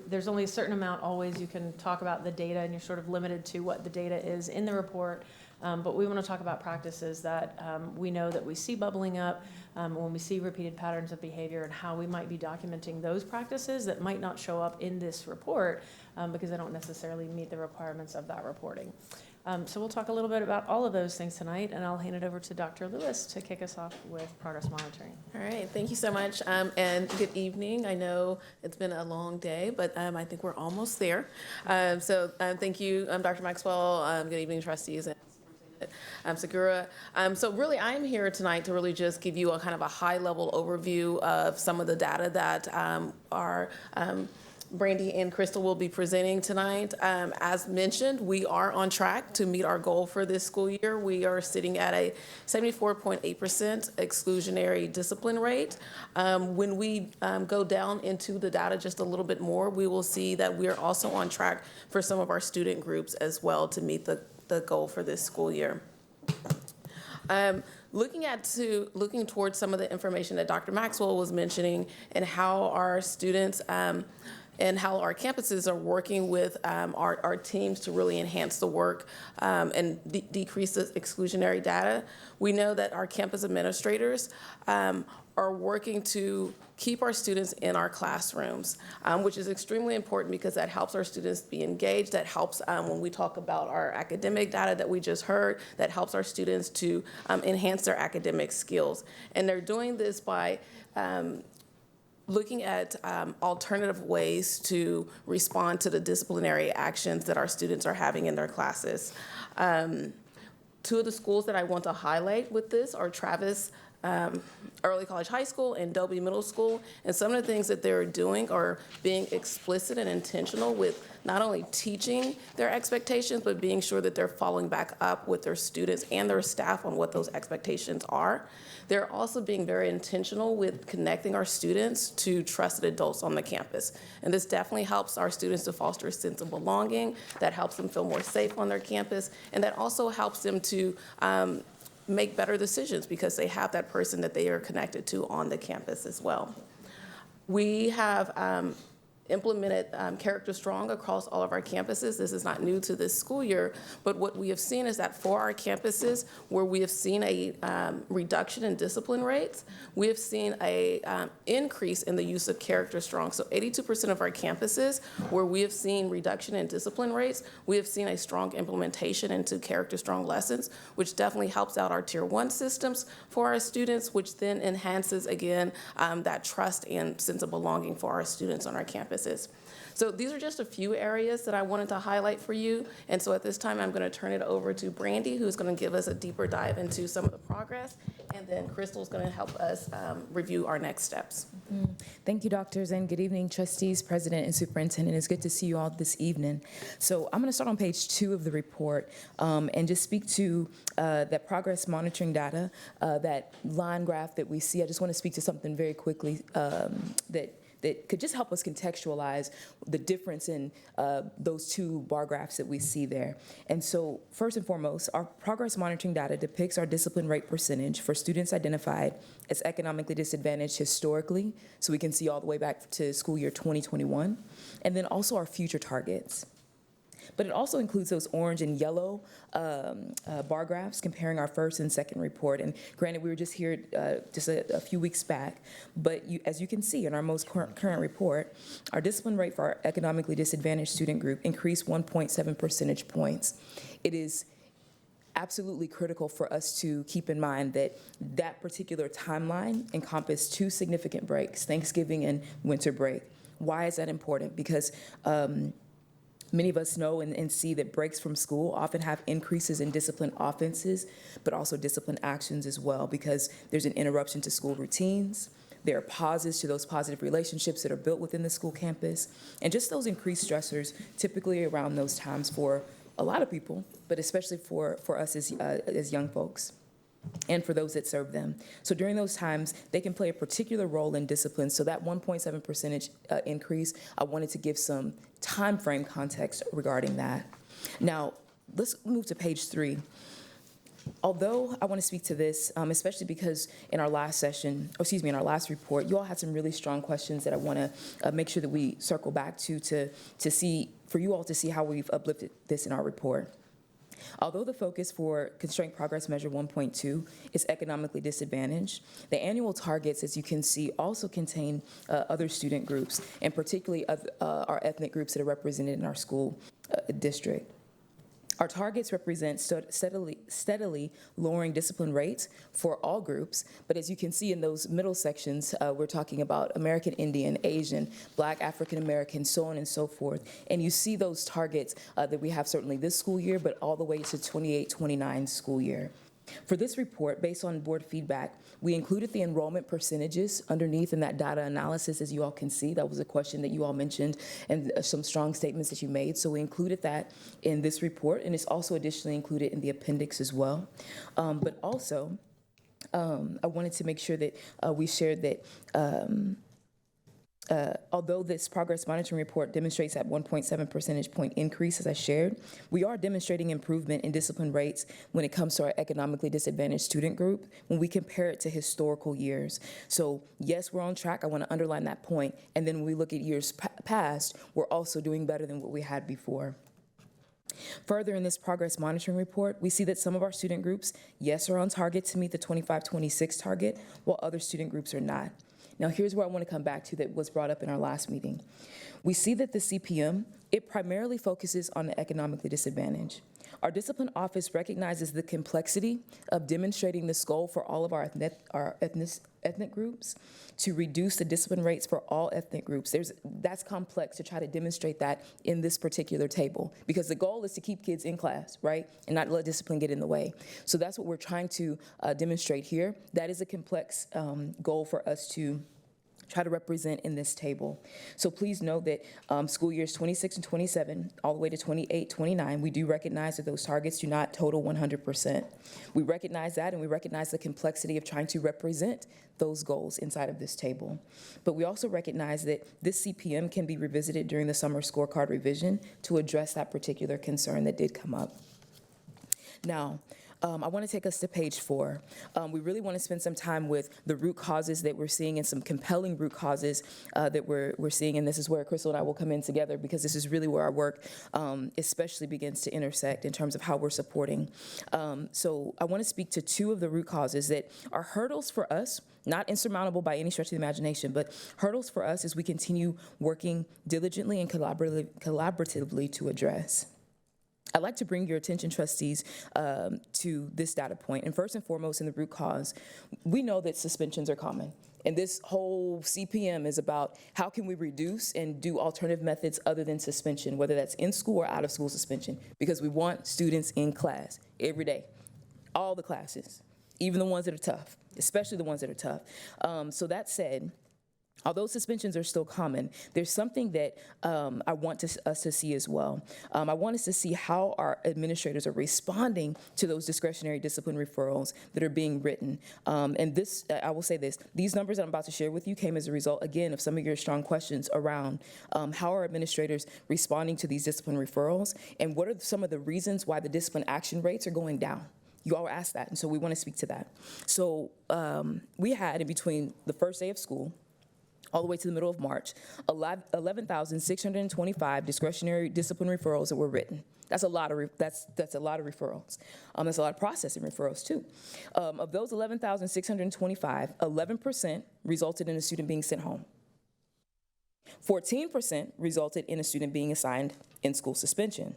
there's only a certain amount always you can talk about the data, and you're sort of limited to what the data is in the report. But we want to talk about practices that we know that we see bubbling up when we see repeated patterns of behavior, and how we might be documenting those practices that might not show up in this report because they don't necessarily meet the requirements of that reporting. So we'll talk a little bit about all of those things tonight, and I'll hand it over to Dr. Lewis to kick us off with progress monitoring. All right, thank you so much, and good evening. I know it's been a long day, but I think we're almost there. So thank you, Dr. Maxwell. Good evening, trustees and Segura. So really, I'm here tonight to really just give you a kind of a high-level overview of some of the data that are Brandy and Crystal will be presenting tonight. As mentioned, we are on track to meet our goal for this school year. We are sitting at a 74.8% exclusionary discipline rate. When we go down into the data just a little bit more, we will see that we are also on track for some of our student groups as well to meet the goal for this school year. Looking towards some of the information that Dr. Maxwell was mentioning and how our students and how our campuses are working with our teams to really enhance the work and decrease the exclusionary data. We know that our campus administrators are working to keep our students in our classrooms, which is extremely important because that helps our students be engaged. That helps when we talk about our academic data that we just heard, that helps our students to enhance their academic skills. And they're doing this by looking at alternative ways to respond to the disciplinary actions that our students are having in their classes. Two of the schools that I want to highlight with this are Travis Early College High School and Dobie Middle School. And some of the things that they're doing are being explicit and intentional with not only teaching their expectations, but being sure that they're following back up with their students and their staff on what those expectations are. They're also being very intentional with connecting our students to trusted adults on the campus. And this definitely helps our students to foster a sense of belonging, that helps them feel more safe on their campus, and that also helps them to make better decisions because they have that person that they are connected to on the campus as well. We have implemented Character Strong across all of our campuses. This is not new to this school year, but what we have seen is that for our campuses where we have seen a reduction in discipline rates, we have seen a increase in the use of Character Strong. So 82% of our campuses where we have seen reduction in discipline rates, we have seen a strong implementation into Character Strong lessons, which definitely helps out our Tier 1 systems for our students, which then enhances, again, that trust and sense of belonging for our students on our campuses. So these are just a few areas that I wanted to highlight for you. And so at this time, I'm going to turn it over to Brandy, who's going to give us a deeper dive into some of the progress. And then Crystal's going to help us review our next steps. Thank you, doctors, and good evening, trustees, president, and superintendent. It's good to see you all this evening. So I'm going to start on page 2 of the report and just speak to that progress monitoring data, that line graph that we see. I just want to speak to something very quickly that could just help us contextualize the difference in those two bar graphs that we see there. And so first and foremost, our progress monitoring data depicts our discipline rate percentage for students identified as economically disadvantaged historically, so we can see all the way back to school year 2021, and then also our future targets. But it also includes those orange and yellow bar graphs comparing our first and second report. And granted, we were just here just a few weeks back, but as you can see in our most current report, our discipline rate for our economically disadvantaged student group increased 1.7 percentage points. It is absolutely critical for us to keep in mind that that particular timeline encompassed 2 significant breaks, Thanksgiving and winter break. Why is that important? Because many of us know and see that breaks from school often have increases in discipline offenses, but also discipline actions as well, because there's an interruption to school routines. There are pauses to those positive relationships that are built within the school campus, and just those increased stressors typically around those times for a lot of people, but especially for us as young folks, and for those that serve them. So during those times, they can play a particular role in discipline. So that 1.7 percentage increase, I wanted to give some time frame context regarding that. Now, let's move to page 3. Although I want to speak to this, especially because in our last session, in our last report, you all had some really strong questions that I want to make sure that we circle back to see, for you all to see how we've uplifted this in our report. Although the focus for Constraint Progress Measure 1.2 is economically disadvantaged, the annual targets, as you can see, also contain other student groups, and particularly our ethnic groups that are represented in our school district. Our targets represent steadily lowering discipline rates for all groups, but as you can see in those middle sections, we're talking about American Indian, Asian, Black, African American, so on and so forth. And you see those targets that we have certainly this school year, but all the way to 28-29 school year. For this report, based on board feedback, we included the enrollment percentages underneath in that data analysis, as you all can see. That was a question that you all mentioned and some strong statements that you made. So we included that in this report, and it's also additionally included in the appendix as well. But also, I wanted to make sure that we shared that although this progress monitoring report demonstrates that 1.7 percentage point increase, as I shared, we are demonstrating improvement in discipline rates when it comes to our economically disadvantaged student group when we compare it to historical years. So yes, we're on track. I want to underline that point. And then when we look at years past, we're also doing better than what we had before. Further, in this progress monitoring report, we see that some of our student groups, yes, are on target to meet the 25-26 target, while other student groups are not. Now, here's where I want to come back to that was brought up in our last meeting. We see that the CPM, it primarily focuses on the economically disadvantaged. Our discipline office recognizes the complexity of demonstrating this goal for all of our ethnic groups to reduce the discipline rates for all ethnic groups. That's complex to try to demonstrate that in this particular table, because the goal is to keep kids in class, right, and not let discipline get in the way. So that's what we're trying to demonstrate here. That is a complex goal for us to try to represent in this table. So please note that school years 26 and 27, all the way to 28, 29, we do recognize that those targets do not total 100%. We recognize that, and we recognize the complexity of trying to represent those goals inside of this table. But we also recognize that this CPM can be revisited during the summer scorecard revision to address that particular concern that did come up. Now, I want to take us to page 4. We really want to spend some time with the root causes that we're seeing and some compelling root causes that we're seeing. And this is where Crystal and I will come in together, because this is really where our work especially begins to intersect in terms of how we're supporting. So I want to speak to 2 of the root causes that are hurdles for us, not insurmountable by any stretch of the imagination, but hurdles for us as we continue working diligently and collaboratively to address. I'd like to bring your attention, trustees, to this data point. And first and foremost, in the root cause, we know that suspensions are common. And this whole CPM is about how can we reduce and do alternative methods other than suspension, whether that's in school or out of school suspension, because we want students in class every day, all the classes, even the ones that are tough, especially the ones that are tough. So that said, although suspensions are still common, there's something that I want us to see as well. I want us to see how our administrators are responding to those discretionary discipline referrals that are being written. And this, I will say this, these numbers that I'm about to share with you came as a result, again, of some of your strong questions around how are administrators responding to these discipline referrals, and what are some of the reasons why the discipline action rates are going down. You all asked that, and so we want to speak to that. So we had, in between the first day of school all the way to the middle of March, 11,625 discretionary discipline referrals that were written. That's a lot of that's a lot of referrals. That's a lot of processing referrals too. Of those 11,625, 11% resulted in a student being sent home. 14% resulted in a student being assigned in-school suspension.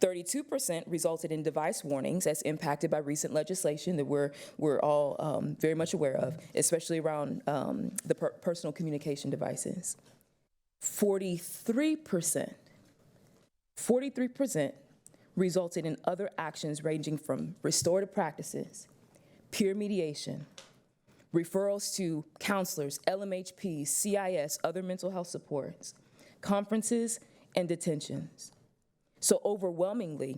32% resulted in device warnings as impacted by recent legislation that we're all very much aware of, especially around the personal communication devices. 43% resulted in other actions ranging from restorative practices, peer mediation, referrals to counselors, LMHPs, CIS, other mental health supports, conferences, and detentions. So overwhelmingly,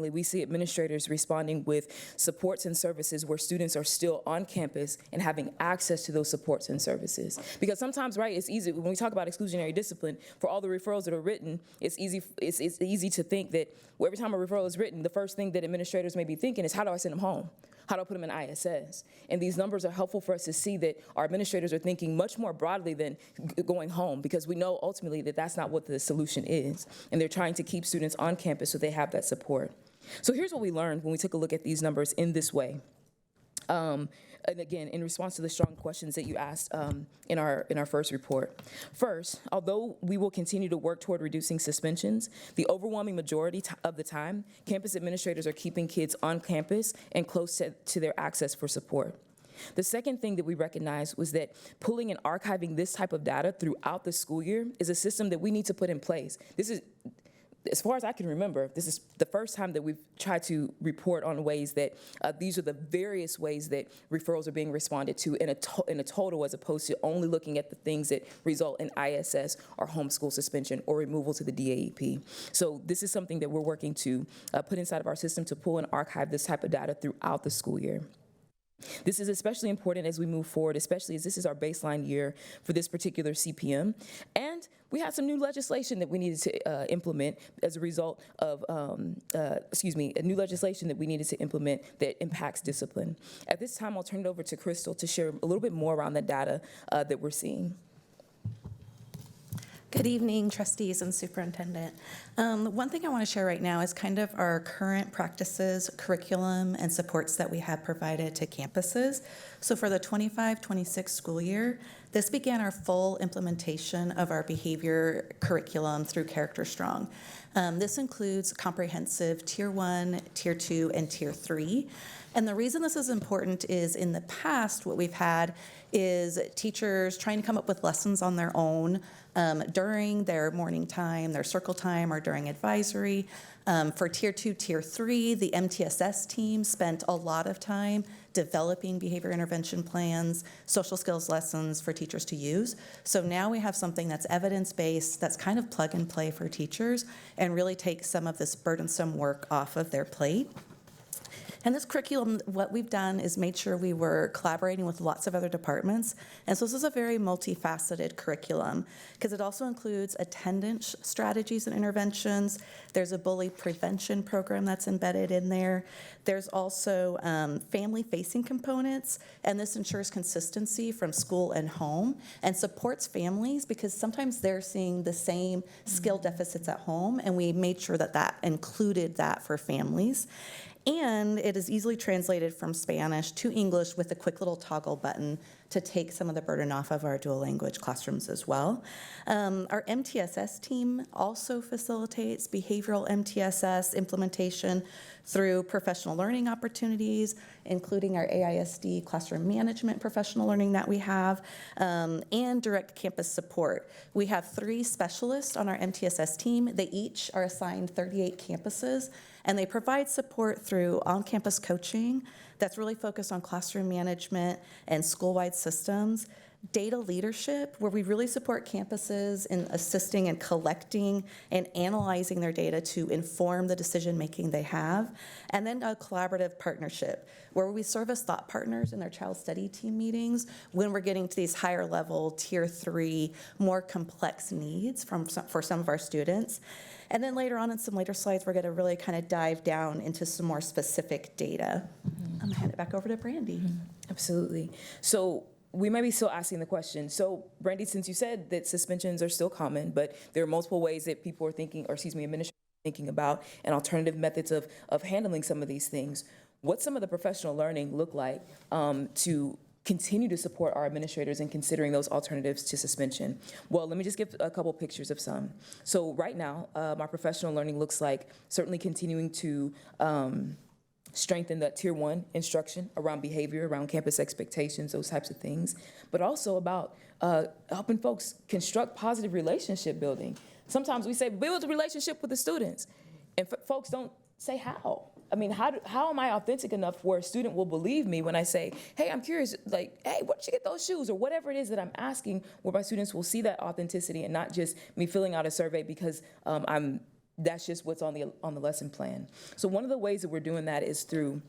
we see administrators responding with supports and services where students are still on campus and having access to those supports and services. Because sometimes, right, it's easy, when we talk about exclusionary discipline, for all the referrals that are written, it's easy to think that every time a referral is written, the first thing that administrators may be thinking is, how do I send them home? How do I put them in ISS? And these numbers are helpful for us to see that our administrators are thinking much more broadly than going home, because we know ultimately that that's not what the solution is. And they're trying to keep students on campus so they have that support. So here's what we learned when we took a look at these numbers in this way. And again, in response to the strong questions that you asked in our first report. First, although we will continue to work toward reducing suspensions, the overwhelming majority of the time, campus administrators are keeping kids on campus and close to their access for support. The second thing that we recognized was that pulling and archiving this type of data throughout the school year is a system that we need to put in place. as far as I can remember, this is the first time that we've tried to report on ways that these are the various ways that referrals are being responded to in a total, as opposed to only looking at the things that result in ISS or homeschool suspension or removal to the DAEP. So this is something that we're working to put inside of our system to pull and archive this type of data throughout the school year. This is especially important as we move forward, especially as this is our baseline year for this particular CPM. And we had some new legislation that we needed to implement as a result of, new legislation that we needed to implement that impacts discipline. At this time, I'll turn it over to Crystal to share a little bit more around the data that we're seeing. Good evening, trustees and superintendent. One thing I want to share right now is kind of our current practices, curriculum, and supports that we have provided to campuses. So for the 25-26 school year, this began our full implementation of our behavior curriculum through Character Strong. This includes comprehensive Tier 1, Tier 2, and Tier 3. And the reason this is important is in the past, what we've had is teachers trying to come up with lessons on their own during their morning time, their circle time, or during advisory. For Tier 2, Tier 3, the MTSS team spent a lot of time developing behavior intervention plans, social skills lessons for teachers to use. So now we have something that's evidence-based, that's kind of plug and play for teachers, and really takes some of this burdensome work off of their plate. And this curriculum, what we've done is made sure we were collaborating with lots of other departments. And so this is a very multifaceted curriculum because it also includes attendance strategies and interventions. There's a bully prevention program that's embedded in there. There's also family-facing components, and this ensures consistency from school and home and supports families because sometimes they're seeing the same skill deficits at home, and we made sure that that included that for families. And it is easily translated from Spanish to English with a quick little toggle button to take some of the burden off of our dual language classrooms as well. Our MTSS team also facilitates behavioral MTSS implementation through professional learning opportunities, including our AISD classroom management professional learning that we have, and direct campus support. We have 3 specialists on our MTSS team. They each are assigned 38 campuses, and they provide support through on-campus coaching that's really focused on classroom management and school-wide systems, data leadership, where we really support campuses in assisting and collecting and analyzing their data to inform the decision-making they have, and then a collaborative partnership, where we serve as thought partners in their child study team meetings when we're getting to these higher level, Tier 3, more complex needs for some of our students. And then later on in some later slides, we're going to really kind of dive down into some more specific data. I'm going to hand it back over to Brandy. Absolutely. So we might be still asking the question. So Brandy, since you said that suspensions are still common, but there are multiple ways that people are thinking, or excuse me, administrators are thinking about and alternative methods of handling some of these things, what's some of the professional learning look like to continue to support our administrators in considering those alternatives to suspension? Well, let me just give a couple pictures of some. So right now, my professional learning looks like certainly continuing to strengthen that Tier 1 instruction around behavior, around campus expectations, those types of things, but also about helping folks construct positive relationship building. Sometimes we say, build a relationship with the students, and folks don't say how. I mean, how am I authentic enough where a student will believe me when I say, hey, I'm curious, like, hey, where'd you get those shoes? Or whatever it is that I'm asking, where my students will see that authenticity and not just me filling out a survey because that's just what's on the lesson plan. So one of the ways that we're doing that is through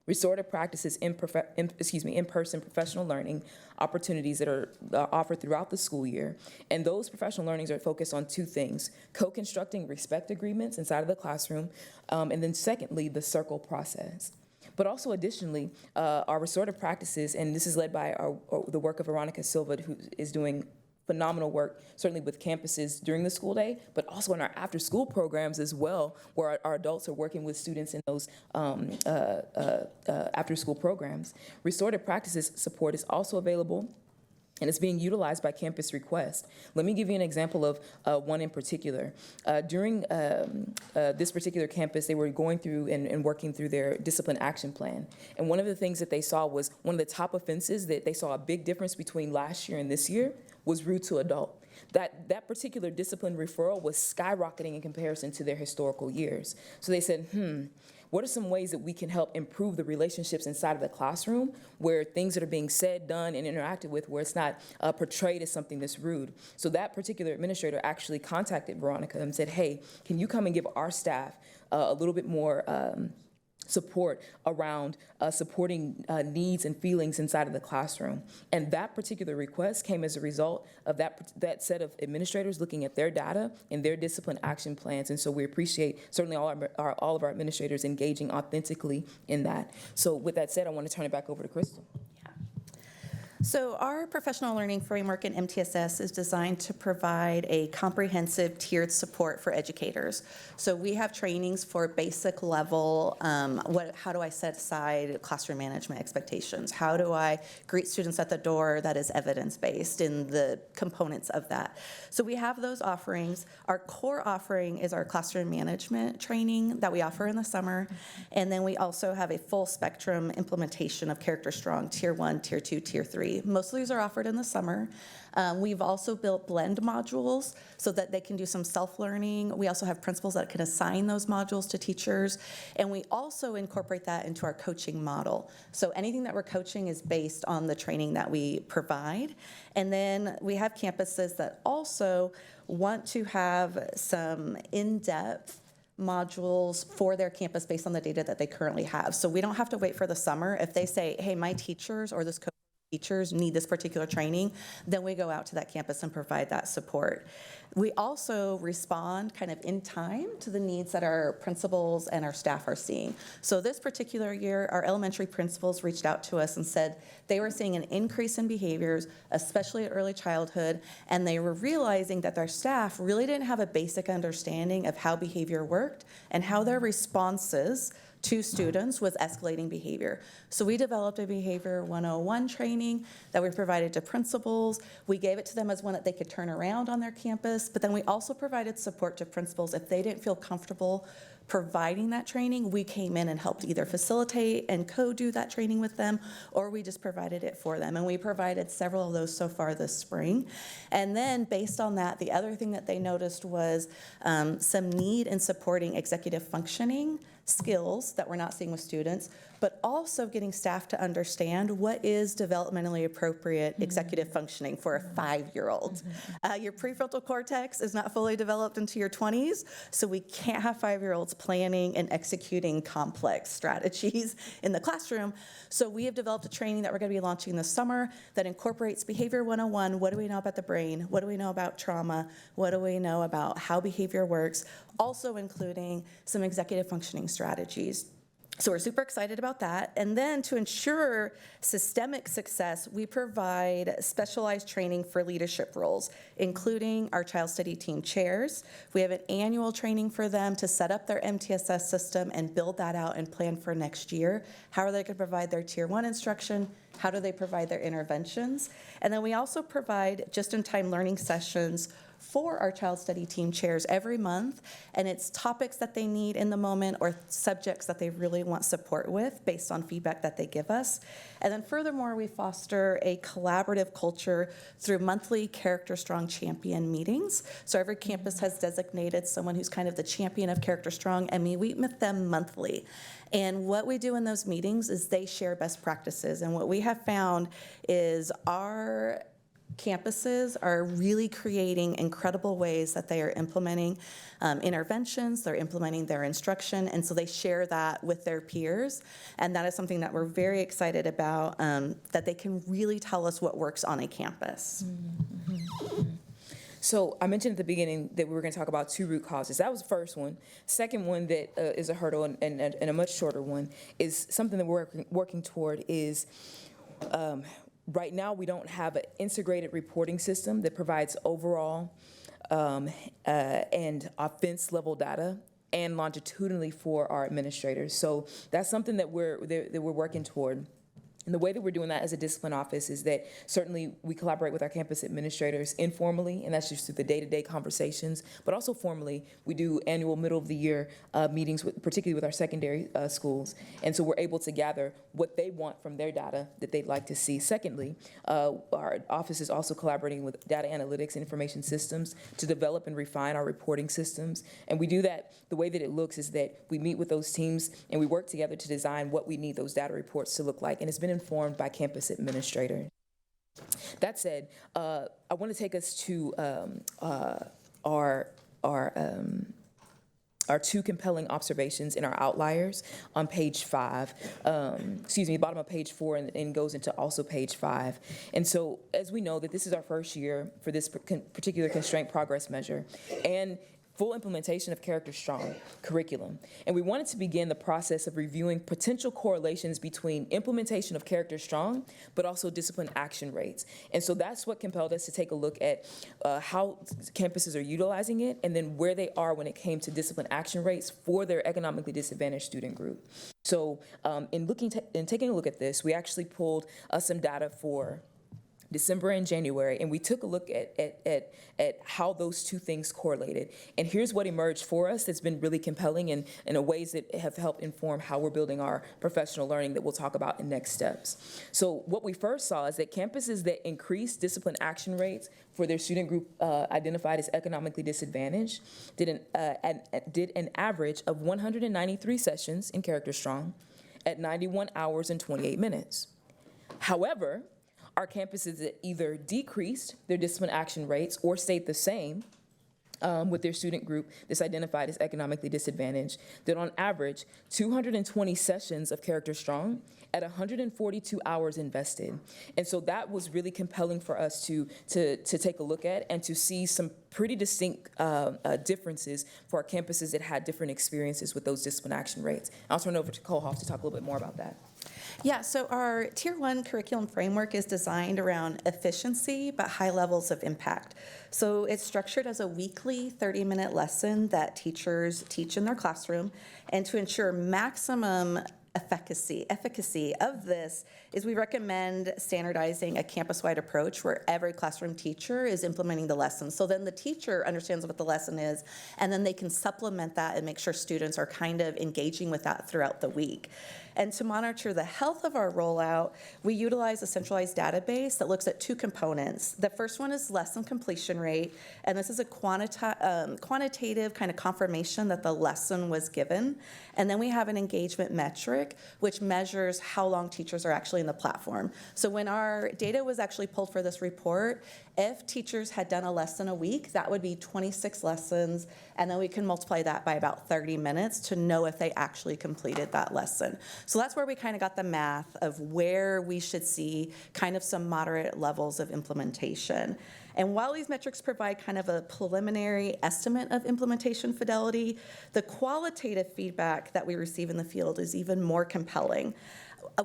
restorative practices in-person professional learning opportunities that are offered throughout the school year. And those professional learnings are focused on 2 things: co-constructing respect agreements inside of the classroom, and then secondly, the circle process. But also additionally, our restorative practices, and this is led by the work of Veronica Silva, who is doing phenomenal work, certainly with campuses during the school day, but also in our after-school programs as well, where our adults are working with students in those after-school programs. Restorative practices support is also available, and it's being utilized by campus request. Let me give you an example of one in particular. During this particular campus, they were going through and working through their discipline action plan. And one of the things that they saw was one of the top offenses that they saw a big difference between last year and this year was rude to adult. That particular discipline referral was skyrocketing in comparison to their historical years. So they said, what are some ways that we can help improve the relationships inside of the classroom where things that are being said, done, and interacted with, where it's not portrayed as something that's rude? So that particular administrator actually contacted Veronica and said, hey, can you come and give our staff a little bit more support around supporting needs and feelings inside of the classroom. And that particular request came as a result of that set of administrators looking at their data and their discipline action plans. And so we appreciate certainly all of our administrators engaging authentically in that. So with that said, I want to turn it back over to Crystal. So our professional learning framework in MTSS is designed to provide a comprehensive tiered support for educators. So we have trainings for basic level, how do I set aside classroom management expectations? How do I greet students at the door that is evidence-based in the components of that? So we have those offerings. Our core offering is our classroom management training that we offer in the summer. And then we also have a full spectrum implementation of Character Strong, Tier 1, Tier 2, Tier 3. Most of these are offered in the summer. We've also built blend modules so that they can do some self-learning. We also have principals that can assign those modules to teachers. And we also incorporate that into our coaching model. So anything that we're coaching is based on the training that we provide. And then we have campuses that also want to have some in-depth modules for their campus based on the data that they currently have. So we don't have to wait for the summer. If they say, hey, my teachers or this teachers need this particular training, then we go out to that campus and provide that support. We also respond kind of in time to the needs that our principals and our staff are seeing. So this particular year, our elementary principals reached out to us and said they were seeing an increase in behaviors, especially at early childhood, and they were realizing that their staff really didn't have a basic understanding of how behavior worked and how their responses to students was escalating behavior. So we developed a Behavior 101 training that we provided to principals. We gave it to them as one that they could turn around on their campus, but then we also provided support to principals if they didn't feel comfortable providing that training. We came in and helped either facilitate and co-do that training with them, or we just provided it for them. And we provided several of those so far this spring. And then based on that, the other thing that they noticed was some need in supporting executive functioning skills that we're not seeing with students, but also getting staff to understand what is developmentally appropriate executive functioning for a 5-year-old. Your prefrontal cortex is not fully developed into your 20s, so we can't have 5-year-olds planning and executing complex strategies in the classroom. So we have developed a training that we're going to be launching this summer that incorporates Behavior 101. What do we know about the brain? What do we know about trauma? What do we know about how behavior works? Also including some executive functioning strategies. So we're super excited about that. And then to ensure systemic success, we provide specialized training for leadership roles, including our child study team chairs. We have an annual training for them to set up their MTSS system and build that out and plan for next year. How are they going to provide their Tier 1 instruction? How do they provide their interventions? And then we also provide just-in-time learning sessions for our child study team chairs every month, and it's topics that they need in the moment or subjects that they really want support with based on feedback that they give us. And then furthermore, we foster a collaborative culture through monthly Character Strong champion meetings. So every campus has designated someone who's kind of the champion of Character Strong, and we meet with them monthly. And what we do in those meetings is they share best practices. And what we have found is our campuses are really creating incredible ways that they are implementing interventions, they're implementing their instruction, and so they share that with their peers. And that is something that we're very excited about, that they can really tell us what works on a campus. So I mentioned at the beginning that we were going to talk about 2 root causes. That was the first one. Second one that is a hurdle and a much shorter one is something that we're working toward is right now, we don't have an integrated reporting system that provides overall and offense level data and longitudinally for our administrators. So that's something that we're working toward. And the way that we're doing that as a discipline office is that certainly we collaborate with our campus administrators informally, and that's just through the day-to-day conversations, but also formally, we do annual middle of the year meetings, particularly with our secondary schools. And so we're able to gather what they want from their data that they'd like to see. Secondly, our office is also collaborating with data analytics and information systems to develop and refine our reporting systems. And we do that, the way that it looks is that we meet with those teams and we work together to design what we need those data reports to look like. And it's been informed by campus administrators. That said, I want to take us to our two compelling observations in our outliers on page 5, bottom of page 4, and goes into also page 5. And so, as we know that this is our first year for this particular constraint progress measure, and full implementation of Character Strong curriculum. And we wanted to begin the process of reviewing potential correlations between implementation of Character Strong, but also discipline action rates. And so that's what compelled us to take a look at how campuses are utilizing it, and then where they are when it came to discipline action rates for their economically disadvantaged student group. So in taking a look at this, we actually pulled some data for December and January, and we took a look at how those two things correlated. And here's what emerged for us that's been really compelling and in ways that have helped inform how we're building our professional learning that we'll talk about in next steps. So what we first saw is that campuses that increased discipline action rates for their student group identified as economically disadvantaged did an average of 193 sessions in Character Strong at 91 hours and 28 minutes. However, our campuses that either decreased their discipline action rates or stayed the same with their student group that's identified as economically disadvantaged did on average 220 sessions of Character Strong at 142 hours invested. And so that was really compelling for us to take a look at and to see some pretty distinct differences for our campuses that had different experiences with those discipline action rates. I'll turn it over to Kohoff to talk a little bit more about that. Yeah, so our Tier 1 curriculum framework is designed around efficiency but high levels of impact. So it's structured as a weekly 30-minute lesson that teachers teach in their classroom, and to ensure maximum efficacy of this is we recommend standardizing a campus-wide approach where every classroom teacher is implementing the lesson. So then the teacher understands what the lesson is, and then they can supplement that and make sure students are kind of engaging with that throughout the week. And to monitor the health of our rollout, we utilize a centralized database that looks at two components. The first one is lesson completion rate, and this is a quantitative kind of confirmation that the lesson was given. And then we have an engagement metric, which measures how long teachers are actually in the platform. So when our data was actually pulled for this report, if teachers had done a lesson a week, that would be 26 lessons, and then we can multiply that by about 30 minutes to know if they actually completed that lesson. So that's where we kind of got the math of where we should see kind of some moderate levels of implementation. And while these metrics provide kind of a preliminary estimate of implementation fidelity, the qualitative feedback that we receive in the field is even more compelling.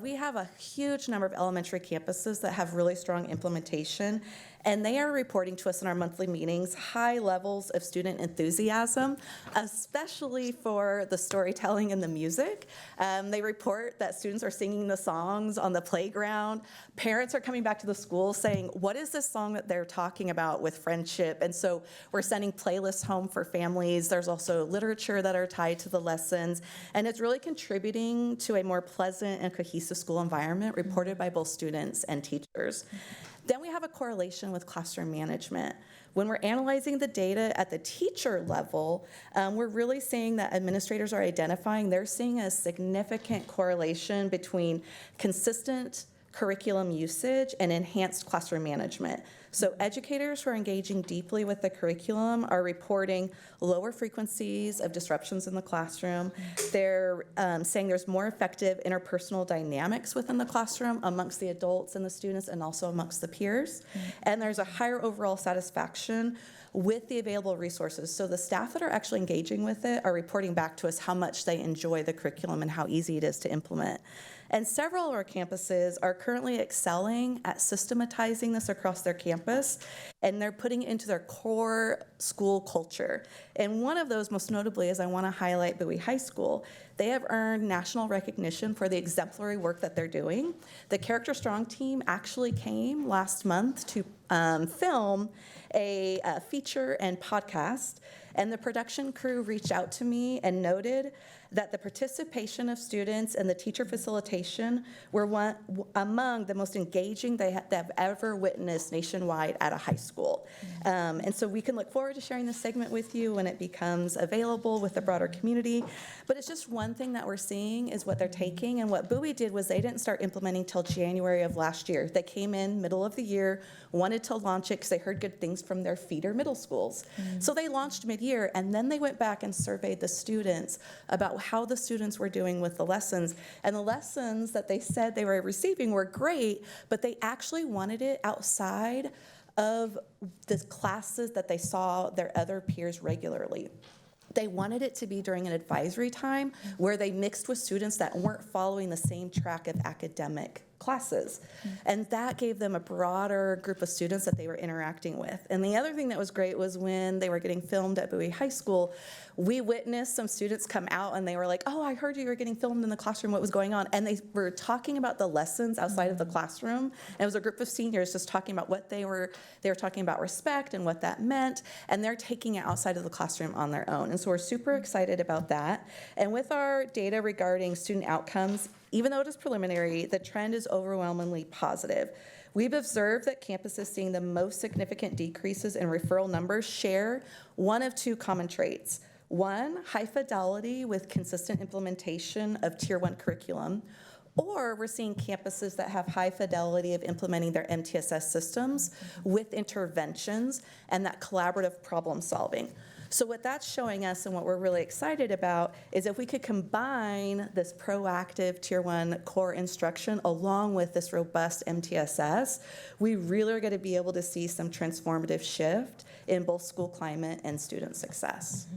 We have a huge number of elementary campuses that have really strong implementation, and they are reporting to us in our monthly meetings high levels of student enthusiasm, especially for the storytelling and the music. They report that students are singing the songs on the playground. Parents are coming back to the school saying, what is this song that they're talking about with friendship? And so we're sending playlists home for families. There's also literature that are tied to the lessons, and it's really contributing to a more pleasant and cohesive school environment reported by both students and teachers. Then we have a correlation with classroom management. When we're analyzing the data at the teacher level, we're really seeing that administrators are identifying, they're seeing a significant correlation between consistent curriculum usage and enhanced classroom management. So educators who are engaging deeply with the curriculum are reporting lower frequencies of disruptions in the classroom. They're saying there's more effective interpersonal dynamics within the classroom amongst the adults and the students and also amongst the peers. And there's a higher overall satisfaction with the available resources. So the staff that are actually engaging with it are reporting back to us how much they enjoy the curriculum and how easy it is to implement. And several of our campuses are currently excelling at systematizing this across their campus, and they're putting it into their core school culture. And one of those, most notably, is I want to highlight Bowie High School. They have earned national recognition for the exemplary work that they're doing. The Character Strong team actually came last month to film a feature and podcast, and the production crew reached out to me and noted that the participation of students and the teacher facilitation were among the most engaging they've ever witnessed nationwide at a high school. And so we can look forward to sharing this segment with you when it becomes available with the broader community. But it's just one thing that we're seeing is what they're taking. And what Bowie did was they didn't start implementing till January of last year. They came in middle of the year, wanted to launch it because they heard good things from their feeder middle schools. So they launched mid-year, and then they went back and surveyed the students about how the students were doing with the lessons. And the lessons that they said they were receiving were great, but they actually wanted it outside of the classes that they saw their other peers regularly. They wanted it to be during an advisory time where they mixed with students that weren't following the same track of academic classes. And that gave them a broader group of students that they were interacting with. And the other thing that was great was when they were getting filmed at Bowie High School, we witnessed some students come out and they were like, oh, I heard you were getting filmed in the classroom, what was going on? And they were talking about the lessons outside of the classroom. And it was a group of seniors just talking about what they were talking about respect and what that meant, and they're taking it outside of the classroom on their own. And so we're super excited about that. And with our data regarding student outcomes, even though it is preliminary, the trend is overwhelmingly positive. We've observed that campuses seeing the most significant decreases in referral numbers share one of two common traits. One, high fidelity with consistent implementation of Tier 1 curriculum, or we're seeing campuses that have high fidelity of implementing their MTSS systems with interventions and that collaborative problem solving. So what that's showing us and what we're really excited about is if we could combine this proactive Tier 1 core instruction along with this robust MTSS, we really are going to be able to see some transformative shift in both school climate and student success.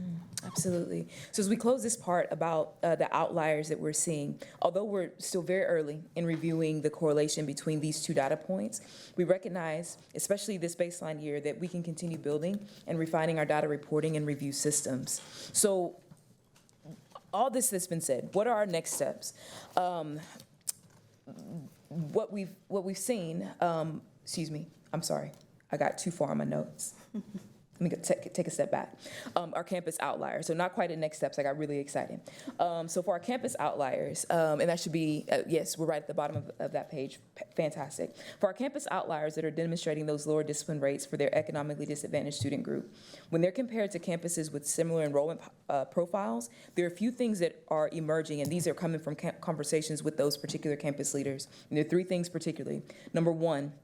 Absolutely. So as we close this part about the outliers that we're seeing, although we're still very early in reviewing the correlation between these two data points, we recognize, especially this baseline year, that we can continue building and refining our data reporting and review systems. So all this that's been said, what are our next steps? What we've seen, excuse me, I'm sorry, I got too far on my notes. Let me take a step back. Our campus outliers, so not quite at next steps, I got really excited. So for our campus outliers, and that should be, yes, we're right at the bottom of that page, fantastic. For our campus outliers that are demonstrating those lower discipline rates for their economically disadvantaged student group, when they're compared to campuses with similar enrollment profiles, there are a few things that are emerging, and these are coming from conversations with those particular campus leaders. And there are three things particularly. Number one,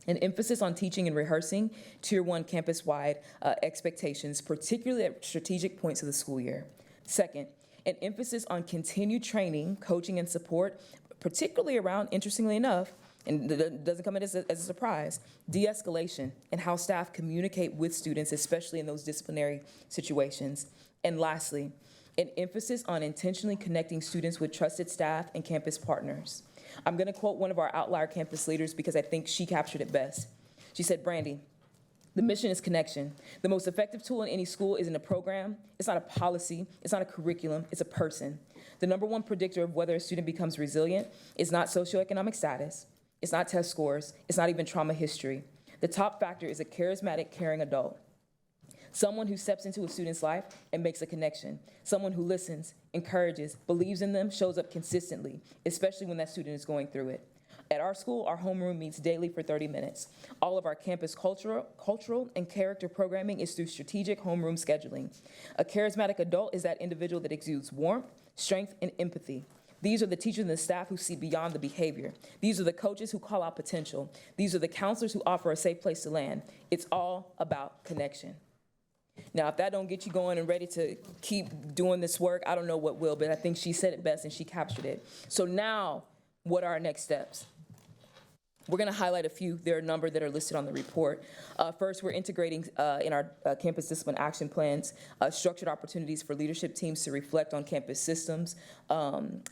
an emphasis on teaching and rehearsing Tier 1 campus-wide expectations, particularly at strategic points of the school year. Second, an emphasis on continued training, coaching, and support, particularly around, interestingly enough, and it doesn't come as a surprise, de-escalation and how staff communicate with students, especially in those disciplinary situations. And lastly, an emphasis on intentionally connecting students with trusted staff and campus partners. I'm going to quote one of our outlier campus leaders because I think she captured it best. She said, Brandy, the mission is connection. The most effective tool in any school isn't a program, it's not a policy, it's not a curriculum, it's a person. The number one predictor of whether a student becomes resilient is not socioeconomic status, it's not test scores, it's not even trauma history. The top factor is a charismatic, caring adult. Someone who steps into a student's life and makes a connection. Someone who listens, encourages, believes in them, shows up consistently, especially when that student is going through it. At our school, our homeroom meets daily for 30 minutes. All of our campus cultural and character programming is through strategic homeroom scheduling. A charismatic adult is that individual that exudes warmth, strength, and empathy. These are the teachers and the staff who see beyond the behavior. These are the coaches who call out potential. These are the counselors who offer a safe place to land. It's all about connection. Now, if that don't get you going and ready to keep doing this work, I don't know what will, but I think she said it best and she captured it. So now, what are our next steps? We're going to highlight a few. There are a number that are listed on the report. First, we're integrating in our campus discipline action plans structured opportunities for leadership teams to reflect on campus systems. And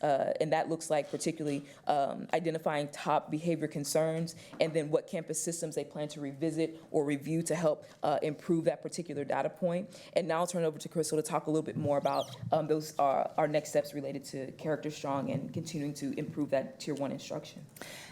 that looks like particularly identifying top behavior concerns and then what campus systems they plan to revisit or review to help improve that particular data point. And now I'll turn it over to Crystal to talk a little bit more about those our next steps related to Character Strong and continuing to improve that Tier 1 instruction.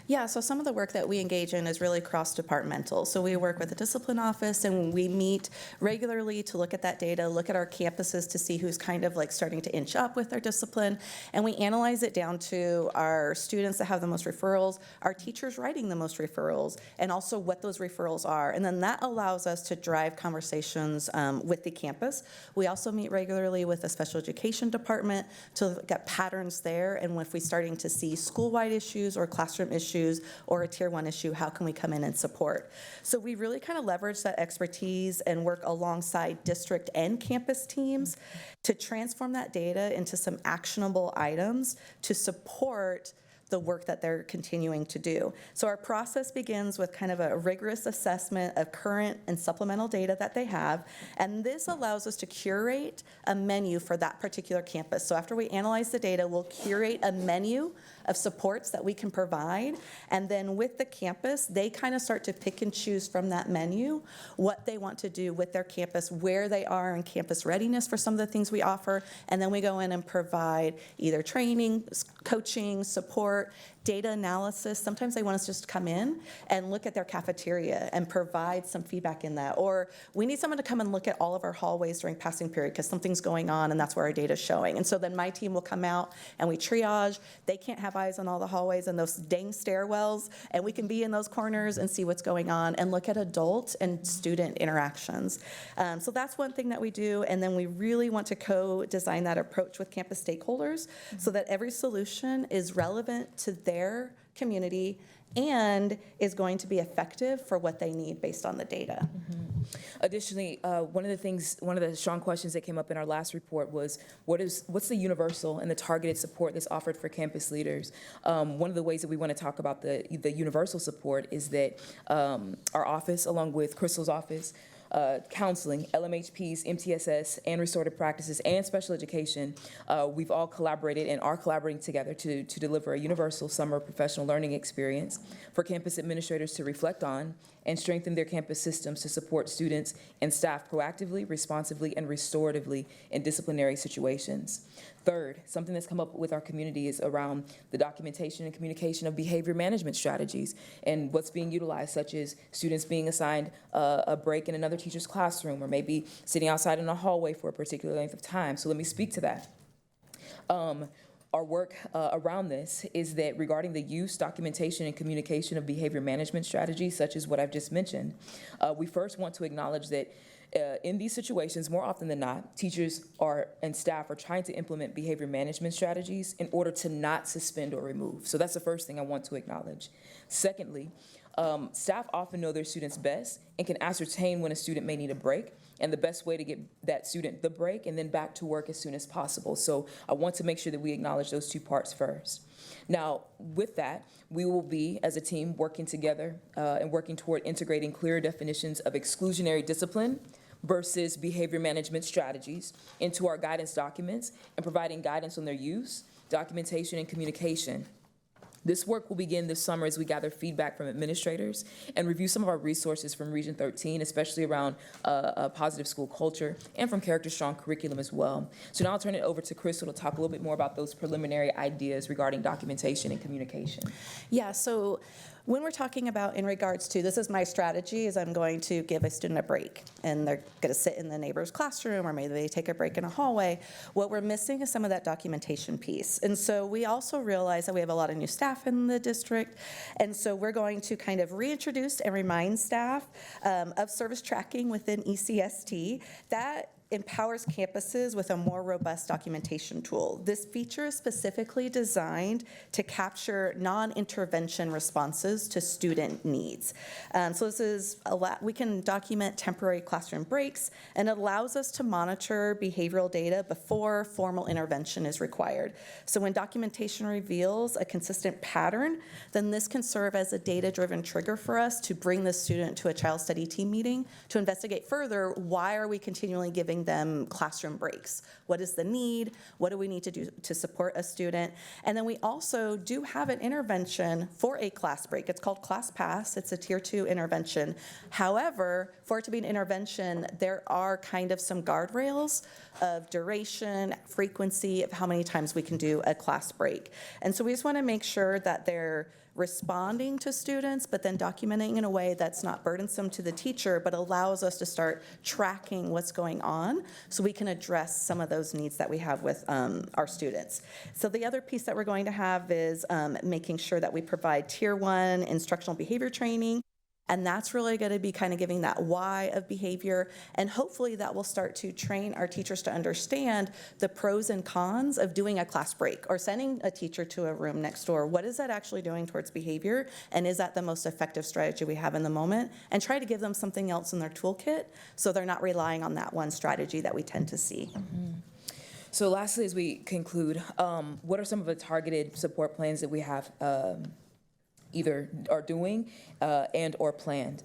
Yeah, so some of the work that we engage in is really cross-departmental. So we work with the discipline office and we meet regularly to look at that data, look at our campuses to see who's kind of like starting to inch up with their discipline. And we analyze it down to our students that have the most referrals, our teachers writing the most referrals, and also what those referrals are. And then that allows us to drive conversations with the campus. We also meet regularly with the special education department to look at patterns there. And if we're starting to see school-wide issues or classroom issues, or a Tier 1 issue, how can we come in and support? So we really kind of leverage that expertise and work alongside district and campus teams to transform that data into some actionable items to support the work that they're continuing to do. So our process begins with kind of a rigorous assessment of current and supplemental data that they have, and this allows us to curate a menu for that particular campus. So after we analyze the data, we'll curate a menu of supports that we can provide, and then with the campus, they kind of start to pick and choose from that menu what they want to do with their campus, where they are in campus readiness for some of the things we offer, and then we go in and provide either training, coaching, support, data analysis. Sometimes they want us just to come in and look at their cafeteria and provide some feedback in that. Or we need someone to come and look at all of our hallways during passing period because something's going on and that's where our data is showing. And so then my team will come out and we triage. They can't have eyes on all the hallways and those dang stairwells, and we can be in those corners and see what's going on and look at adult and student interactions. So that's one thing that we do. And then we really want to co-design that approach with campus stakeholders so that every solution is relevant to their community and is going to be effective for what they need based on the data. Additionally, one of the strong questions that came up in our last report was, what's the universal and the targeted support that's offered for campus leaders? One of the ways that we want to talk about the universal support is that our office, along with Crystal's office, counseling, LMHPs, MTSS, and restorative practices, and special education, we've all collaborated and are collaborating together to deliver a universal summer professional learning experience for campus administrators to reflect on and strengthen their campus systems to support students and staff proactively, responsively, and restoratively in disciplinary situations. Third, something that's come up with our community is around the documentation and communication of behavior management strategies and what's being utilized, such as students being assigned a break in another teacher's classroom or maybe sitting outside in a hallway for a particular length of time. So let me speak to that. Our work around this is that regarding the use, documentation, and communication of behavior management strategies, such as what I've just mentioned, we first want to acknowledge that in these situations, more often than not, teachers and staff are trying to implement behavior management strategies in order to not suspend or remove. So that's the first thing I want to acknowledge. Secondly, staff often know their students best and can ascertain when a student may need a break and the best way to get that student the break and then back to work as soon as possible. So I want to make sure that we acknowledge those two parts first. Now, with that, we will be, as a team, working together and working toward integrating clearer definitions of exclusionary discipline versus behavior management strategies into our guidance documents and providing guidance on their use, documentation, and communication. This work will begin this summer as we gather feedback from administrators and review some of our resources from Region 13, especially around a positive school culture, and from Character Strong curriculum as well. So now I'll turn it over to Crystal to talk a little bit more about those preliminary ideas regarding documentation and communication. Yeah, so when we're talking about in regards to, this is my strategy, is I'm going to give a student a break and they're going to sit in the neighbor's classroom or maybe they take a break in a hallway. What we're missing is some of that documentation piece. And so we also realize that we have a lot of new staff in the district. And so we're going to kind of reintroduce and remind staff of service tracking within ECST. That empowers campuses with a more robust documentation tool. This feature is specifically designed to capture non-intervention responses to student needs. So this is we can document temporary classroom breaks, and it allows us to monitor behavioral data before formal intervention is required. So when documentation reveals a consistent pattern, then this can serve as a data-driven trigger for us to bring the student to a child study team meeting to investigate further, why are we continually giving them classroom breaks? What is the need? What do we need to do to support a student? And then we also do have an intervention for a class break. It's called Class Pass. It's a Tier 2 intervention. However, for it to be an intervention, there are kind of some guardrails of duration, frequency, of how many times we can do a class break. And so we just want to make sure that they're responding to students, but then documenting in a way that's not burdensome to the teacher, but allows us to start tracking what's going on so we can address some of those needs that we have with our students. So the other piece that we're going to have is making sure that we provide Tier 1 instructional behavior training. And that's really going to be kind of giving that why of behavior. And hopefully that will start to train our teachers to understand the pros and cons of doing a class break or sending a teacher to a room next door. What is that actually doing towards behavior? And is that the most effective strategy we have in the moment? And try to give them something else in their toolkit so they're not relying on that one strategy that we tend to see. Mm-hmm. So lastly, as we conclude, what are some of the targeted support plans that we have either are doing and or planned?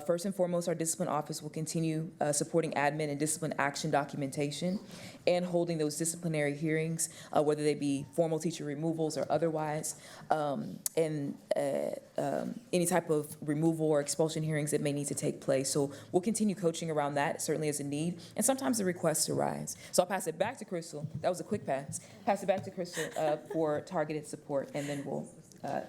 First and foremost, our discipline office will continue supporting admin and discipline action documentation and holding those disciplinary hearings, whether they be formal teacher removals or otherwise, and any type of removal or expulsion hearings that may need to take place. So we'll continue coaching around that, certainly as a need, and sometimes the requests arise. So I'll pass it back to Crystal. That was a quick pass. Pass it back to Crystal for targeted support, and then we'll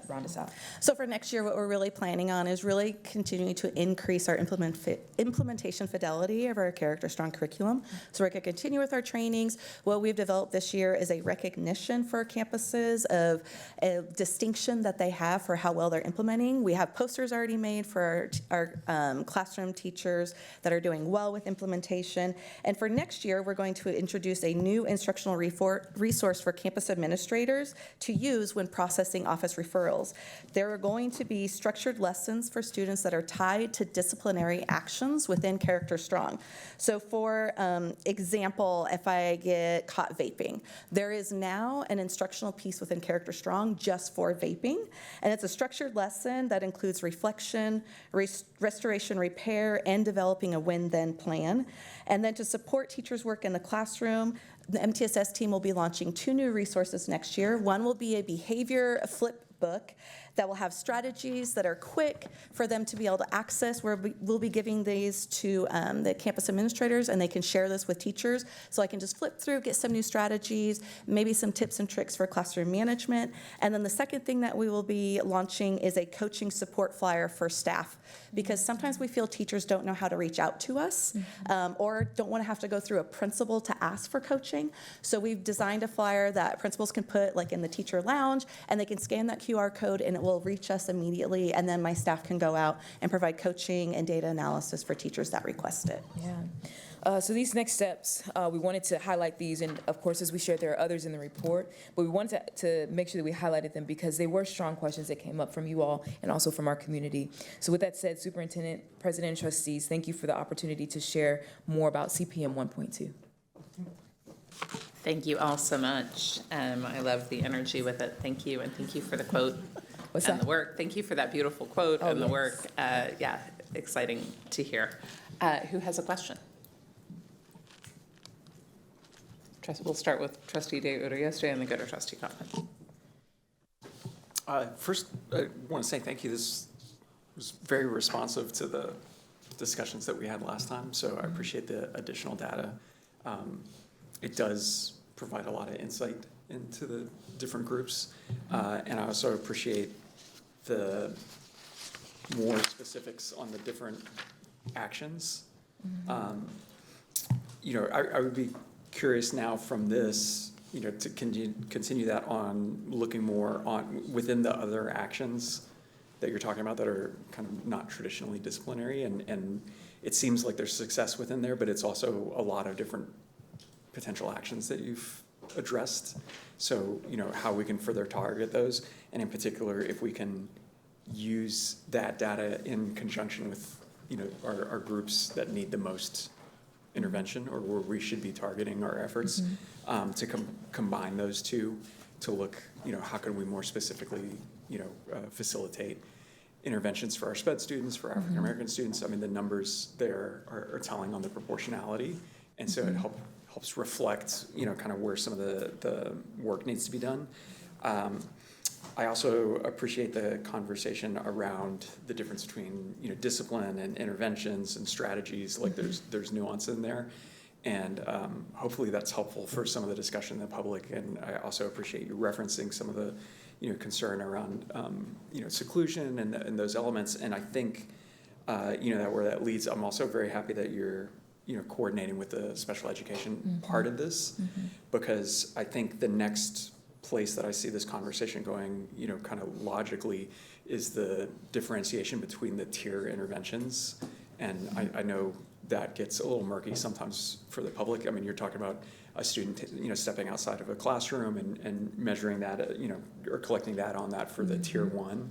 round us out. So for next year, what we're really planning on is really continuing to increase our implementation fidelity of our character strong curriculum. So we're going to continue with our trainings. What we've developed this year is a recognition for campuses of a distinction that they have for how well they're implementing. We have posters already made for our classroom teachers that are doing well with implementation. And for next year, we're going to introduce a new instructional resource for campus administrators to use when processing office referrals. There are going to be structured lessons for students that are tied to disciplinary actions within Character Strong. So for example, if I get caught vaping, there is now an instructional piece within Character Strong just for vaping, and it's a structured lesson that includes reflection, restoration, repair, and developing a win-then plan. And then to support teachers' work in the classroom, the MTSS team will be launching 2 new resources next year. One will be a behavior flip book that will have strategies that are quick for them to be able to access. We'll be giving these to the campus administrators, and they can share this with teachers. So I can just flip through, get some new strategies, maybe some tips and tricks for classroom management. And then the second thing that we will be launching is a coaching support flyer for staff, because sometimes we feel teachers don't know how to reach out to us or don't want to have to go through a principal to ask for coaching. So we've designed a flyer that principals can put like in the teacher lounge, and they can scan that QR code and it will reach us immediately, and then my staff can go out and provide coaching and data analysis for teachers that request it. Yeah. So these next steps, we wanted to highlight these, and of course, as we shared, there are others in the report, but we wanted to make sure that we highlighted them because they were strong questions that came up from you all and also from our community. So with that said, Superintendent, President, and Trustees, thank you for the opportunity to share more about CPM 1.2. Thank you all so much. I love the energy with it. Thank you, and thank you for the quote and the work. Thank you for that beautiful quote and the work. Yeah, exciting to hear. Who has a question? We'll start with Trustee De Urioste and then go to Trustee Coffin. First, I want to say thank you. This was very responsive to the discussions that we had last time, so I appreciate the additional data. It does provide a lot of insight into the different groups, and I also appreciate the more specifics on the different actions. I would be curious now from this, to continue that on looking more on within the other actions that you're talking about that are kind of not traditionally disciplinary, and it seems like there's success within there, but it's also a lot of different potential actions that you've addressed. So, how we can further target those, and in particular, if we can use that data in conjunction with, our groups that need the most intervention, or where we should be targeting our efforts, to combine those two to look, how can we more specifically, facilitate interventions for our SPED students, for African American students. I mean, the numbers there are telling on the proportionality, and so it helps reflect, kind of where some of the work needs to be done. I also appreciate the conversation around the difference between, discipline and interventions and strategies. Like there's nuance in there, and hopefully that's helpful for some of the discussion in the public. And I also appreciate you referencing some of the, concern around, seclusion and those elements. And I think, that where that leads, I'm also very happy that you're, coordinating with the special education part of this, because I think the next place that I see this conversation going, kind of logically, is the differentiation between the tier interventions. And I know that gets a little murky sometimes for the public. I mean, you're talking about a student, stepping outside of a classroom and measuring that, or collecting data on that for the tier one.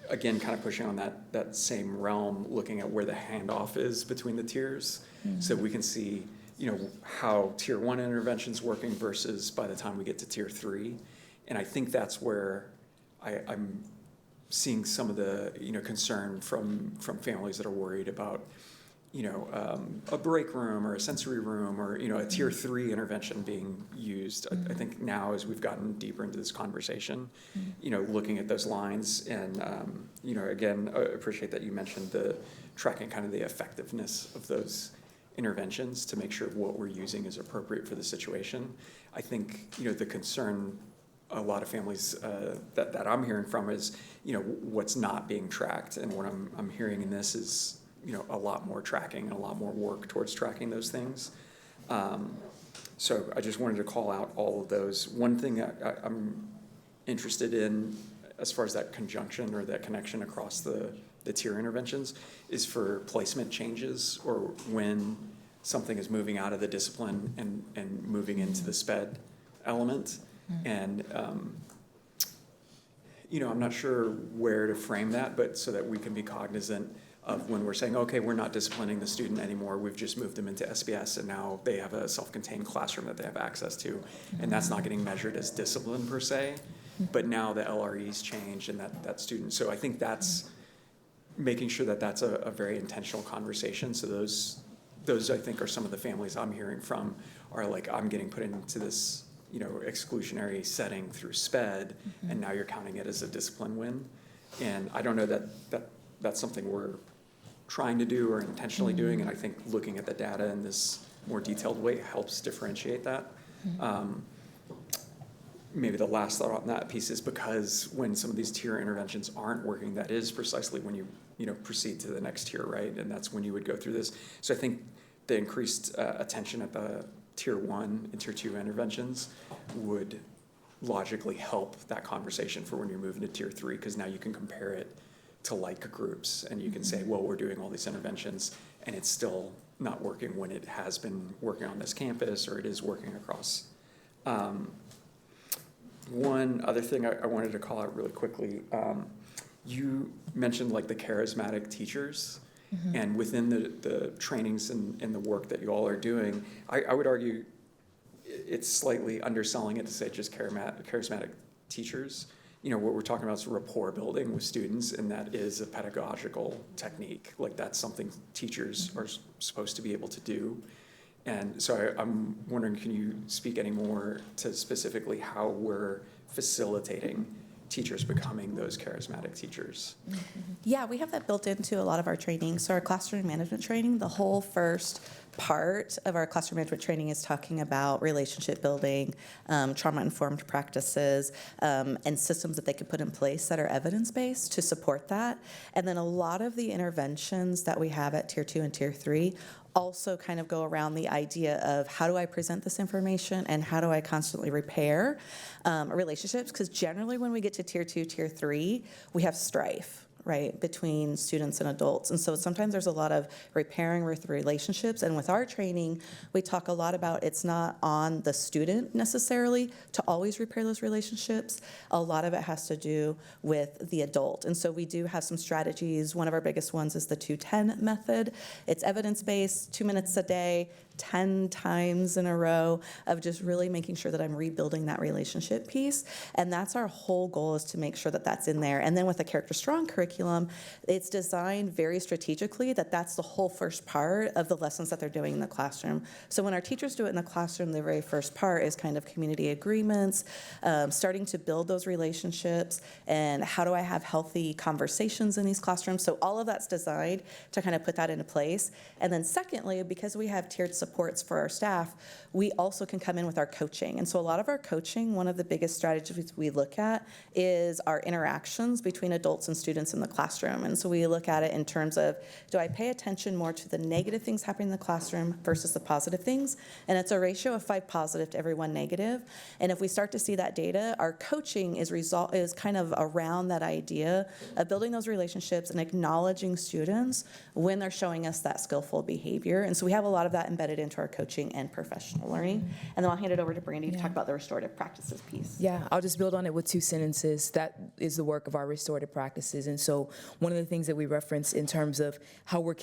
Again, kind of pushing on that same realm, looking at where the handoff is between the tiers, so we can see, how tier one intervention's working versus by the time we get to tier three. And I think that's where I'm seeing some of the, concern from families that are worried about, a break room or a sensory room or, a tier three intervention being used. I think now, as we've gotten deeper into this conversation, looking at those lines and, again, I appreciate that you mentioned the tracking kind of the effectiveness of those interventions to make sure what we're using is appropriate for the situation. I think, the concern a lot of families that I'm hearing from is, what's not being tracked. And what I'm hearing in this is, a lot more tracking and a lot more work towards tracking those things. So I just wanted to call out all of those. One thing I'm interested in, as far as that conjunction or that connection across the tier interventions, is for placement changes, or when something is moving out of the discipline and moving into the SPED element. And, I'm not sure where to frame that, but so that we can be cognizant of when we're saying, okay, we're not disciplining the student anymore, we've just moved them into SBS, and now they have a self-contained classroom that they have access to, and that's not getting measured as discipline per se, but now the LREs change and that student. So I think that's making sure that that's a very intentional conversation. So those I think are some of the families I'm hearing from are like, I'm getting put into this, exclusionary setting through SPED, and now you're counting it as a discipline win. And I don't know that that's something we're trying to do or intentionally doing, and I think looking at the data in this more detailed way helps differentiate that. Maybe the last thought on that piece is, because when some of these tier interventions aren't working, that is precisely when you proceed to the next tier, right? And that's when you would go through this. So I think the increased attention at the tier one and tier two interventions would logically help that conversation for when you're moving to tier three, because now you can compare it to like groups, and you can say, well, we're doing all these interventions and it's still not working when it has been working on this campus, or it is working across. One other thing I wanted to call out really quickly, you mentioned like the charismatic teachers, and within the trainings and the work that you all are doing, I would argue it's slightly underselling it to say just charismatic teachers. What we're talking about is rapport building with students, and that is a pedagogical technique. Like, that's something teachers are supposed to be able to do. And so I'm wondering, can you speak any more to specifically how we're facilitating teachers becoming those charismatic teachers? Yeah, we have that built into a lot of our training. So our classroom management training, the whole first part of our classroom management training is talking about relationship building, trauma-informed practices, and systems that they could put in place that are evidence-based to support that. And then a lot of the interventions that we have at Tier 2 and Tier 3 also kind of go around the idea of how do I present this information and how do I constantly repair relationships? Because generally when we get to tier 2, tier 3, we have strife, right, between students and adults. And so sometimes there's a lot of repairing with relationships. And with our training, we talk a lot about it's not on the student necessarily to always repair those relationships. A lot of it has to do with the adult. And so we do have some strategies. One of our biggest ones is the 2-10 method. It's evidence-based, 2 minutes a day, 10 times in a row of just really making sure that I'm rebuilding that relationship piece. And that's our whole goal, is to make sure that that's in there. And then with the Character Strong curriculum, it's designed very strategically that that's the whole first part of the lessons that they're doing in the classroom. So when our teachers do it in the classroom, the very first part is kind of community agreements, starting to build those relationships, and how do I have healthy conversations in these classrooms. So all of that's designed to kind of put that into place. And then secondly, because we have tiered supports for our staff, we also can come in with our coaching. And so a lot of our coaching, one of the biggest strategies we look at is our interactions between adults and students in the classroom. And so we look at it in terms of, do I pay attention more to the negative things happening in the classroom versus the positive things? And it's a ratio of 5 positive to every 1 negative. And if we start to see that data, our coaching is kind of around that idea of building those relationships and acknowledging students when they're showing us that skillful behavior. And so we have a lot of that embedded into our coaching and professional learning. And then I'll hand it over to Brandy to talk about the restorative practices piece. Yeah, I'll just build on it with 2 sentences. That is the work of our restorative practices. And so one of the things that we reference in terms of how we're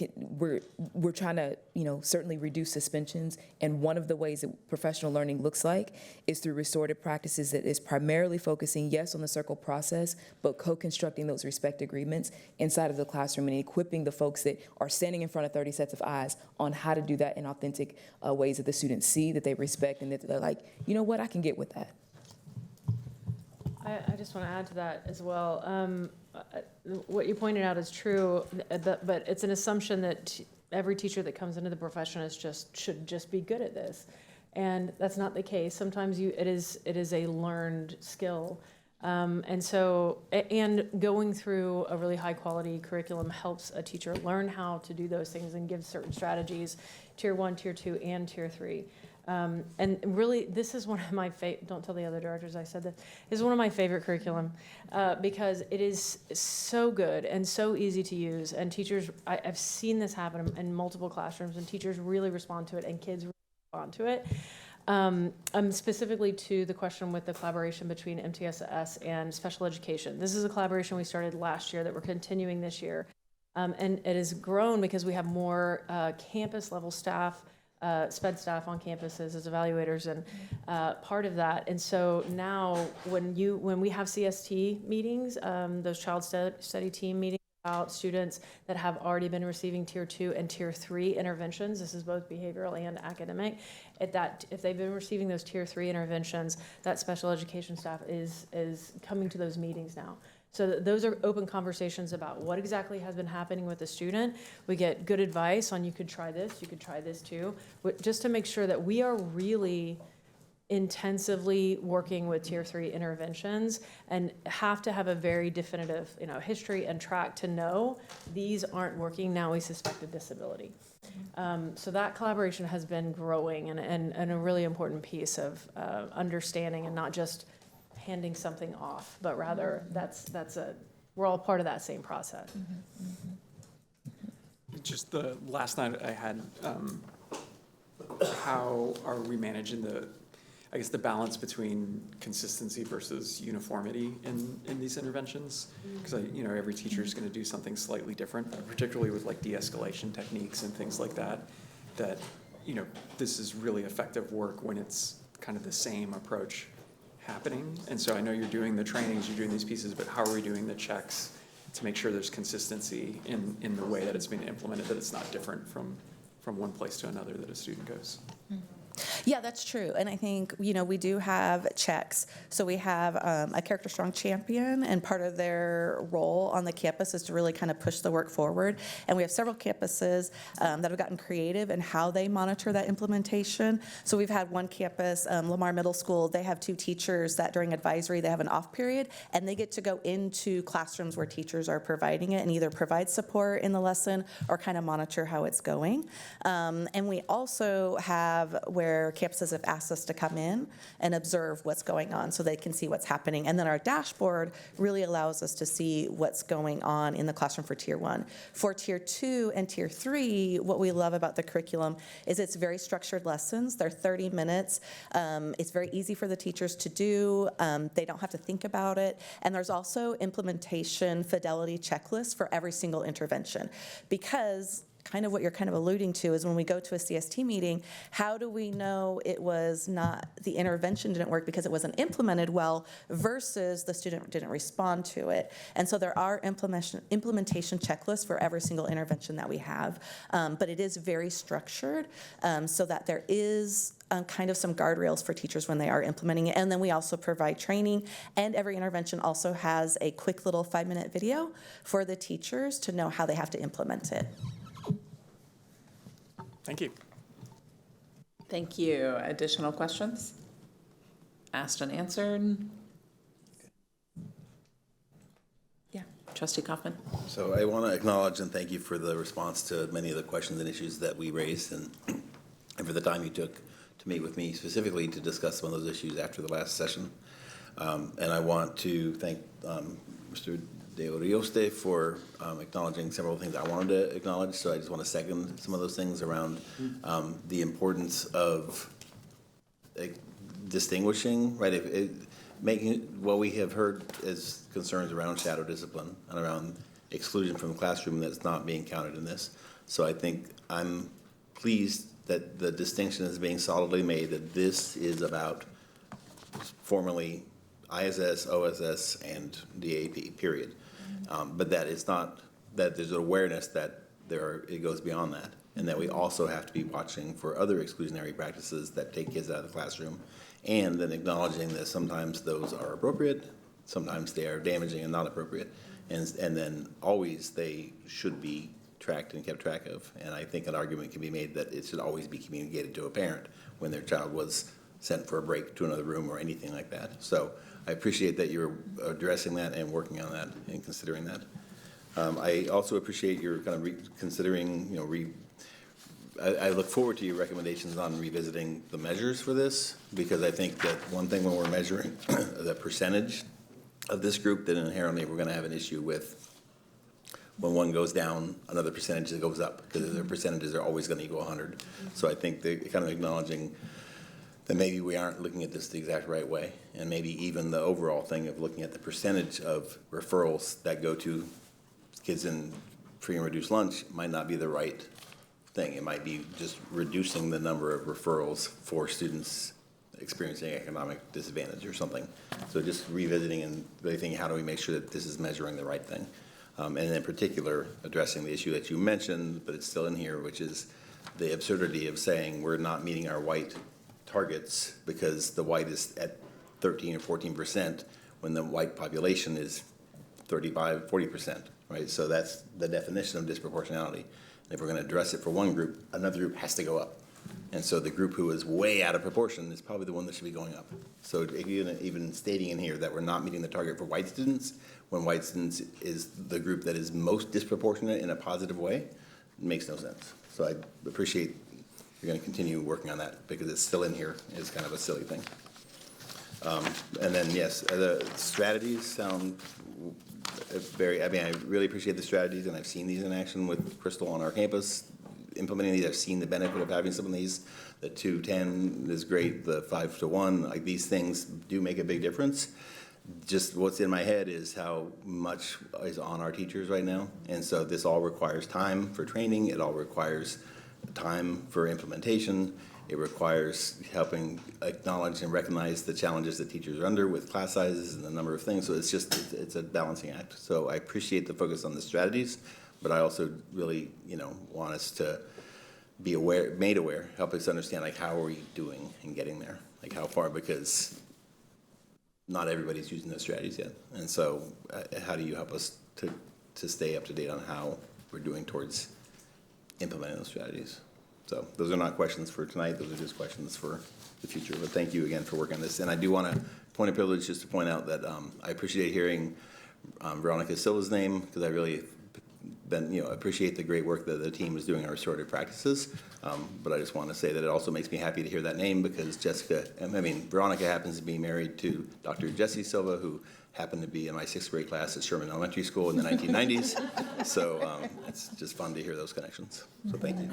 trying to, certainly reduce suspensions. And one of the ways that professional learning looks like is through restorative practices that is primarily focusing, yes, on the circle process, but co-constructing those respect agreements inside of the classroom and equipping the folks that are standing in front of 30 sets of eyes on how to do that in authentic ways that the students see, that they respect, and that they're like, you know what, I can get with that. I just want to add to that as well. What you pointed out is true, but it's an assumption that every teacher that comes into the profession should just be good at this, and that's not the case. Sometimes it is a learned skill, and going through a really high quality curriculum helps a teacher learn how to do those things and give certain strategies, tier 1, tier 2, and tier 3. And really, this is one of my don't tell the other directors I said this. This is one of my favorite curriculum because it is so good and so easy to use. And teachers, I've seen this happen in multiple classrooms, and teachers really respond to it, and kids really respond to it. Specifically to the question with the collaboration between MTSS and special education. This is a collaboration we started last year that we're continuing this year. And it has grown because we have more campus level staff, SPED staff on campuses as evaluators, and part of that. And so now when we have CST meetings, those child study team meetings about students that have already been receiving tier 2 and tier 3 interventions, this is both behavioral and academic, if they've been receiving those tier 3 interventions, that special education staff is coming to those meetings now. So those are open conversations about what exactly has been happening with the student. We get good advice on, you could try this too, just to make sure that we are really intensively working with tier 3 interventions, and have to have a very definitive, history and track to know these aren't working. Now we suspect a disability. So that collaboration has been growing and a really important piece of understanding, and not just handing something off, but rather we're all part of that same process. Just the last night I had, how are we managing the balance between consistency versus uniformity in these interventions? Because every teacher is going to do something slightly different, particularly with like de-escalation techniques and things like that, this is really effective work when it's kind of the same approach happening. And so I know you're doing the trainings, you're doing these pieces, but how are we doing the checks to make sure there's consistency in the way that it's being implemented, that it's not different from one place to another that a student goes? Yeah, that's true. And I think, we do have checks. So we have a Character Strong champion, and part of their role on the campus is to really kind of push the work forward. And we have several campuses that have gotten creative in how they monitor that implementation. So we've had one campus, Lamar Middle School, they have 2 teachers that during advisory, they have an off period, and they get to go into classrooms where teachers are providing it and either provide support in the lesson or kind of monitor how it's going. And we also have where campuses have asked us to come in and observe what's going on so they can see what's happening. And then our dashboard really allows us to see what's going on in the classroom for Tier 1. For Tier 2 and Tier 3, what we love about the curriculum is it's very structured lessons. They're 30 minutes. It's very easy for the teachers to do. They don't have to think about it. And there's also implementation fidelity checklists for every single intervention, because kind of what you're kind of alluding to is when we go to a CST meeting, how do we know it was not, the intervention didn't work because it wasn't implemented well versus the student didn't respond to it? And so there are implementation checklists for every single intervention that we have, but it is very structured so that there is kind of some guardrails for teachers when they are implementing it. And then we also provide training, and every intervention also has a quick little 5-minute video for the teachers to know how they have to implement it. Thank you. Thank you. Additional questions? Asked and answered? Yeah, Trustee Kaufman. So I want to acknowledge and thank you for the response to many of the questions and issues that we raised, and for the time you took to meet with me specifically to discuss some of those issues after the last session. And I want to thank Mr. De Orioste for acknowledging several things I wanted to acknowledge. So I just want to second some of those things around the importance of distinguishing, right? Making what we have heard as concerns around shadow discipline and around exclusion from the classroom that's not being counted in this. So I think I'm pleased that the distinction is being solidly made that this is about formally ISS, OSS, and DAP, period. But that it's not, that there's an awareness that it goes beyond that, and that we also have to be watching for other exclusionary practices that take kids out of the classroom, and then acknowledging that sometimes those are appropriate, sometimes they are damaging and not appropriate, and then always they should be tracked and kept track of. And I think an argument can be made that it should always be communicated to a parent when their child was sent for a break to another room or anything like that. So I appreciate that you're addressing that and working on that and considering that. I also appreciate your kind of considering, I look forward to your recommendations on revisiting the measures for this, because I think that one thing when we're measuring the percentage of this group, that inherently we're going to have an issue with when one goes down, another percentage that goes up, because their percentages are always going to equal 100. So I think they're kind of acknowledging that maybe we aren't looking at this the exact right way, and maybe even the overall thing of looking at the percentage of referrals that go to kids in free and reduced lunch might not be the right thing. It might be just reducing the number of referrals for students experiencing economic disadvantage or something. So just revisiting and really thinking, how do we make sure that this is measuring the right thing? And in particular, addressing the issue that you mentioned, but it's still in here, which is the absurdity of saying we're not meeting our white targets because the white is at 13 or 14% when the white population is 35, 40%, right? So that's the definition of disproportionality. And if we're going to address it for one group, another group has to go up. And so the group who is way out of proportion is probably the one that should be going up. So even stating in here that we're not meeting the target for white students, when white students is the group that is most disproportionate in a positive way, makes no sense. So I appreciate you're going to continue working on that, because it's still in here is kind of a silly thing. And then, yes, the strategies sound I really appreciate the strategies, and I've seen these in action with Crystal on our campus. Implementing these, I've seen the benefit of having some of these. The 2-10 is great, the 5-1, like these things do make a big difference. Just what's in my head is how much is on our teachers right now. And so this all requires time for training. It all requires time for implementation. It requires helping acknowledge and recognize the challenges that teachers are under with class sizes and the number of things. So it's a balancing act. So I appreciate the focus on the strategies, but I also really, want us to be made aware, help us understand, like, how are we doing in getting there? Like, how far, because not everybody's using those strategies yet. And so how do you help us to stay up to date on how we're doing towards implementing those strategies? So those are not questions for tonight, those are just questions for the future. But thank you again for working on this. And I do want to, point of privilege, just to point out that I appreciate hearing Veronica Silva's name, because I really appreciate the great work that the team is doing on restorative practices. But I just want to say that it also makes me happy to hear that name, because Veronica happens to be married to Dr. Jesse Silva, who happened to be in my 6th grade class at Sherman Elementary School in the 1990s. So it's just fun to hear those connections. So thank you.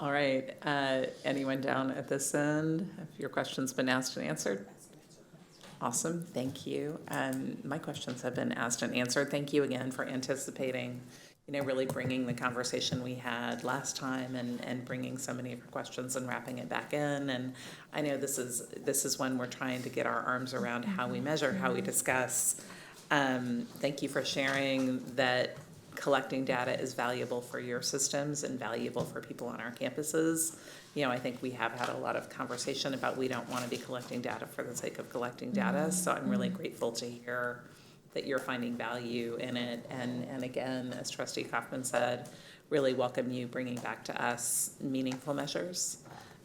All right, anyone down at this end? Have your questions been asked and answered? Awesome, thank you. My questions have been asked and answered. Thank you again for anticipating, really bringing the conversation we had last time and bringing so many of your questions and wrapping it back in. And I know this is when we're trying to get our arms around how we measure, how we discuss. Thank you for sharing that collecting data is valuable for your systems and valuable for people on our campuses. I think we have had a lot of conversation about we don't want to be collecting data for the sake of collecting data. So I'm really grateful to hear that you're finding value in it. And again, as Trustee Kaufman said, really welcome you bringing back to us meaningful measures.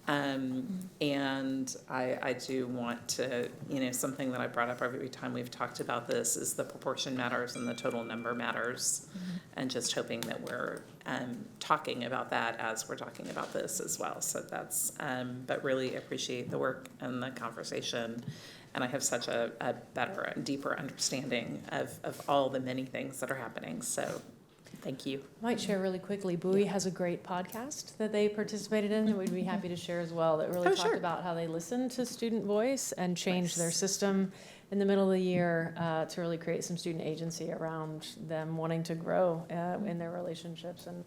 And I do want to, something that I brought up every time we've talked about this is the proportion matters and the total number matters. And just hoping that we're talking about that as we're talking about this as well. So that's, but really appreciate the work and the conversation. And I have such a better and deeper understanding of all the many things that are happening. So thank you. I might share really quickly, Bowie has a great podcast that they participated in that we'd be happy to share as well, that really talked about how they listened to student voice and changed their system in the middle of the year to really create some student agency around them wanting to grow in their relationships and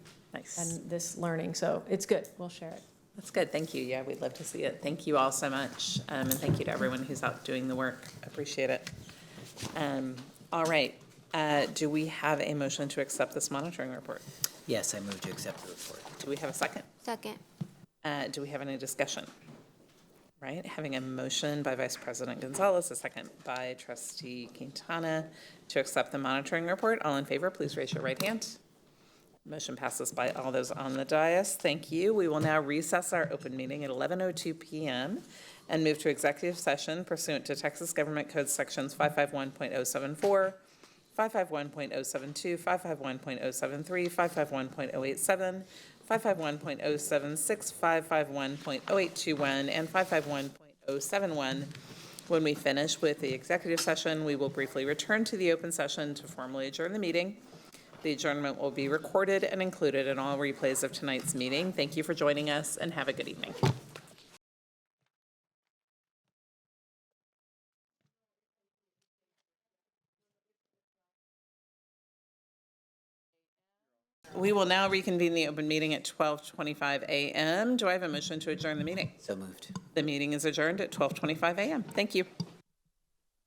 this learning. So it's good. We'll share it. That's good. Thank you. Yeah, we'd love to see it. Thank you all so much. And thank you to everyone who's out doing the work. Appreciate it. All right. Do we have a motion to accept this monitoring report? Yes, I move to accept the report. Do we have a second? Second. Do we have any discussion? Right, having a motion by Vice President Gonzalez, a second by Trustee Quintana to accept the monitoring report. All in favor, please raise your right hand. Motion passes by all those on the dais. Thank you. We will now recess our open meeting at 11:02 p.m. and move to executive session pursuant to Texas Government Code sections 551.074, 551.072, 551.073, 551.087, 551.076, 551.0821, and 551.071. When we finish with the executive session, we will briefly return to the open session to formally adjourn the meeting. The adjournment will be recorded and included in all replays of tonight's meeting. Thank you for joining us and have a good evening. We will now reconvene the open meeting at 12:25 a.m. Do I have a motion to adjourn the meeting? So moved. The meeting is adjourned at 12:25 a.m. Thank you.